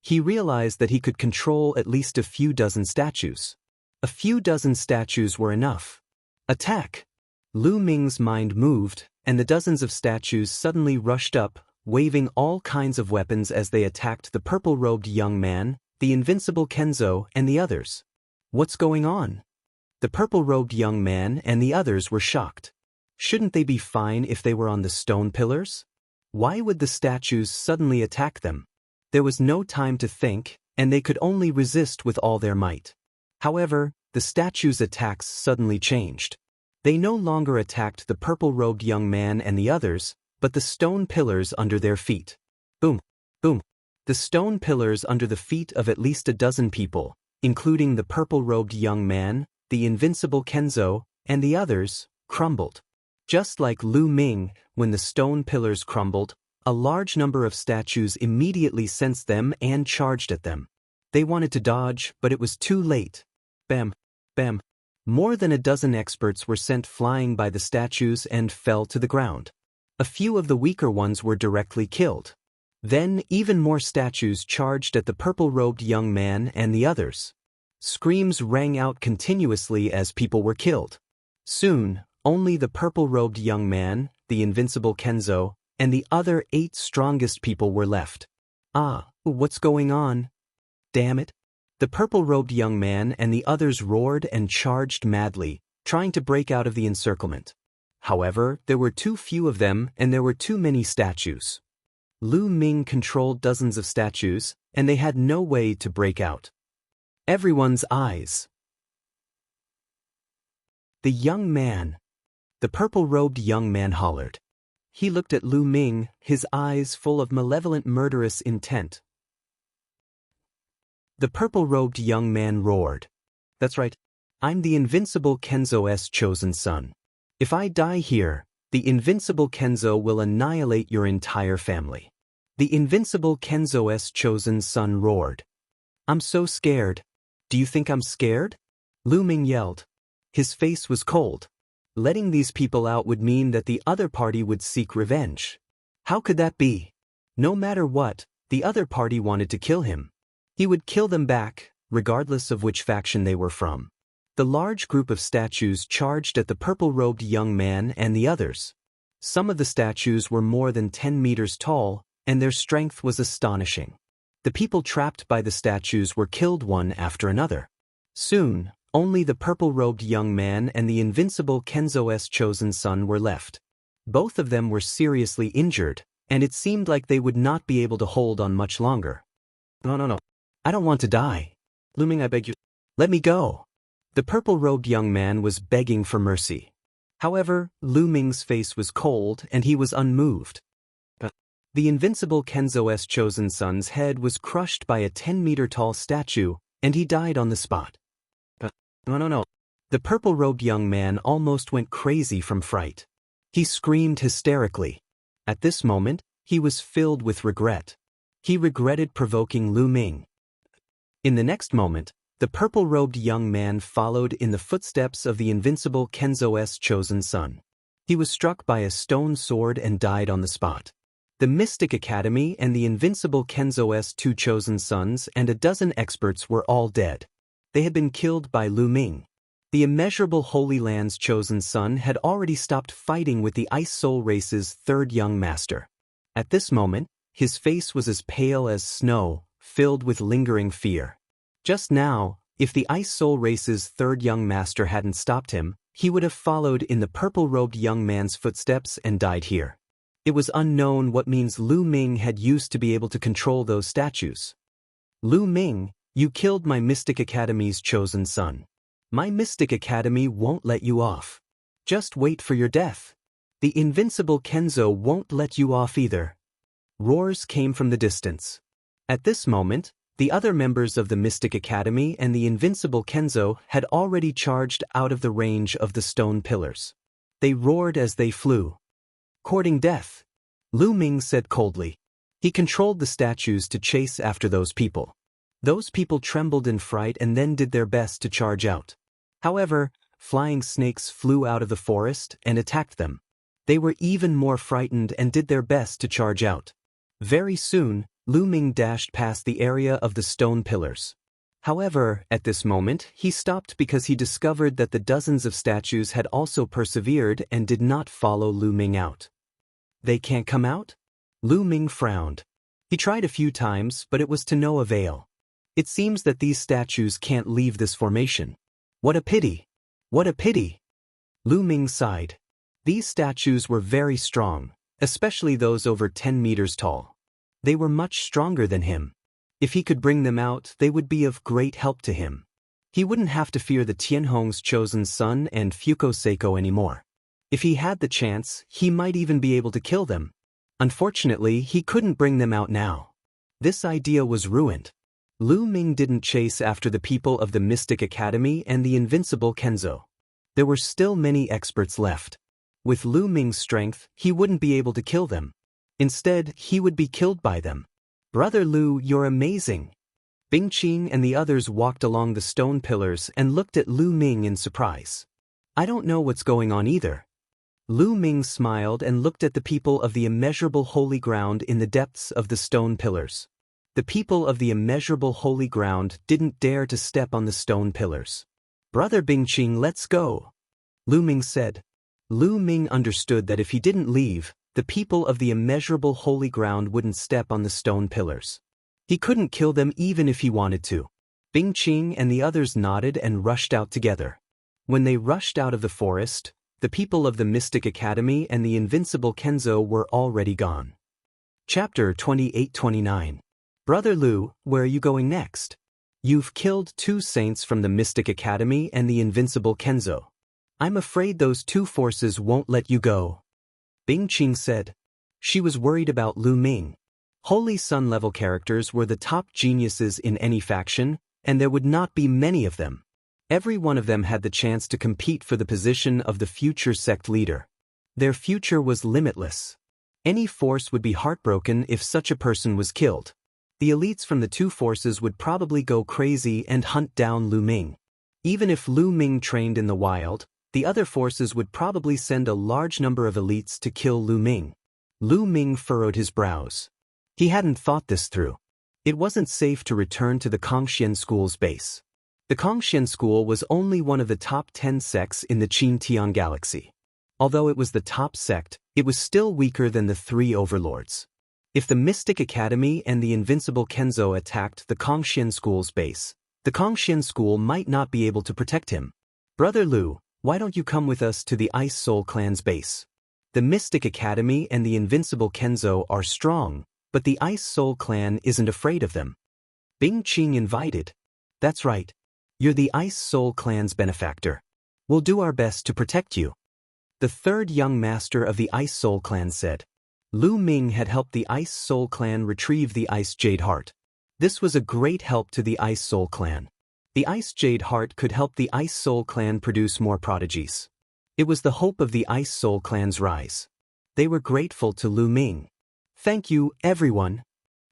He realized that he could control at least a few dozen statues. A few dozen statues were enough. Attack! Lu Ming's mind moved, and the dozens of statues suddenly rushed up, waving all kinds of weapons as they attacked the purple-robed young man, the invincible Kenzo, and the others. What's going on? The purple-robed young man and the others were shocked. Shouldn't they be fine if they were on the stone pillars? Why would the statues suddenly attack them? There was no time to think, and they could only resist with all their might. However, the statues' attacks suddenly changed. They no longer attacked the purple-robed young man and the others, but the stone pillars under their feet. Boom, boom. The stone pillars under the feet of at least a dozen people, including the purple-robed young man, the invincible Kenzo, and the others, crumbled. Just like Lu Ming, when the stone pillars crumbled, a large number of statues immediately sensed them and charged at them. They wanted to dodge, but it was too late. Bam, bam. More than a dozen experts were sent flying by the statues and fell to the ground. A few of the weaker ones were directly killed. Then even more statues charged at the purple-robed young man and the others. Screams rang out continuously as people were killed. Soon, only the purple-robed young man, the invincible Kenzo, and the other 8 strongest people were left. Ah, what's going on? Damn it. The purple-robed young man and the others roared and charged madly, trying to break out of the encirclement. However, there were too few of them and there were too many statues. Lu Ming controlled dozens of statues, and they had no way to break out. Everyone's eyes. The young man. The purple-robed young man hollered. He looked at Lu Ming, his eyes full of malevolent murderous intent. The purple-robed young man roared. That's right. I'm the invincible Kenzo's chosen son. If I die here, the invincible Kenzo will annihilate your entire family. The invincible Kenzo's chosen son roared. I'm so scared. Do you think I'm scared? Lu Ming yelled. His face was cold. Letting these people out would mean that the other party would seek revenge. How could that be? No matter what, the other party wanted to kill him. He would kill them back, regardless of which faction they were from. The large group of statues charged at the purple-robed young man and the others. Some of the statues were more than 10 meters tall, and their strength was astonishing. The people trapped by the statues were killed one after another. Soon, only the purple-robed young man and the invincible Kenzo's chosen son were left. Both of them were seriously injured, and it seemed like they would not be able to hold on much longer. No. I don't want to die. Lu Ming, I beg you. Let me go. The purple-robed young man was begging for mercy. However, Lu Ming's face was cold and he was unmoved. The invincible Kenzo's chosen son's head was crushed by a 10-meter-tall statue, and he died on the spot. No. The purple-robed young man almost went crazy from fright. He screamed hysterically. At this moment, he was filled with regret. He regretted provoking Lu Ming. In the next moment, the purple-robed young man followed in the footsteps of the invincible Kenzo's chosen son. He was struck by a stone sword and died on the spot. The Mystic Academy and the invincible Kenzo's two chosen sons and a dozen experts were all dead. They had been killed by Lu Ming. The immeasurable Holy Land's chosen son had already stopped fighting with the Ice Soul race's third young master. At this moment, his face was as pale as snow, filled with lingering fear. Just now, if the Ice Soul race's third young master hadn't stopped him, he would have followed in the purple-robed young man's footsteps and died here. It was unknown what means Lu Ming had used to be able to control those statues. Lu Ming, you killed my Mystic Academy's chosen son. My Mystic Academy won't let you off. Just wait for your death. The invincible Kenzo won't let you off either. Roars came from the distance. At this moment, the other members of the Mystic Academy and the invincible Kenzo had already charged out of the range of the stone pillars. They roared as they flew. Courting death, Lu Ming said coldly. He controlled the statues to chase after those people. Those people trembled in fright and then did their best to charge out. However, flying snakes flew out of the forest and attacked them. They were even more frightened and did their best to charge out. Very soon, Lu Ming dashed past the area of the stone pillars. However, at this moment, he stopped because he discovered that the dozens of statues had also persevered and did not follow Lu Ming out. They can't come out? Lu Ming frowned. He tried a few times, but it was to no avail. It seems that these statues can't leave this formation. What a pity! What a pity! Lu Ming sighed. These statues were very strong, especially those over 10 meters tall. They were much stronger than him. If he could bring them out, they would be of great help to him. He wouldn't have to fear the Tianhong's chosen son and Fuko Seiko anymore. If he had the chance, he might even be able to kill them. Unfortunately, he couldn't bring them out now. This idea was ruined. Lu Ming didn't chase after the people of the Mystic Academy and the invincible Kenzo. There were still many experts left. With Lu Ming's strength, he wouldn't be able to kill them. Instead, he would be killed by them. Brother Lu, you're amazing. Bingqing and the others walked along the stone pillars and looked at Lu Ming in surprise. I don't know what's going on either. Lu Ming smiled and looked at the people of the immeasurable holy ground in the depths of the stone pillars. The people of the immeasurable holy ground didn't dare to step on the stone pillars. Brother Bingqing, let's go, Lu Ming said. Lu Ming understood that if he didn't leave, the people of the immeasurable holy ground wouldn't step on the stone pillars. He couldn't kill them even if he wanted to. Bingqing and the others nodded and rushed out together. When they rushed out of the forest, the people of the Mystic Academy and the invincible Kenzo were already gone. Chapter 28-29. Brother Lu, where are you going next? You've killed 2 saints from the Mystic Academy and the invincible Kenzo. I'm afraid those 2 forces won't let you go, Bingqing said. She was worried about Lu Ming. Holy Sun level characters were the top geniuses in any faction, and there would not be many of them. Every one of them had the chance to compete for the position of the future sect leader. Their future was limitless. Any force would be heartbroken if such a person was killed. The elites from the 2 forces would probably go crazy and hunt down Lu Ming. Even if Lu Ming trained in the wild, The other forces would probably send a large number of elites to kill Lu Ming. Lu Ming furrowed his brows. He hadn't thought this through. It wasn't safe to return to the Kongxian school's base. The Kongxian school was only one of the top 10 sects in the Qin-Tian galaxy. Although it was the top sect, it was still weaker than the 3 overlords. If the Mystic Academy and the Invincible Kenzo attacked the Kongxian school's base, the Kongxian school might not be able to protect him. Brother Lu, why don't you come with us to the Ice Soul clan's base? The Mystic Academy and the Invincible Kenzo are strong, but the Ice Soul clan isn't afraid of them. Bing Qing invited. That's right. You're the Ice Soul clan's benefactor. We'll do our best to protect you. The third young master of the Ice Soul clan said. Lu Ming had helped the Ice Soul clan retrieve the Ice Jade Heart. This was a great help to the Ice Soul clan. The Ice Jade Heart could help the Ice Soul clan produce more prodigies. It was the hope of the Ice Soul clan's rise. They were grateful to Lu Ming. Thank you, everyone.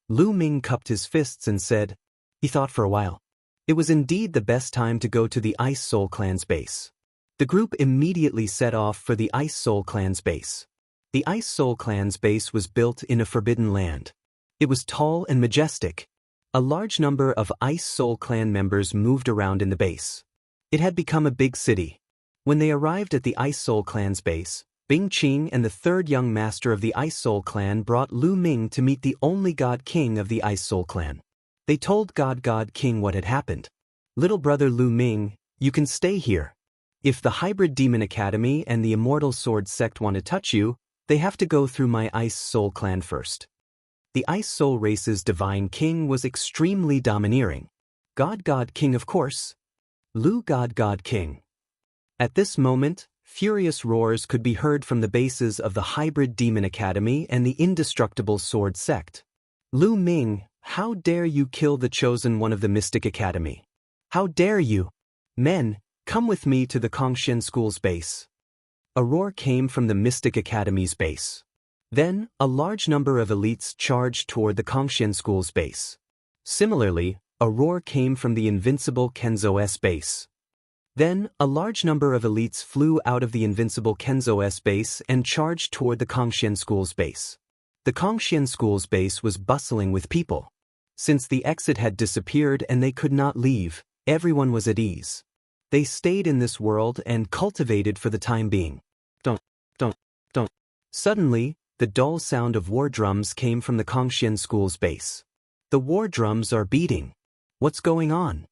Lu Ming cupped his fists and said. He thought for a while. It was indeed the best time to go to the Ice Soul clan's base. The group immediately set off for the Ice Soul clan's base. The Ice Soul clan's base was built in a forbidden land. It was tall and majestic. A large number of Ice Soul clan members moved around in the base. It had become a big city. When they arrived at the Ice Soul clan's base, Bing Qing and the third young master of the Ice Soul clan brought Lu Ming to meet the only God King of the Ice Soul clan. They told God King what had happened. Little brother Lu Ming, you can stay here. If the Hybrid Demon Academy and the Immortal Sword sect want to touch you, they have to go through my Ice Soul clan first. The Ice Soul race's divine king was extremely domineering. God King, of course. Lu God King. At this moment, furious roars could be heard from the bases of the Hybrid Demon Academy and the Indestructible Sword sect. Lu Ming, how dare you kill the chosen one of the Mystic Academy? How dare you? Men, come with me to the Kongxian school's base. A roar came from the Mystic Academy's base. Then, a large number of elites charged toward the Kongxian school's base. Similarly, a roar came from the Invincible Kenzo's base. Then, a large number of elites flew out of the Invincible Kenzo's base and charged toward the Kongxian school's base. The Kongxian school's base was bustling with people. Since the exit had disappeared and they could not leave, everyone was at ease. They stayed in this world and cultivated for the time being. Don't. Suddenly, the dull sound of war drums came from the Kongxian school's base. The war drums are beating. What's going on?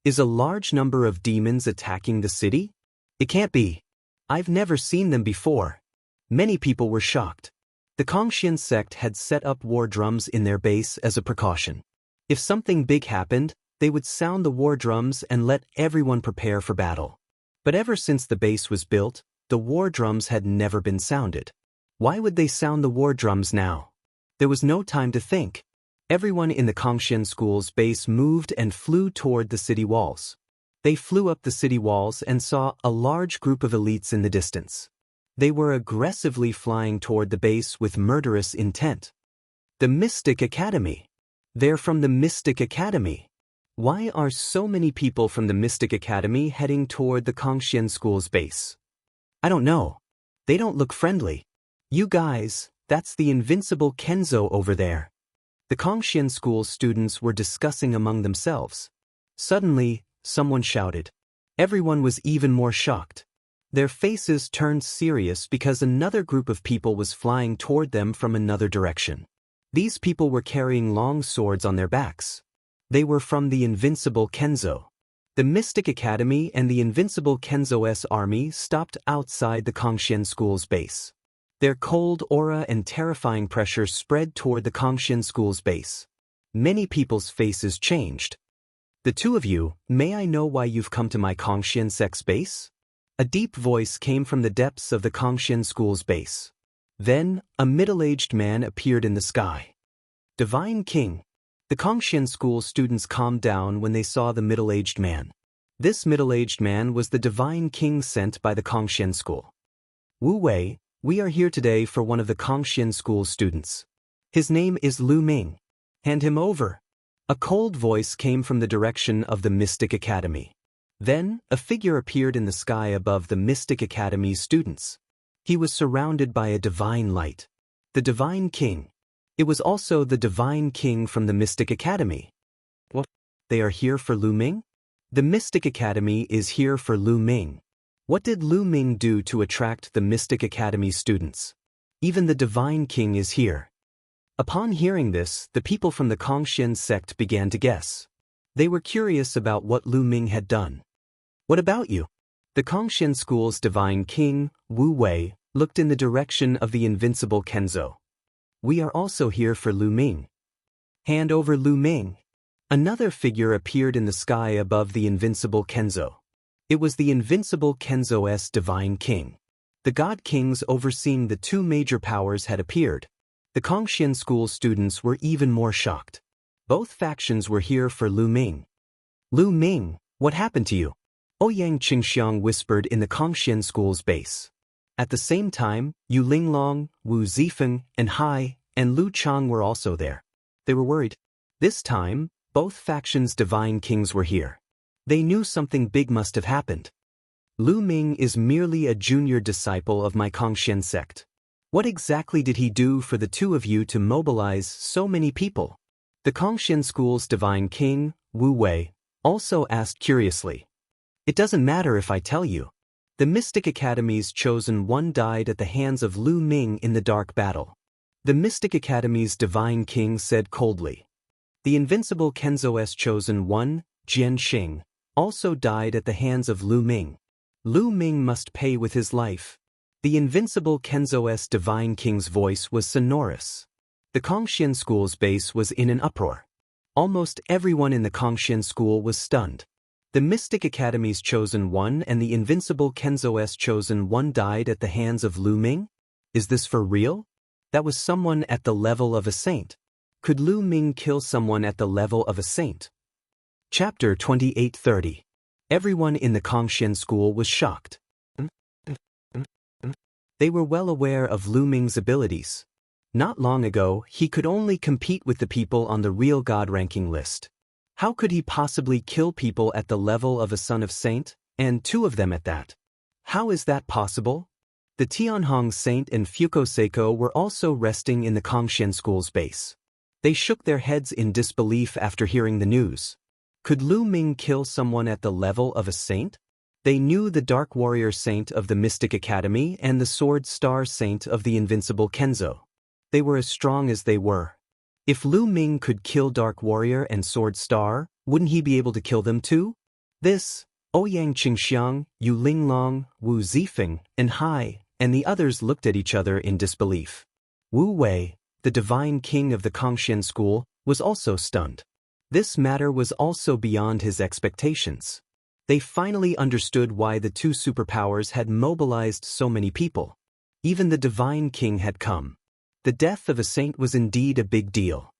Is a large number of demons attacking the city? It can't be. I've never seen them before. Many people were shocked. The Kongxian sect had set up war drums in their base as a precaution. If something big happened, they would sound the war drums and let everyone prepare for battle. But ever since the base was built, the war drums had never been sounded. Why would they sound the war drums now? There was no time to think. Everyone in the Kongxian school's base moved and flew toward the city walls. They flew up the city walls and saw a large group of elites in the distance. They were aggressively flying toward the base with murderous intent. The Mystic Academy. They're from the Mystic Academy. Why are so many people from the Mystic Academy heading toward the Kongxian school's base? I don't know. They don't look friendly. You guys, that's the Invincible Kenzo over there. The Kongxian school students were discussing among themselves. Suddenly, someone shouted. Everyone was even more shocked. Their faces turned serious because another group of people was flying toward them from another direction. These people were carrying long swords on their backs. They were from the Invincible Kenzo. The Mystic Academy and the Invincible Kenzo's army stopped outside the Kongxian school's base. Their cold aura and terrifying pressure spread toward the Kongxian school's base. Many people's faces changed. The two of you, may I know why you've come to my Kongxian sect's base? A deep voice came from the depths of the Kongxian school's base. Then, a middle-aged man appeared in the sky. Divine King. The Kongxian school students calmed down when they saw the middle-aged man. This middle-aged man was the Divine King sent by the Kongxian school. Wu Wei, we are here today for one of the Kongxian school students. His name is Lu Ming. Hand him over. A cold voice came from the direction of the Mystic Academy. Then, a figure appeared in the sky above the Mystic Academy's students. He was surrounded by a divine light. The Divine King. It was also the Divine King from the Mystic Academy. What? They are here for Lu Ming? The Mystic Academy is here for Lu Ming. What did Lu Ming do to attract the Mystic Academy students? Even the Divine King is here. Upon hearing this, the people from the Kongxian sect began to guess. They were curious about what Lu Ming had done. What about you? The Kongxian school's Divine King, Wu Wei, looked in the direction of the invincible Kenzo. We are also here for Lu Ming. Hand over Lu Ming. Another figure appeared in the sky above the invincible Kenzo. It was the invincible Kenzo's Divine King. The God Kings overseeing the two major powers had appeared. The Kongxian school students were even more shocked. Both factions were here for Lu Ming. Lu Ming, what happened to you? Ouyang Qingxiang whispered in the Kongxian school's base. At the same time, Yu Linglong, Wu Zifeng, and Hai, and Lu Chang were also there. They were worried. This time, both factions' Divine Kings were here. They knew something big must have happened. Lu Ming is merely a junior disciple of my Kongxian sect. What exactly did he do for the two of you to mobilize so many people? The Kongxian school's Divine King, Wu Wei, also asked curiously. It doesn't matter if I tell you. The Mystic Academy's chosen one died at the hands of Lu Ming in the dark battle. The Mystic Academy's Divine King said coldly. The invincible Kenzo's chosen one, Jian Xing, also died at the hands of Lu Ming. Lu Ming must pay with his life. The invincible Kenzo's Divine King's voice was sonorous. The Kongxian school's base was in an uproar. Almost everyone in the Kongxian school was stunned. The Mystic Academy's chosen one and the invincible Kenzo's chosen one died at the hands of Lu Ming? Is this for real? That was someone at the level of a saint. Could Lu Ming kill someone at the level of a saint? Chapter 2830. Everyone in the Kongxian school was shocked. They were well aware of Lu Ming's abilities. Not long ago, he could only compete with the people on the real God ranking list. How could he possibly kill people at the level of a son of saint, and two of them at that? How is that possible? The Tianhong Saint and Fuko Seiko were also resting in the Kongxian school's base. They shook their heads in disbelief after hearing the news. Could Lu Ming kill someone at the level of a saint? They knew the Dark Warrior Saint of the Mystic Academy and the Sword Star Saint of the Invincible Kenzo. They were as strong as they were. If Lu Ming could kill Dark Warrior and Sword Star, wouldn't he be able to kill them too? This, Ouyang Qingxiang, Yu Linglong, Wu Zifeng, and Hai, and the others looked at each other in disbelief. Wu Wei, the Divine King of the Kongxian school, was also stunned. This matter was also beyond his expectations. They finally understood why the two superpowers had mobilized so many people. Even the Divine King had come. The death of a saint was indeed a big deal.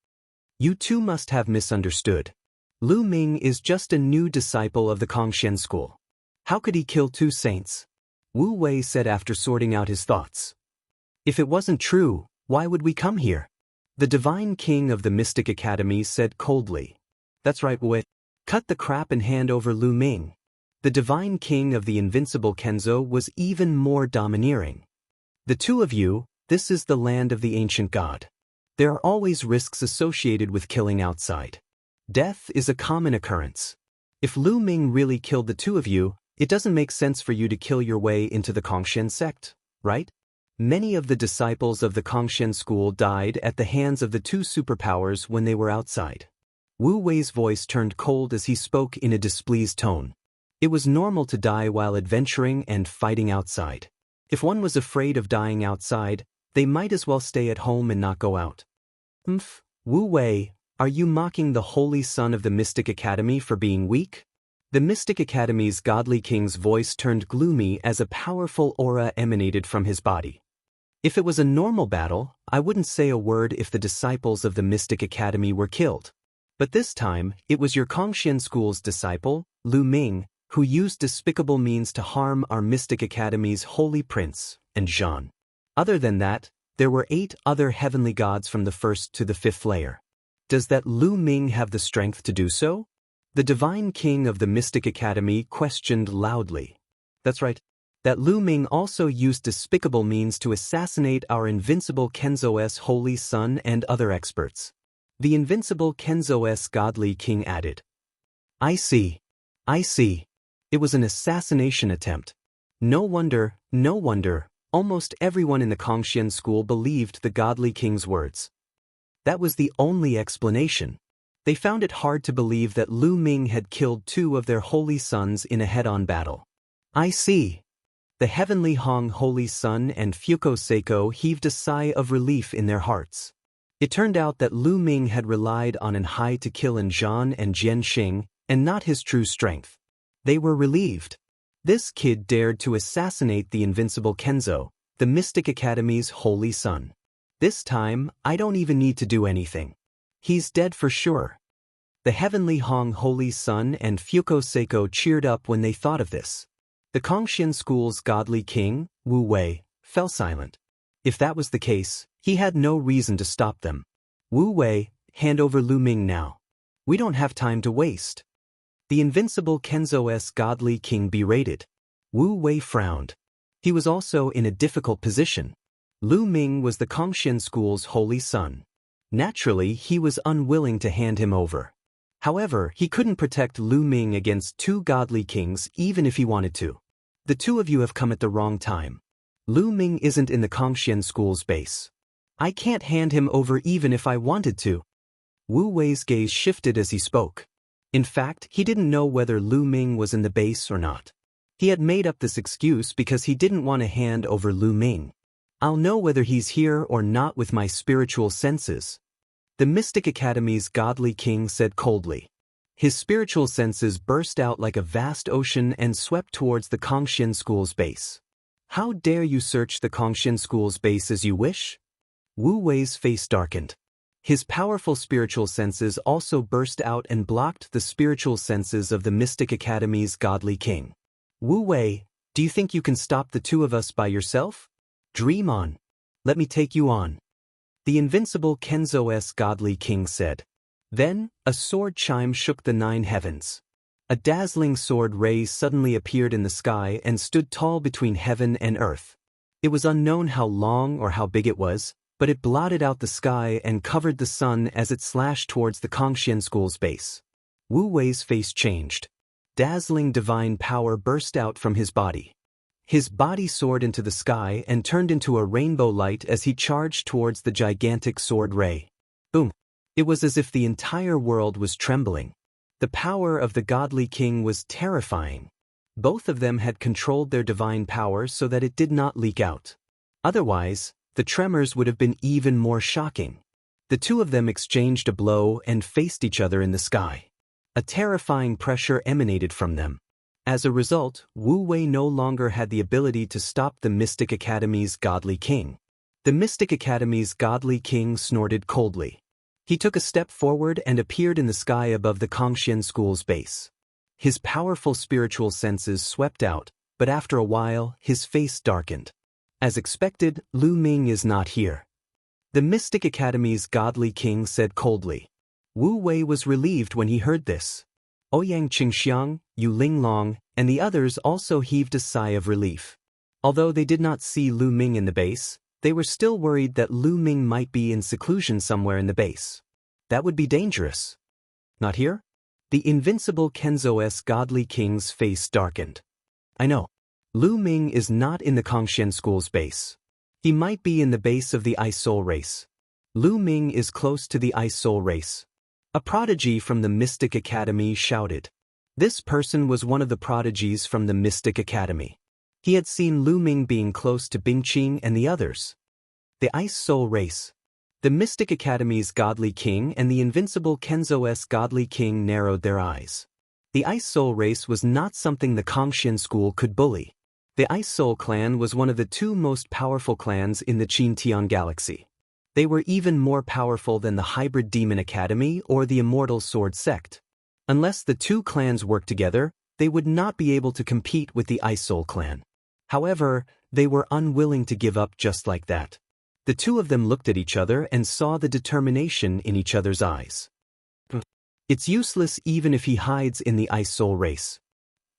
You two must have misunderstood. Lu Ming is just a new disciple of the Kongxian school. How could he kill two saints? Wu Wei said after sorting out his thoughts. If it wasn't true, why would we come here? The Divine King of the Mystic Academy said coldly. That's right, Wu Wei. Cut the crap and hand over Lu Ming. The Divine King of the Invincible Kenzo was even more domineering. The two of you, this is the land of the ancient god. There are always risks associated with killing outside. Death is a common occurrence. If Lu Ming really killed the two of you, it doesn't make sense for you to kill your way into the Kongxian sect, right? Many of the disciples of the Kongxian school died at the hands of the two superpowers when they were outside. Wu Wei's voice turned cold as he spoke in a displeased tone. It was normal to die while adventuring and fighting outside. If one was afraid of dying outside, they might as well stay at home and not go out. Wu Wei, are you mocking the holy son of the Mystic Academy for being weak? The Mystic Academy's godly king's voice turned gloomy as a powerful aura emanated from his body. If it was a normal battle, I wouldn't say a word if the disciples of the Mystic Academy were killed. But this time, it was your Kongxian school's disciple, Lu Ming, who used despicable means to harm our Mystic Academy's holy prince, and Zhan. Other than that, there were 8 other heavenly gods from the 1st to the 5th layer. Does that Lu Ming have the strength to do so? The divine king of the Mystic Academy questioned loudly. That's right. That Lu Ming also used despicable means to assassinate our invincible Kenzo's holy son and other experts. The invincible Kenzo's godly king added. I see. I see. It was an assassination attempt. No wonder, almost everyone in the Kongxian school believed the godly king's words. That was the only explanation. They found it hard to believe that Lu Ming had killed two of their holy sons in a head-on battle. I see. The heavenly Hong holy son and Fuko Seiko heaved a sigh of relief in their hearts. It turned out that Lu Ming had relied on an hai to kill in Zhan and Jianxing, and not his true strength. They were relieved. This kid dared to assassinate the invincible Kenzo, the Mystic Academy's holy son. This time, I don't even need to do anything. He's dead for sure. The heavenly Hong holy son and Fuko Seiko cheered up when they thought of this. The Kongxian school's godly king, Wu Wei, fell silent. If that was the case, he had no reason to stop them. Wu Wei, hand over Lu Ming now. We don't have time to waste. The invincible Kenzo's godly king berated. Wu Wei frowned. He was also in a difficult position. Lu Ming was the Kongxian school's holy son. Naturally, he was unwilling to hand him over. However, he couldn't protect Lu Ming against two godly kings even if he wanted to. The two of you have come at the wrong time. Lu Ming isn't in the Kongxian school's base. I can't hand him over even if I wanted to. Wu Wei's gaze shifted as he spoke. In fact, he didn't know whether Lu Ming was in the base or not. He had made up this excuse because he didn't want to hand over Lu Ming. I'll know whether he's here or not with my spiritual senses. The Mystic Academy's godly king said coldly. His spiritual senses burst out like a vast ocean and swept towards the Kongxian school's base. How dare you search the Kongxian school's base as you wish? Wu Wei's face darkened. His powerful spiritual senses also burst out and blocked the spiritual senses of the Mystic Academy's godly king. Wu Wei, do you think you can stop the two of us by yourself? Dream on. Let me take you on. The invincible Kenzo's godly king said. Then, a sword chime shook the 9 heavens. A dazzling sword ray suddenly appeared in the sky and stood tall between heaven and earth. It was unknown how long or how big it was, but it blotted out the sky and covered the sun as it slashed towards the Kongxian school's base. Wu Wei's face changed. Dazzling divine power burst out from his body. His body soared into the sky and turned into a rainbow light as he charged towards the gigantic sword ray. Boom! It was as if the entire world was trembling. The power of the godly king was terrifying. Both of them had controlled their divine power so that it did not leak out. Otherwise, the tremors would have been even more shocking. The two of them exchanged a blow and faced each other in the sky. A terrifying pressure emanated from them. As a result, Wu Wei no longer had the ability to stop the Mystic Academy's godly king. The Mystic Academy's godly king snorted coldly. He took a step forward and appeared in the sky above the Kongxian school's base. His powerful spiritual senses swept out, but after a while, his face darkened. As expected, Lu Ming is not here. The Mystic Academy's godly king said coldly. Wu Wei was relieved when he heard this. Ouyang Qingxiang, Yu Linglong, and the others also heaved a sigh of relief. Although they did not see Lu Ming in the base, they were still worried that Lu Ming might be in seclusion somewhere in the base. That would be dangerous. Not here? The invincible Kenzo's godly king's face darkened. I know. Lu Ming is not in the Kongxian school's base. He might be in the base of the Ice Soul race. Lu Ming is close to the Ice Soul race. A prodigy from the Mystic Academy shouted. This person was one of the prodigies from the Mystic Academy. He had seen Lu Ming being close to Bingqing and the others. The Ice Soul race. The Mystic Academy's godly king and the invincible Kenzo's godly king narrowed their eyes. The Ice Soul race was not something the Kongxian school could bully. The Ice Soul clan was one of the 2 most powerful clans in the Qintian galaxy. They were even more powerful than the Hybrid Demon Academy or the Immortal Sword Sect. Unless the 2 clans worked together, they would not be able to compete with the Ice Soul clan. However, they were unwilling to give up just like that. The 2 of them looked at each other and saw the determination in each other's eyes. It's useless even if he hides in the Ice Soul race.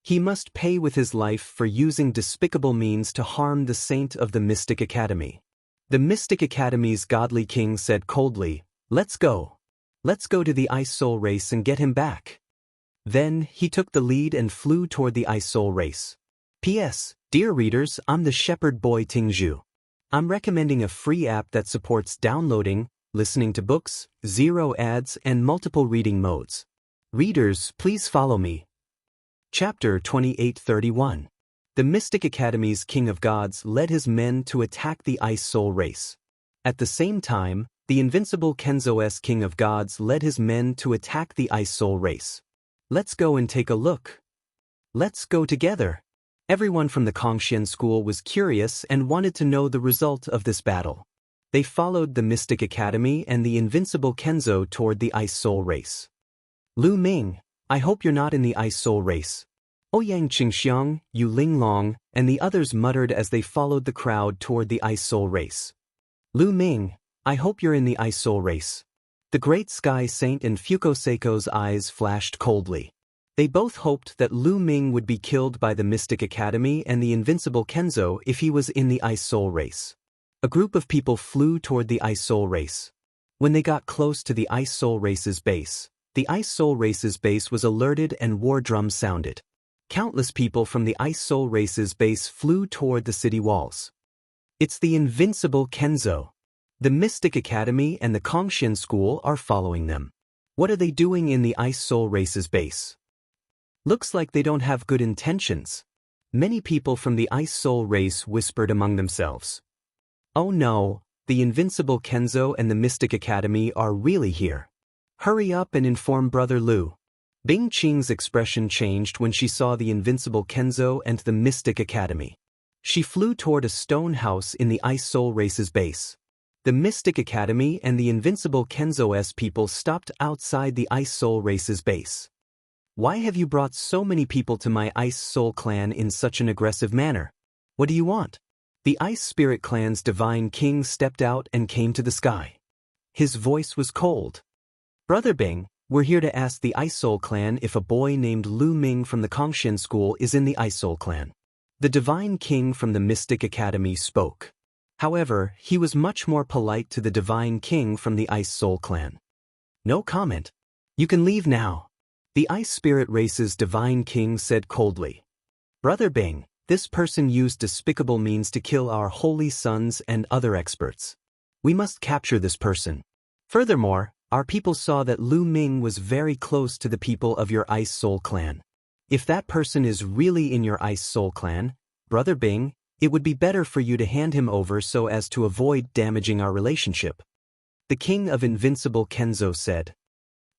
He must pay with his life for using despicable means to harm the saint of the Mystic Academy. The Mystic Academy's godly king said coldly, "Let's go. Let's go to the Ice Soul race and get him back." Then, he took the lead and flew toward the Ice Soul race. P.S. Dear readers, I'm the shepherd boy Tingzhu. I'm recommending a free app that supports downloading, listening to books, zero ads, and multiple reading modes. Readers, please follow me. Chapter 2831. The Mystic Academy's King of Gods led his men to attack the Ice Soul race. At the same time, the invincible Kenzo's King of Gods led his men to attack the Ice Soul race. Let's go and take a look. Let's go together. Everyone from the Cultivation school was curious and wanted to know the result of this battle. They followed the Mystic Academy and the invincible Kenzo toward the Ice Soul race. Lu Ming, I hope you're not in the Ice Soul race. Ouyang Qingxiang, Yu Linglong, and the others muttered as they followed the crowd toward the Ice Soul race. Lu Ming, I hope you're in the Ice Soul race. The Great Sky Saint and Fuko Seiko's eyes flashed coldly. They both hoped that Lu Ming would be killed by the Mystic Academy and the invincible Kenzo if he was in the Ice Soul race. A group of people flew toward the Ice Soul race. When they got close to the Ice Soul race's base, the Ice Soul race's base was alerted and war drums sounded. Countless people from the Ice Soul race's base flew toward the city walls. It's the invincible Kenzo. The Mystic Academy and the Cultivation school are following them. What are they doing in the Ice Soul race's base? Looks like they don't have good intentions. Many people from the Ice Soul race whispered among themselves. Oh no, the invincible Kenzo and the Mystic Academy are really here. Hurry up and inform Brother Lu. Bing Qing's expression changed when she saw the invincible Kenzo and the Mystic Academy. She flew toward a stone house in the Ice Soul race's base. The Mystic Academy and the invincible Kenzo's people stopped outside the Ice Soul race's base. Why have you brought so many people to my Ice Soul clan in such an aggressive manner? What do you want? The Ice Spirit clan's divine king stepped out and came to the sky. His voice was cold. Brother Bing, we're here to ask the Ice Soul clan if a boy named Lu Ming from the Cultivation school is in the Ice Soul clan. The divine king from the Mystic Academy spoke. However, he was much more polite to the divine king from the Ice Soul clan. No comment. You can leave now. The Ice Spirit race's divine king said coldly. Brother Bing, this person used despicable means to kill our holy sons and other experts. We must capture this person. Furthermore, our people saw that Lu Ming was very close to the people of your Ice Soul clan. If that person is really in your Ice Soul clan, Brother Bing, it would be better for you to hand him over so as to avoid damaging our relationship. The king of invincible Kenzo said.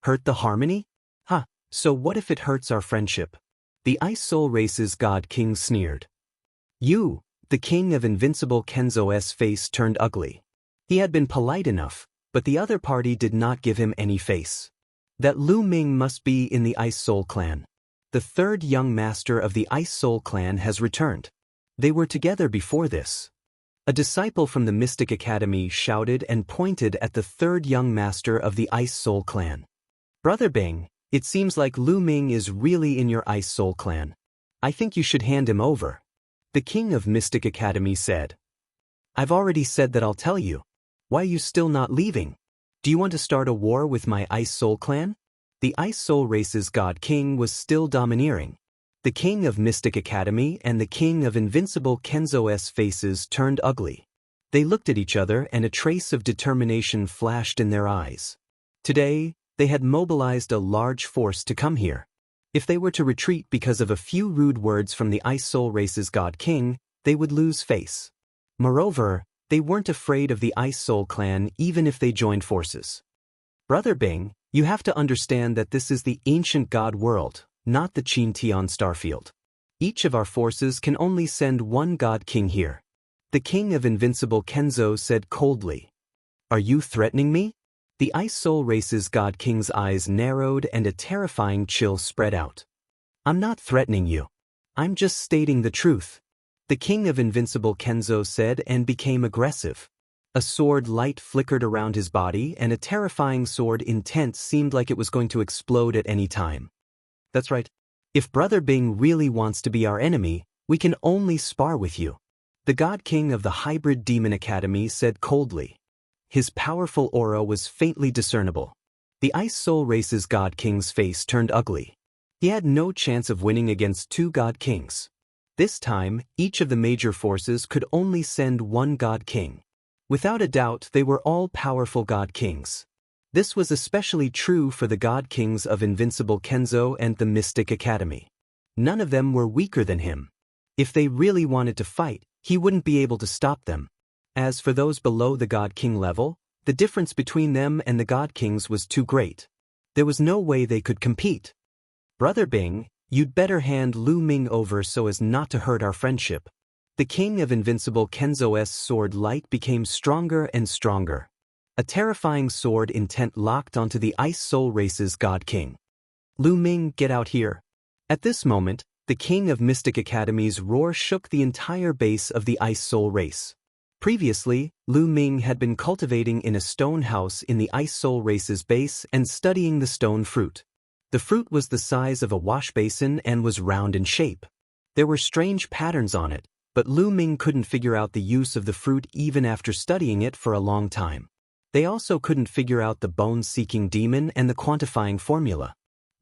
Hurt the harmony? Huh, so what if it hurts our friendship? The Ice Soul race's god king sneered. You, the king of invincible Kenzo's face turned ugly. He had been polite enough, but the other party did not give him any face. That Lu Ming must be in the Ice Soul clan. The third young master of the Ice Soul clan has returned. They were together before this. A disciple from the Mystic Academy shouted and pointed at the third young master of the Ice Soul clan. Brother Bing, it seems like Lu Ming is really in your Ice Soul clan. I think you should hand him over. The king of Mystic Academy said. I've already said that I'll tell you. Why are you still not leaving? Do you want to start a war with my Ice Soul clan? The Ice Soul race's god king was still domineering. The king of Mystic Academy and the king of invincible Kenzo's faces turned ugly. They looked at each other and a trace of determination flashed in their eyes. Today, they had mobilized a large force to come here. If they were to retreat because of a few rude words from the Ice Soul race's god king, they would lose face. Moreover, they weren't afraid of the Ice Soul clan even if they joined forces. Brother Bing, you have to understand that this is the ancient god world, not the Qintian starfield. Each of our forces can only send one god king here. The king of invincible Kenzo said coldly. Are you threatening me? The Ice Soul race's god king's eyes narrowed and a terrifying chill spread out. I'm not threatening you. I'm just stating the truth. The king of invincible Kenzo said and became aggressive. A sword light flickered around his body, and a terrifying sword intent seemed like it was going to explode at any time. That's right. If Brother Bing really wants to be our enemy, we can only spar with you, the God King of the Hybrid Demon Academy said coldly. His powerful aura was faintly discernible. The Ice Soul Race's God King's face turned ugly. He had no chance of winning against two God Kings. This time, each of the major forces could only send one God King. Without a doubt, they were all powerful God Kings. This was especially true for the God Kings of Invincible Kenzo and the Mystic Academy. None of them were weaker than him. If they really wanted to fight, he wouldn't be able to stop them. As for those below the God King level, the difference between them and the God Kings was too great. There was no way they could compete. Brother Bing, you'd better hand Lu Ming over so as not to hurt our friendship. The King of Invincible Kenzo's sword light became stronger and stronger. A terrifying sword intent locked onto the Ice Soul Race's God King. Lu Ming, get out here. At this moment, the King of Mystic Academy's roar shook the entire base of the Ice Soul Race. Previously, Lu Ming had been cultivating in a stone house in the Ice Soul Race's base and studying the stone fruit. The fruit was the size of a wash basin and was round in shape. There were strange patterns on it, but Lu Ming couldn't figure out the use of the fruit even after studying it for a long time. They also couldn't figure out the bone-seeking demon and the quantifying formula.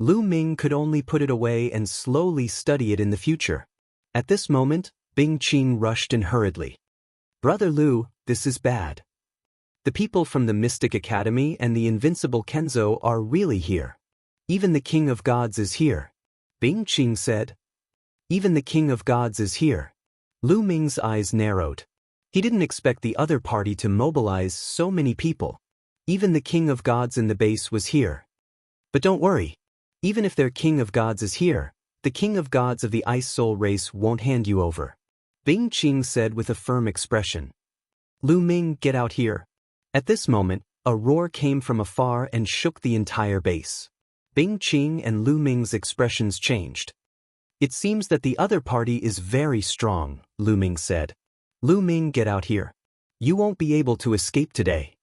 Lu Ming could only put it away and slowly study it in the future. At this moment, Bing Qing rushed in hurriedly. Brother Lu, this is bad. The people from the Mystic Academy and the Invincible Kenzo are really here. Even the King of Gods is here. Bing Qing said. Even the King of Gods is here. Lu Ming's eyes narrowed. He didn't expect the other party to mobilize so many people. Even the King of Gods in the base was here. But don't worry. Even if their King of Gods is here, the King of Gods of the Ice Soul Race won't hand you over. Bing Qing said with a firm expression. Lu Ming, get out here. At this moment, a roar came from afar and shook the entire base. Bing Qing and Lu Ming's expressions changed. It seems that the other party is very strong, Lu Ming said. Lu Ming, get out here. You won't be able to escape today.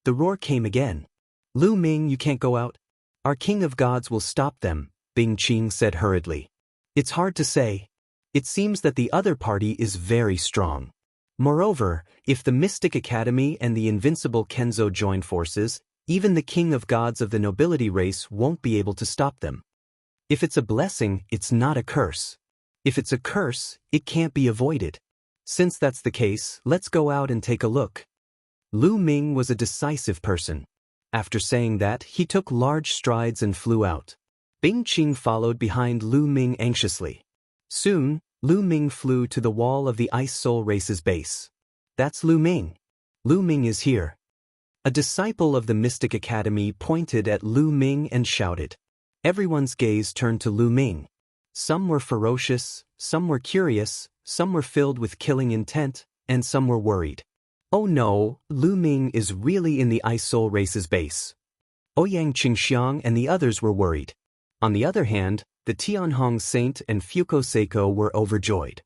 The roar came again. Lu Ming, you can't go out. Our King of Gods will stop them, Bing Qing said hurriedly. It's hard to say. It seems that the other party is very strong. Moreover, if the Mystic Academy and the Invincible Kenzo join forces, even the King of Gods of the Nobility Race won't be able to stop them. If it's a blessing, it's not a curse. If it's a curse, it can't be avoided. Since that's the case, let's go out and take a look. Lu Ming was a decisive person. After saying that, he took large strides and flew out. Bing Qing followed behind Lu Ming anxiously. Soon, Lu Ming flew to the wall of the Ice Soul Race's base. That's Lu Ming. Lu Ming is here. A disciple of the Mystic Academy pointed at Lu Ming and shouted. Everyone's gaze turned to Lu Ming. Some were ferocious, some were curious, some were filled with killing intent, and some were worried. Oh no, Lu Ming is really in the Ice Soul Race's base. Ouyang Qingxiang and the others were worried. On the other hand, the Tianhong Saint and Fuko Seiko were overjoyed.